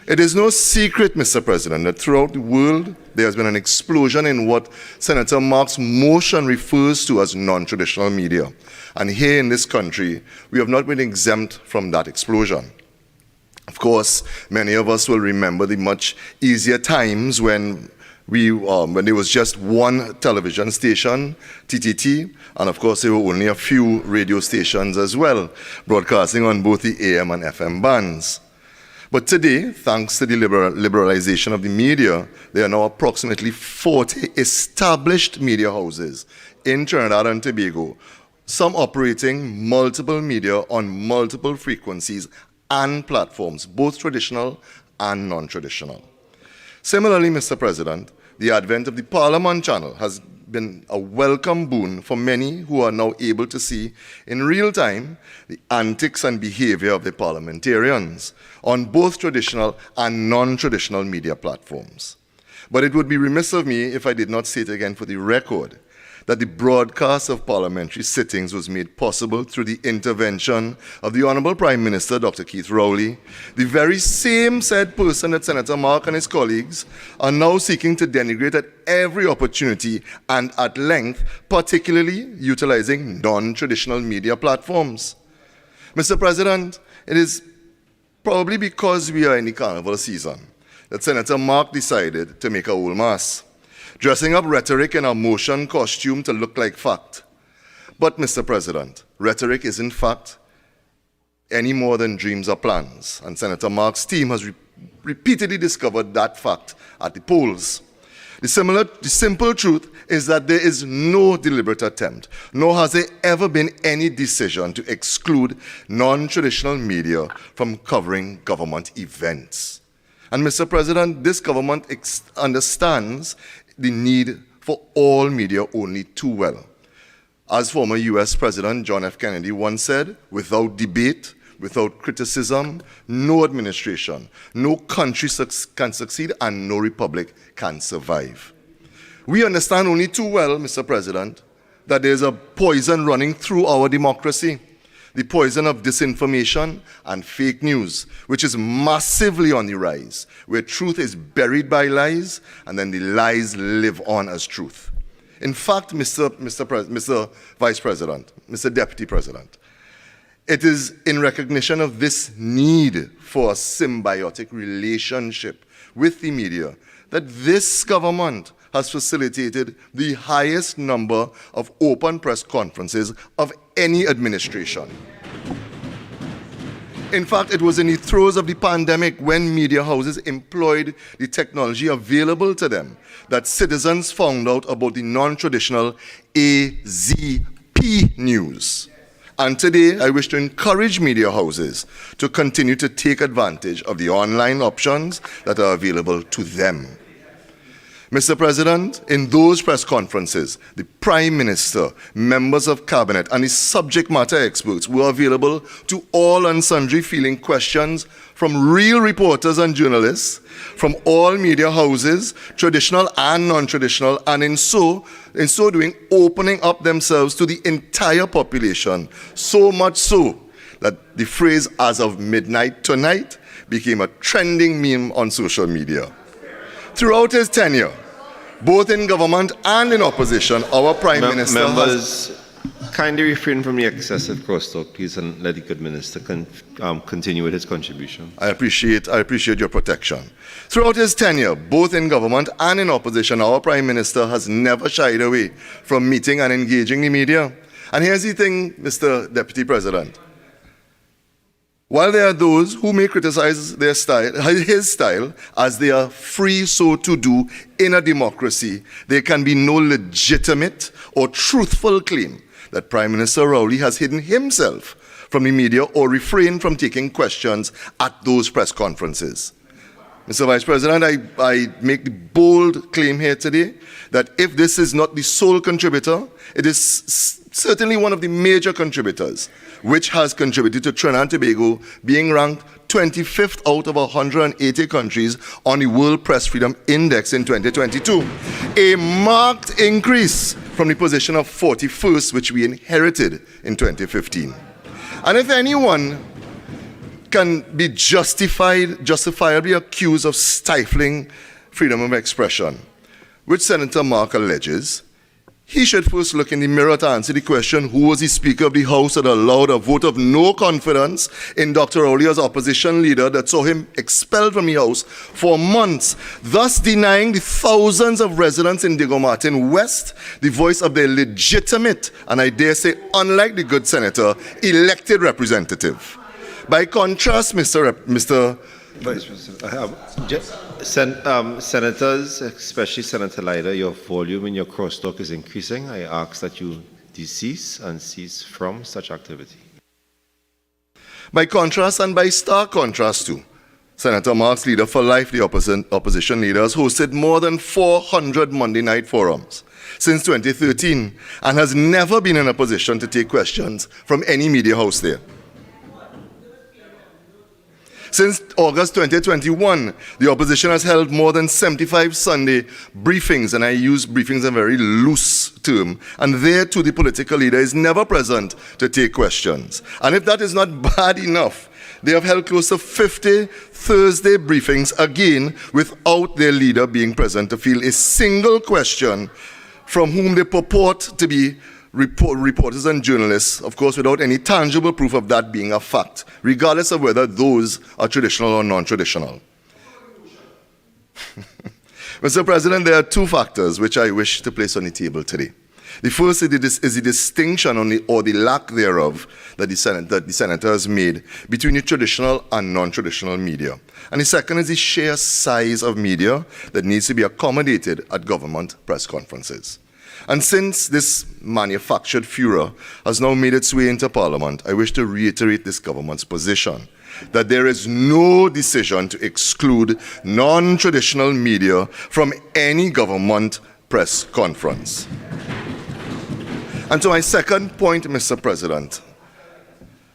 It is no secret, Mr. President, that throughout the world there has been an explosion in what Senator Mark's motion refers to as non-traditional media. And here in this country, we have not been exempt from that explosion. Of course, many of us will remember the much easier times when there was just one television station, TTT, and of course there were only a few radio stations as well, broadcasting on both the AM and FM bands. But today, thanks to the liberalization of the media, there are now approximately 40 established media houses in Trinidad and Tobago, some operating multiple media on multiple frequencies and platforms, both traditional and non-traditional. Similarly, Mr. President, the advent of the Parliament channel has been a welcome boon for many who are now able to see in real time the antics and behavior of the parliamentarians on both traditional and non-traditional media platforms. But it would be remiss of me if I did not state again for the record that the broadcast of parliamentary sittings was made possible through the intervention of the Honourable Prime Minister, Dr. Keith Rowley, the very same said person that Senator Mark and his colleagues are now seeking to denigrate at every opportunity and at length, particularly utilizing non-traditional media platforms. Mr. President, it is probably because we are in the carnival season that Senator Mark decided to make a whole mass, dressing up rhetoric in a motion costume to look like fact. But, Mr. President, rhetoric isn't fact any more than dreams or plans, and Senator Mark's team has repeatedly discovered that fact at the polls. The simple truth is that there is no deliberate attempt, nor has there ever been any decision to exclude non-traditional media from covering government events. And, Mr. President, this government understands the need for all media only too well. As former US President John F. Kennedy once said, without debate, without criticism, no administration, no country can succeed, and no republic can survive. We understand only too well, Mr. President, that there's a poison running through our democracy, the poison of disinformation and fake news, which is massively on the rise, where truth is buried by lies, and then the lies live on as truth. In fact, Mr. Vice President, Mr. Deputy President, it is in recognition of this need for a symbiotic relationship with the media that this government has facilitated the highest number of open press conferences of any administration. In fact, it was in the throes of the pandemic, when media houses employed the technology available to them, that citizens found out about the non-traditional AZP news. And today, I wish to encourage media houses to continue to take advantage of the online options that are available to them. Mr. President, in those press conferences, the Prime Minister, members of Cabinet, and the subject matter experts were available to all and sundry feeling questions from real reporters and journalists, from all media houses, traditional and non-traditional, and in so doing, opening up themselves to the entire population, so much so that the phrase "as of midnight tonight" became a trending meme on social media. Throughout his tenure, both in government and in opposition, our Prime Minister kindly refrain from the excessive crosstalk, please, and let the good minister continue with his contribution. I appreciate your protection. Throughout his tenure, both in government and in opposition, our Prime Minister has never shied away from meeting and engaging the media. And here's the thing, Mr. Deputy President. While there are those who may criticize their style, his style, as they are free so to do in a democracy, there can be no legitimate or truthful claim that Prime Minister Rowley has hidden himself from the media or refrained from taking questions at those press conferences. Mr. Vice President, I make the bold claim here today that if this is not the sole contributor, it is certainly one of the major contributors, which has contributed to Trinidad and Tobago being ranked 25th out of 180 countries on the World Press Freedom Index in 2022, a marked increase from the position of 41st, which we inherited in 2015. And if anyone can be justifiably accused of stifling freedom of expression, which Senator Mark alleges, he should first look in the mirror to answer the question, who was the Speaker of the House that allowed a vote of no confidence in Dr. Rowley as opposition leader that saw him expelled from the House for months, thus denying the thousands of residents in Diego Martin West the voice of their legitimate, and I dare say, unlike the good senator, elected representative. By contrast, Mr. Vice President, senators, especially Senator Leiter, your volume in your crosstalk is increasing. I ask that you cease and cease from such activity. By contrast, and by stark contrast too, Senator Mark's leader for life, the opposition leader, has hosted more than 400 Monday night forums since 2013 and has never been in a position to take questions from any media house there. Since August 2021, the opposition has held more than 75 Sunday briefings, and I use briefings in a very loose term, and there too the political leader is never present to take questions. And if that is not bad enough, they have held close to 50 Thursday briefings, again without their leader being present to field a single question from whom they purport to be reporters and journalists, of course, without any tangible proof of that being a fact, regardless of whether those are traditional or non-traditional. Mr. President, there are two factors which I wish to place on the table today. The first is the distinction or the lack thereof that the senator has made between the traditional and non-traditional media. And the second is the sheer size of media that needs to be accommodated at government press conferences. And since this manufactured furor has now made its way into Parliament, I wish to reiterate this government's position that there is no decision to exclude non-traditional media from any government press conference. And to my second point, Mr. President,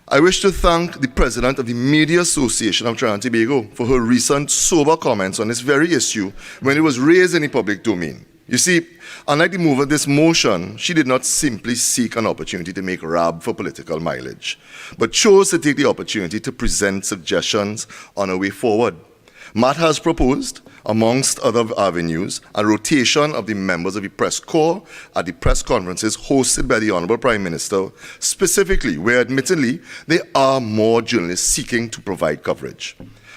I wish to thank the President of the Media Association of Trinidad and Tobago for her recent sober comments on this very issue when it was raised in the public domain. You see, unlike the mover of this motion, she did not simply seek an opportunity to make rab for political mileage, but chose to take the opportunity to present suggestions on a way forward. Matt has proposed, amongst other avenues, a rotation of the members of the press corps at the press conferences hosted by the Honourable Prime Minister, specifically where admittedly there are more journalists seeking to provide coverage.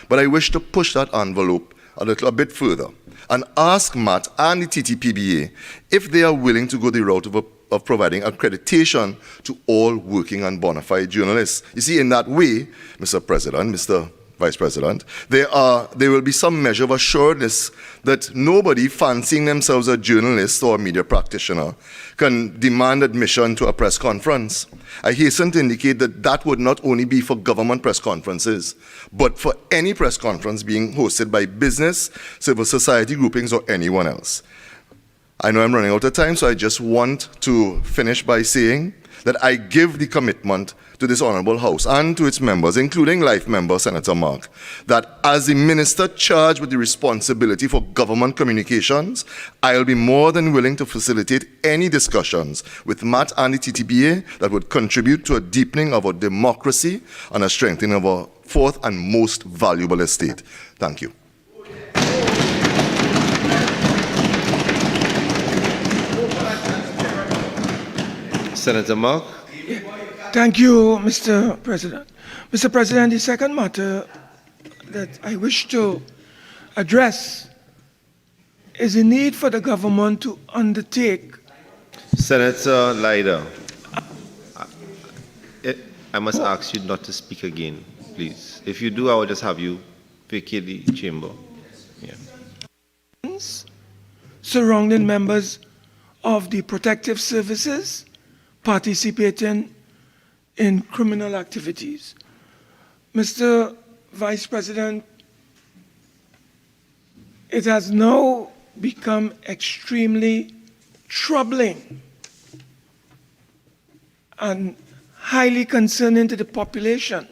But I wish to push that envelope a bit further and ask Matt and the TTPBA if they are willing to go the route of providing accreditation to all working and bona fide journalists. You see, in that way, Mr. President, Mr. Vice President, there will be some measure of assuredness that nobody fancying themselves a journalist or a media practitioner can demand admission to a press conference. I hasten to indicate that that would not only be for government press conferences, but for any press conference being hosted by business, civil society groupings, or anyone else. I know I'm running out of time, so I just want to finish by saying that I give the commitment to this Honourable House and to its members, including Life Member Senator Mark, that as the Minister charged with the responsibility for government communications, I'll be more than willing to facilitate any discussions with Matt and the TTPA that would contribute to a deepening of our democracy and a strengthening of our fourth and most valuable estate. Thank you. Senator Mark. Thank you, Mr. President. Mr. President, the second matter that I wish to address is the need for the government to undertake. Senator Leiter. I must ask you not to speak again, please. If you do, I will just have you vacate the chamber. Yeah. Surrounding members of the protective services participating in criminal activities. Mr. Vice President, it has now become extremely troubling and highly concerning to the population.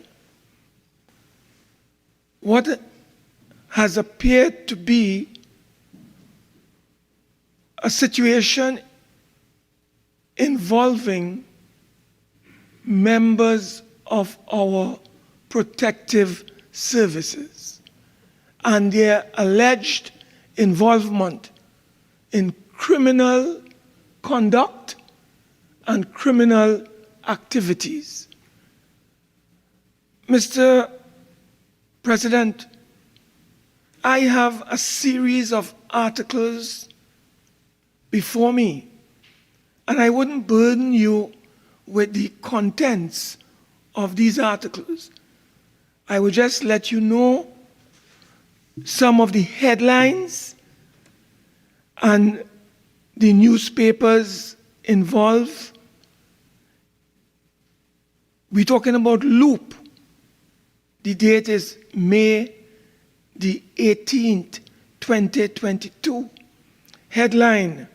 What has appeared to be a situation involving members of our protective services and their alleged involvement in criminal conduct and criminal activities. Mr. President, I have a series of articles before me, and I wouldn't burden you with the contents of these articles. I will just let you know some of the headlines and the newspapers involved. We're talking about Loop. The date is May the 18th, 2022. Headline,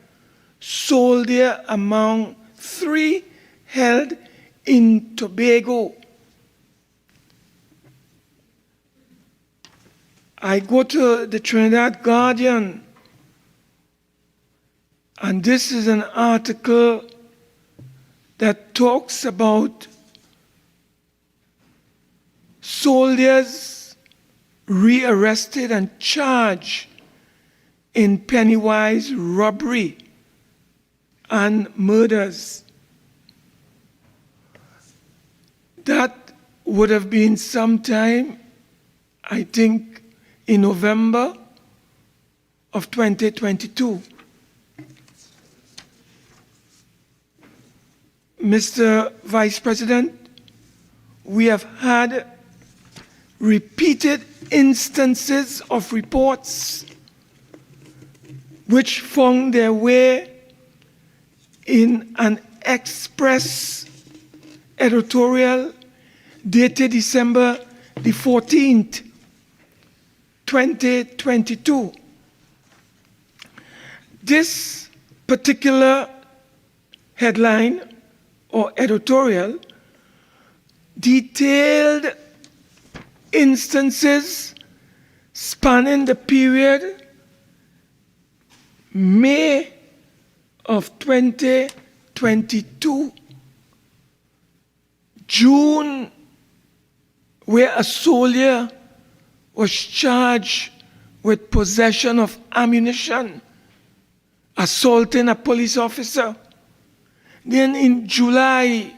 soldier among 3 held in Tobago. I go to the Trinidad Guardian, and this is an article that talks about soldiers rearrested and charged in Pennywise robbery and murders. That would have been sometime, I think, in November of 2022. Mr. Vice President, we have had repeated instances of reports which found their way in an Express editorial dated December the 14th, 2022. This particular headline or editorial detailed instances spanning the period May of 2022, June, where a soldier was charged with possession of ammunition, assaulting a police officer. Then in July,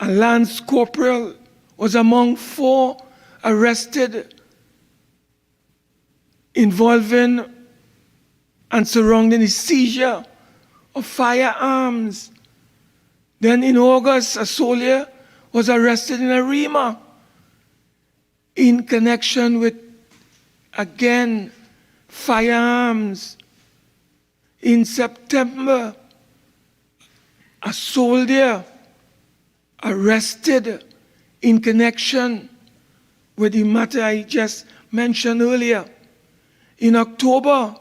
a lance corporal was among 4 arrested involving and surrounding the seizure of firearms. Then in August, a soldier was arrested in Arima in connection with, again, firearms. In September, a soldier arrested in connection with the matter I just mentioned earlier. In October,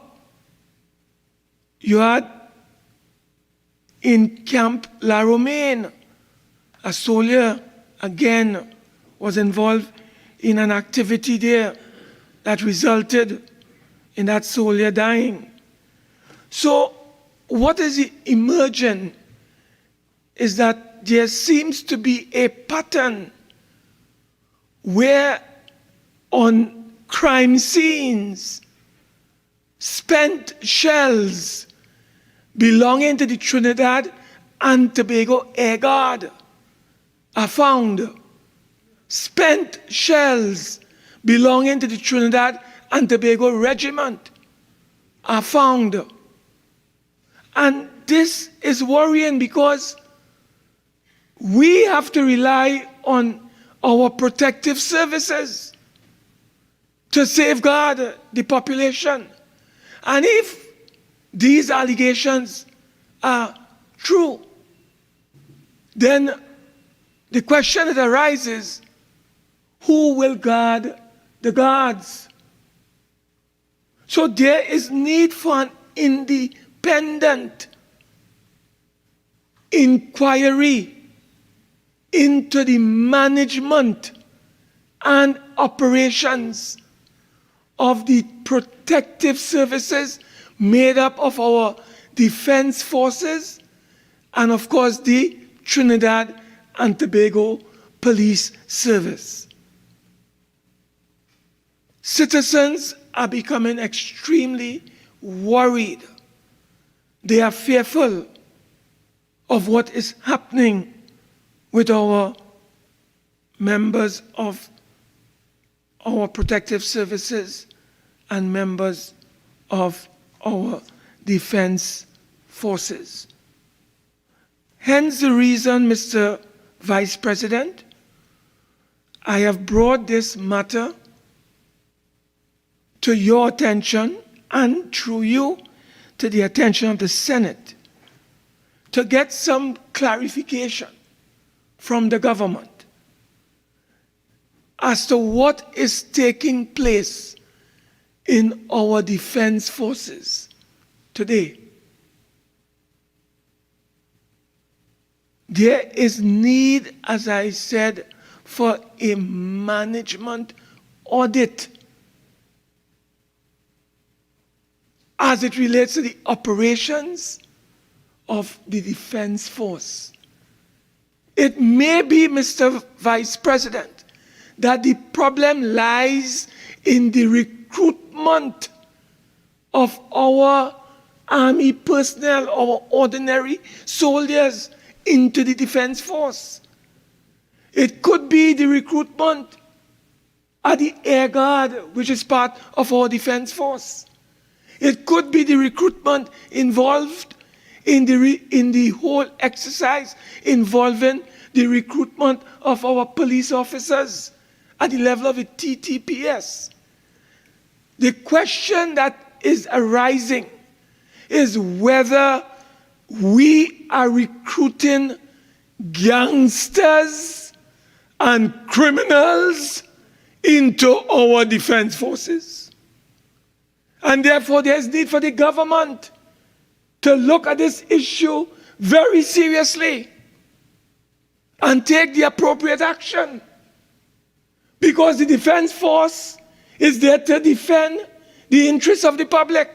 you had in Camp La Romaine, a soldier again was involved in an activity there that resulted in that soldier dying. So what is emerging is that there seems to be a pattern where on crime scenes, spent shells belonging to the Trinidad and Tobago Air Guard are found. Spent shells belonging to the Trinidad and Tobago Regiment are found. And this is worrying because we have to rely on our protective services to safeguard the population. And if these allegations are true, then the question that arises, who will guard the guards? So there is need for an independent inquiry into the management and operations of the protective services made up of our defense forces and, of course, the Trinidad and Tobago Police Service. Citizens are becoming extremely worried. They are fearful of what is happening with our members of our protective services and members of our defense forces. Hence the reason, Mr. Vice President, I have brought this matter to your attention and through you to the attention of the Senate to get some clarification from the government as to what is taking place in our defense forces today. There is need, as I said, for a management audit as it relates to the operations of the defense force. It may be, Mr. Vice President, that the problem lies in the recruitment of our army personnel, our ordinary soldiers into the defense force. It could be the recruitment at the Air Guard, which is part of our defense force. It could be the recruitment involved in the whole exercise involving the recruitment of our police officers at the level of the TTPS. The question that is arising is whether we are recruiting gangsters and criminals into our defense forces. And therefore, there's need for the government to look at this issue very seriously and take the appropriate action. Because the defense force is there to defend the interests of the public.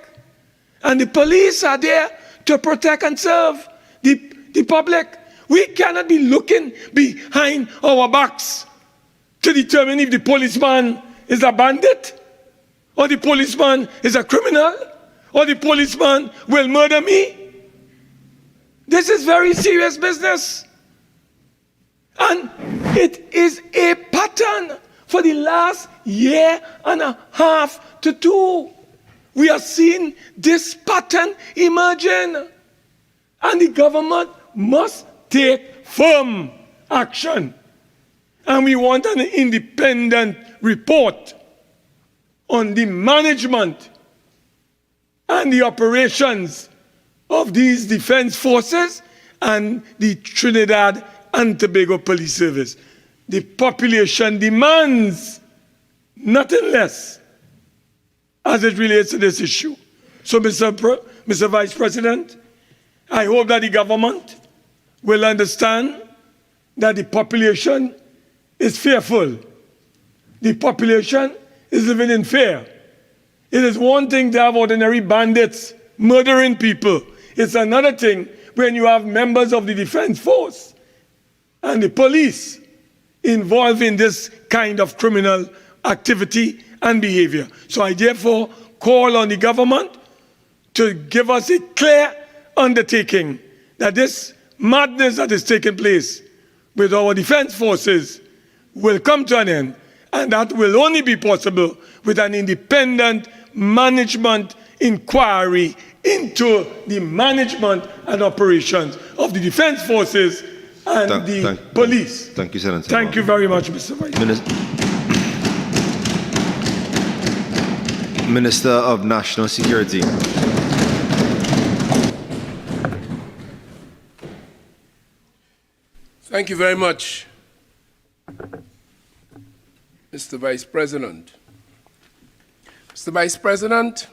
And the police are there to protect and serve the public. We cannot be looking behind our backs to determine if the policeman is a bandit, or the policeman is a criminal, or the policeman will murder me. This is very serious business. And it is a pattern for the last year and a half to two. We are seeing this pattern emerging. And the government must take firm action. And we want an independent report on the management and the operations of these defense forces and the Trinidad and Tobago Police Service. The population demands nothing less as it relates to this issue. So, Mr. Vice President, I hope that the government will understand that the population is fearful. The population is living in fear. It is one thing to have ordinary bandits murdering people. It's another thing when you have members of the defense force and the police involved in this kind of criminal activity and behavior. So I therefore call on the government to give us a clear undertaking that this madness that is taking place with our defense forces will come to an end, and that will only be possible with an independent management inquiry into the management and operations of the defense forces and the police. Thank you, Senator. Thank you very much, Mr. Vice Minister of National Security. Thank you very much, Mr. Vice President. Mr. Vice President,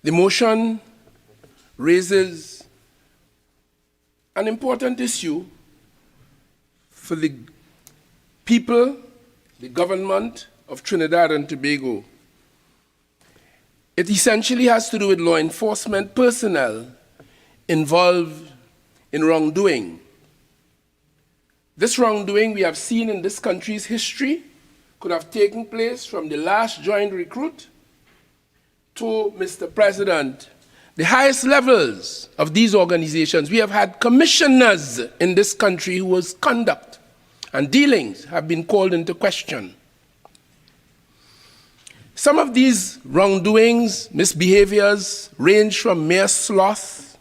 the motion raises an important issue for the people, the government of Trinidad and Tobago. It essentially has to do with law enforcement personnel involved in wrongdoing. This wrongdoing we have seen in this country's history could have taken place from the last joint recruit to, Mr. President, the highest levels of these organizations. We have had commissioners in this country whose conduct and dealings have been called into question. Some of these wrongdoings, misbehaviors, range from mere sloth,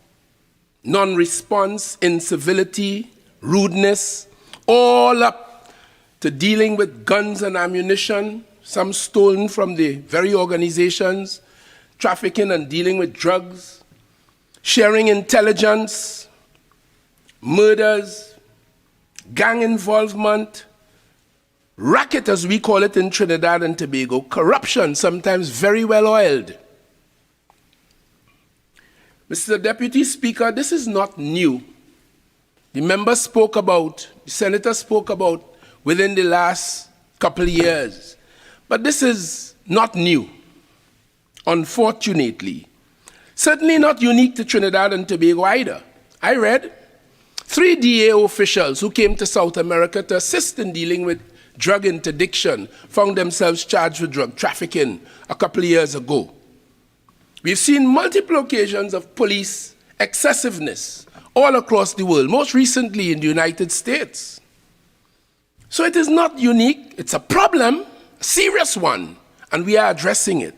non-response, incivility, rudeness, all up to dealing with guns and ammunition, some stolen from the very organizations, trafficking and dealing with drugs, sharing intelligence, murders, gang involvement, racket as we call it in Trinidad and Tobago, corruption, sometimes very well oiled. Mr. Deputy Speaker, this is not new. The member spoke about, the senator spoke about within the last couple of years. But this is not new, unfortunately. Certainly not unique to Trinidad and Tobago either. I read 3 DAO officials who came to South America to assist in dealing with drug interdiction found themselves charged with drug trafficking a couple of years ago. We've seen multiple occasions of police excessiveness all across the world, most recently in the United States. So it is not unique, it's a problem, a serious one, and we are addressing it.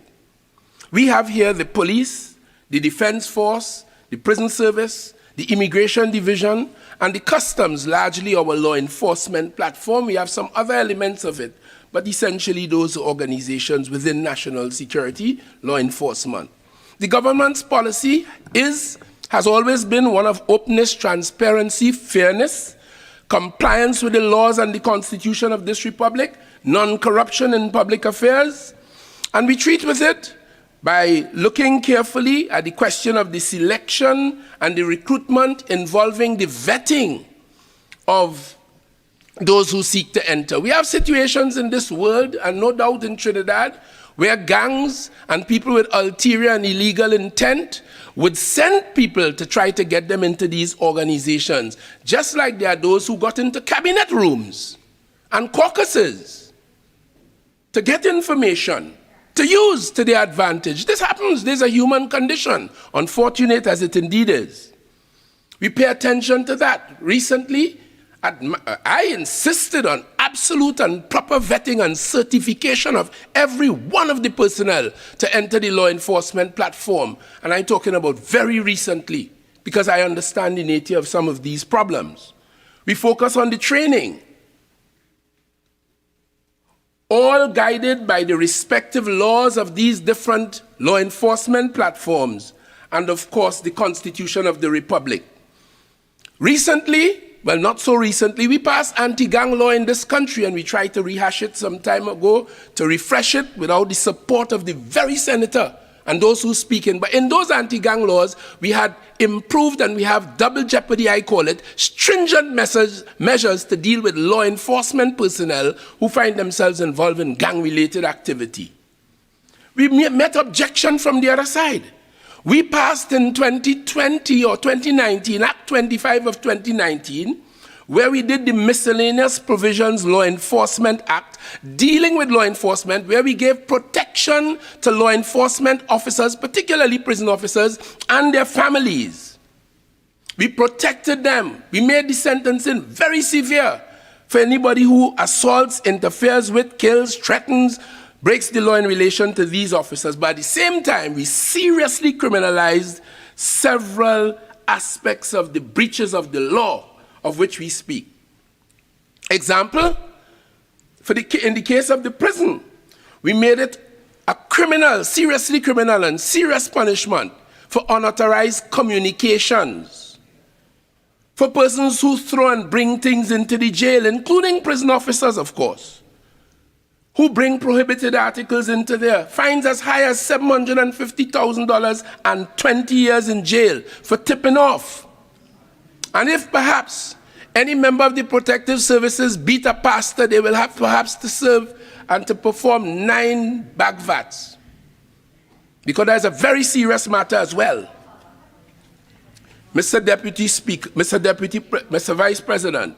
We have here the police, the defense force, the prison service, the immigration division, and the customs, largely our law enforcement platform. We have some other elements of it, but essentially those organizations within national security, law enforcement. The government's policy has always been one of openness, transparency, fairness, compliance with the laws and the Constitution of this Republic, non-corruption in public affairs, and we treat with it by looking carefully at the question of the selection and the recruitment involving the vetting of those who seek to enter. We have situations in this world, and no doubt in Trinidad, where gangs and people with ulterior and illegal intent would send people to try to get them into these organizations, just like there are those who got into cabinet rooms and caucuses to get information, to use to their advantage. This happens, there's a human condition, unfortunate as it indeed is. We pay attention to that. Recently, I insisted on absolute and proper vetting and certification of every one of the personnel to enter the law enforcement platform. And I'm talking about very recently, because I understand the nature of some of these problems. We focus on the training, all guided by the respective laws of these different law enforcement platforms, and of course the Constitution of the Republic. Recently, well, not so recently, we passed anti-gang law in this country, and we tried to rehash it some time ago to refresh it without the support of the very senator and those who speak in. But in those anti-gang laws, we had improved, and we have double jeopardy, I call it, stringent measures to deal with law enforcement personnel who find themselves involved in gang-related activity. We met objection from the other side. We passed in 2020 or 2019, Act 25 of 2019, where we did the Miscellaneous Provisions Law Enforcement Act, dealing with law enforcement, where we gave protection to law enforcement officers, particularly prison officers, and their families. We protected them. We made the sentencing very severe for anybody who assaults, interferes with, kills, threatens, breaks the law in relation to these officers. But at the same time, we seriously criminalized several aspects of the breaches of the law of which we speak. Example, in the case of the prison, we made it a criminal, seriously criminal and serious punishment for unauthorized communications, for persons who throw and bring things into the jail, including prison officers, of course, who bring prohibited articles into there, fines as high as $750,000 and 20 years in jail for tipping off. And if perhaps any member of the protective services beat a pastor, they will have perhaps to serve and to perform 9 back vats, because that is a very serious matter as well. Mr. Vice President,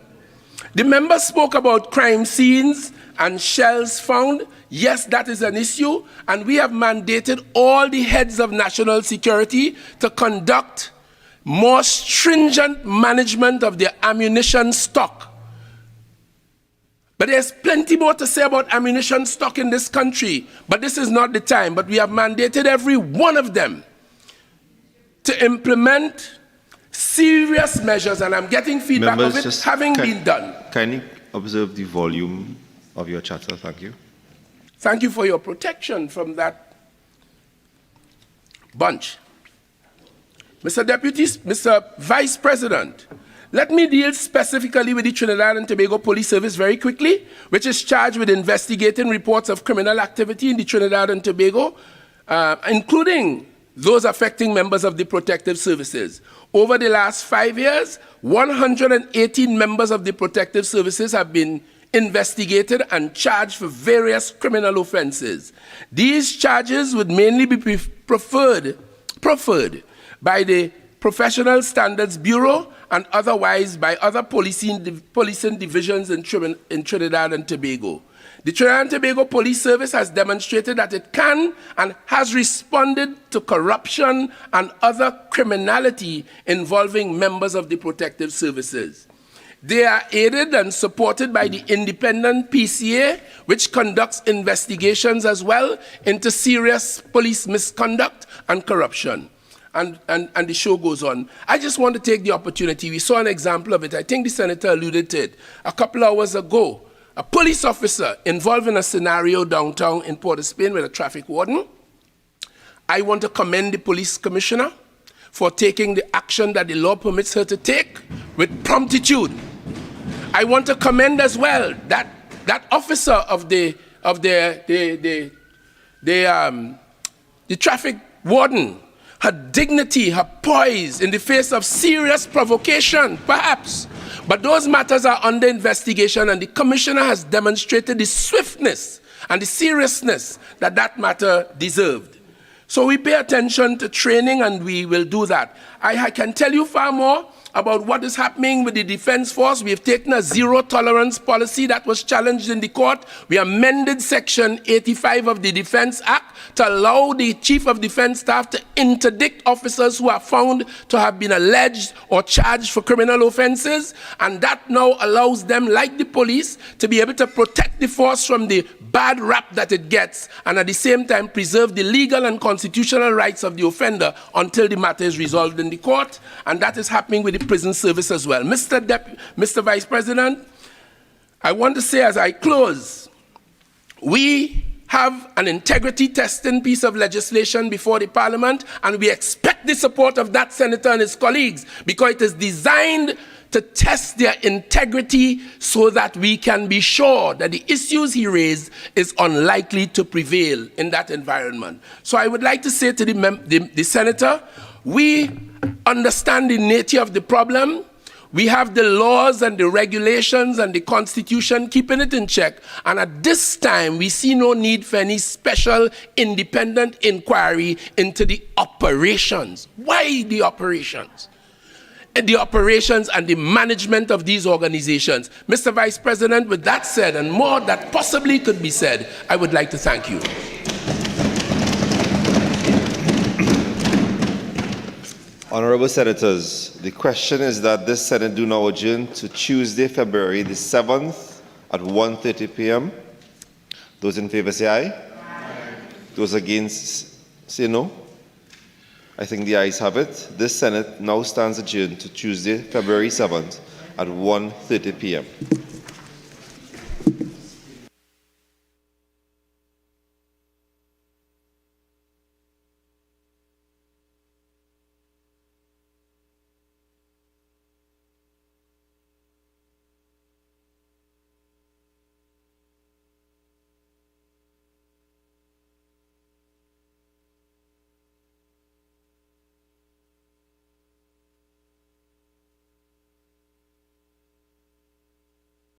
the member spoke about crime scenes and shells found. Yes, that is an issue, and we have mandated all the heads of national security to conduct more stringent management of their ammunition stock. But there's plenty more to say about ammunition stock in this country, but this is not the time. But we have mandated every one of them to implement serious measures, and I'm getting feedback of it having been done. Kindly observe the volume of your chatter. Thank you. Thank you for your protection from that bunch. Mr. Vice President, let me deal specifically with the Trinidad and Tobago Police Service very quickly, which is charged with investigating reports of criminal activity in the Trinidad and Tobago, including those affecting members of the protective services. Over the last 5 years, 118 members of the protective services have been investigated and charged for various criminal offenses. These charges would mainly be preferred by the Professional Standards Bureau and otherwise by other policing divisions in Trinidad and Tobago. The Trinidad and Tobago Police Service has demonstrated that it can and has responded to corruption and other criminality involving members of the protective services. They are aided and supported by the independent PCA, which conducts investigations as well into serious police misconduct and corruption. And the show goes on. I just want to take the opportunity. We saw an example of it. I think the senator alluded to it. A couple hours ago, a police officer involved in a scenario downtown in Port of Spain with a traffic warden. I want to commend the police commissioner for taking the action that the law permits her to take with promptitude. I want to commend as well that officer of the traffic warden, her dignity, her poise in the face of serious provocation, perhaps. But those matters are under investigation, and the commissioner has demonstrated the swiftness and the seriousness that that matter deserved. So we pay attention to training, and we will do that. I can tell you far more about what is happening with the Defense Force. We have taken a zero-tolerance policy that was challenged in the court. We amended Section 85 of the Defense Act to allow the Chief of Defense Staff to interdict officers who are found to have been alleged or charged for criminal offenses. And that now allows them, like the police, to be able to protect the force from the bad rap that it gets, and at the same time preserve the legal and constitutional rights of the offender until the matter is resolved in the court. And that is happening with the prison service as well. Mr. Vice President, I want to say as I close, we have an integrity testing piece of legislation before the Parliament, and we expect the support of that senator and his colleagues, because it is designed to test their integrity so that we can be sure that the issues he raised is unlikely to prevail in that environment. So I would like to say to the senator, we understand the nature of the problem. We have the laws and the regulations and the Constitution keeping it in check. And at this time, we see no need for any special independent inquiry into the operations. Why the operations? The operations and the management of these organizations. Mr. Vice President, with that said, and more that possibly could be said, I would like to thank you. Honorable Senators, the question is that this Senate do now adjourn to Tuesday, February the 7th at 1:30 p.m. Those in favor say aye. Aye. Those against say no. I think the ayes have it. This Senate now stands adjourned to Tuesday, February 7th at 1:30 p.m.